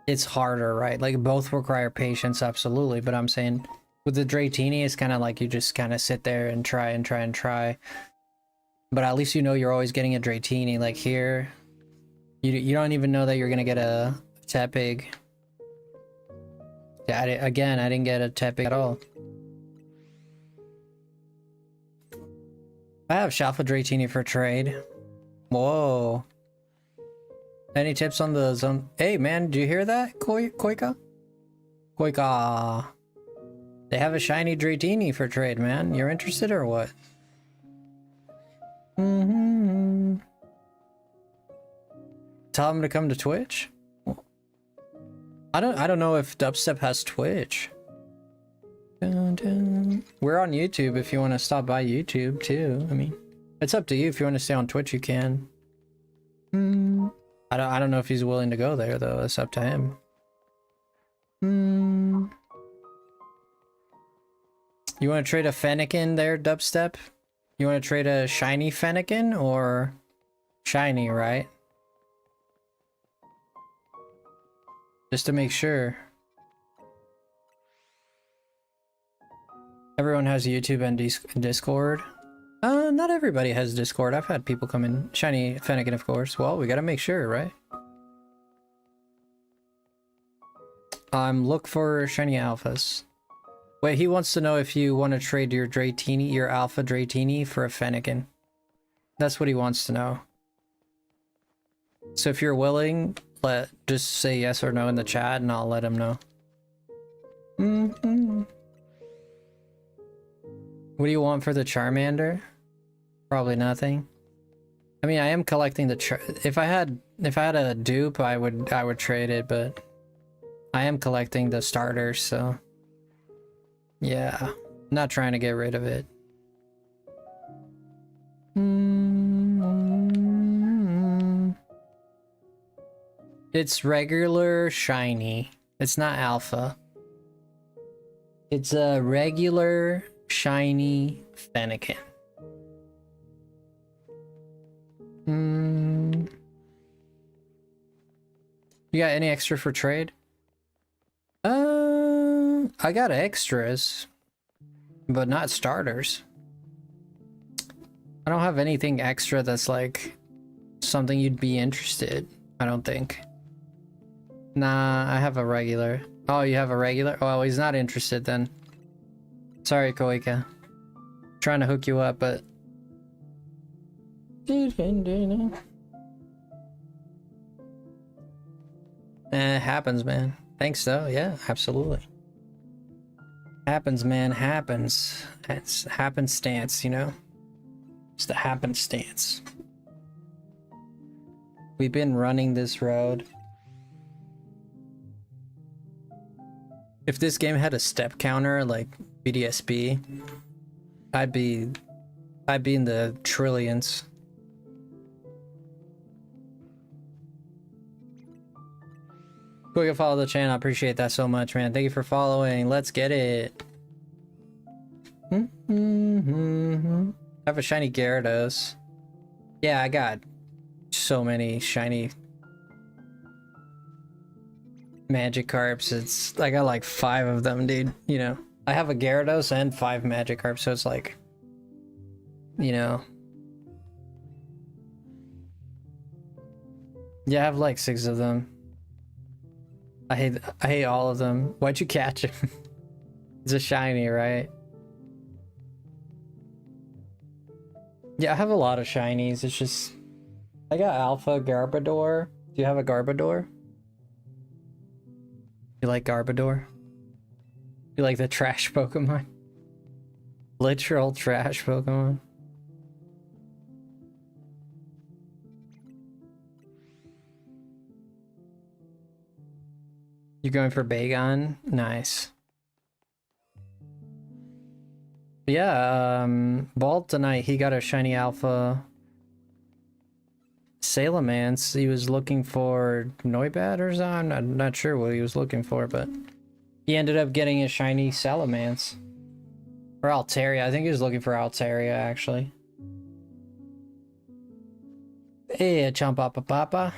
it's harder, right? Like, both require patience, absolutely, but I'm saying with the Dratini, it's kind of like you just kind of sit there and try and try and try. But at least you know you're always getting a Dratini. Like here, you don't even know that you're gonna get a Tepig. Yeah, I didn't get a Tepig at all. I have Shalfa Dratini for trade. Whoa. Any tips on the zone? Hey man, do you hear that, Koika? Koika. They have a shiny Dratini for trade, man. You're interested or what? Mm-hmm. Tell him to come to Twitch? I don't know if Dubstep has Twitch. Dun, dun. We're on YouTube if you want to stop by YouTube too. I mean, it's up to you. If you want to stay on Twitch, you can. I don't know if he's willing to go there though. It's up to him. You want to trade a Fennekin there, Dubstep? You want to trade a shiny Fennekin or shiny, right? Just to make sure. Everyone has YouTube and Discord. Not everybody has Discord. I've had people come in. Shiny Fennekin, of course. Well, we gotta make sure, right? Look for shiny alphas. Wait, he wants to know if you want to trade your Dratini, your alpha Dratini for a Fennekin. That's what he wants to know. So if you're willing, just say yes or no in the chat and I'll let him know. What do you want for the Charmander? Probably nothing. I mean, I am collecting the if I had a dupe, I would trade it, but I am collecting the starters, so yeah, I'm not trying to get rid of it. It's regular shiny. It's not alpha. It's a regular shiny Fennekin. You got any extra for trade? I got extras, but not starters. I don't have anything extra that's like something you'd be interested. I don't think. Nah, I have a regular. Oh, you have a regular? Oh, he's not interested then. Sorry, Koika. Trying to hook you up, but it happens, man. Thanks though. Yeah, absolutely. Happens, man. Happens. It's happenstance, you know? It's the happenstance. We've been running this road. If this game had a step counter like BDSB, I'd be in the trillions. Quick, follow the channel. I appreciate that so much, man. Thank you for following. Let's get it. I have a shiny Gyarados. Yeah, I got so many shiny Magikarps. I got like 5 of them, dude. You know, I have a Gyarados and 5 Magikarps, so it's like, you know. Yeah, I have like 6 of them. I hate all of them. Why'd you catch him? It's a shiny, right? Yeah, I have a lot of shinies. It's just I got Alpha Garbodor. Do you have a Garbodor? You like Garbodor? You like the trash Pokemon? Literal trash Pokemon. You going for Bagon? Nice. Yeah, Bald tonight, he got a shiny Alpha Salamance. He was looking for Noibat or something. I'm not sure what he was looking for, but he ended up getting a shiny Salamance. Or Altaria. I think he was looking for Altaria, actually. Hey, Chumpapa.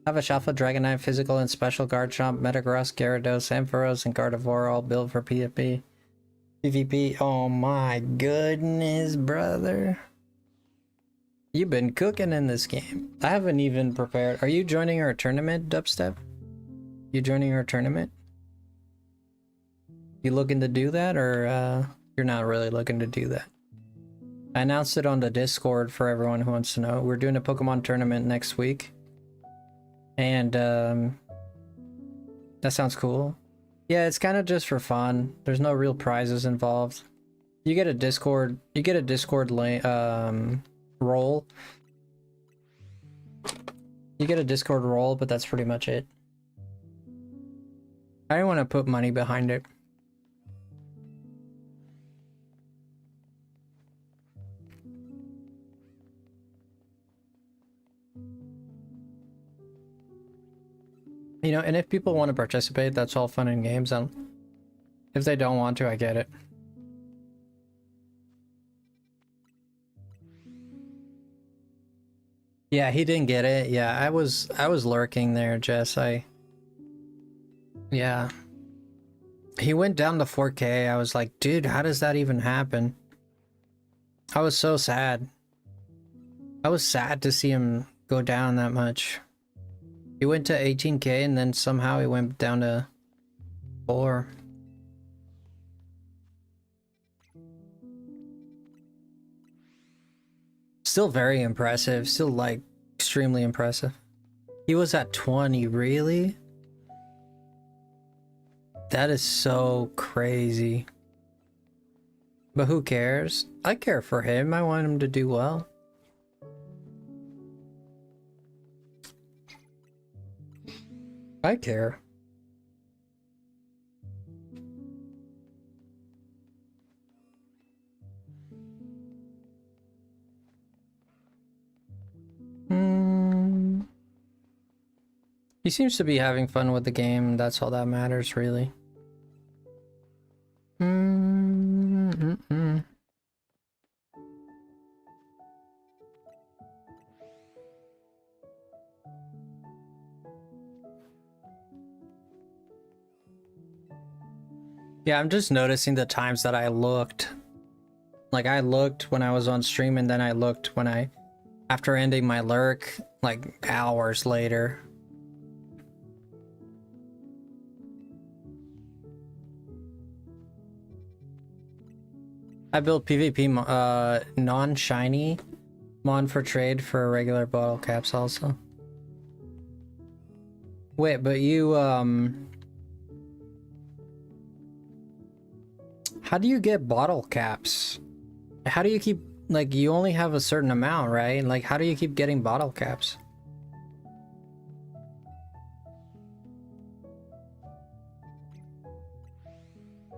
Have a Shuffle, Dragonite, Physical, and Special Garchomp, Metagross, Gyarados, Ampharos, and Gardevoir all built for PvP. Oh my goodness, brother. You've been cooking in this game. I haven't even prepared. Are you joining our tournament, Dubstep? You joining our tournament? You looking to do that, or you're not really looking to do that? I announced it on the Discord for everyone who wants to know. We're doing a Pokemon tournament next week. And that sounds cool. Yeah, it's kind of just for fun. There's no real prizes involved. You get a Discord role. You get a Discord role, but that's pretty much it. I don't want to put money behind it. You know, and if people want to participate, that's all fun and games. And if they don't want to, I get it. Yeah, he didn't get it. Yeah, I was lurking there, Jess. Yeah. He went down to 4K. I was like, dude, how does that even happen? I was so sad. I was sad to see him go down that much. He went to 18K and then somehow he went down to 4. Still very impressive. Still, like, extremely impressive. He was at 20, really? That is so crazy. But who cares? I care for him. I want him to do well. I care. He seems to be having fun with the game. That's all that matters, really. Yeah, I'm just noticing the times that I looked. Like, I looked when I was on stream, and then I looked when after ending my lurk, like, hours later. I built PvP non-shiny mon for trade for regular bottle caps also. Wait, but you, how do you get bottle caps? How do you keep, like, you only have a certain amount, right? Like, how do you keep getting bottle caps?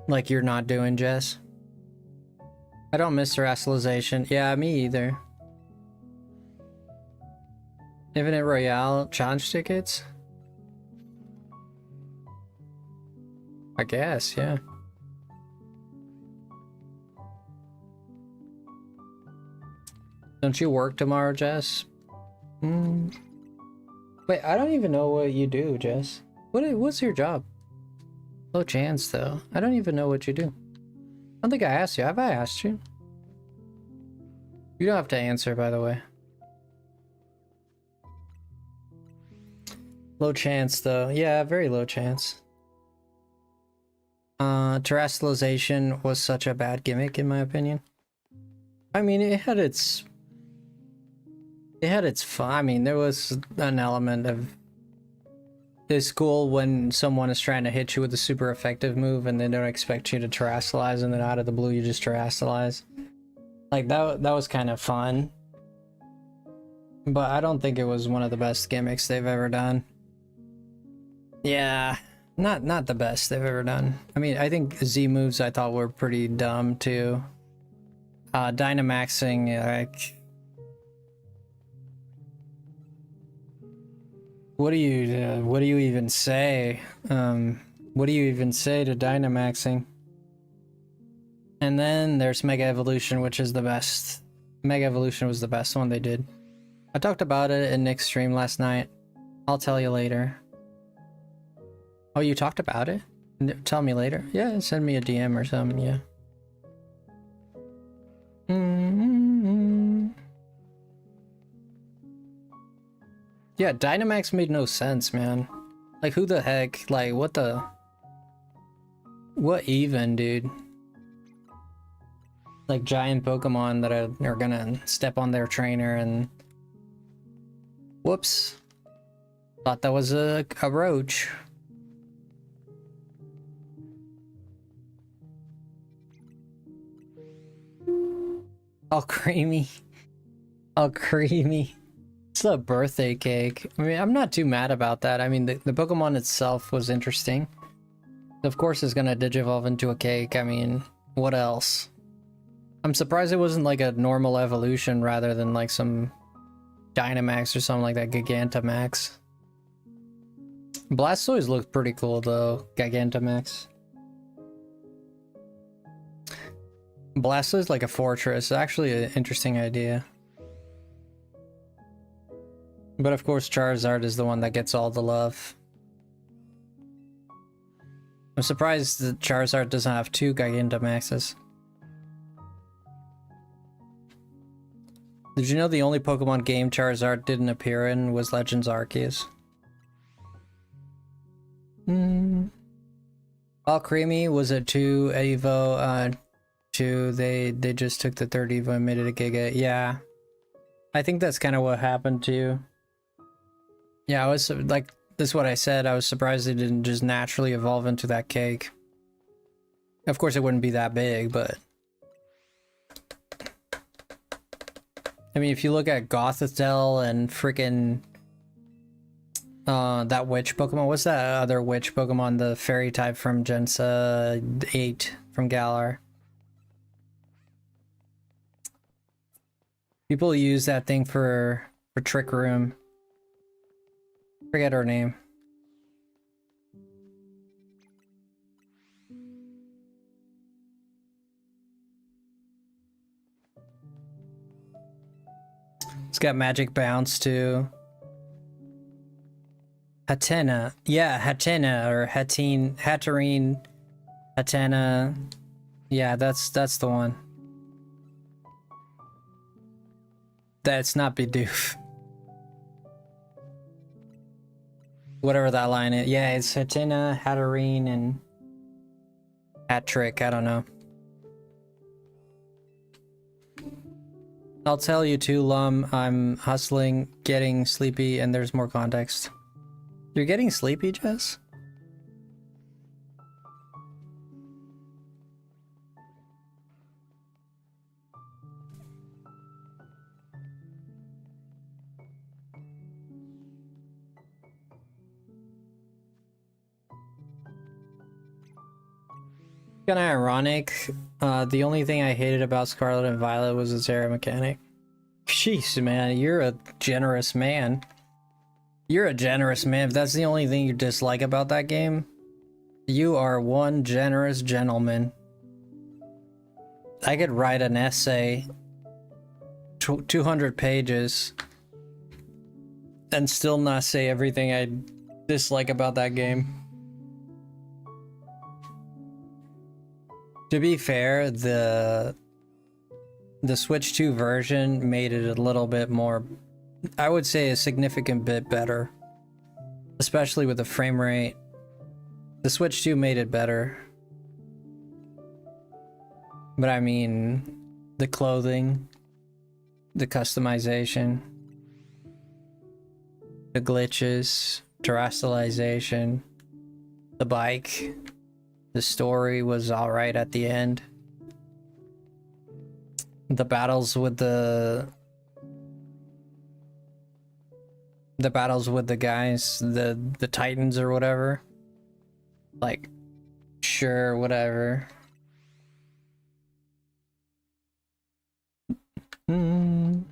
Like you're not doing, Jess? I don't miss terrestrialization. Yeah, me either. Infinite Royale challenge tickets? I guess, yeah. Don't you work tomorrow, Jess? Wait, I don't even know what you do, Jess. What's your job? Low chance, though. I don't even know what you do. I don't think I asked you. Have I asked you? You don't have to answer, by the way. Low chance, though. Yeah, very low chance. Terrestrialization was such a bad gimmick, in my opinion. I mean, it had its fun. I mean, there was an element of it's cool when someone is trying to hit you with a super effective move and they don't expect you to terrestrialize, and then out of the blue you just terrestrialize. Like, that was kind of fun. But I don't think it was one of the best gimmicks they've ever done. Yeah. Not the best they've ever done. I mean, I think Z moves I thought were pretty dumb too. Dynamaxing, like, what do you even say? What do you even say to Dynamaxing? And then there's Mega Evolution, which is the best. Mega Evolution was the best one they did. I talked about it in Nick's stream last night. I'll tell you later. Oh, you talked about it? Tell me later. Yeah, send me a DM or something, yeah. Yeah, Dynamax made no sense, man. Like, who the heck? Like, what even, dude? Like, giant Pokemon that are gonna step on their trainer and... Whoops. Thought that was a roach. All creamy. All creamy. It's a birthday cake. I mean, I'm not too mad about that. I mean, the Pokemon itself was interesting. Of course it's gonna digivolve into a cake. I mean, what else? I'm surprised it wasn't like a normal evolution rather than like some Dynamax or something like that, Gigantamax. Blastoise looked pretty cool though, Gigantamax. Blastoise like a fortress, actually an interesting idea. But of course Charizard is the one that gets all the love. I'm surprised that Charizard doesn't have 2 Gigantamaxes. Did you know the only Pokemon game Charizard didn't appear in was Legends Arceus? All creamy was a 2 Evo, 2, they just took the 3rd Evo and made it a Giga. Yeah. I think that's kind of what happened too. Yeah, I was like, this is what I said, I was surprised they didn't just naturally evolve into that cake. Of course it wouldn't be that big, but... I mean, if you look at Gothitelle and freaking that witch Pokemon, what's that other witch Pokemon, the fairy type from Gensa 8 from Galar? People use that thing for Trick Room. Forget her name. It's got Magic Bounce too. Hatena. Yeah, Hatena or Hatterene. Hatena. Yeah, that's the one. That's not Bidoof. Whatever that line is. Yeah, it's Hatena, Hatterene, and Hat-Trick. I don't know. I'll tell you too, Lum. I'm hustling, getting sleepy, and there's more context. You're getting sleepy, Jess? Kinda ironic. The only thing I hated about Scarlet and Violet was its air mechanic. Jeez, man, you're a generous man. You're a generous man. If that's the only thing you dislike about that game, you are one generous gentleman. I could write an essay, 200 pages, and still not say everything I dislike about that game. To be fair, the Switch 2 version made it a little bit more, I would say a significant bit better. Especially with the frame rate. The Switch 2 made it better. But I mean, the clothing, the customization, the glitches, terrestrialization, the bike. The story was alright at the end. The battles with the guys, the titans or whatever. Like, sure, whatever. I mean,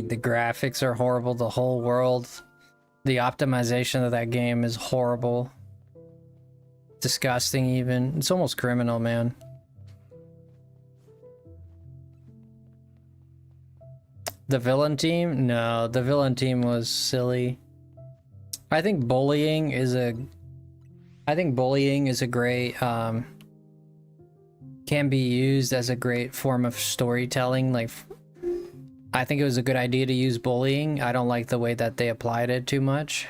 the graphics are horrible, the whole world. The optimization of that game is horrible. Disgusting even. It's almost criminal, man. The villain team? No, the villain team was silly. I think bullying is a great, can be used as a great form of storytelling. Like, I think it was a good idea to use bullying. I don't like the way that they applied it too much.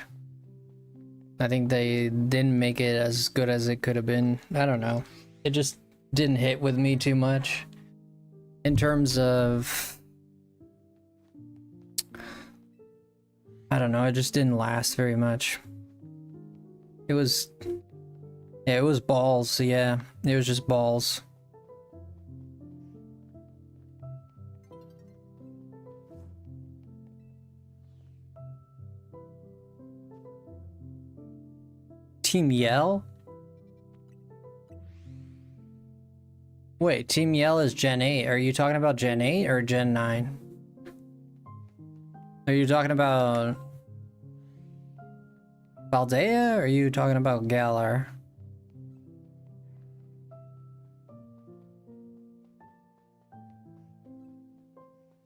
I think they didn't make it as good as it could have been. I don't know. It just didn't hit with me too much. In terms of... I don't know, it just didn't last very much. It was... Yeah, it was balls, yeah. It was just balls. Team Yell? Wait, Team Yell is Gen 8. Are you talking about Gen 8 or Gen 9? Are you talking about Paldea or are you talking about Galar?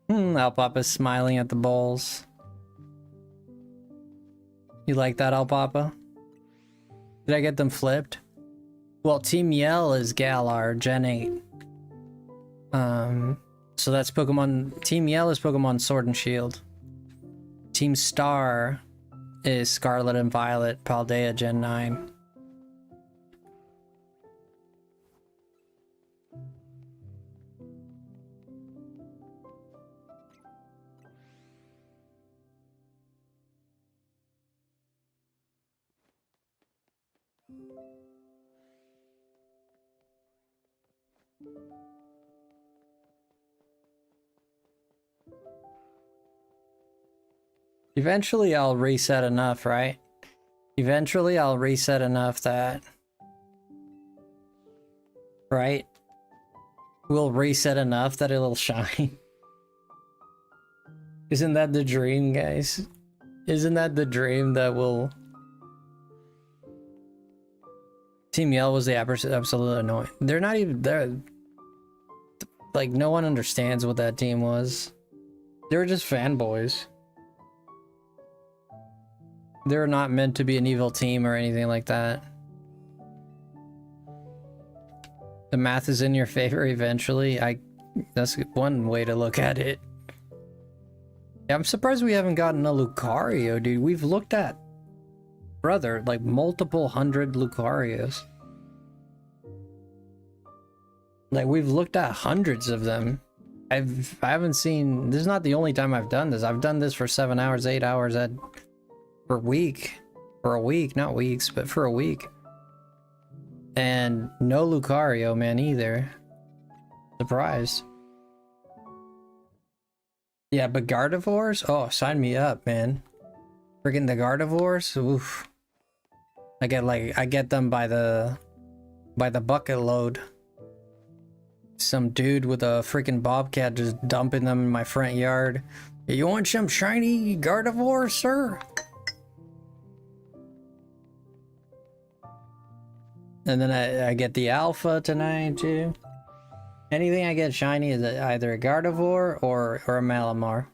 Alpapa's smiling at the balls. You like that, Alpapa? Did I get them flipped? Well, Team Yell is Galar, Gen 8. So that's Pokemon... Team Yell is Pokemon Sword and Shield. Team Star is Scarlet and Violet, Paldea, Gen 9. Eventually I'll reset enough, right? Eventually I'll reset enough that... Right? We'll reset enough that it'll shine. Isn't that the dream, guys? Isn't that the dream that will... Team Yell was the absolute annoying. They're not even... They're... Like, no one understands what that team was. They were just fanboys. They're not meant to be an evil team or anything like that. The math is in your favor eventually. That's one way to look at it. Yeah, I'm surprised we haven't gotten a Lucario, dude. We've looked at, brother, like multiple hundred Lucarios. Like, we've looked at hundreds of them. I haven't seen... This is not the only time I've done this. I've done this for 7 hours, 8 hours for a week. For a week, not weeks, but for a week. And no Lucario, man, either. Surprised. Yeah, but Gardevoirs? Oh, sign me up, man. Freaking the Gardevoirs? Oof. I get them by the bucket load. Some dude with a freaking bobcat just dumping them in my front yard. You want some shiny Gardevoir, sir? And then I get the Alpha tonight too. Anything I get shiny is either a Gardevoir or a Malamar.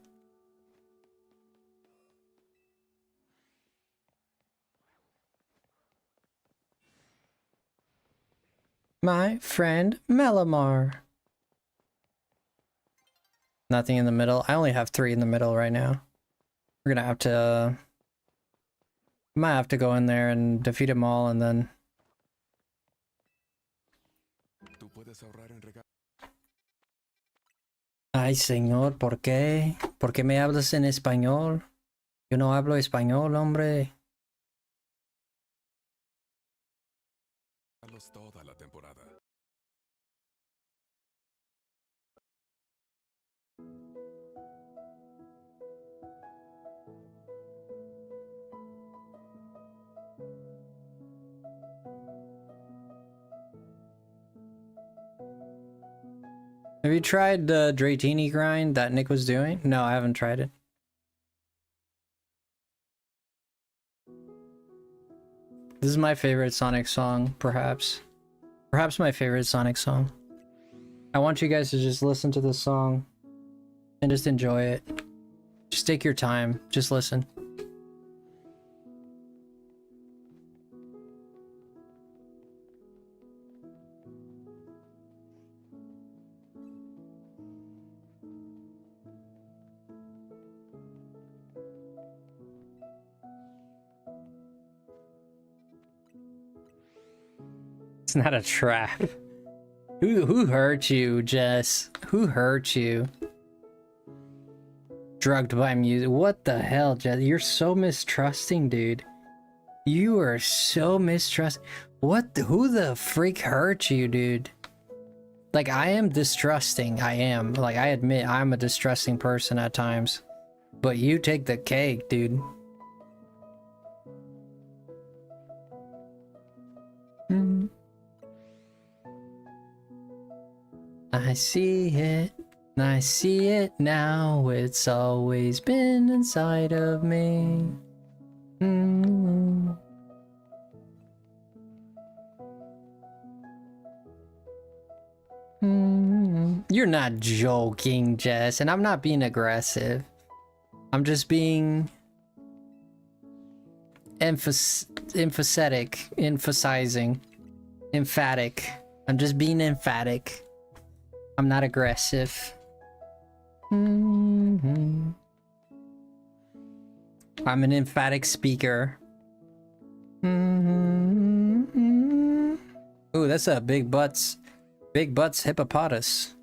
My friend Malamar. Nothing in the middle. I only have 3 in the middle right now. We're gonna have to... might have to go in there and defeat them all and then... Ay, señor, ¿por qué? ¿Por qué me hablas en español? Yo no hablo español, hombre. Toda la temporada. Have you tried the Dratini grind that Nick was doing? No, I haven't tried it. This is my favorite Sonic song, perhaps. Perhaps my favorite Sonic song. I want you guys to just listen to this song and just enjoy it. Just take your time. Just listen. It's not a trap. Who hurt you, Jess? Who hurt you? Drugged by music. What the hell, Jess? You're so mistrusting, dude. You are so mistrusting. Who the freak hurt you, dude? Like, I am distrusting. I am. Like, I admit I'm a distrusting person at times. But you take the cake, dude. I see it. I see it now. It's always been inside of me. You're not joking, Jess, and I'm not being aggressive. I'm just being emphatic, emphasizing, emphatic. I'm just being emphatic. I'm not aggressive. I'm an emphatic speaker. Ooh, that's a big butts hippopotamus.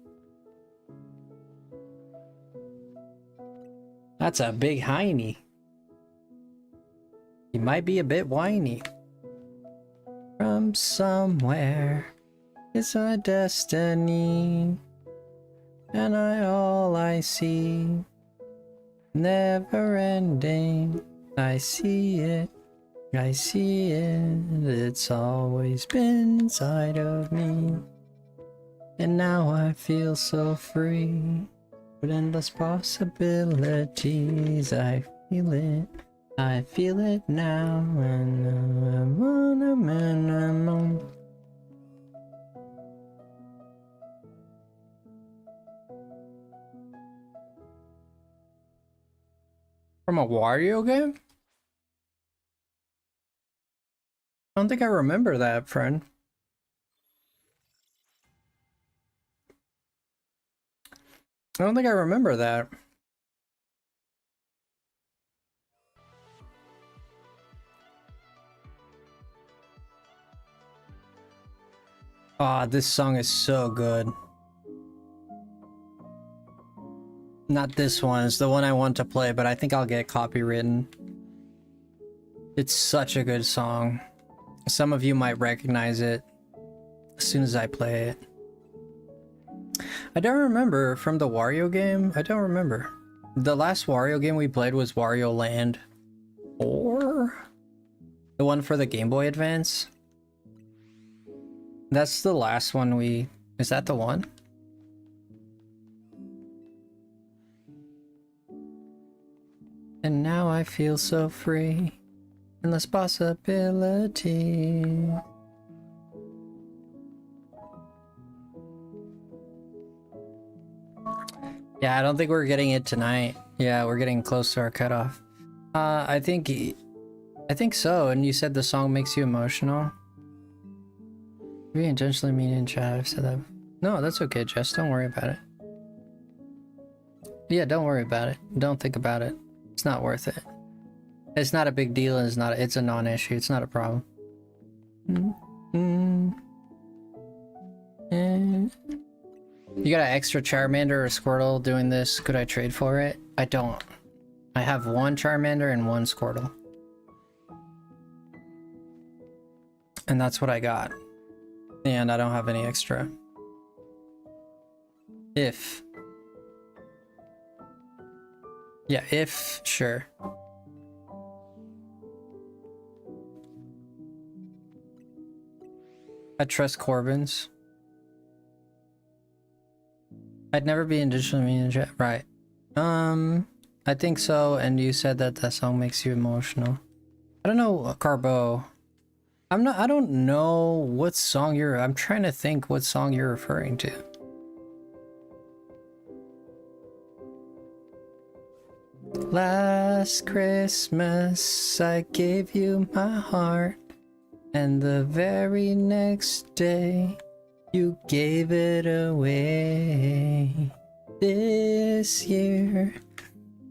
That's a big hiney. He might be a bit whiny. From somewhere, it's my destiny, and all I see, never ending. I see it, it's always been inside of me, and now I feel so free, with endless possibilities. I feel it now, and I'm on a man. From a Wario game? I don't think I remember that, friend. I don't think I remember that. Ah, this song is so good. Not this one, it's the one I want to play, but I think I'll get copywritten. It's such a good song. Some of you might recognize it as soon as I play it. I don't remember from the Wario game. I don't remember. The last Wario game we played was Wario Land 4? The one for the Game Boy Advance? That's the last one we... Is that the one? And now I feel so free. Endless possibility. Yeah, I don't think we're getting it tonight. Yeah, we're getting close to our cutoff. I think so. And you said the song makes you emotional. We intentionally mean in chat. I've said that. No, that's okay, Jess. Don't worry about it. Yeah, don't worry about it. Don't think about it. It's not worth it. It's not a big deal. It's a non-issue. It's not a problem. You got an extra Charmander or Squirtle doing this. Could I trade for it? I don't. I have one Charmander and one Squirtle. And that's what I got. And I don't have any extra. If. Yeah, if, sure. I trust Corbin's. I'd never be in digital media, right? I think so. And you said that that song makes you emotional. I don't know, Carbo. I don't know what song I'm trying to think what song you're referring to. Last Christmas I gave you my heart, and the very next day you gave it away. This year,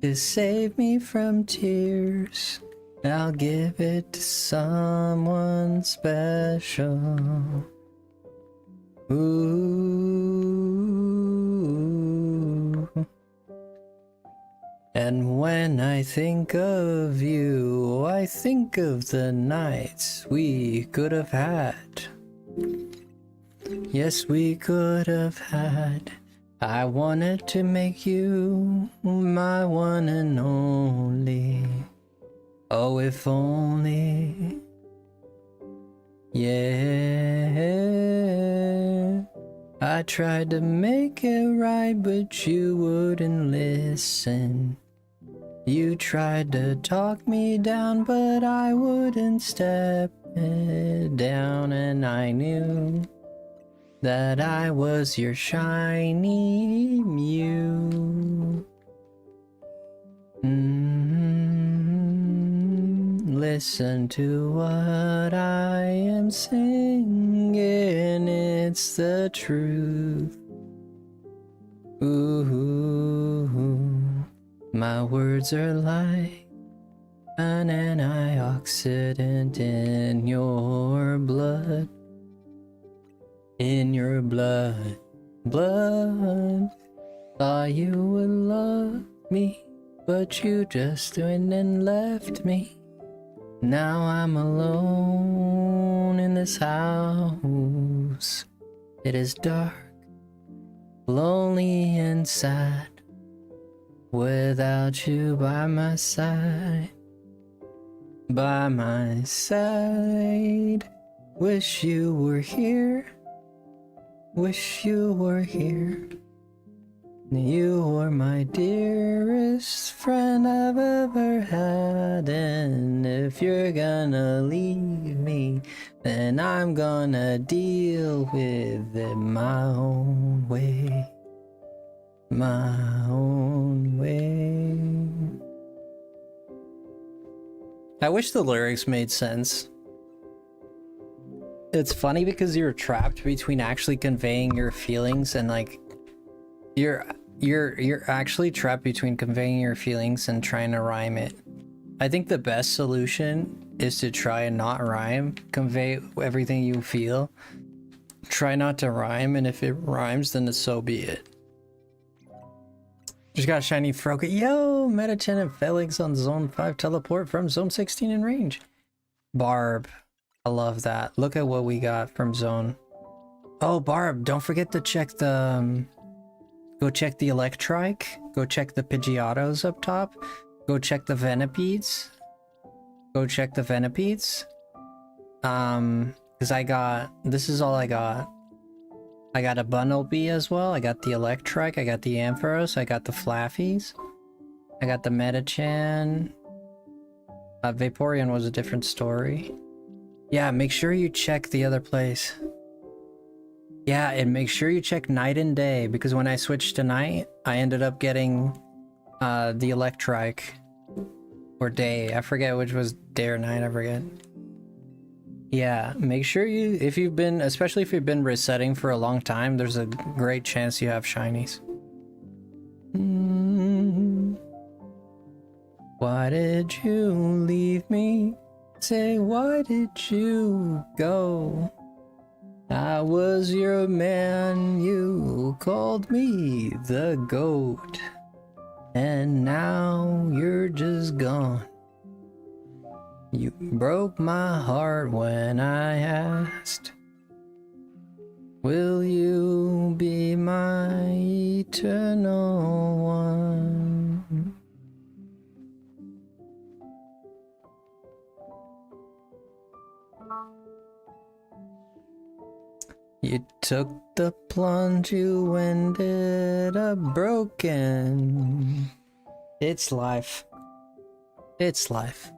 to save me from tears, I'll give it to someone special. Ooh. And when I think of you, I think of the nights we could have had. Yes, we could have had. I wanted to make you my one and only. Oh, if only. Yeah. I tried to make it right, but you wouldn't listen. You tried to talk me down, but I wouldn't step it down, and I knew that I was your shiny mew. Listen to what I am singing, it's the truth. Ooh. My words are like an antioxidant in your blood. In your blood. Thought you would love me, but you just went and left me. Now I'm alone in this house. It is dark, lonely and sad. Without you by my side, wish you were here, wish you were here. You were my dearest friend I've ever had, and if you're gonna leave me, then I'm gonna deal with it my own way. My own way. I wish the lyrics made sense. It's funny because you're trapped between actually conveying your feelings and like you're actually trapped between conveying your feelings and trying to rhyme it. I think the best solution is to try and not rhyme, convey everything you feel. Try not to rhyme, and if it rhymes, then so be it. Just got a shiny Froka. Yo, Metachan and Felix on zone 5 teleport from zone 16 in range. Barb. I love that. Look at what we got from zone. Oh, Barb, don't forget to check the... go check the Electrike. Go check the Pidgeotos up top. Go check the Venipedes. Go check the Venipedes. Because I got... this is all I got. I got a Bunnelby as well. I got the Electrike. I got the Ampharos. I got the Flaffies. I got the Metachan. Vaporeon was a different story. Yeah, make sure you check the other place. Yeah, and make sure you check night and day, because when I switched to night, I ended up getting the Electrike. Or day. I forget which was day or night. I forget. Yeah, make sure you, if you've been, especially if you've been resetting for a long time, there's a great chance you have shinies. Why did you leave me? Say, why did you go? I was your man, you called me the goat. And now you're just gone. You broke my heart when I asked, will you be my eternal one? You took the plunge, you ended up broken. It's life. It's life.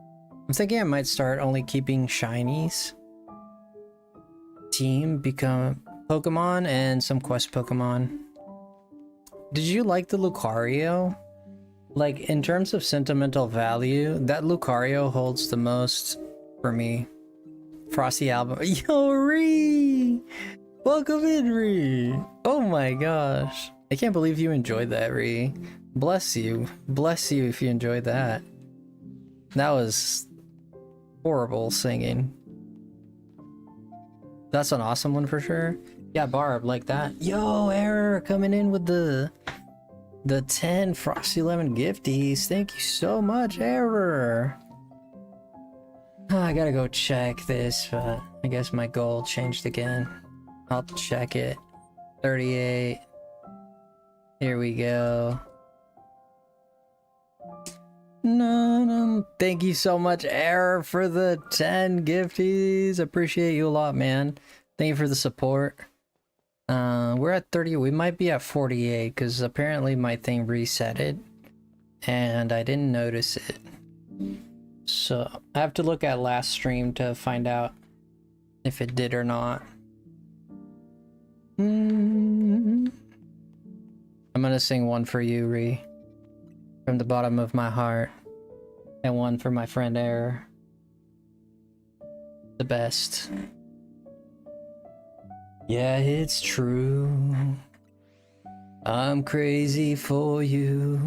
I'm thinking I might start only keeping shinies. Team become Pokemon and some quest Pokemon. Did you like the Lucario? Like, in terms of sentimental value, that Lucario holds the most for me. Frosty album. Yo, Ree! Welcome in, Ree! Oh my gosh. I can't believe you enjoyed that, Ree. Bless you. Bless you if you enjoyed that. That was horrible singing. That's an awesome one for sure. Yeah, Barb, like that. Yo, Error coming in with the 10 FrostyLemon gifties. Thank you so much, Error. Oh, I gotta go check this, but I guess my goal changed again. I'll check it. 38. Here we go. No. Thank you so much, Error, for the 10 gifties. Appreciate you a lot, man. Thank you for the support. We're at 30. We might be at 48 because apparently my thing reset it and I didn't notice it. So I have to look at last stream to find out if it did or not. I'm gonna sing one for you, Ree, from the bottom of my heart, and one for my friend Error. The best. Yeah, it's true. I'm crazy for you.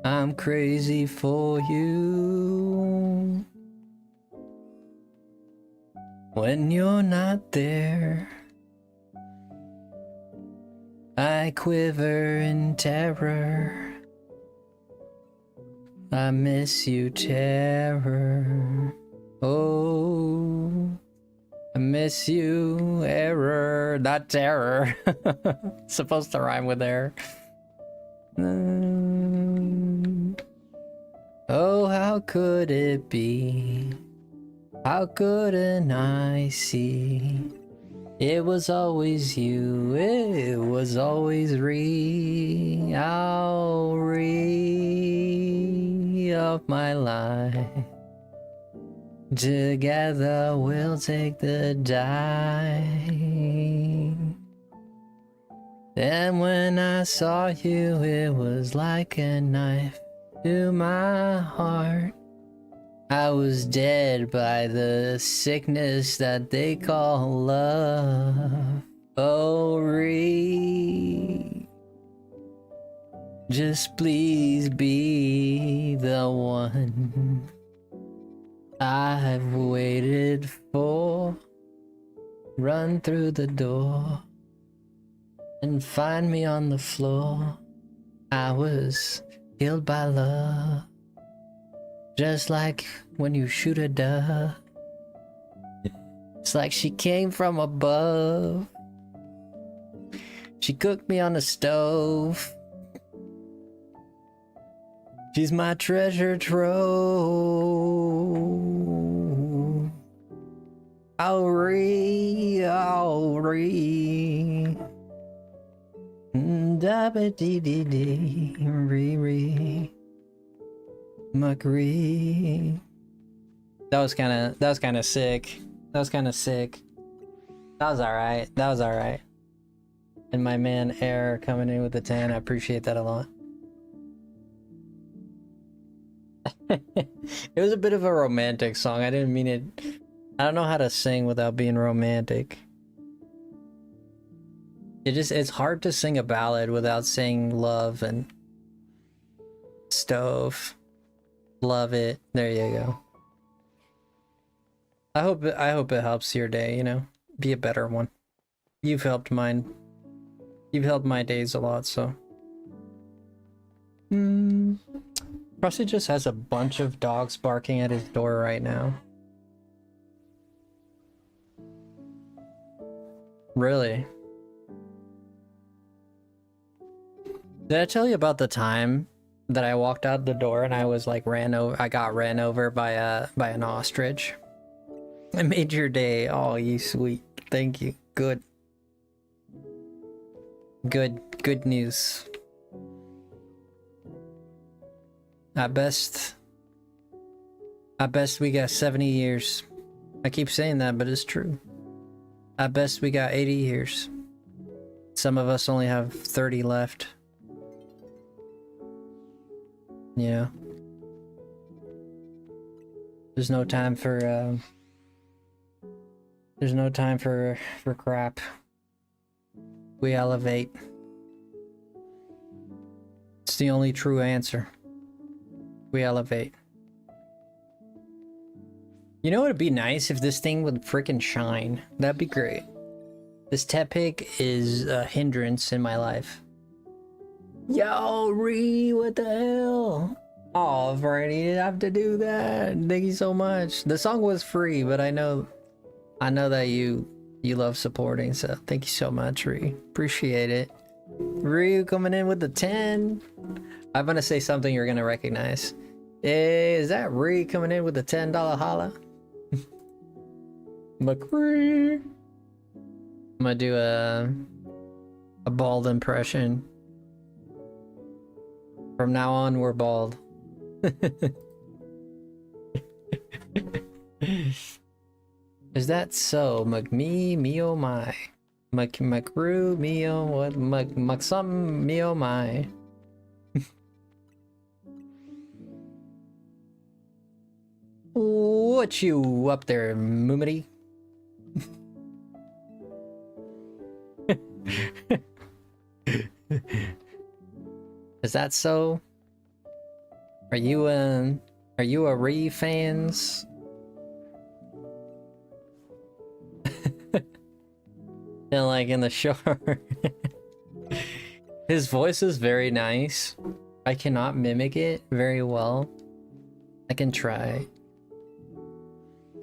I'm crazy for you. When you're not there, I quiver in terror. I miss you, terror. Oh, I miss you, Error. Not terror. Supposed to rhyme with error. Oh, how could it be? How couldn't I see? It was always you, it was always Ree. I'll Ree of my life. Together we'll take the dive. And when I saw you, it was like a knife to my heart. I was dead by the sickness that they call love. Oh, Ree, just please be the one I've waited for. Run through the door and find me on the floor. I was killed by love. Just like when you shoot a dove. It's like she came from above. She cooked me on the stove. She's my treasure trove. Auri. Da-ba-dee-dee-dee. Ree. Macree. That was kind of sick. That was kind of sick. That was alright. And my man Air coming in with the 10. I appreciate that a lot. It was a bit of a romantic song. I didn't mean it. I don't know how to sing without being romantic. It's hard to sing a ballad without saying love and stove. Love it. There you go. I hope it helps your day, you know. Be a better one. You've helped mine. You've helped my days a lot, so. Frosty just has a bunch of dogs barking at his door right now. Really? Did I tell you about the time that I walked out the door and I was like I got ran over by an ostrich? I made your day. Oh, you sweet. Thank you. Good. Good news. At best we got 70 years. I keep saying that, but it's true. At best we got 80 years. Some of us only have 30 left. Yeah. There's no time for crap. We elevate. It's the only true answer. We elevate. You know what would be nice if this thing would freaking shine? That'd be great. This Tepig is a hindrance in my life. Yo, Ree, what the hell? Oh, Franny, you didn't have to do that. Thank you so much. The song was free, but I know that you love supporting, so thank you so much, Ree. Appreciate it. Ree coming in with the 10. I'm gonna say something you're gonna recognize. Is that Ree coming in with the $10 holla? McRee. I'm gonna do a bald impression. From now on, we're bald. Is that so? McMe, me oh my. McRoo, me oh what? McSum, me oh my. What you up there, Moomity? Is that so? Are you a Ree fans? And like in the shower. His voice is very nice. I cannot mimic it very well. I can try.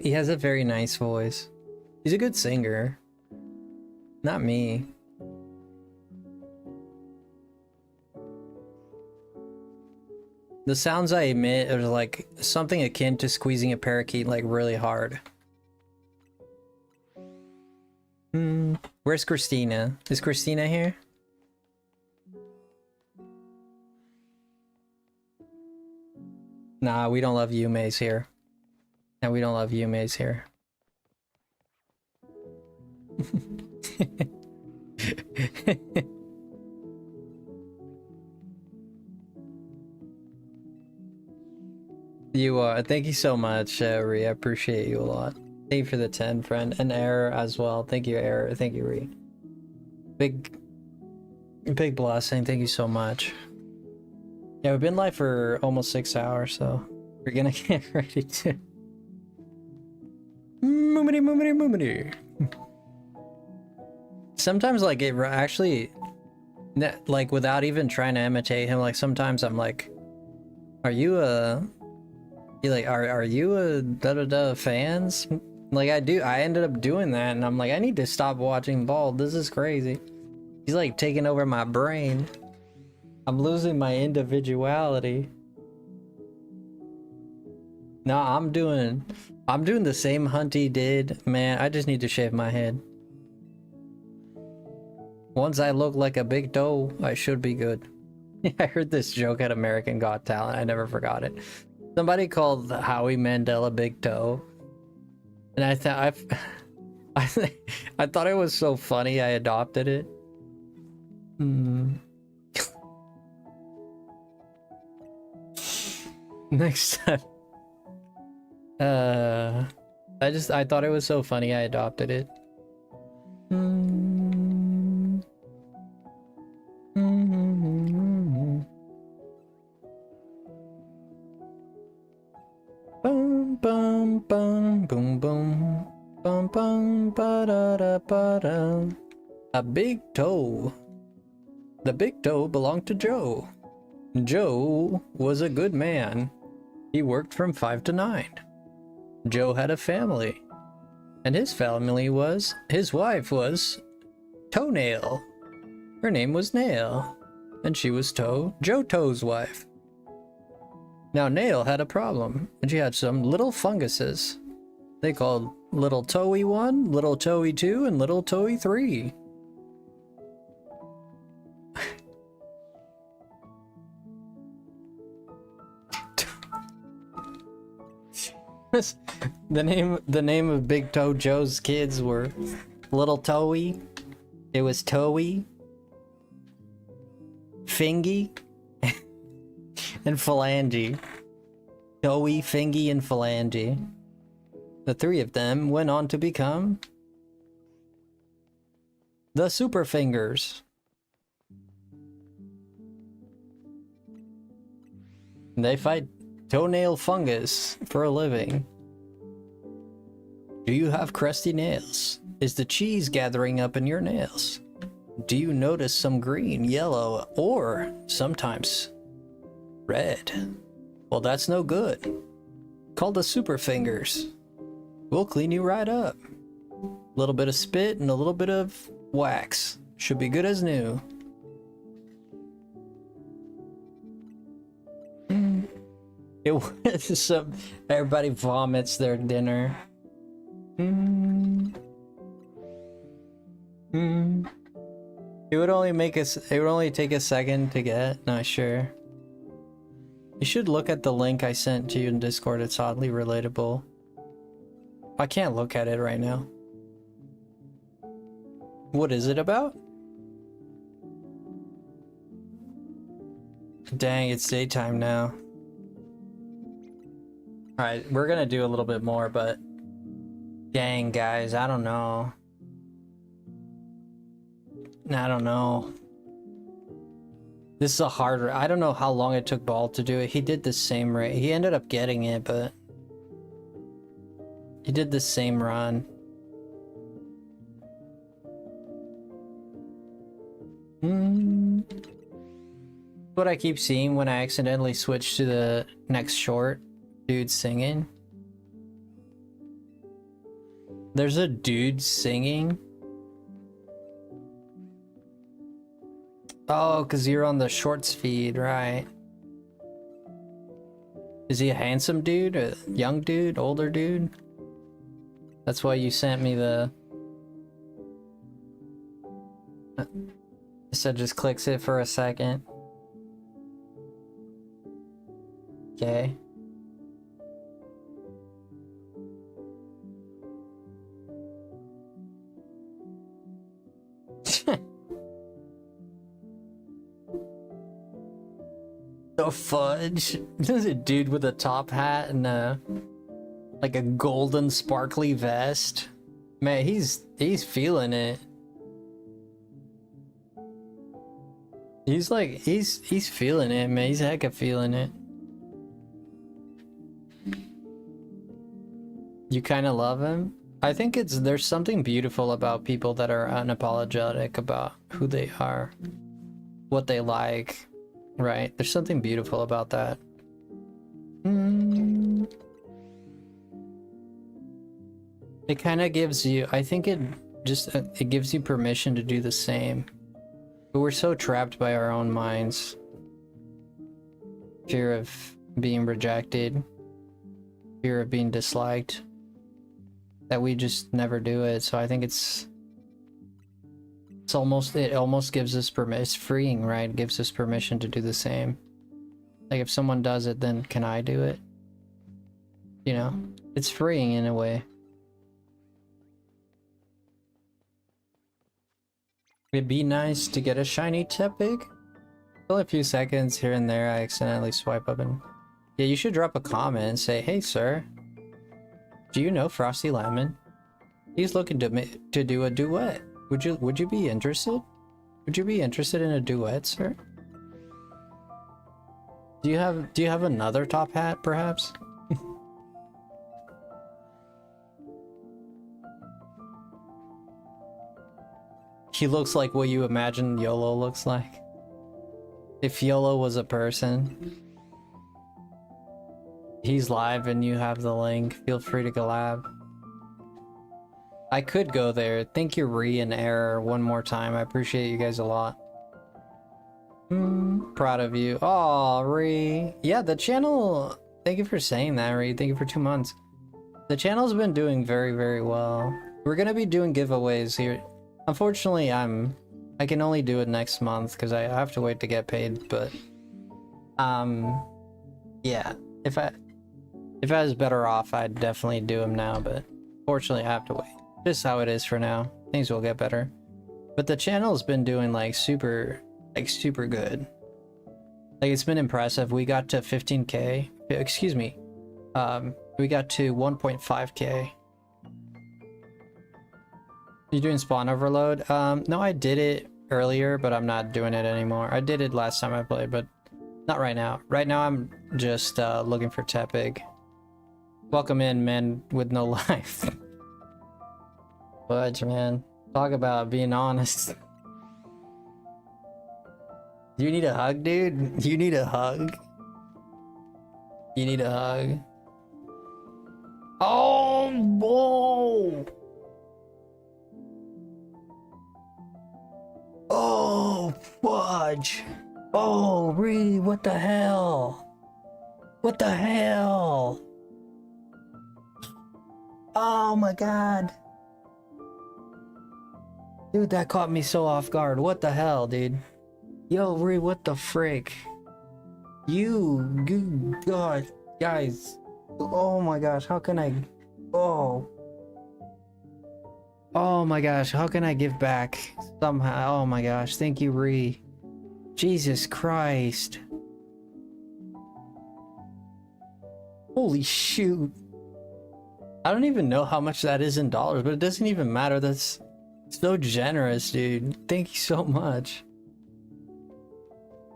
He has a very nice voice. He's a good singer. Not me. The sounds I emit are like something akin to squeezing a parakeet like really hard. Where's Christina? Is Christina here? Nah, we don't love Yume's here. No, we don't love Yume's here. You are. Thank you so much, Ree. I appreciate you a lot. Thank you for the 10, friend. And Error as well. Thank you, Error. Thank you, Ree. Big blessing. Thank you so much. Yeah, we've been live for almost 6 hours, so we're gonna get ready to... Moomity. Sometimes, like, it actually... Like, without even trying to imitate him, like, sometimes I'm like... Are you a da-da-da fans? Like, I ended up doing that, and I'm like, I need to stop watching Bald. This is crazy. He's, like, taking over my brain. I'm losing my individuality. No, I'm doing the same hunt he did. Man, I just need to shave my head. Once I look like a big toe, I should be good. I heard this joke at American Got Talent. I never forgot it. Somebody called Howie Mandel a big toe. And I thought I thought it was so funny I adopted it. Next time. I thought it was so funny I adopted it. Boom boom boom boom boom boom boom ba da da ba da. A big toe. The big toe belonged to Joe. Joe was a good man. He worked from 5 to 9. Joe had a family. And his wife was Toenail. Her name was Nail. And she was Joe Toe's wife. Now Nail had a problem, and she had some little funguses. They called Little Toey 1, Little Toey 2, and Little Toey 3. The name of Big Toe Joe's kids were Little Toey. It was Toey, Fingy, and Phalange. Toey, Fingy, and Phalange. The three of them went on to become the Super Fingers. They fight toenail fungus for a living. Do you have crusty nails? Is the cheese gathering up in your nails? Do you notice some green, yellow, or sometimes red? Well, that's no good. Call the Super Fingers. We'll clean you right up. A little bit of spit and a little bit of wax. Should be good as new. It was some... Everybody vomits their dinner. It would only make us... It would only take a second to get. Not sure. You should look at the link I sent to you in Discord. It's oddly relatable. I can't look at it right now. What is it about? Dang, it's daytime now. Alright, we're gonna do a little bit more, but... Dang, guys, I don't know. I don't know. This is a harder... I don't know how long it took Ball to do it. He did the same rate. He ended up getting it, but... He did the same run. What I keep seeing when I accidentally switch to the next short. Dude singing. There's a dude singing. Oh, because you're on the shorts feed, right? Is he a handsome dude? A young dude? Older dude? That's why you sent me the... I said just clicks it for a second. Okay. The fudge. There's a dude with a top hat and like a golden sparkly vest. Man, he's feeling it. He's feeling it, man. He's hecka feeling it. You kind of love him? I think there's something beautiful about people that are unapologetic about who they are, what they like, right? There's something beautiful about that. It kind of gives you, I think it gives you permission to do the same. But we're so trapped by our own minds. Fear of being rejected, fear of being disliked, that we just never do it. So I think it almost gives us permission. It's freeing, right? It gives us permission to do the same. Like if someone does it, then can I do it? You know, it's freeing in a way. It'd be nice to get a shiny Tepig. Only a few seconds here and there, I accidentally swipe up and... Yeah, you should drop a comment and say, hey sir, do you know FrostyLemon? He's looking to do a duet. Would you be interested? Would you be interested in a duet, sir? Do you have another top hat, perhaps? He looks like what you imagine YOLO looks like. If YOLO was a person. He's live and you have the link. Feel free to collab. I could go there. Thank you, Ree and Error, one more time. I appreciate you guys a lot. Proud of you. Aw, Ree. Yeah, the channel... Thank you for saying that, Ree. Thank you for 2 months. The channel's been doing very, very well. We're gonna be doing giveaways here. Unfortunately, I can only do it next month because I have to wait to get paid, but... Yeah. If I was better off, I'd definitely do them now, but fortunately I have to wait. Just how it is for now. Things will get better. But the channel's been doing like super good. Like it's been impressive. We got to 15k. Excuse me. We got to 1.5k. You doing spawn overload? No, I did it earlier, but I'm not doing it anymore. I did it last time I played, but not right now. Right now I'm just looking for Tepig. Welcome in, man with no life. Fudge, man. Talk about being honest. You need a hug, dude? You need a hug? You need a hug? Oh, whoa! Oh, fudge! Oh, really? What the hell? What the hell? Oh my god. Dude, that caught me so off guard. What the hell, dude? Yo, Ree, what the frick? You, God, guys. Oh my gosh, how can I... Oh. Oh my gosh, how can I give back somehow? Oh my gosh, thank you, Ree. Jesus Christ. Holy shoot. I don't even know how much that is in dollars, but it doesn't even matter. That's so generous, dude. Thank you so much.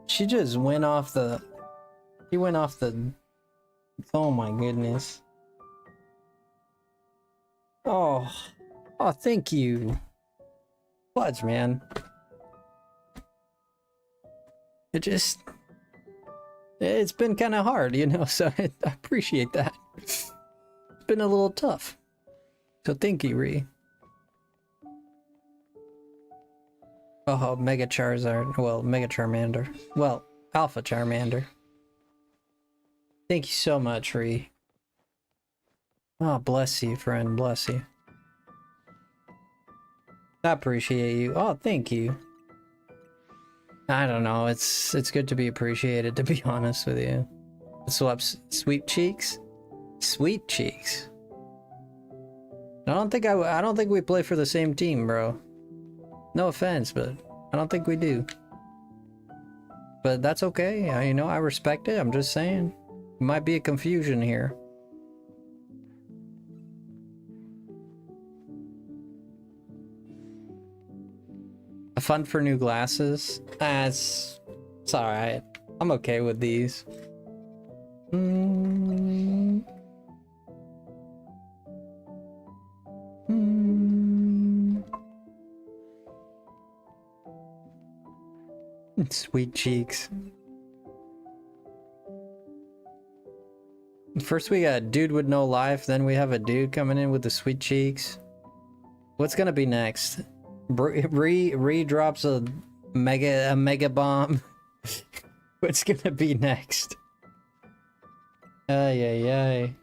She just went off the... She went off the... Oh my goodness. Oh. Oh, thank you. Fudge, man. It just... It's been kind of hard, you know, so I appreciate that. It's been a little tough. So thank you, Ree. Oh, Mega Charizard. Well, Mega Charmander. Well, Alpha Charmander. Thank you so much, Ree. Oh, bless you, friend. Bless you. I appreciate you. Oh, thank you. I don't know. It's good to be appreciated, to be honest with you. Sweet cheeks? Sweet cheeks. I don't think we play for the same team, bro. No offense, but I don't think we do. But that's okay. You know, I respect it. I'm just saying. Might be a confusion here. A fund for new glasses? It's alright. I'm okay with these. Sweet cheeks. First we got a dude with no life, then we have a dude coming in with the sweet cheeks. What's gonna be next? Ree drops a mega bomb. What's gonna be next? Ay ay ay.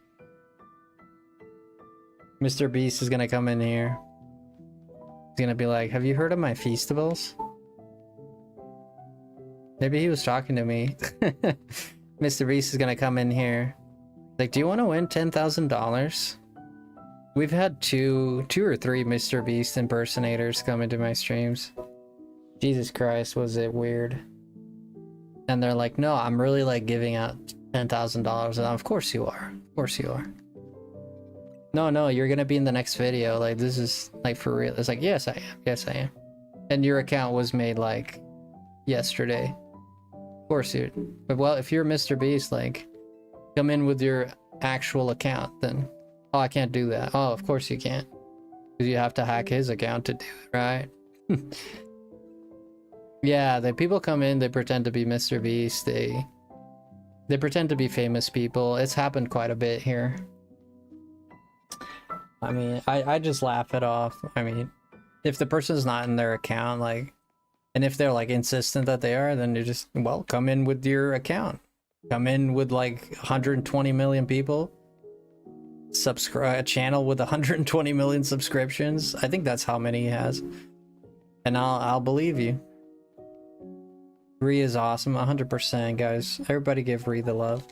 Mr. Beast is gonna come in here. He's gonna be like, have you heard of my Feastables? Maybe he was talking to me. Mr. Beast is gonna come in here. Like, do you want to win $10,000? We've had two or three Mr. Beast impersonators come into my streams. Jesus Christ, was it weird. And they're like, no, I'm really like giving out $10,000. And of course you are. Of course you are. No, you're gonna be in the next video. Like, this is like for real. It's like, yes, I am. Yes, I am. And your account was made like yesterday. Of course, dude. But well, if you're Mr. Beast, like, come in with your actual account, then... Oh, I can't do that. Oh, of course you can't. Because you have to hack his account to do it, right? Yeah, the people come in, they pretend to be Mr. Beast, they pretend to be famous people. It's happened quite a bit here. I mean, I just laugh it off. I mean, if the person's not in their account, like, and if they're like insistent that they are, then you just, well, come in with your account. Come in with like 120 million people. Subscribe a channel with 120 million subscriptions. I think that's how many he has. And I'll believe you. Ree is awesome. 100%, guys. Everybody give Ree the love.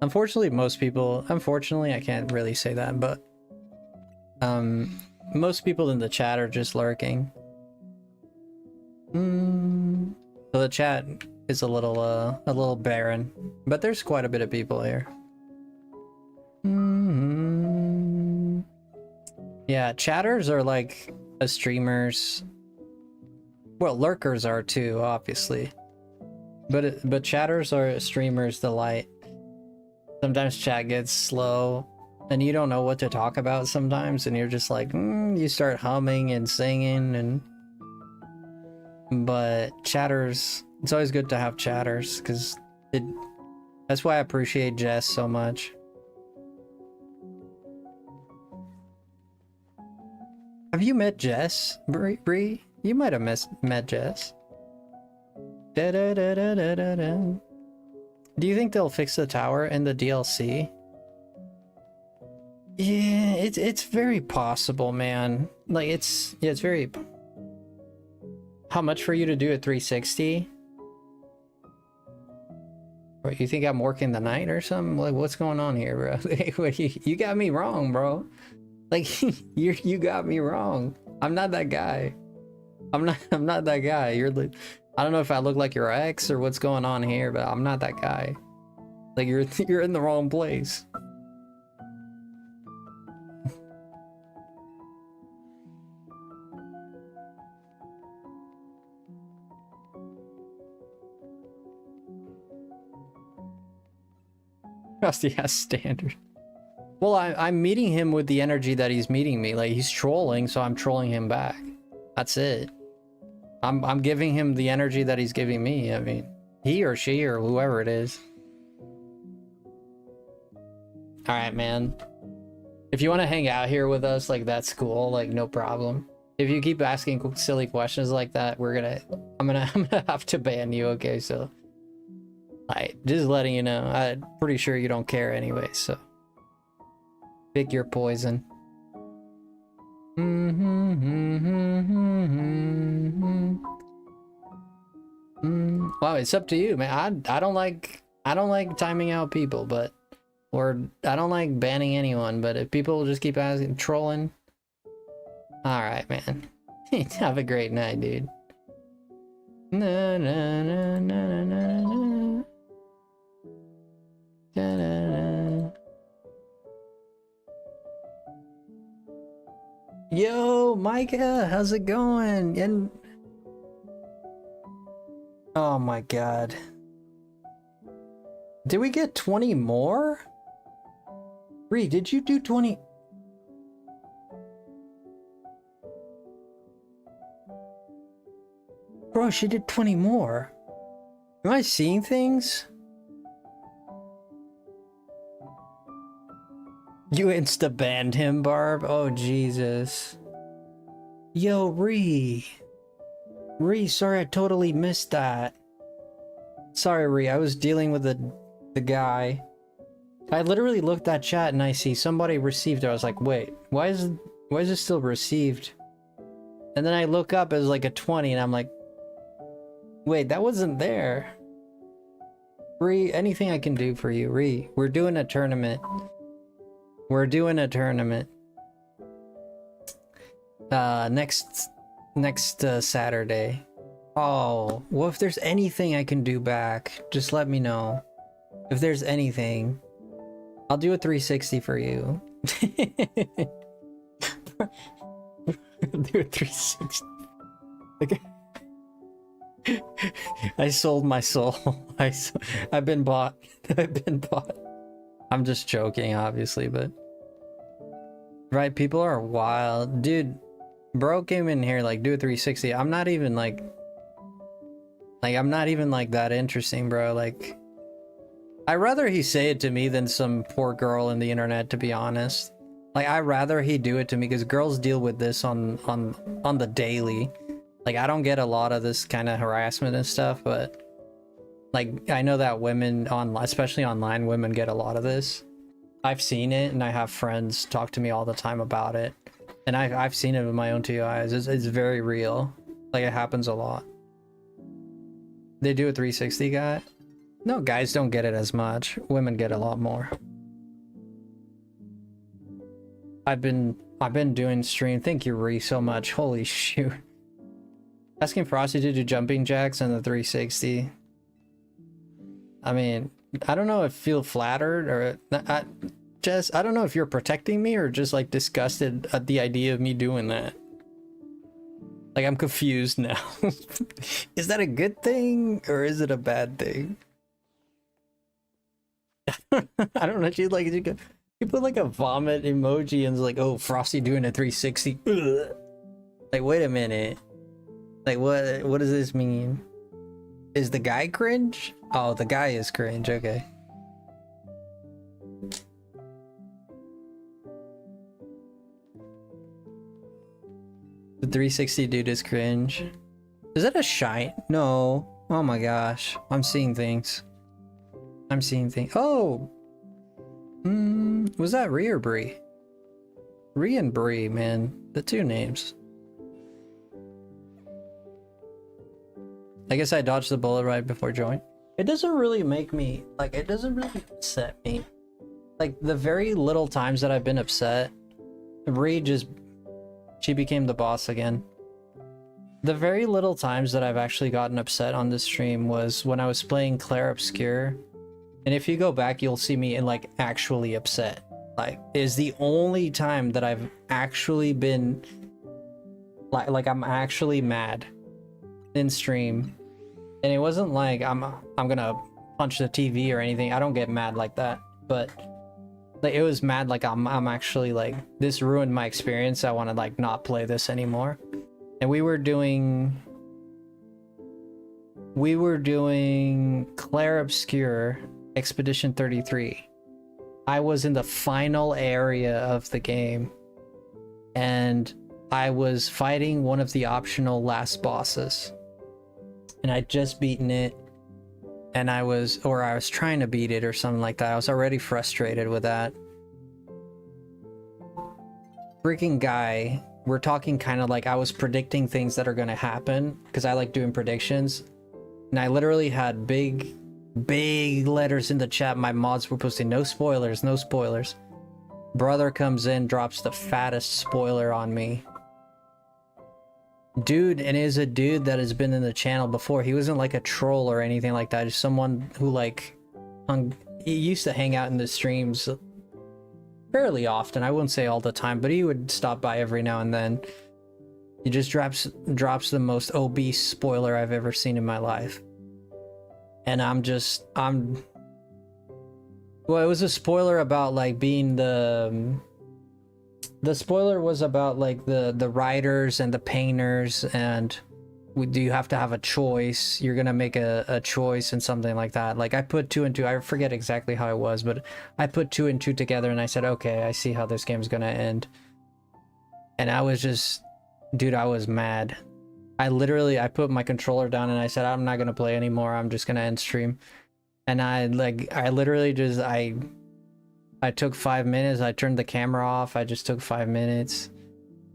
Unfortunately, most people, unfortunately, I can't really say that, but most people in the chat are just lurking. So the chat is a little barren, but there's quite a bit of people here. Yeah, chatters are like a streamer's, well, lurkers are too, obviously, but chatters are a streamer's delight. Sometimes chat gets slow and you don't know what to talk about sometimes, and you're just like, you start humming and singing, but chatters, it's always good to have chatters, because that's why I appreciate Jess so much. Have you met Jess, Bree? You might have met Jess. Da -da -da -da -da -da -da. Do you think they'll fix the tower in the DLC? Yeah, it's very possible, man. Like, it's very... How much for you to do a 360? What, you think I'm working the night or something? Like, what's going on here, bro? You got me wrong, bro. Like, you got me wrong. I'm not that guy. I'm not that guy. You're like, I don't know if I look like your ex or what's going on here, but I'm not that guy. Like, you're in the wrong place. Frosty has standard. Well, I'm meeting him with the energy that he's meeting me. Like, he's trolling, so I'm trolling him back. That's it. I'm giving him the energy that he's giving me. I mean, he or she or whoever it is. All right, man. If you want to hang out here with us, like, that's cool. Like, no problem. If you keep asking silly questions like that, I'm gonna have to ban you. Okay, so, just letting you know. I'm pretty sure you don't care anyway. So, pick your poison. Wow, it's up to you, man. I don't like timing out people, or I don't like banning anyone, but if people just keep asking, trolling, all right, man. Have a great night, dude. Na na na na na na. Da, da, da. Yo, Micah, how's it going? And oh my god, did we get 20 more? Bree, did you do 20? Bro, she did 20 more. Am I seeing things? You insta-banned him, Barb? Oh, Jesus. Yo, Ree, sorry, I totally missed that. Sorry, Ree, I was dealing with the guy. I literally looked at chat and I see somebody received it. I was like, wait, why is it still received? And then I look up as like a 20 and I'm like, wait, that wasn't there. Ree, anything I can do for you, Ree. We're doing a tournament. We're doing a tournament. Next Saturday. Oh, well, if there's anything I can do back, just let me know. If there's anything, I'll do a 360 for you. I'll do a 360. Okay. I sold my soul. I've been bought. I've been bought. I'm just joking, obviously, but right, people are wild, dude. Bro came in here like, do a 360. I'm not even like I'm not even like that interesting, bro. Like, I'd rather he say it to me than some poor girl in the internet, to be honest. Like, I'd rather he do it to me, because girls deal with this on the daily. Like, I don't get a lot of this kind of harassment and stuff, but like, I know that women especially online, women get a lot of this. I've seen it, and I have friends talk to me all the time about it, and I've seen it with my own two eyes. It's very real. Like, it happens a lot. They do a 360 guy. No, guys don't get it as much. Women get a lot more. I've been doing stream. Thank you, Ree, so much. Holy shoot. Asking Frosty to do jumping jacks on the 360. I mean, I don't know if I feel flattered or I don't know if you're protecting me or just like disgusted at the idea of me doing that. Like, I'm confused now. Is that a good thing or is it a bad thing? I don't know. She's like, you put like a vomit emoji and it's like, oh, Frosty doing a 360. Ugh. Like, wait a minute. Like, what does this mean? Is the guy cringe? Oh, the guy is cringe. Okay. The 360 dude is cringe. Is that a shine? No. Oh my gosh. I'm seeing things. I'm seeing things. Oh! Was that Ree or Bree? Ree and Bree, man. The two names. I guess I dodged the bullet right before join. It doesn't really make me, like, it doesn't really upset me. Like, the very little times that I've been upset, Ree just, she became the boss again. The very little times that I've actually gotten upset on this stream was when I was playing Claire Obscure. And if you go back, you'll see me in, like, actually upset. Like, is the only time that I've actually been, like I'm actually mad in stream. And it wasn't like I'm gonna punch the TV or anything. I don't get mad like that. But like, it was mad like I'm actually like, this ruined my experience. I want to like not play this anymore. And we were doing Claire Obscure Expedition 33. I was in the final area of the game and I was fighting one of the optional last bosses. And I'd just beaten it, and I was trying to beat it or something like that. I was already frustrated with that. Freaking guy, we're talking kind of like I was predicting things that are going to happen because I like doing predictions. And I literally had big letters in the chat. My mods were posting no spoilers, no spoilers. Brother comes in, drops the fattest spoiler on me. Dude, and is a dude that has been in the channel before. He wasn't like a troll or anything like that. Just someone who like he used to hang out in the streams fairly often. I wouldn't say all the time, but he would stop by every now and then. He just drops the most obese spoiler I've ever seen in my life. And well, it was a spoiler about like being the spoiler was about like the writers and the painters, and do you have to have a choice? You're gonna make a choice and something like that. Like I put two and two, I forget exactly how it was, but I put two and two together and I said, okay, I see how this game's gonna end. And I was just, dude, I was mad. I put my controller down and I said, I'm not gonna play anymore. I'm just gonna end stream. And I literally just, I took 5 minutes. I turned the camera off. I just took 5 minutes.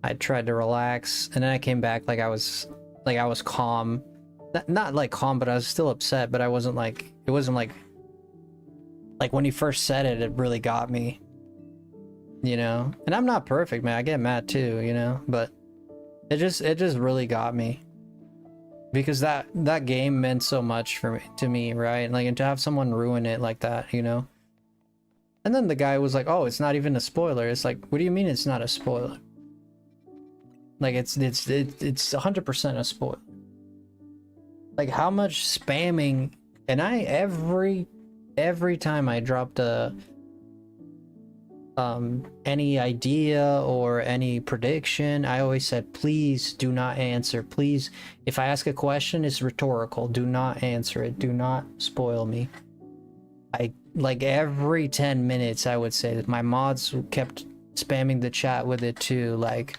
I tried to relax, and then I came back like I was calm. Not like calm, but I was still upset. But I wasn't like, it wasn't like when he first said it, it really got me. You know, and I'm not perfect, man. I get mad too, you know, but it just really got me. Because that game meant so much to me, right? Like, and to have someone ruin it like that, you know. And then the guy was like, "Oh, it's not even a spoiler." It's like, what do you mean it's not a spoiler? Like it's 100% a spoiler. Like how much spamming? And I every time I dropped any idea or any prediction, I always said, please do not answer. Please, if I ask a question, it's rhetorical. Do not answer it. Do not spoil me. Like every 10 minutes, I would say that my mods kept spamming the chat with it too. Like,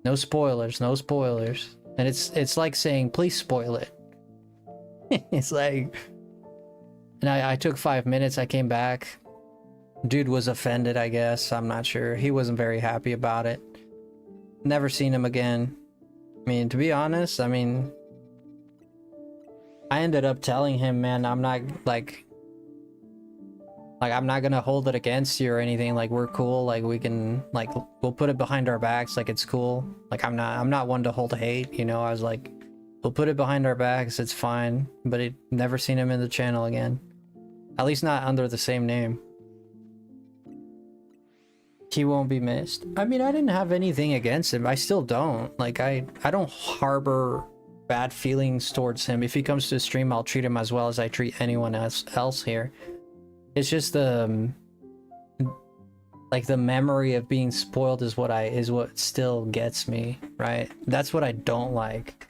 no spoilers, no spoilers. And it's like saying, please spoil it. It's like, and I took 5 minutes. I came back. Dude was offended, I guess. I'm not sure. He wasn't very happy about it. Never seen him again. I mean, to be honest, I I ended up telling him, man, I'm not like I'm not gonna hold it against you or anything. Like, we're cool. Like, we can, like, we'll put it behind our backs. Like, it's cool. Like, I'm not one to hold hate, you know. I was like, we'll put it behind our backs. It's fine. But it never seen him in the channel again. At least not under the same name. He won't be missed. I mean, I didn't have anything against him. I still don't. Like, I don't harbor bad feelings towards him. If he comes to the stream, I'll treat him as well as I treat anyone else here. It's just the like the memory of being spoiled is what still gets me, right? That's what I don't like.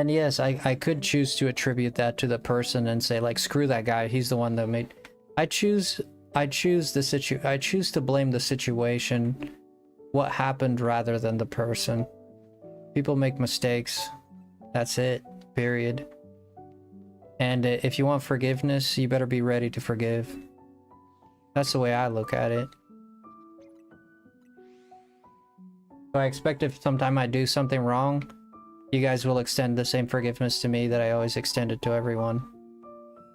And yes, I could choose to attribute that to the person and say, like, screw that guy, he's the one that made. I choose to blame the situation, what happened, rather than the person. People make mistakes. That's it. Period. And if you want forgiveness, you better be ready to forgive. That's the way I look at it. So I expect if sometime I do something wrong, you guys will extend the same forgiveness to me that I always extended to everyone.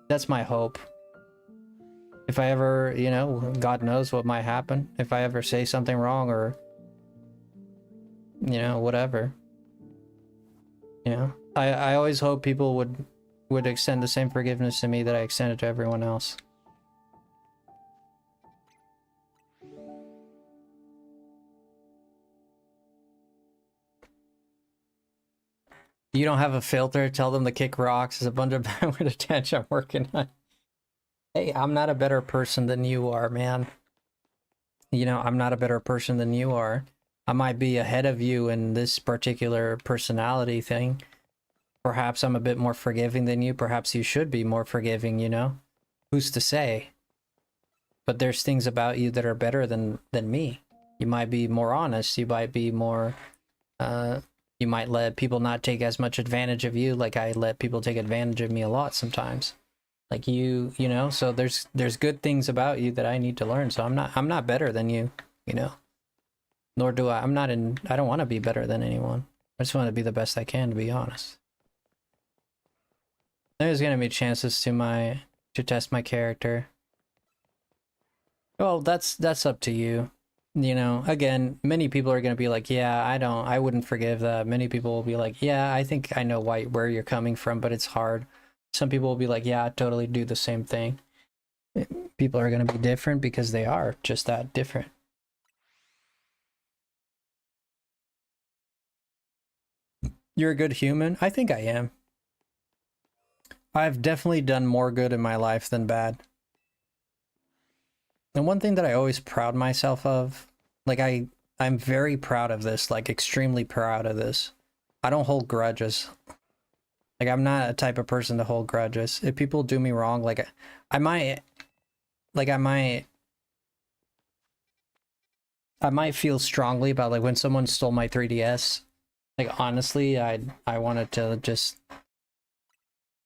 That's my hope. If I ever, you know, God knows what might happen. If I ever say something wrong or, you know, whatever. You know, I always hope people would extend the same forgiveness to me that I extended to everyone else. You don't have a filter, tell them to kick rocks. There's a bunch of backward attention I'm working on. Hey, I'm not a better person than you are, man. You know, I'm not a better person than you are. I might be ahead of you in this particular personality thing. Perhaps I'm a bit more forgiving than you. Perhaps you should be more forgiving, you know? Who's to say? But there's things about you that are better than me. You might be more honest. You might be more... you might let people not take as much advantage of you, like I let people take advantage of me a lot sometimes. Like you know? So there's good things about you that I need to learn. So I'm not better than you, you know? Nor do I don't want to be better than anyone. I just want to be the best I can, to be honest. There's gonna be chances to test my character. Well, that's up to you. You know, again, many people are gonna be like, yeah, I wouldn't forgive that. Many people will be like, yeah, I think I know where you're coming from, but it's hard. Some people will be like, yeah, I totally do the same thing. People are gonna be different because they are just that different. You're a good human? I think I am. I've definitely done more good in my life than bad. And one thing that I always proud myself of, like I'm very proud of this, like extremely proud of this. I don't hold grudges. Like, I'm not a type of person to hold grudges. If people do me wrong, like I might feel strongly about, like, when someone stole my 3DS. Like, honestly, I wanted to just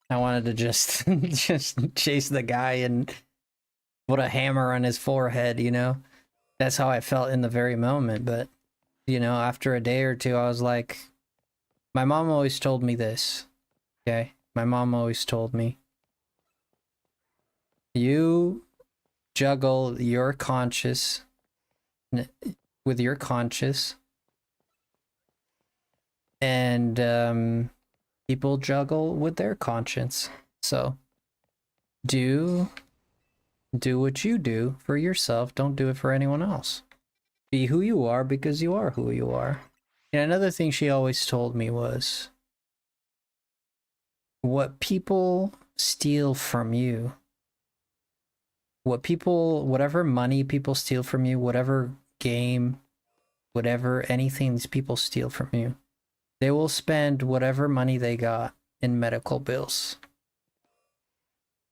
just chase the guy and put a hammer on his forehead, you know? That's how I felt in the very moment. But, you know, after a day or two, I was like, my mom always told me this, okay? My mom always told me, you juggle your conscious with your conscious, and people juggle with their conscience. So do what you do for yourself. Don't do it for anyone else. Be who you are because you are who you are. And another thing she always told me was, what people steal from you, whatever money people steal from you, whatever game, whatever, anything these people steal from you, they will spend whatever money they got in medical bills.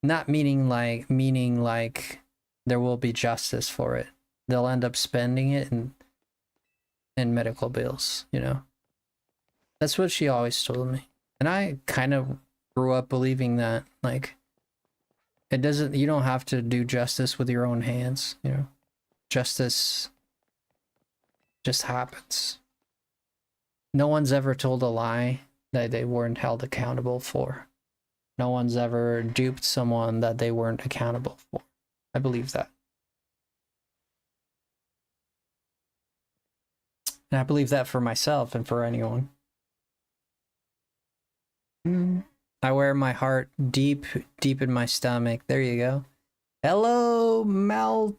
Not meaning like there will be justice for it. They'll end up spending it in medical bills, you know? That's what she always told me. And I kind of grew up believing that, like, you don't have to do justice with your own hands, you know? Justice just happens. No one's ever told a lie that they weren't held accountable for. No one's ever duped someone that they weren't accountable for. I believe that. And I believe that for myself and for anyone. I wear my heart deep in my stomach. There you go. Hello, Maltese.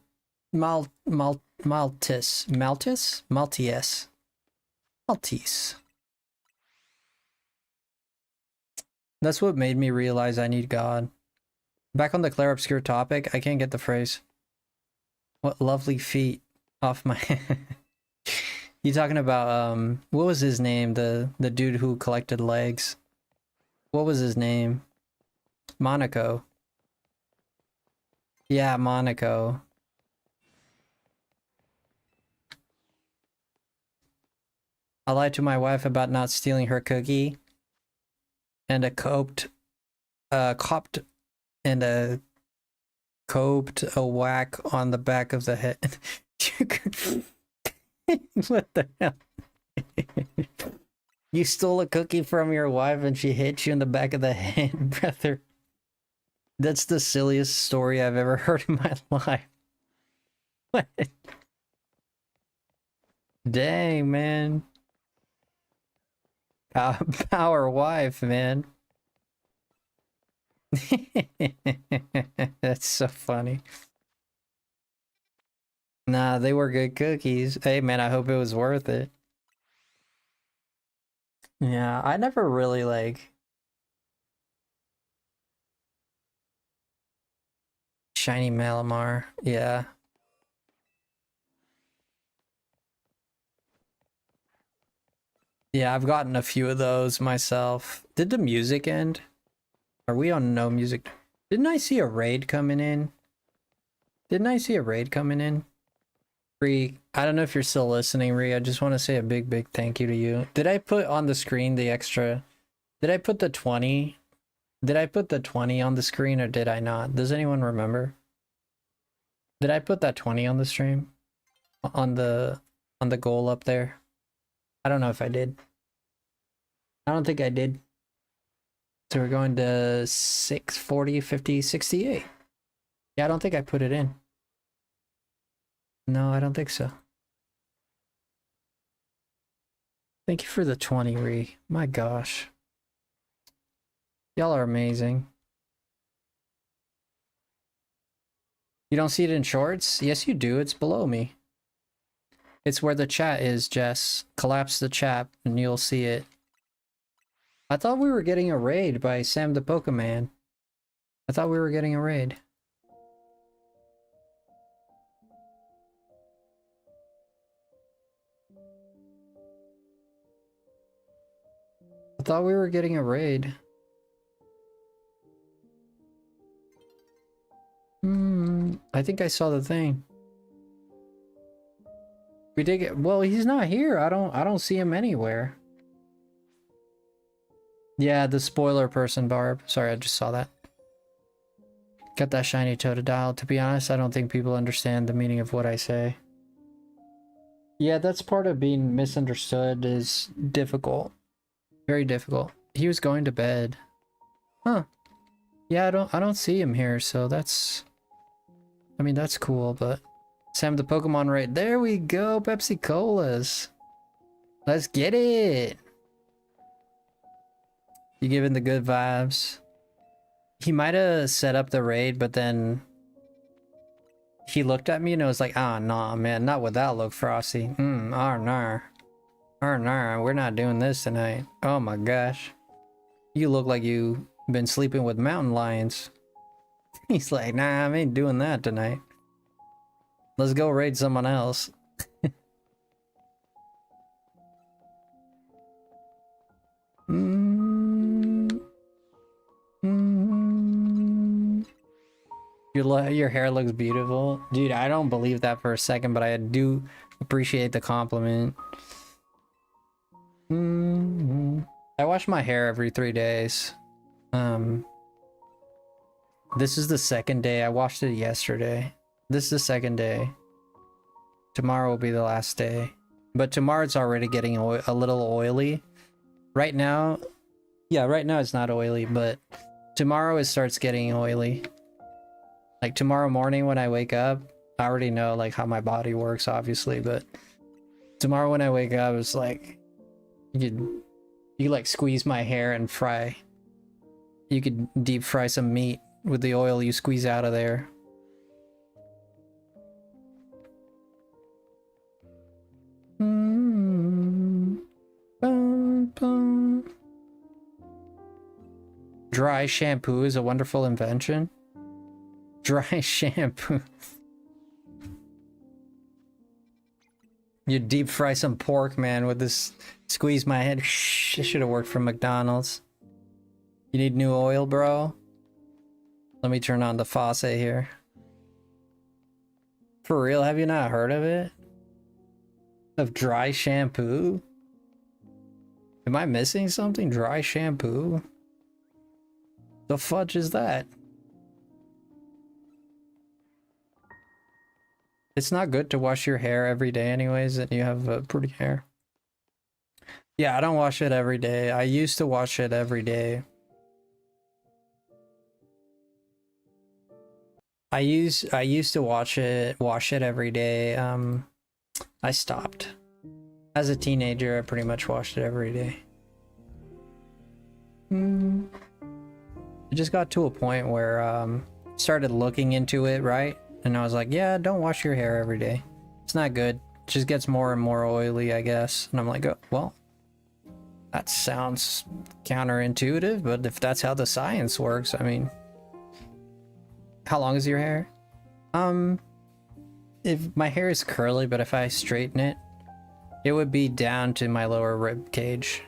That's what made me realize I need God. Back on the Claire Obscure topic, I can't get the phrase. What lovely feet off my... You talking about, what was his name? The dude who collected legs. What was his name? Monaco. Yeah, Monaco. I lied to my wife about not stealing her cookie. And copped a whack on the back of the head. What the hell? You stole a cookie from your wife and she hit you in the back of the head, brother. That's the silliest story I've ever heard in my life. What? Dang, man. Power wife, man. That's so funny. Nah, they were good cookies. Hey, man, I hope it was worth it. Yeah, I never really, like... Shiny Malamar, yeah. Yeah, I've gotten a few of those myself. Did the music end? Are we on no music? Didn't I see a raid coming in? Didn't I see a raid coming in? Ree, I don't know if you're still listening, Ree. I just want to say a big thank you to you. Did I put on the screen the extra? Did I put the 20? Did I put the 20 on the screen or did I not? Does anyone remember? Did I put that 20 on the stream? On the goal up there? I don't know if I did. I don't think I did. So we're going to 6, 40, 50, 68. Yeah, I don't think I put it in. No, I don't think so. Thank you for the 20, Ree. My gosh. Y'all are amazing. You don't see it in shorts? Yes, you do. It's below me. It's where the chat is, Jess. Collapse the chat and you'll see it. I thought we were getting a raid by Sam the Pokemon. I thought we were getting a raid. I thought we were getting a raid. I think I saw the thing. We did get, well, he's not here. I don't see him anywhere. Yeah, the spoiler person, Barb. Sorry, I just saw that. Got that shiny Totodile. To be honest, I don't think people understand the meaning of what I say. Yeah, that's part of being misunderstood is difficult. Very difficult. He was going to bed. Huh. Yeah, I don't see him here, so that's... I mean, that's cool, but... Sam the Pokemon raid. There we go, Pepsi Colas. Let's get it. You giving the good vibes. He might have set up the raid, but then he looked at me and it was like, ah, nah, man, not with that look, Frosty. Nah. We're not doing this tonight. Oh my gosh. You look like you've been sleeping with mountain lions. He's like, nah, I ain't doing that tonight. Let's go raid someone else. Your hair looks beautiful. Dude, I don't believe that for a second, but I do appreciate the compliment. I wash my hair every 3 days. This is the second day. I washed it yesterday. This is the second day. Tomorrow will be the last day. But tomorrow it's already getting a little oily. Right now, yeah, right now it's not oily, but tomorrow it starts getting oily. Like tomorrow morning when I wake up, I already know like how my body works, obviously, but tomorrow when I wake up, it's like you like squeeze my hair and fry. You could deep fry some meat with the oil you squeeze out of there. Dry shampoo is a wonderful invention. Dry shampoo. You deep fry some pork, man, with this. Squeeze my head. Shh, it should have worked for McDonald's. You need new oil, bro? Let me turn on the faucet here. For real, have you not heard of it? Of dry shampoo? Am I missing something? Dry shampoo? The fudge is that? It's not good to wash your hair every day anyways, and you have pretty hair. Yeah, I don't wash it every day. I used to wash it every day. I used to wash it every day. I stopped. As a teenager, I pretty much washed it every day. It just got to a point where started looking into it, right? And I was like, yeah, don't wash your hair every day. It's not good. It just gets more and more oily, I guess. And I'm like, oh, well, that sounds counterintuitive, but if that's how the science works, I mean, how long is your hair? If my hair is curly, but if I straighten it, it would be down to my lower rib cage.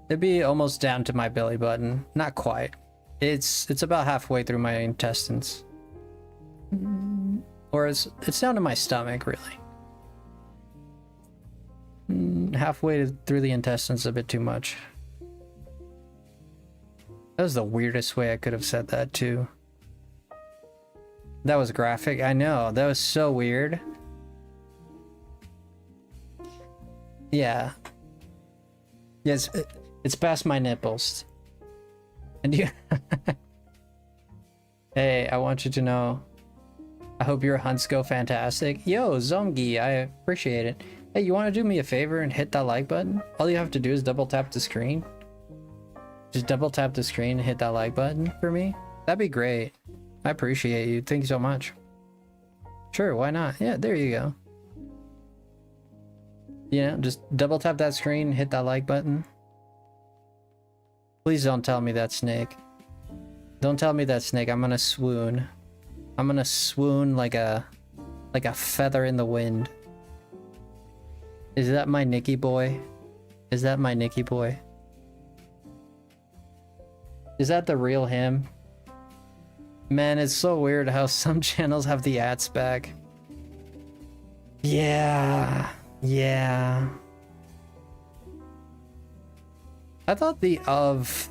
It'd be almost down to my belly button. Not quite. It's about halfway through my intestines. Or it's down to my stomach, really. Halfway through the intestines, a bit too much. That was the weirdest way I could have said that, too. That was graphic. I know. That was so weird. Yeah. Yes, it's past my nipples. And you... Hey, I want you to know, I hope your hunts go fantastic. Yo, Zomgi, I appreciate it. Hey, you want to do me a favor and hit that like button? All you have to do is double tap the screen. Just double tap the screen and hit that like button for me. That'd be great. I appreciate you. Thank you so much. Sure, why not? Yeah, there you go. You know, just double tap that screen, hit that like button. Please don't tell me that's Snake. Don't tell me that's Snake. I'm gonna swoon. I'm gonna swoon like a feather in the wind. Is that my Nicky boy? Is that my Nicky boy? Is that the real him? Man, it's so weird how some channels have the ads back. Yeah. Yeah. I thought the of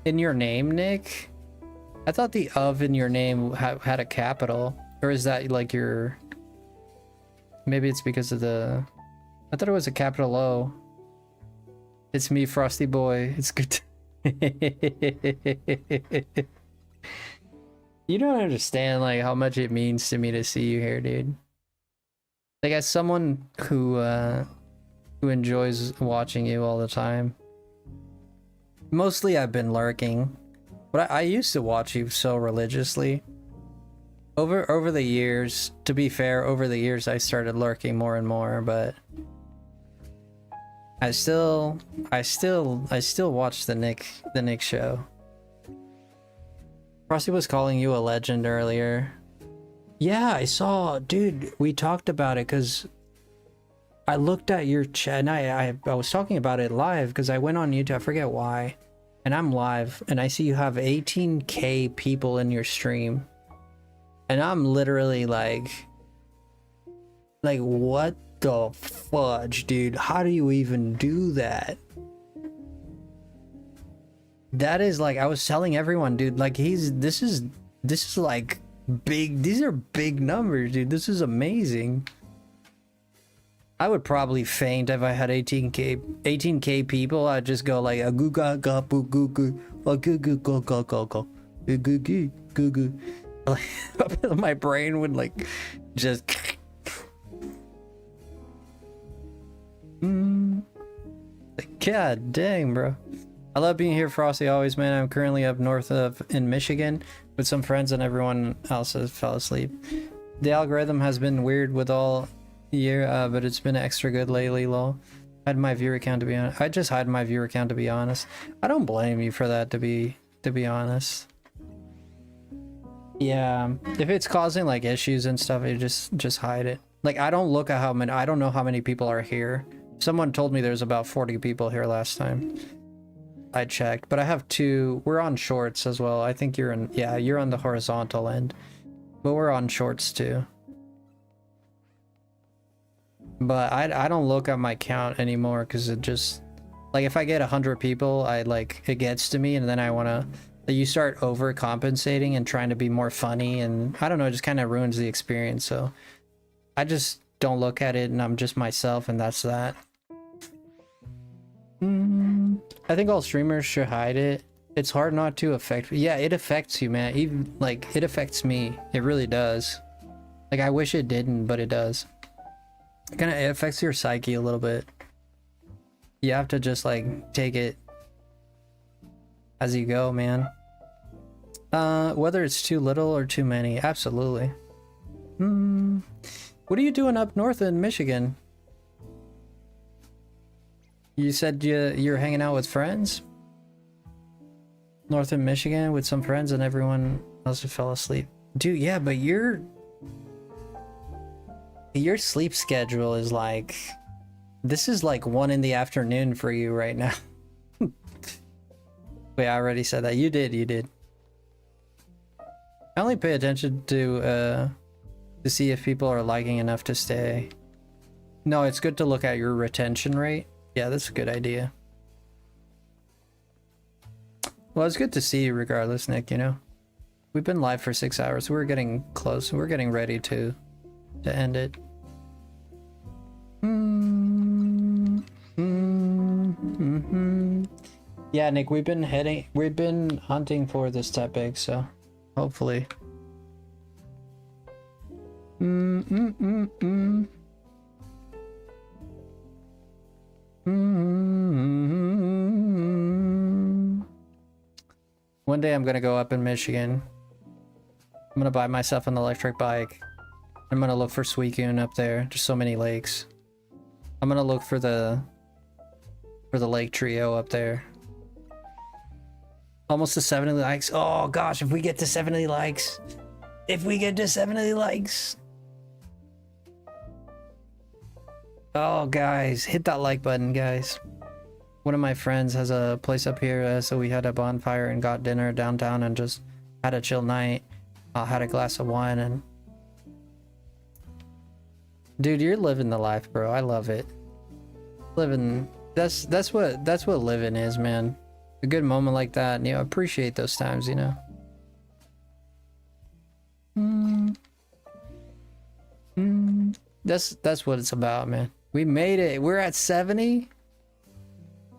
in your name, Nick. I thought the of in your name had a capital. Or is that like your... Maybe it's because of the... I thought it was a capital O. It's me, Frosty boy. It's good to... You don't understand like how much it means to me to see you here, dude. Like as someone who enjoys watching you all the time. Mostly I've been lurking, but I used to watch you so religiously. Over the years, to be fair, over the years I started lurking more and more, but I still watch the Nick show. Frosty was calling you a legend earlier. Yeah, I saw, dude, we talked about it because I looked at your chat and I was talking about it live because I went on YouTube, I forget why, and I'm live and I see you have 18K people in your stream and I'm literally like what the fudge, dude? How do you even do that? That is like, I was telling everyone, dude, like this is like big, these are big numbers, dude. This is amazing. I would probably faint if I had 18k people. I'd just go like a goo ga ga boo goo goo, a goo goo go go go go, goo goo goo goo goo. My brain would like just. God dang, bro. I love being here, Frosty, always, man. I'm currently up north in Michigan with some friends and everyone else has fell asleep. The algorithm has been weird with all year, but it's been extra good lately, lol. Hide my viewer count, to be honest. I just hide my viewer count, to be honest. I don't blame you for that, to be honest. Yeah, if it's causing like issues and stuff, you just hide it. Like, I don't look at how many, I don't know how many people are here. Someone told me there's about 40 people here last time I checked, but I have two. We're on shorts as well. I think you're in, yeah, you're on the horizontal end, but we're on shorts too. But I don't look at my count anymore because it just, like, if I get 100 people, I like, it gets to me and then I want to, you start overcompensating and trying to be more funny, and I don't know, it just kind of ruins the experience. So I just don't look at it and I'm just myself, and that's that. I think all streamers should hide it. It's hard not to affect. Yeah, it affects you, man. Even like, it affects me. It really does. Like, I wish it didn't, but it does. It affects your psyche a little bit. You have to just like take it as you go, man. Whether it's too little or too many, absolutely. What are you doing up north in Michigan? You said you're hanging out with friends? North in Michigan with some friends and everyone else fell asleep. Dude, yeah, but your sleep schedule is like, this is like 1 in the afternoon for you right now. Wait, I already said that. You did. I only pay attention to see if people are liking enough to stay. No, it's good to look at your retention rate. Yeah, that's a good idea. Well, it's good to see you regardless, Nick, you know? We've been live for 6 hours. We're getting close. We're getting ready to end it. Yeah, Nick, we've been hunting for this type egg, so hopefully. One day I'm gonna go up in Michigan. I'm gonna buy myself an electric bike. I'm gonna look for Suicune up there. There's so many lakes. I'm gonna look for the lake trio up there. Almost to 70 likes. Oh gosh, if we get to 70 likes. If we get to 70 likes. Oh guys, hit that like button, guys. One of my friends has a place up here, so we had a bonfire and got dinner downtown and just had a chill night. Had a glass of wine and... Dude, you're living the life, bro. I love it. Living... That's what living is, man. A good moment like that, and, you know, appreciate those times, you know. That's what it's about, man. We made it. We're at 70.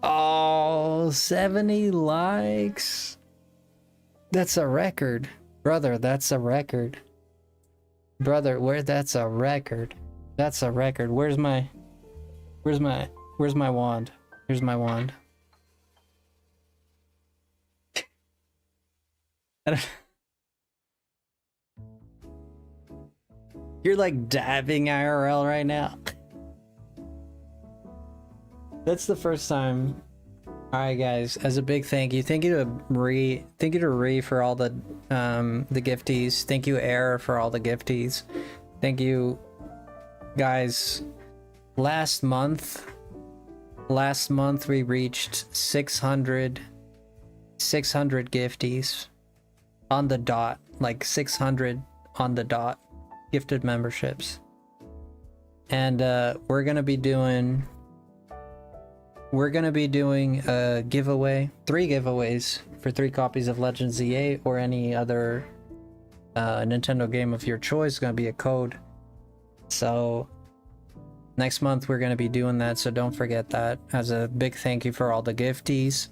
Oh, 70 likes. That's a record. Brother, that's a record. Brother, that's a record. That's a record. Where's my wand? Here's my wand. You're like dabbing IRL right now. That's the first time. Alright guys, as a big thank you to Ree for all the gifties. Thank you Air for all the gifties. Thank you guys. Last month we reached 600 gifties on the dot, like 600 on the dot gifted memberships. And we're gonna be doing a giveaway, 3 giveaways for 3 copies of Legends Z8 or any other Nintendo game of your choice. It's gonna be a code. So Next month we're gonna be doing that, so don't forget that. As a big thank you for all the gifties.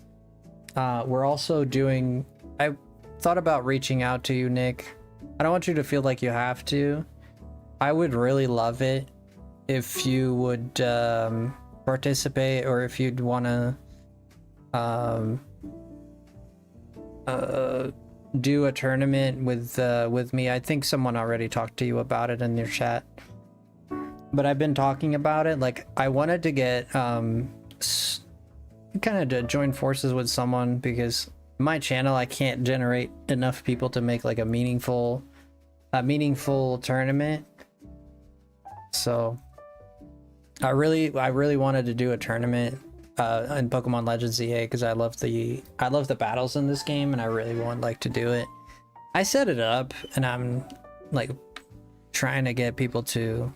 We're also doing... I thought about reaching out to you, Nick. I don't want you to feel like you have to. I would really love it if you would participate, or if you'd want to do a tournament with me. I think someone already talked to you about it in your chat, but I've been talking about it. Like, I wanted to get kind of to join forces with someone, because my channel, I can't generate enough people to make like a meaningful tournament. So I really wanted to do a tournament in Pokemon Legends EA, because I love the battles in this game, and I really want like to do it. I set it up, and I'm like trying to get people to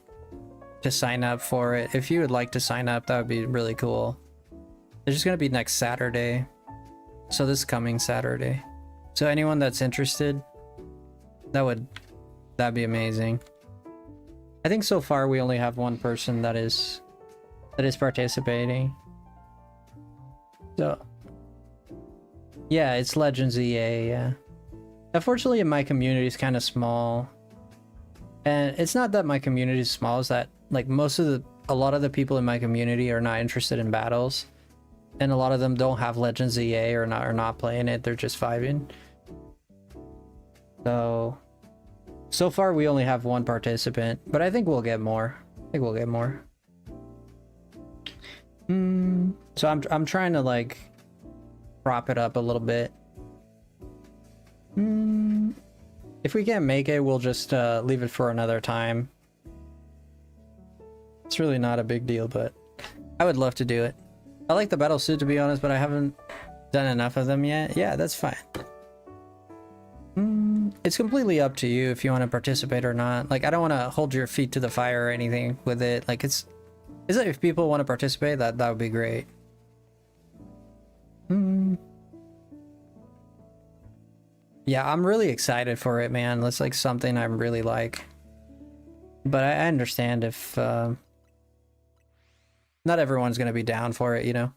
sign up for it. If you would like to sign up, that would be really cool. It's just gonna be next Saturday, so this coming Saturday. So anyone that's interested, that'd be amazing. I think so far we only have one person that is participating. So yeah, it's Legends EA. Yeah, unfortunately my community is kind of small, and it's not that my community is small, it's that like a lot of the people in my community are not interested in battles, and a lot of them don't have Legends EA or not playing it. They're just vibing. So far we only have one participant, but I think we'll get more. So I'm trying to like prop it up a little bit. If we can't make it, we'll just leave it for another time. It's really not a big deal, but I would love to do it. I like the battle suit, to be honest, but I haven't done enough of them yet. Yeah, that's fine. It's completely up to you if you want to participate or not. Like, I don't want to hold your feet to the fire or anything with it. Like, it's like if people want to participate, that would be great. Yeah, I'm really excited for it, man. That's like something I really like. But I understand if not everyone's gonna be down for it, you know?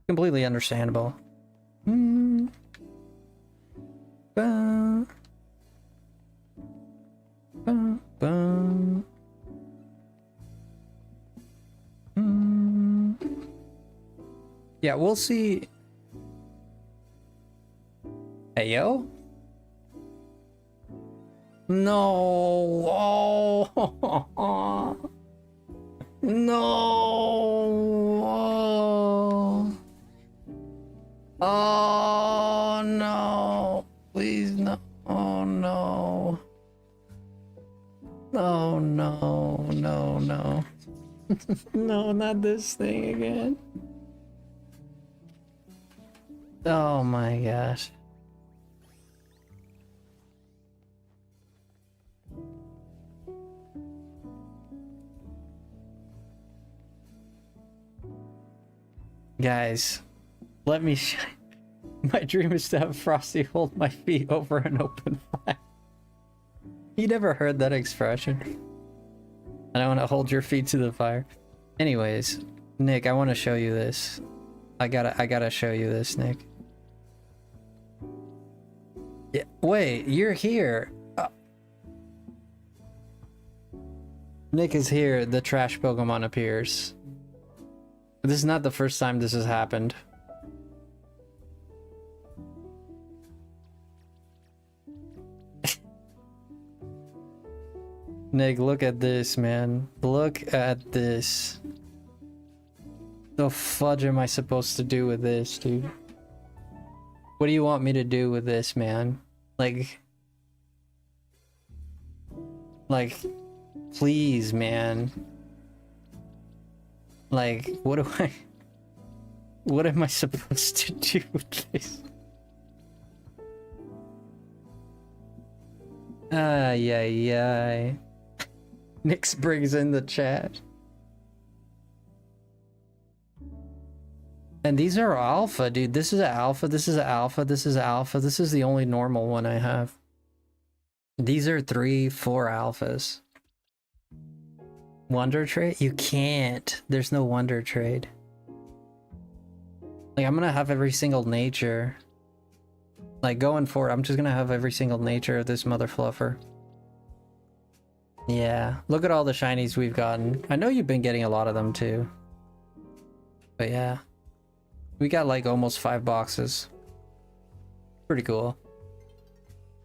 Completely understandable. Yeah, we'll see. Hey, yo? No. Oh. No. Oh no. Please no. Oh no. Oh no. No, no. No, not this thing again. Oh my gosh. Guys, let me my dream is to have Frosty hold my feet over an open fire. You never heard that expression? I don't want to hold your feet to the fire. Anyways, Nick, I want to show you this. I gotta show you this, Nick. Yeah, wait, you're here. Nick is here. The trash Pokemon appears. This is not the first time this has happened. Nick, look at this, man. Look at this. The fudge am I supposed to do with this, dude? What do you want me to do with this, man? Like, please, man. Like, what am I supposed to do with this? Ay. Nix brings in the chat. And these are alpha, dude. This is an alpha, this is an alpha, this is an alpha. This is the only normal one I have. These are 3, 4 alphas. Wonder trade? You can't. There's no wonder trade. Like, I'm gonna have every single nature. Like, going forward, I'm just gonna have every single nature of this mother fluffer. Yeah, look at all the shinies we've gotten. I know you've been getting a lot of them too. But yeah. We got like almost 5 boxes. Pretty cool.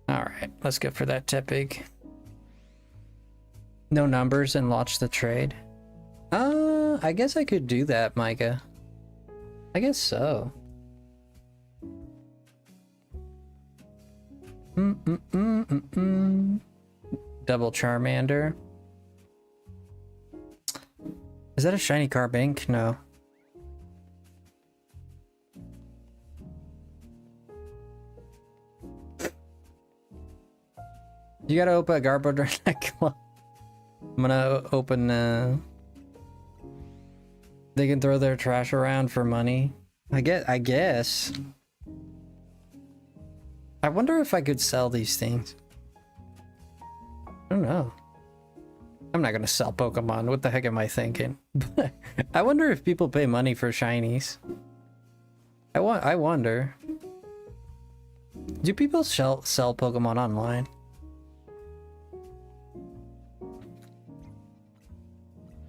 Alright, let's go for that Tepig. No numbers and launch the trade. I guess I could do that, Micah. I guess so. Double Charmander. Is that a shiny Carbink? No. You gotta open a Garbo deck. I'm gonna open, they can throw their trash around for money. I guess. I wonder if I could sell these things. I don't know. I'm not gonna sell Pokemon. What the heck am I thinking? I wonder if people pay money for shinies. I wonder. Do people sell Pokemon online?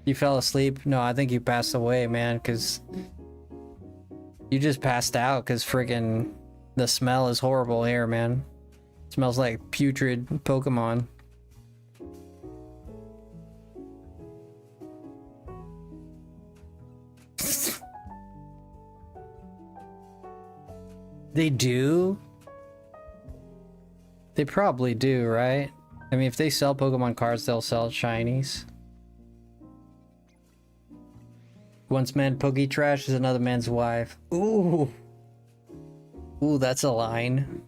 You fell asleep? No, I think you passed away, man, because you just passed out because friggin' the smell is horrible here, man. It smells like putrid Pokemon. They do? They probably do, right? I mean, if they sell Pokemon cards, they'll sell shinies. Once man Poke trash is another man's wife. Ooh. Ooh, that's a line.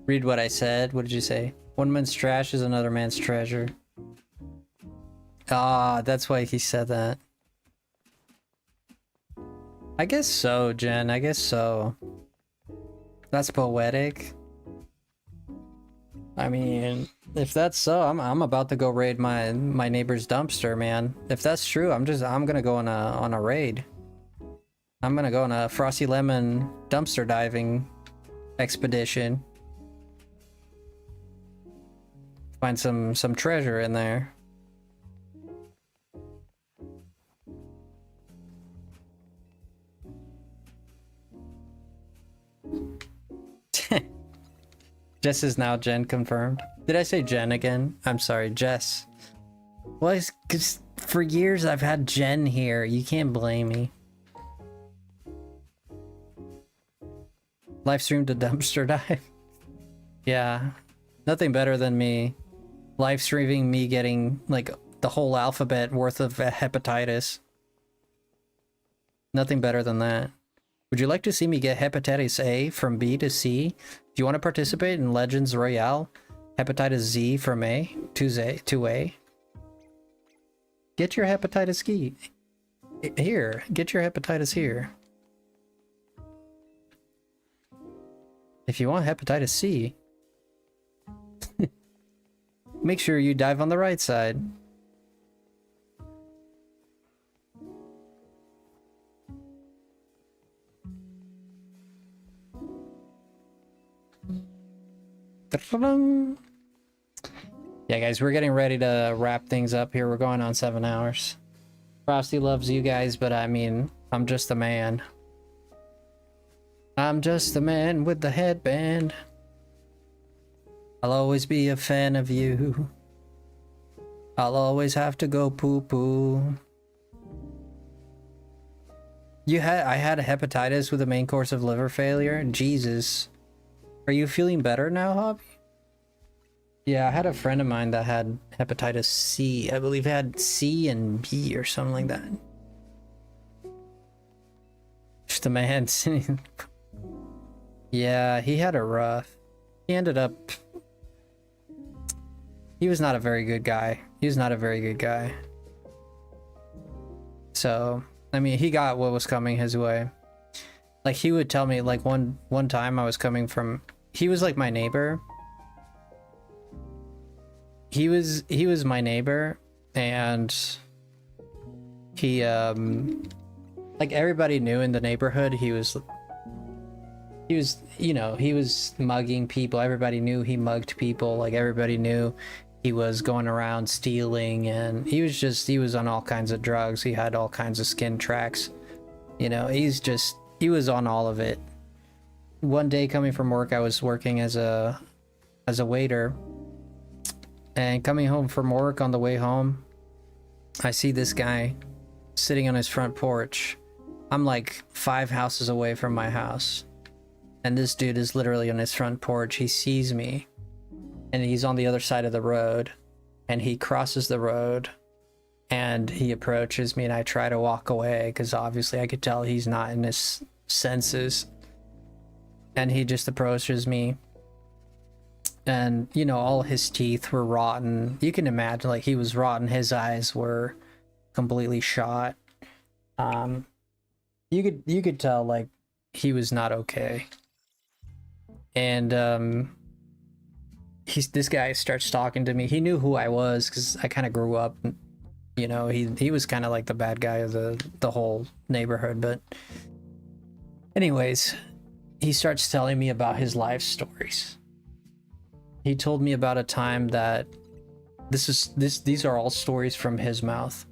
Read what I said. What did you say? One man's trash is another man's treasure. Ah, that's why he said that. I guess so, Jen. I guess so. That's poetic. I mean, if that's so, I'm about to go raid my neighbor's dumpster, man. If that's true, I'm gonna go on a raid. I'm gonna go on a FrostyLemon dumpster diving expedition. Find some treasure in there. Jess is now Jen confirmed. Did I say Jen again? I'm sorry, Jess. Well, it's because for years I've had Jen here. You can't blame me. Live streamed a dumpster dive. Yeah, nothing better than me live streaming me getting like the whole alphabet worth of hepatitis. Nothing better than that. Would you like to see me get hepatitis A from B to C? Do you want to participate in Legends Royale? Hepatitis Z from A to A? Get your hepatitis key. Here, get your hepatitis here. If you want hepatitis C, make sure you dive on the right side. Yeah, guys, we're getting ready to wrap things up here. We're going on 7 hours. Frosty loves you guys, but I mean, I'm just a man. I'm just a man with the headband. I'll always be a fan of you. I'll always have to go poo-poo. I had a hepatitis with a main course of liver failure. Jesus. Are you feeling better now, Hobby? Yeah, I had a friend of mine that had hepatitis C. I believe it had C and B or something like that. Just a man sitting. Yeah, he had a rough. He ended up. He was not a very good guy. He was not a very good guy. So, I mean, he got what was coming his way. Like, he would tell me, like, one time I was coming from he was like my neighbor. He was my neighbor, and he like everybody knew in the neighborhood he was, you know, he was mugging people. Everybody knew he mugged people. Like everybody knew he was going around stealing, and he was on all kinds of drugs. He had all kinds of skin tracks. You know, he was on all of it. One day coming from work, I was working as a waiter, and coming home from work, on the way home, I see this guy sitting on his front porch. I'm like 5 houses away from my house, and this dude is literally on his front porch. He sees me, and he's on the other side of the road, and he crosses the road, and he approaches me, and I try to walk away because obviously I could tell he's not in his senses. And he just approaches me, and you know, all his teeth were rotten. You can imagine, like, he was rotten. His eyes were completely shot. You could tell, like, he was not okay. And this guy starts talking to me. He knew who I was because I kind of grew up, you know. He was kind of like the bad guy of the whole neighborhood. But anyways, he starts telling me about his life stories. He told me about a time that these are all stories from his mouth.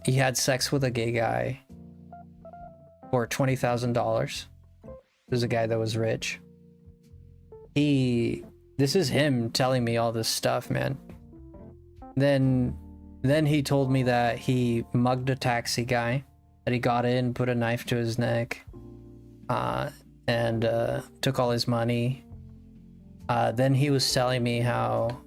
He had sex with a gay guy for $20,000. There's a guy that was rich. This is him telling me all this stuff, man. Then he told me that he mugged a taxi guy, that he got in, put a knife to his neck, and took all his money. Then he was telling me how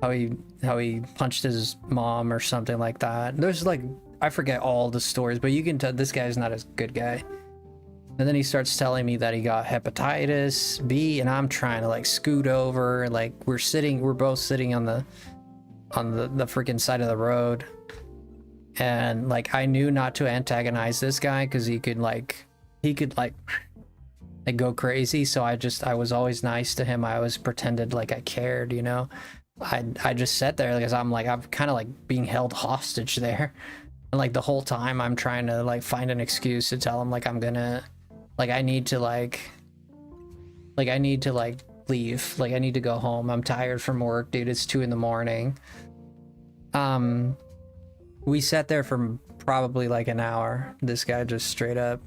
he punched his mom or something like that. There's like, I forget all the stories, but you can tell this guy's not a good guy. And then he starts telling me that he got hepatitis B, and I'm trying to like scoot over, like we're both sitting on the freaking side of the road, and like I knew not to antagonize this guy because he could go crazy. So I was always nice to him. I always pretended like I cared, you know. I just sat there because I'm kind of like being held hostage there, and like the whole time I'm trying to like find an excuse to tell him like I'm gonna, like I need to leave, like I need to go home. I'm tired from work, dude. It's 2 a.m. We sat there for probably like an hour. This guy just straight up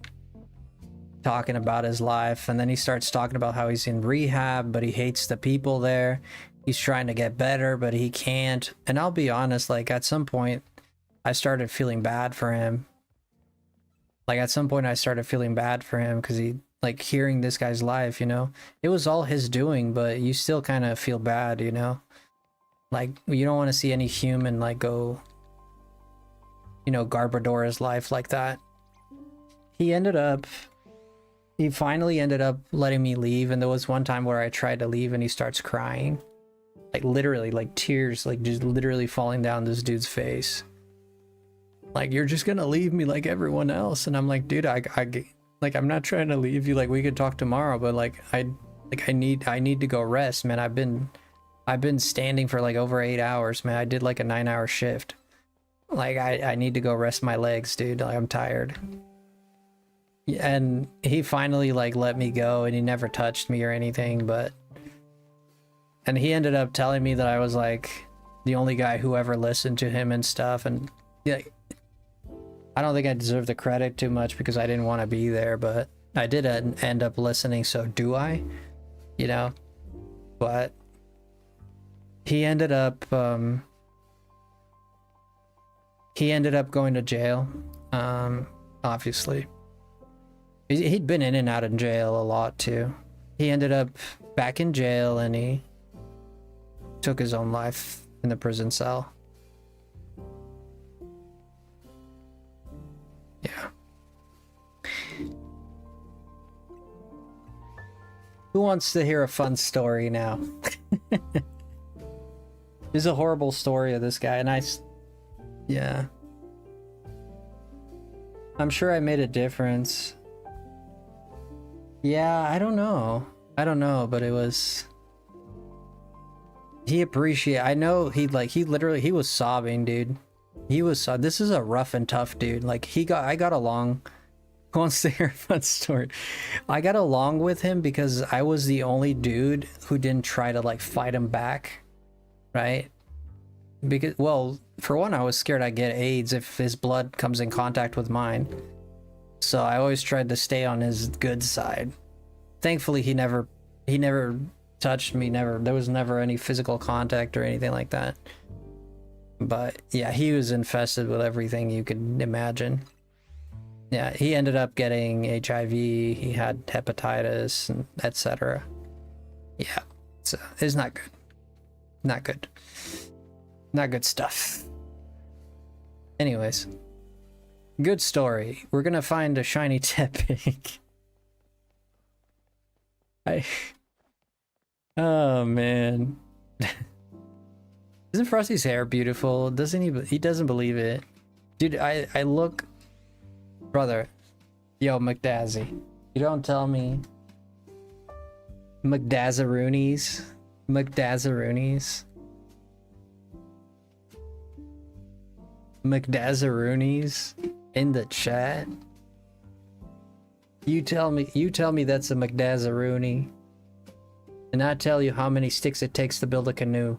talking about his life, and then he starts talking about how he's in rehab, but he hates the people there. He's trying to get better, but he can't. And I'll be honest, like at some point I started feeling bad for him. Because he, like, hearing this guy's life, you know, it was all his doing, but you still kind of feel bad, you know. Like, you don't want to see any human like go, you know, Garbadora's life like that. He finally ended up letting me leave, and there was one time where I tried to leave and he starts crying. Like literally, like tears, like just literally falling down this dude's face. Like, you're just gonna leave me like everyone else. And I'm like, dude, like, I'm not trying to leave you. Like, we could talk tomorrow, but like, I need to go rest, man. I've been standing for like over 8 hours, man. I did like a 9-hour shift. Like, I need to go rest my legs, dude. Like, I'm tired. And he finally like let me go, and he never touched me or anything, and he ended up telling me that I was like the only guy who ever listened to him and stuff. And yeah, I don't think I deserve the credit too much because I didn't want to be there, but I did end up listening. So do I, you know? But he ended up going to jail. Obviously he'd been in and out of jail a lot too. He ended up back in jail, and he took his own life in the prison cell. Yeah. Who wants to hear a fun story now? There's a horrible story of this guy, and yeah. I'm sure I made a difference. Yeah, I don't know. I don't know, but it was... He I know he literally, he was sobbing, dude. He was this is a rough and tough dude. Like I got along. Who wants to hear a fun story? I got along with him because I was the only dude who didn't try to like fight him back, right? Because, well, for one, I was scared I'd get AIDS if his blood comes in contact with mine. So I always tried to stay on his good side. Thankfully, he never touched me, there was never any physical contact or anything like that. But yeah, he was infested with everything you could imagine. Yeah, he ended up getting HIV, he had hepatitis, and etc. Yeah, so it's not good. Not good. Not good stuff. Anyways, good story. We're gonna find a shiny tepig. Oh man. Isn't Frosty's hair beautiful? Doesn't he doesn't believe it. Dude, I look... Brother. Yo, McDazzy. You don't tell me. McDazzaroonies. McDazzaroonies. McDazzaroonies in the chat. You tell me that's a McDazzaroony. And I tell you how many sticks it takes to build a canoe.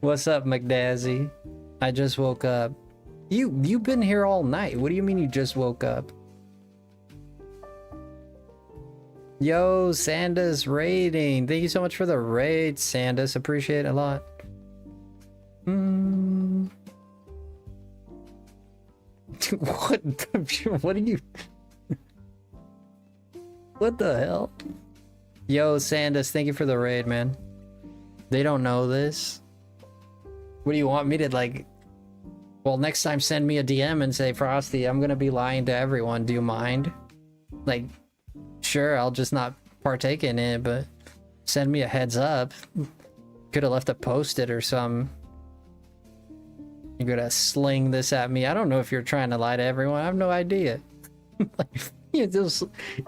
What's up, McDazzy? I just woke up. You've been here all night. What do you mean you just woke up? Yo, Sandus raiding. Thank you so much for the raid, Sandus. Appreciate it a lot. What are you... What the hell? Yo, Sandus, thank you for the raid, man. They don't know this. What do you want me to, like... Well, next time send me a DM and say, Frosty, I'm gonna be lying to everyone. Do you mind? Like... Sure, I'll just not partake in it, but send me a heads up. Could have left a post-it or something. You're gonna sling this at me. I don't know if you're trying to lie to everyone. I have no idea. Like, you just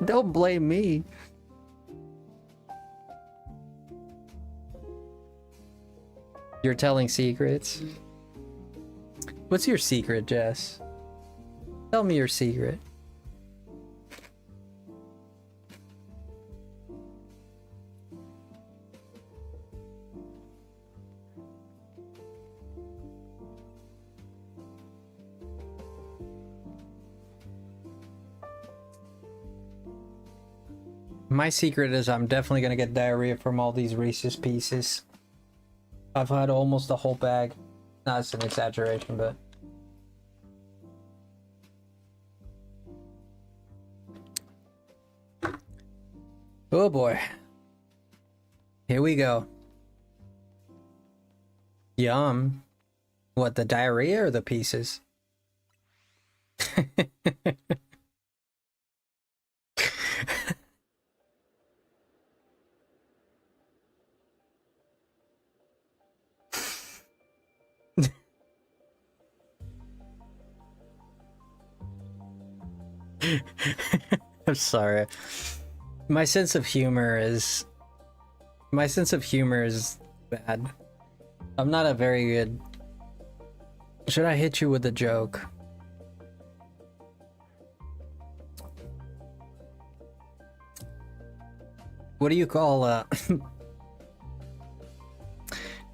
don't blame me. You're telling secrets? What's your secret, Jess? Tell me your secret. My secret is I'm definitely gonna get diarrhea from all these racist pieces. I've had almost a whole bag. No, it's an exaggeration, but... Oh boy. Here we go. Yum. What, the diarrhea or the pieces? I'm sorry. My sense of humor is bad. I'm not a very good... Should I hit you with a joke? What do you call a...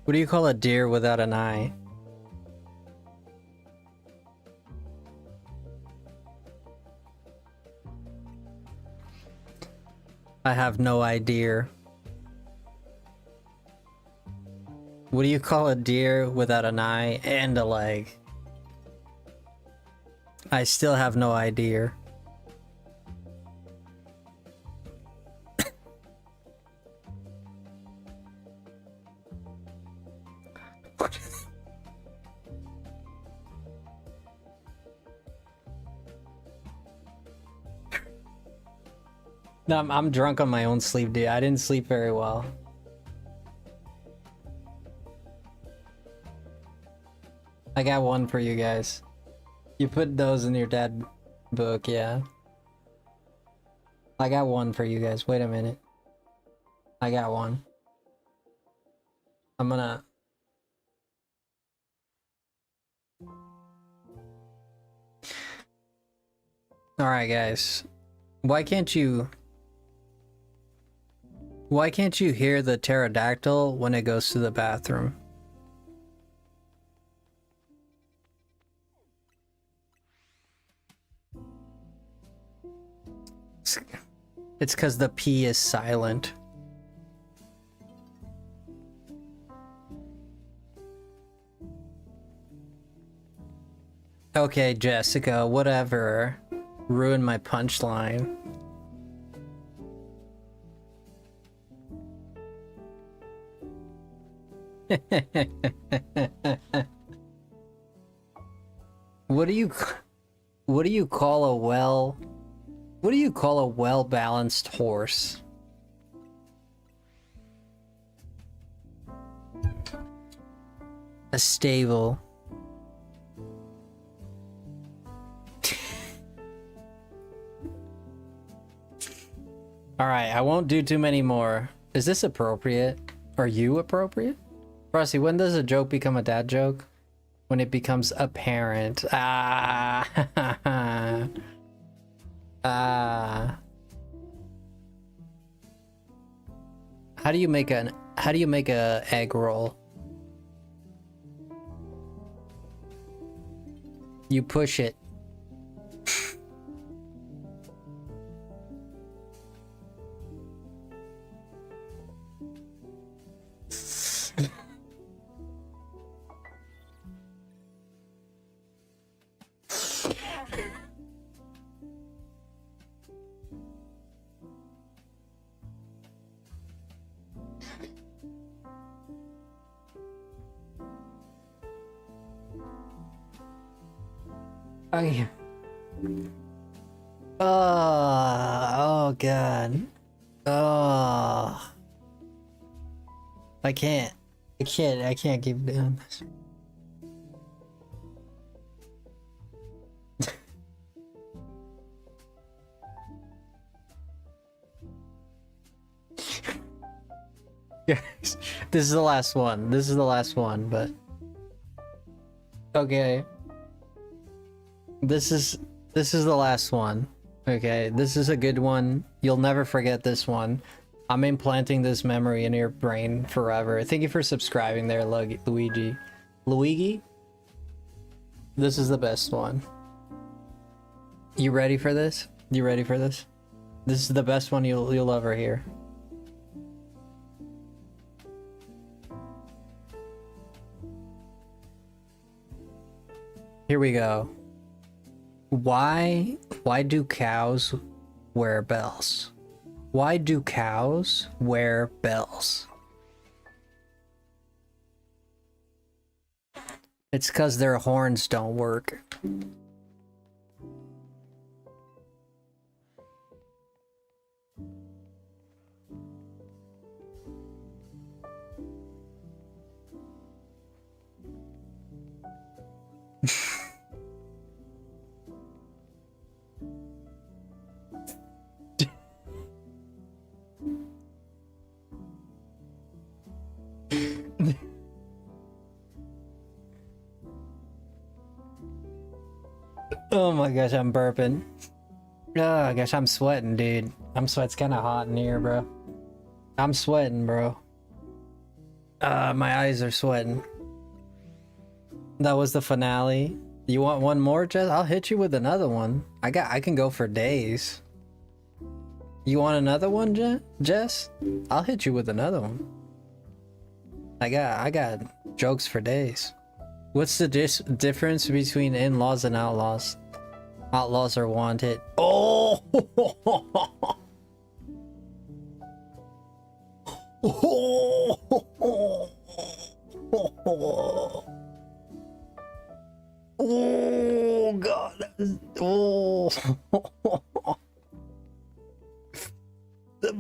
What do you call a deer without an eye? I have no idea. What do you call a deer without an eye and a leg? I still have no idea. No, I'm drunk on my own sleep, dude. I didn't sleep very well. I got one for you guys. You put those in your dad book, yeah. I got one for you guys. Wait a minute. I got one. I'm gonna... Alright, guys. Why can't you hear the pterodactyl when it goes to the bathroom? It's because the P is silent. Okay, Jessica, whatever. Ruined my punchline. What do you call a well-balanced horse? A stable. Alright, I won't do too many more. Is this appropriate? Are you appropriate? Frosty, when does a joke become a dad joke? When it becomes apparent. Ah. Ah. How do you make a egg roll? You push it. Oh god. Oh. I can't keep doing this. Guys, this is the last one. This is the last one, but okay. This is the last one. Okay, this is a good one. You'll never forget this one. I'm implanting this memory in your brain forever. Thank you for subscribing there, Luigi. Luigi? This is the best one. You ready for this? You ready for this? This is the best one you'll ever hear. Here we go. Why do cows wear bells? Why do cows wear bells? It's 'cause their horns don't work. Oh my gosh, I'm burping. Oh gosh, I'm sweating, dude. It's kind of hot in here, bro. I'm sweating, bro. My eyes are sweating. That was the finale. You want one more, Jess? I'll hit you with another one. I can go for days. You want another one, Jess? I'll hit you with another one. I got jokes for days. What's the difference between in-laws and outlaws? Outlaws are wanted. Oh! Oh god. Oh.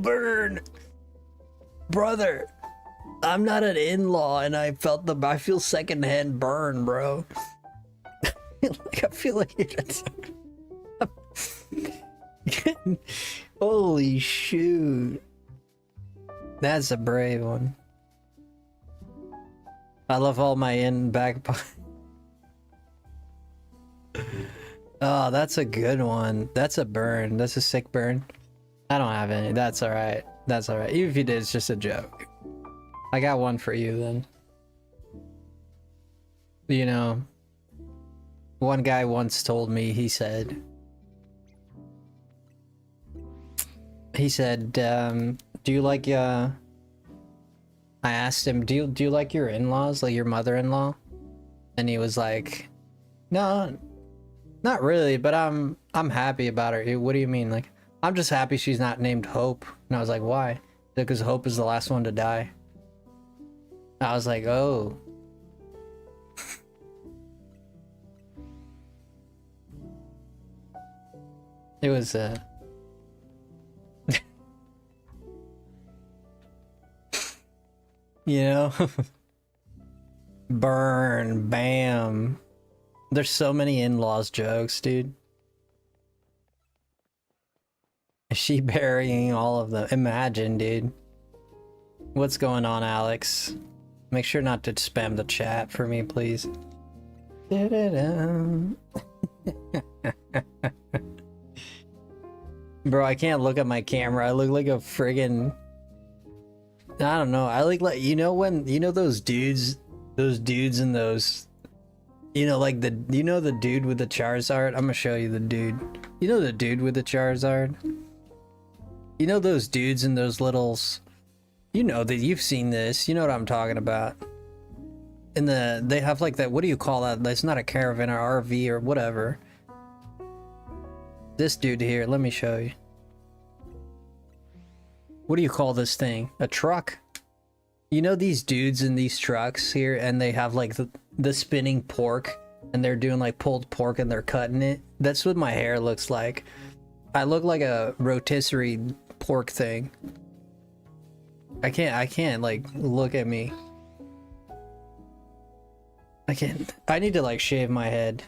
burn. Brother, I'm not an in-law and I feel secondhand burn, bro. Like, I feel like you're holy shoot. That's a brave one. I love all my back. Oh, that's a good one. That's a burn. That's a sick burn. I don't have any. That's alright. That's alright. Even if you did, it's just a joke. I got one for you then. You know, one guy once told me, he said, do you like, I asked him, do you like your in-laws, like your mother-in-law? And he was like, no, not really, but I'm happy about her. What do you mean? Like, I'm just happy she's not named Hope. And I was like, why? Because Hope is the last one to die. I was like, oh. It was, you know? Burn, bam. There's so many in-laws jokes, dude. Is she burying all of them? Imagine, dude. What's going on, Alex? Make sure not to spam the chat for me, please. Bro, I can't look at my camera. I look like a friggin'... I don't know. I like, you know when, you know those dudes and those, you know, like the dude with the Charizard? I'm gonna show you the dude. You know the dude with the Charizard? You know those dudes and those littles, you know that you've seen this, you know what I'm talking about. And they have like that, what do you call that? It's not a caravan or RV or whatever. This dude here, let me show you. What do you call this thing? A truck? You know these dudes in these trucks here, and they have like the spinning pork, and they're doing like pulled pork and they're cutting it? That's what my hair looks like. I look like a rotisserie pork thing. I can't like, look at me. I can't. I need to like shave my head.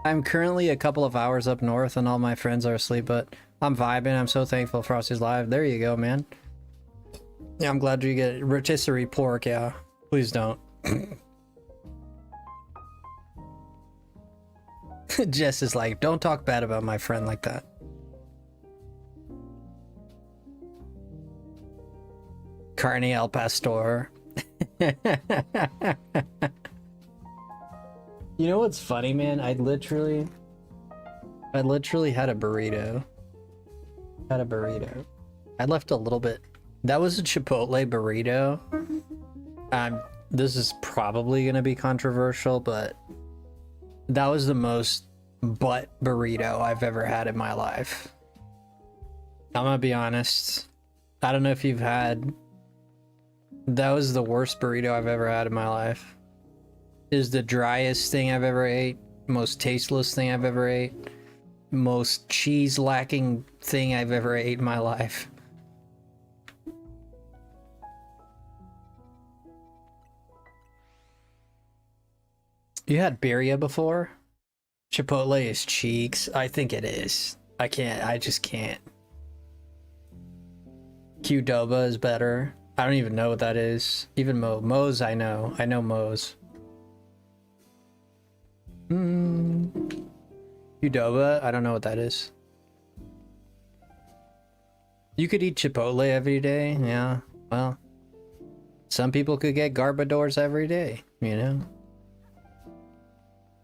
I'm currently a couple of hours up north and all my friends are asleep, but I'm vibing. I'm so thankful Frosty's live. There you go, man. Yeah, I'm glad you get rotisserie pork. Yeah, please don't. Jess is like, don't talk bad about my friend like that. Carne al pastor. You know what's funny, man? I literally had a burrito. I left a little bit. That was a Chipotle burrito. This is probably gonna be controversial, but that was the most butt burrito I've ever had in my life. I'm gonna be honest. I don't know if you've had. That was the worst burrito I've ever had in my life. Is the driest thing I've ever ate, most tasteless thing I've ever ate, most cheese lacking thing I've ever ate in my life. You had birria before? Chipotle is cheeks. I think it is. I just can't. Qdoba is better. I don't even know what that is. Even Moe's I know. I know Moe's. Qdoba, I don't know what that is. You could eat Chipotle every day, yeah. Well, some people could get Garbadors every day, you know?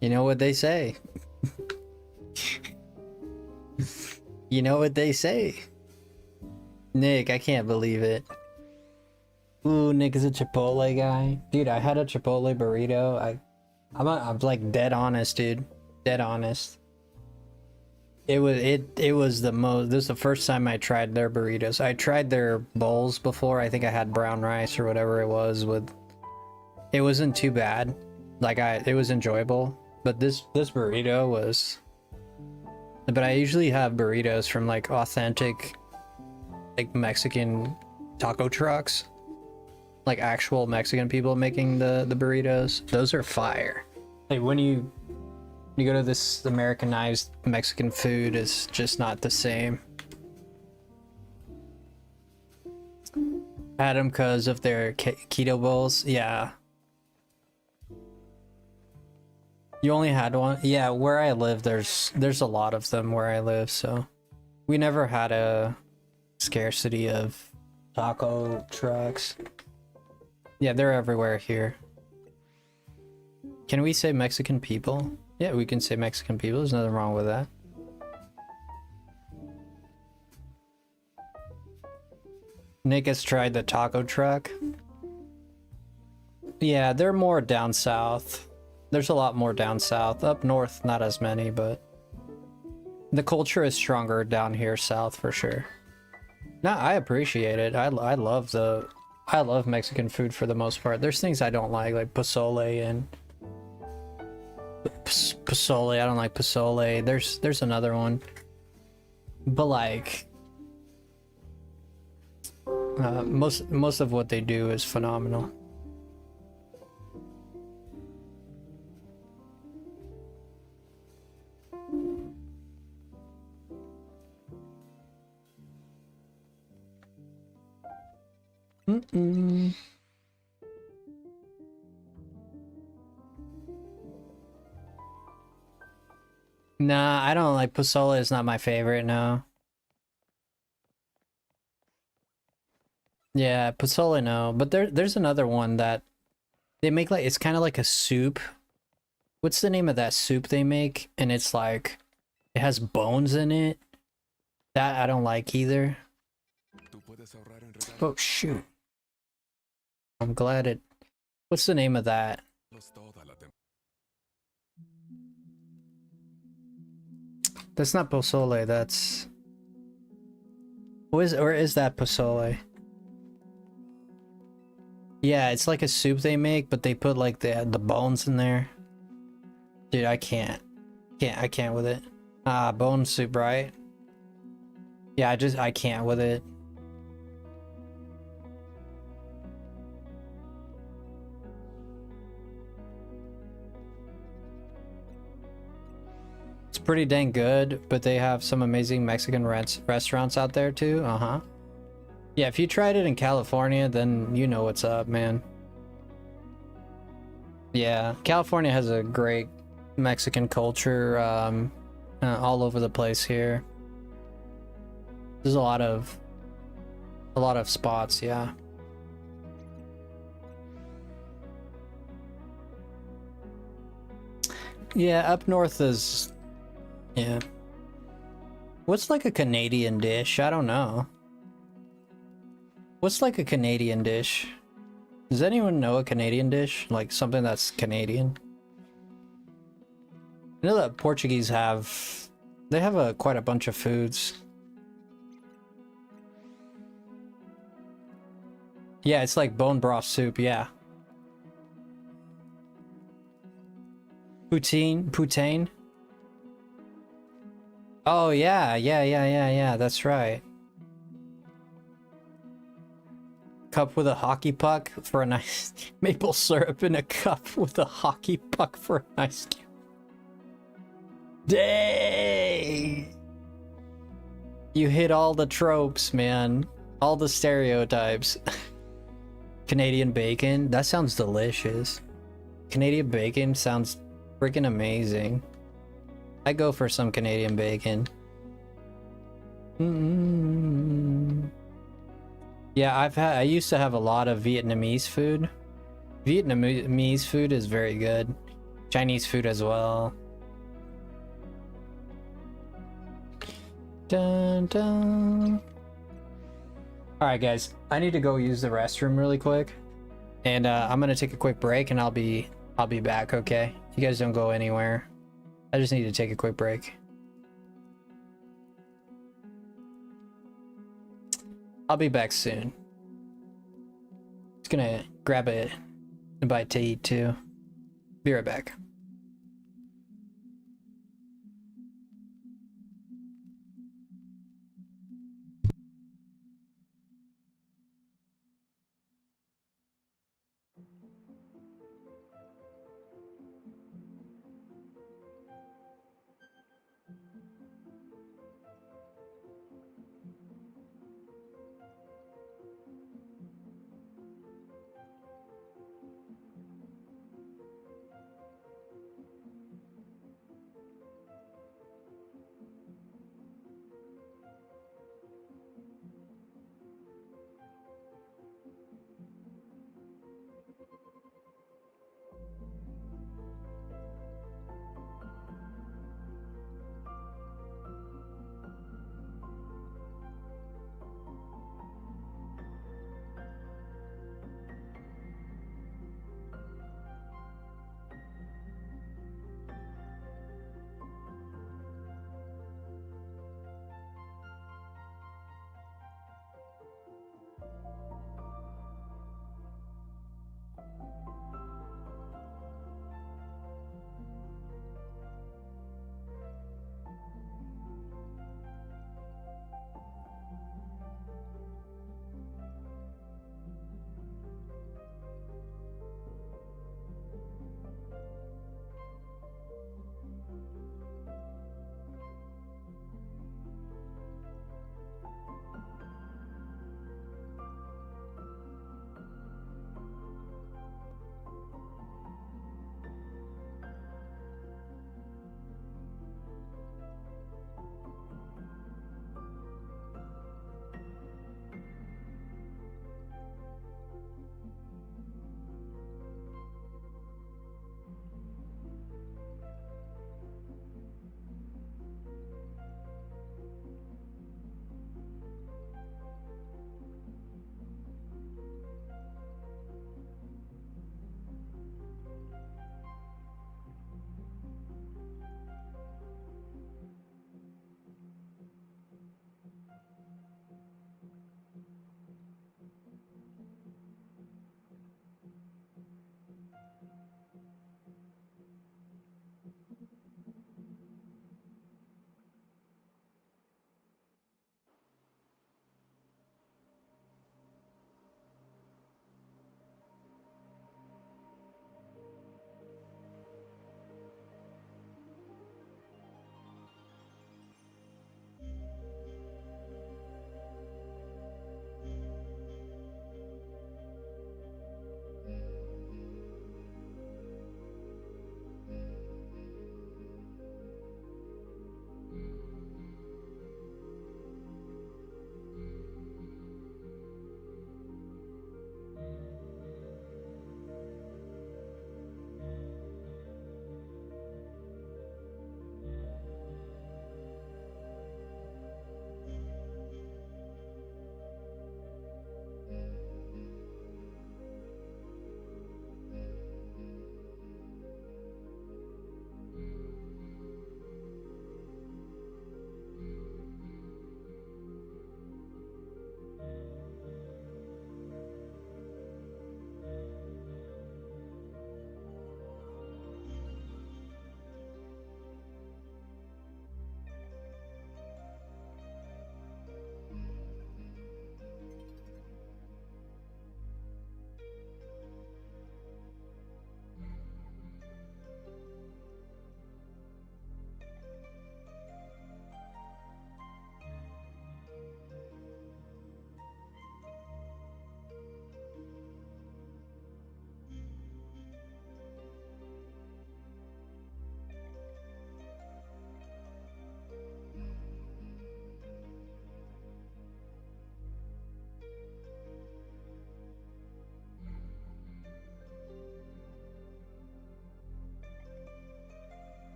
You know what they say. You know what they say. Nick, I can't believe it. Ooh, Nick is a Chipotle guy. Dude, I had a Chipotle burrito. I'm like dead honest, dude. Dead honest. It was the most. This is the first time I tried their burritos. I tried their bowls before. I think I had brown rice or whatever it was with. It wasn't too bad. Like it was enjoyable. But this burrito was. But I usually have burritos from like authentic, like Mexican taco trucks. Like actual Mexican people making the burritos. Those are fire. Like when you go to this Americanized Mexican food, it's just not the same. Had them because of their keto bowls. Yeah. You only had one? Yeah, where I live, there's a lot of them where I live, so we never had a scarcity of taco trucks. Yeah, they're everywhere here. Can we say Mexican people? Yeah, we can say Mexican people. There's nothing wrong with that. Nick has tried the taco truck. Yeah, they're more down south. There's a lot more down south. Up north, not as many, but the culture is stronger down here south for sure. No, I appreciate it. I love Mexican food for the most part. There's things I don't like pozole and pozole. I don't like pozole. There's another one, but like most of what they do is phenomenal. Nah, I don't like pozole. Is not my favorite. No. Yeah, pozole. No, but there's another one that they make like it's kind of like a soup. What's the name of that soup they make? And it's like it has bones in it. That I don't like either. Oh shoot. I'm glad it... What's the name of that? That's not pozole, that's... Or is that pozole? Yeah, it's like a soup they make, but they put like the bones in there. Dude, I can't with it. Ah, bone soup, right? Yeah, I can't with it. It's pretty dang good, but they have some amazing Mexican restaurants out there too. Uh-huh. Yeah, if you tried it in California, then you know what's up, man. Yeah, California has a great Mexican culture all over the place here. There's a lot of spots, yeah. Yeah, up north is... Yeah. What's like a Canadian dish? I don't know. What's like a Canadian dish? Does anyone know a Canadian dish? Like something that's Canadian? I know that Portuguese have... They have quite a bunch of foods. Yeah, it's like bone broth soup, yeah. Poutine? Oh yeah, that's right. Cup with a hockey puck for a nice... Maple syrup in a cup with a hockey puck for a nice... Dang! You hit all the tropes, man. All the stereotypes. Canadian bacon? That sounds delicious. Canadian bacon sounds freaking amazing. I go for some Canadian bacon. Yeah, I used to have a lot of Vietnamese food. Vietnamese food is very good. Chinese food as well. Dun, dun. All right, guys, I need to go use the restroom really quick, and I'm gonna take a quick break, and I'll be back. Okay, you guys don't go anywhere. I just need to take a quick break. I'll be back soon. Just gonna grab a bite to eat too. Be right back.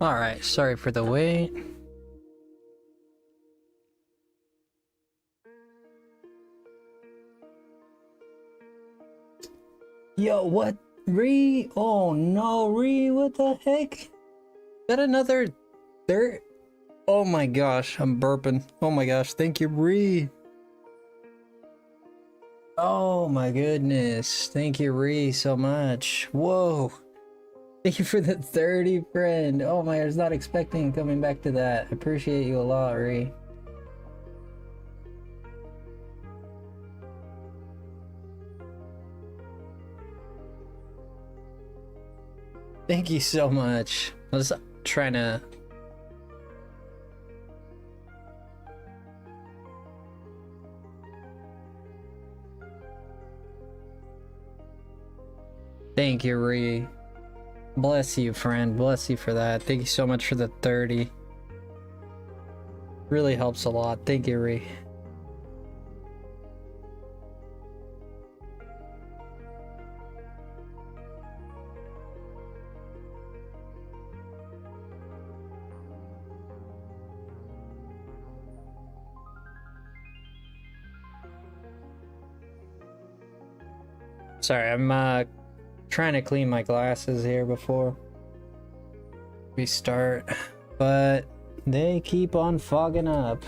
Alright, sorry for the wait. Yo, what? Ree? Oh no, Ree, what the heck? Is that another third? Oh my gosh, I'm burping. Oh my gosh, thank you, Ree. Oh my goodness, thank you, Ree, so much. Whoa. Thank you for the 30, friend. Oh my, I was not expecting coming back to that. I appreciate you a lot, Ree. Thank you so much. I was trying to... Thank you, Ree. Bless you, friend. Bless you for that. Thank you so much for the 30. Really helps a lot. Thank you, Ree. Sorry, I'm trying to clean my glasses here before we start, but they keep on fogging up.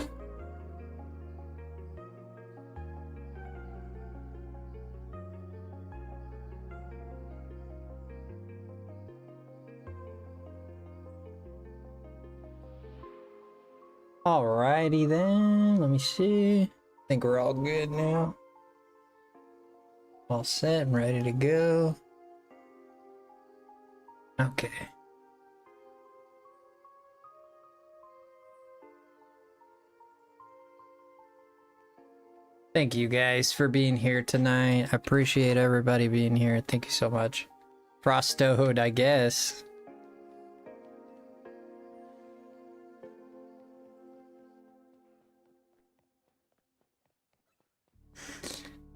Alrighty then, let me see. I think we're all good now. All set and ready to go. Okay. Thank you guys for being here tonight. I appreciate everybody being here. Thank you so much. Frostode, I guess.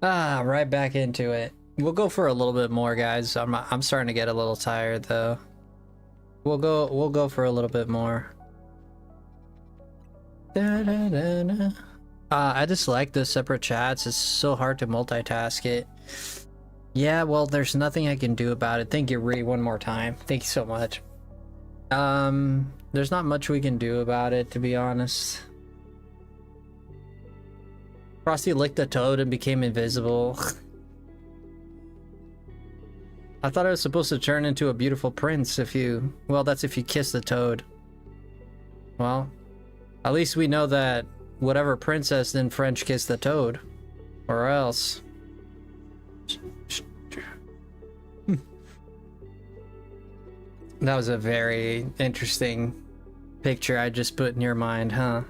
Right back into it. We'll go for a little bit more, guys. I'm starting to get a little tired though. We'll go for a little bit more. I just like the separate chats. It's so hard to multitask it. Yeah, well, there's nothing I can do about it. Thank you, Ree, one more time. Thank you so much. There's not much we can do about it, to be honest. Frosty licked a toad and became invisible. I thought I was supposed to turn into a beautiful prince if you... Well, that's if you kiss the toad. Well, at least we know that whatever princess then French kissed the toad. Or else... That was a very interesting picture I just put in your mind, huh?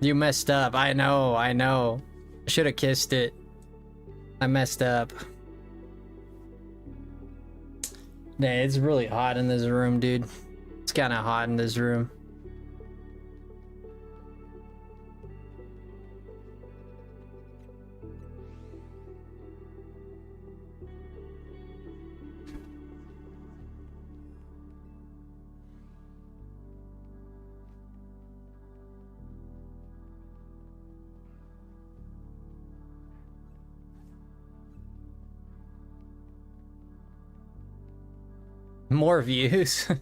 You messed up. I know. I should have kissed it. I messed up. Nah, it's really hot in this room, dude. It's kind of hot in this room. More views. I'm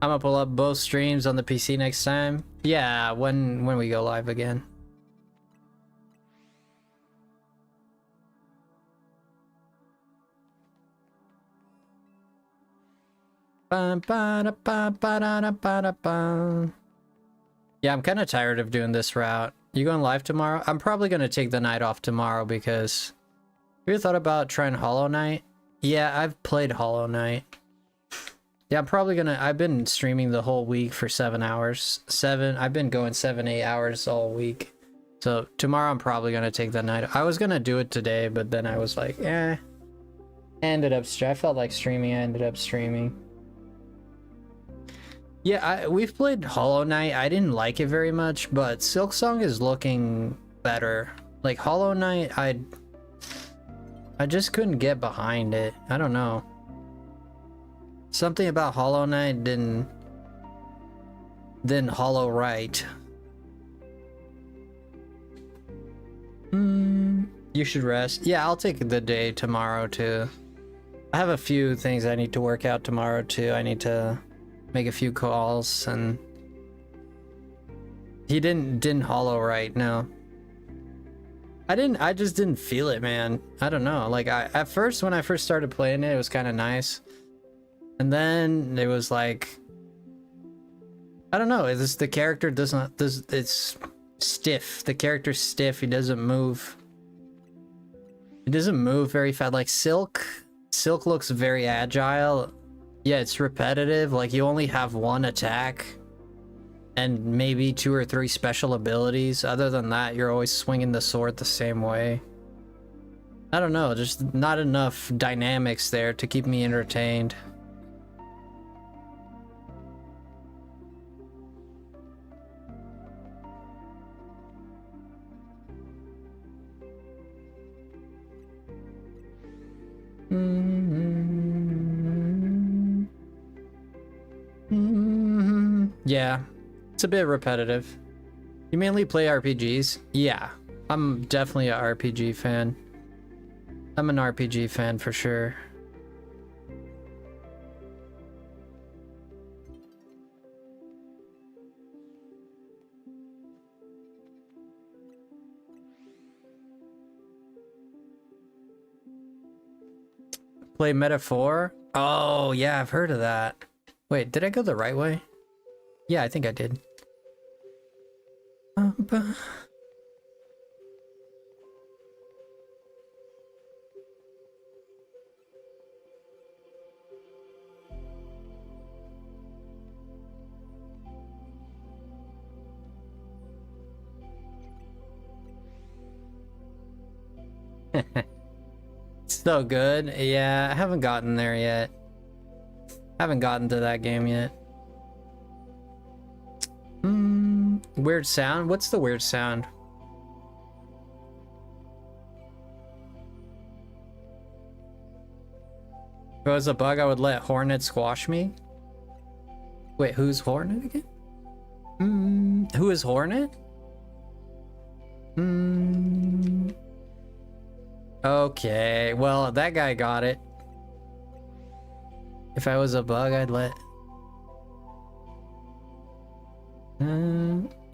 gonna pull up both streams on the PC next time. Yeah, when we go live again. Yeah, I'm kind of tired of doing this route. You going live tomorrow? I'm probably gonna take the night off tomorrow because... Have you ever thought about trying Hollow Knight? Yeah, I've played Hollow Knight. Yeah, I'm probably gonna... I've been streaming the whole week for 7 hours. I've been going 7-8 hours all week. So tomorrow I'm probably gonna take the night. I was gonna do it today, but then I was like, eh. I felt like streaming, I ended up streaming. Yeah, we've played Hollow Knight. I didn't like it very much, but Silksong is looking better. Like Hollow Knight, I just couldn't get behind it. I don't know. Something about Hollow Knight didn't hollow right. You should rest. Yeah, I'll take the day tomorrow too. I have a few things I need to work out tomorrow too. I need to make a few calls, and he didn't hollow right. No, I just didn't feel it, man. I don't know. Like at first, when I first started playing it, it was kind of nice, and then it was like, I don't know. It's the character it's stiff. The character's stiff. He doesn't move. It doesn't move very fast. Like Silk looks very agile. Yeah, it's repetitive. Like you only have one attack and maybe 2 or 3 special abilities. Other than that, you're always swinging the sword the same way. I don't know, just not enough dynamics there to keep me entertained. Yeah, it's a bit repetitive. You mainly play RPGs? Yeah, I'm definitely an RPG fan. I'm an RPG fan for sure. Play Metaphor? Oh, yeah, I've heard of that. Wait, did I go the right way? Yeah, I think I did. So good. Yeah, I haven't gotten there yet. Haven't gotten to that game yet. Weird sound? What's the weird sound? If it was a bug, I would let Hornet squash me. Wait, who's Hornet again? Who is Hornet? Okay, well, that guy got it. If I was a bug, I'd let...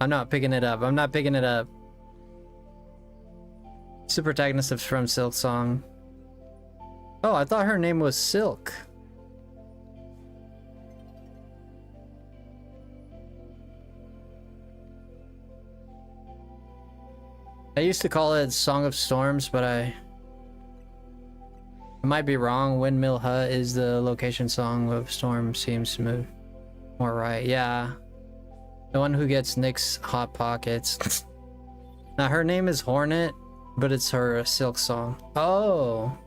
I'm not picking it up. I'm not picking it up. Super protagonist is from Silksong. Oh, I thought her name was Silk. I used to call it Song of Storms, but I might be wrong. Windmill Hut is the location. Song of Storm seems smooth. More right. Yeah. The one who gets Nick's Hot Pockets. Now her name is Hornet, but it's her Silk song. Oh.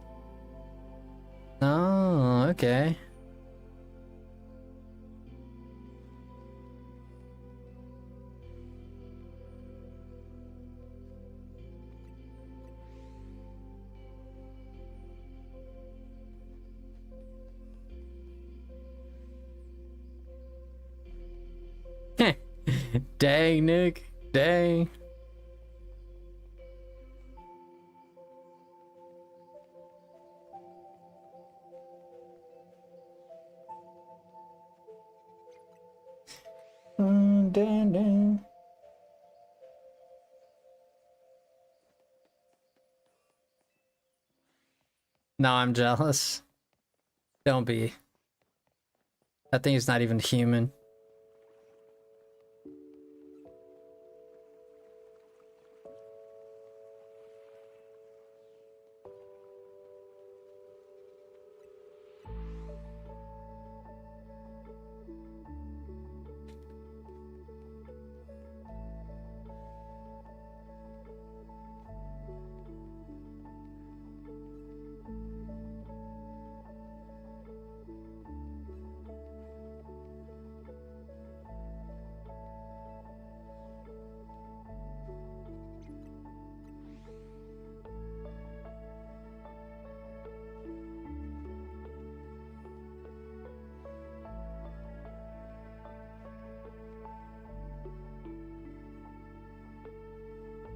Oh, okay. Dang, Nick. Dang. Dang. No, I'm jealous. Don't be. That thing is not even human.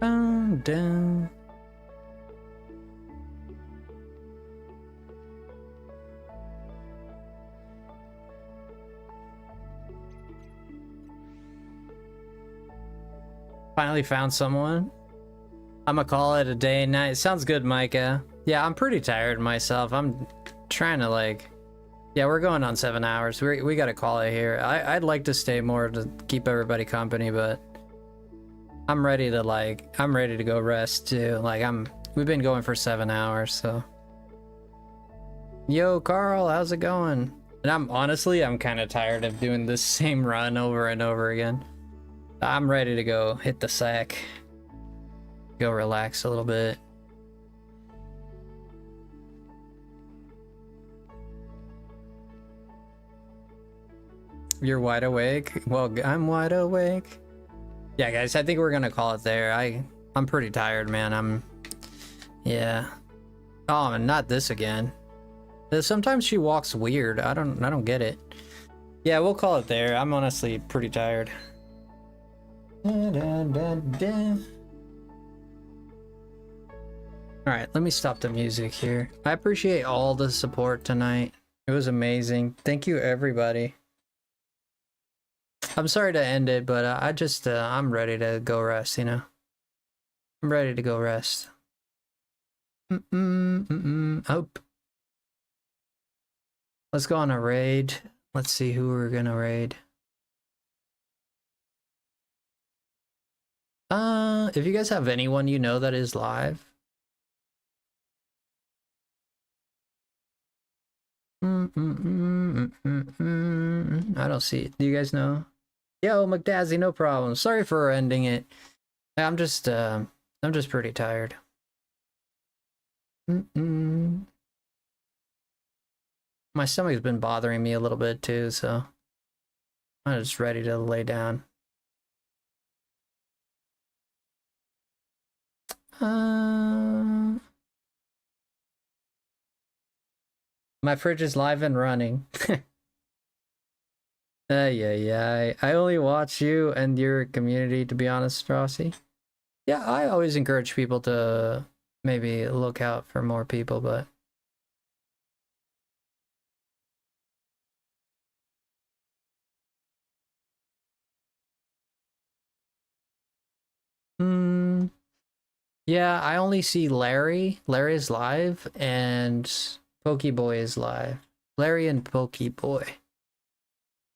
Dun, dun. Finally found someone. I'm gonna call it a day and night. Sounds good, Micah. Yeah, I'm pretty tired myself. I'm trying to like... Yeah, we're going on 7 hours. We gotta call it here. I'd like to stay more to keep everybody company, but... I'm ready to go rest too. Like, we've been going for 7 hours, so... Yo, Carl, how's it going? And I'm kind of tired of doing this same run over and over again. I'm ready to go hit the sack. Go relax a little bit. You're wide awake? Well, I'm wide awake. Yeah, guys, I think we're gonna call it there. I'm pretty tired, man. Yeah. Oh, and not this again. Sometimes she walks weird. I don't get it. Yeah, we'll call it there. I'm honestly pretty tired. Alright, let me stop the music here. I appreciate all the support tonight. It was amazing. Thank you, everybody. I'm sorry to end it, but I'm ready to go rest, you know? I'm ready to go rest. Oh. Let's go on a raid. Let's see who we're gonna raid. If you guys have anyone you know that is live. I don't see it. Do you guys know? Yo, McDazzy, no problem. Sorry for ending it. I'm just pretty tired. My stomach's been bothering me a little bit too, so I'm just ready to lay down. My fridge is live and running. Yeah. I only watch you and your community, to be honest, Frosty. Yeah, I always encourage people to maybe look out for more people, but... Yeah, I only see Larry. Larry's live, and Pokeboy is live. Larry and Pokeboy.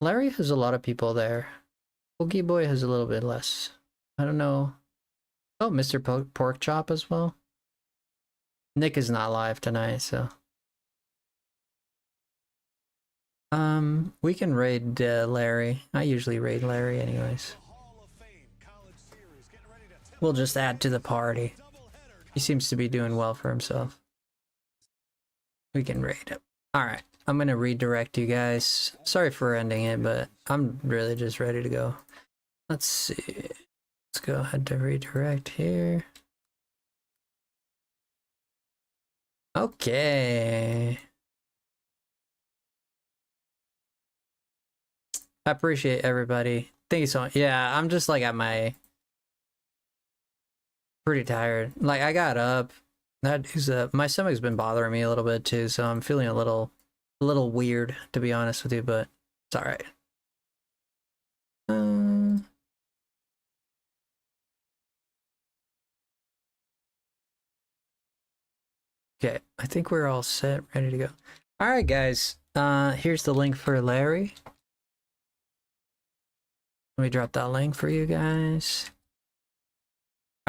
Larry has a lot of people there. Pokeboy has a little bit less. I don't know. Oh, Mr. Porkchop as well. Nick is not live tonight, so... we can raid Larry. I usually raid Larry anyways. We'll just add to the party. He seems to be doing well for himself. We can raid him. Alright, I'm gonna redirect you guys. Sorry for ending it, but I'm really just ready to go. Let's see. Let's go ahead to redirect here. Okay. I appreciate everybody. Thank you so much. Yeah, I'm just like at my... pretty tired. Like, I got up. That is my stomach's been bothering me a little bit too, so I'm feeling a little weird, to be honest with you, but it's alright. Okay, I think we're all set, ready to go. Alright, guys. Here's the link for Larry. Let me drop that link for you guys.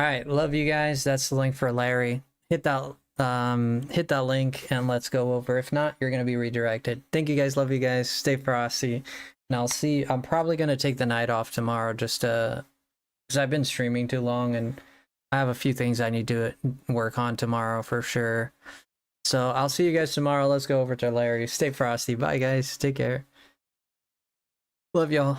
Alright, love you guys. That's the link for Larry. Hit that link and let's go over. If not, you're gonna be redirected. Thank you guys, love you guys. Stay frosty. And I'm probably gonna take the night off tomorrow just because I've been streaming too long and I have a few things I need to work on tomorrow for sure. So I'll see you guys tomorrow. Let's go over to Larry. Stay frosty. Bye guys. Take care. Love y'all.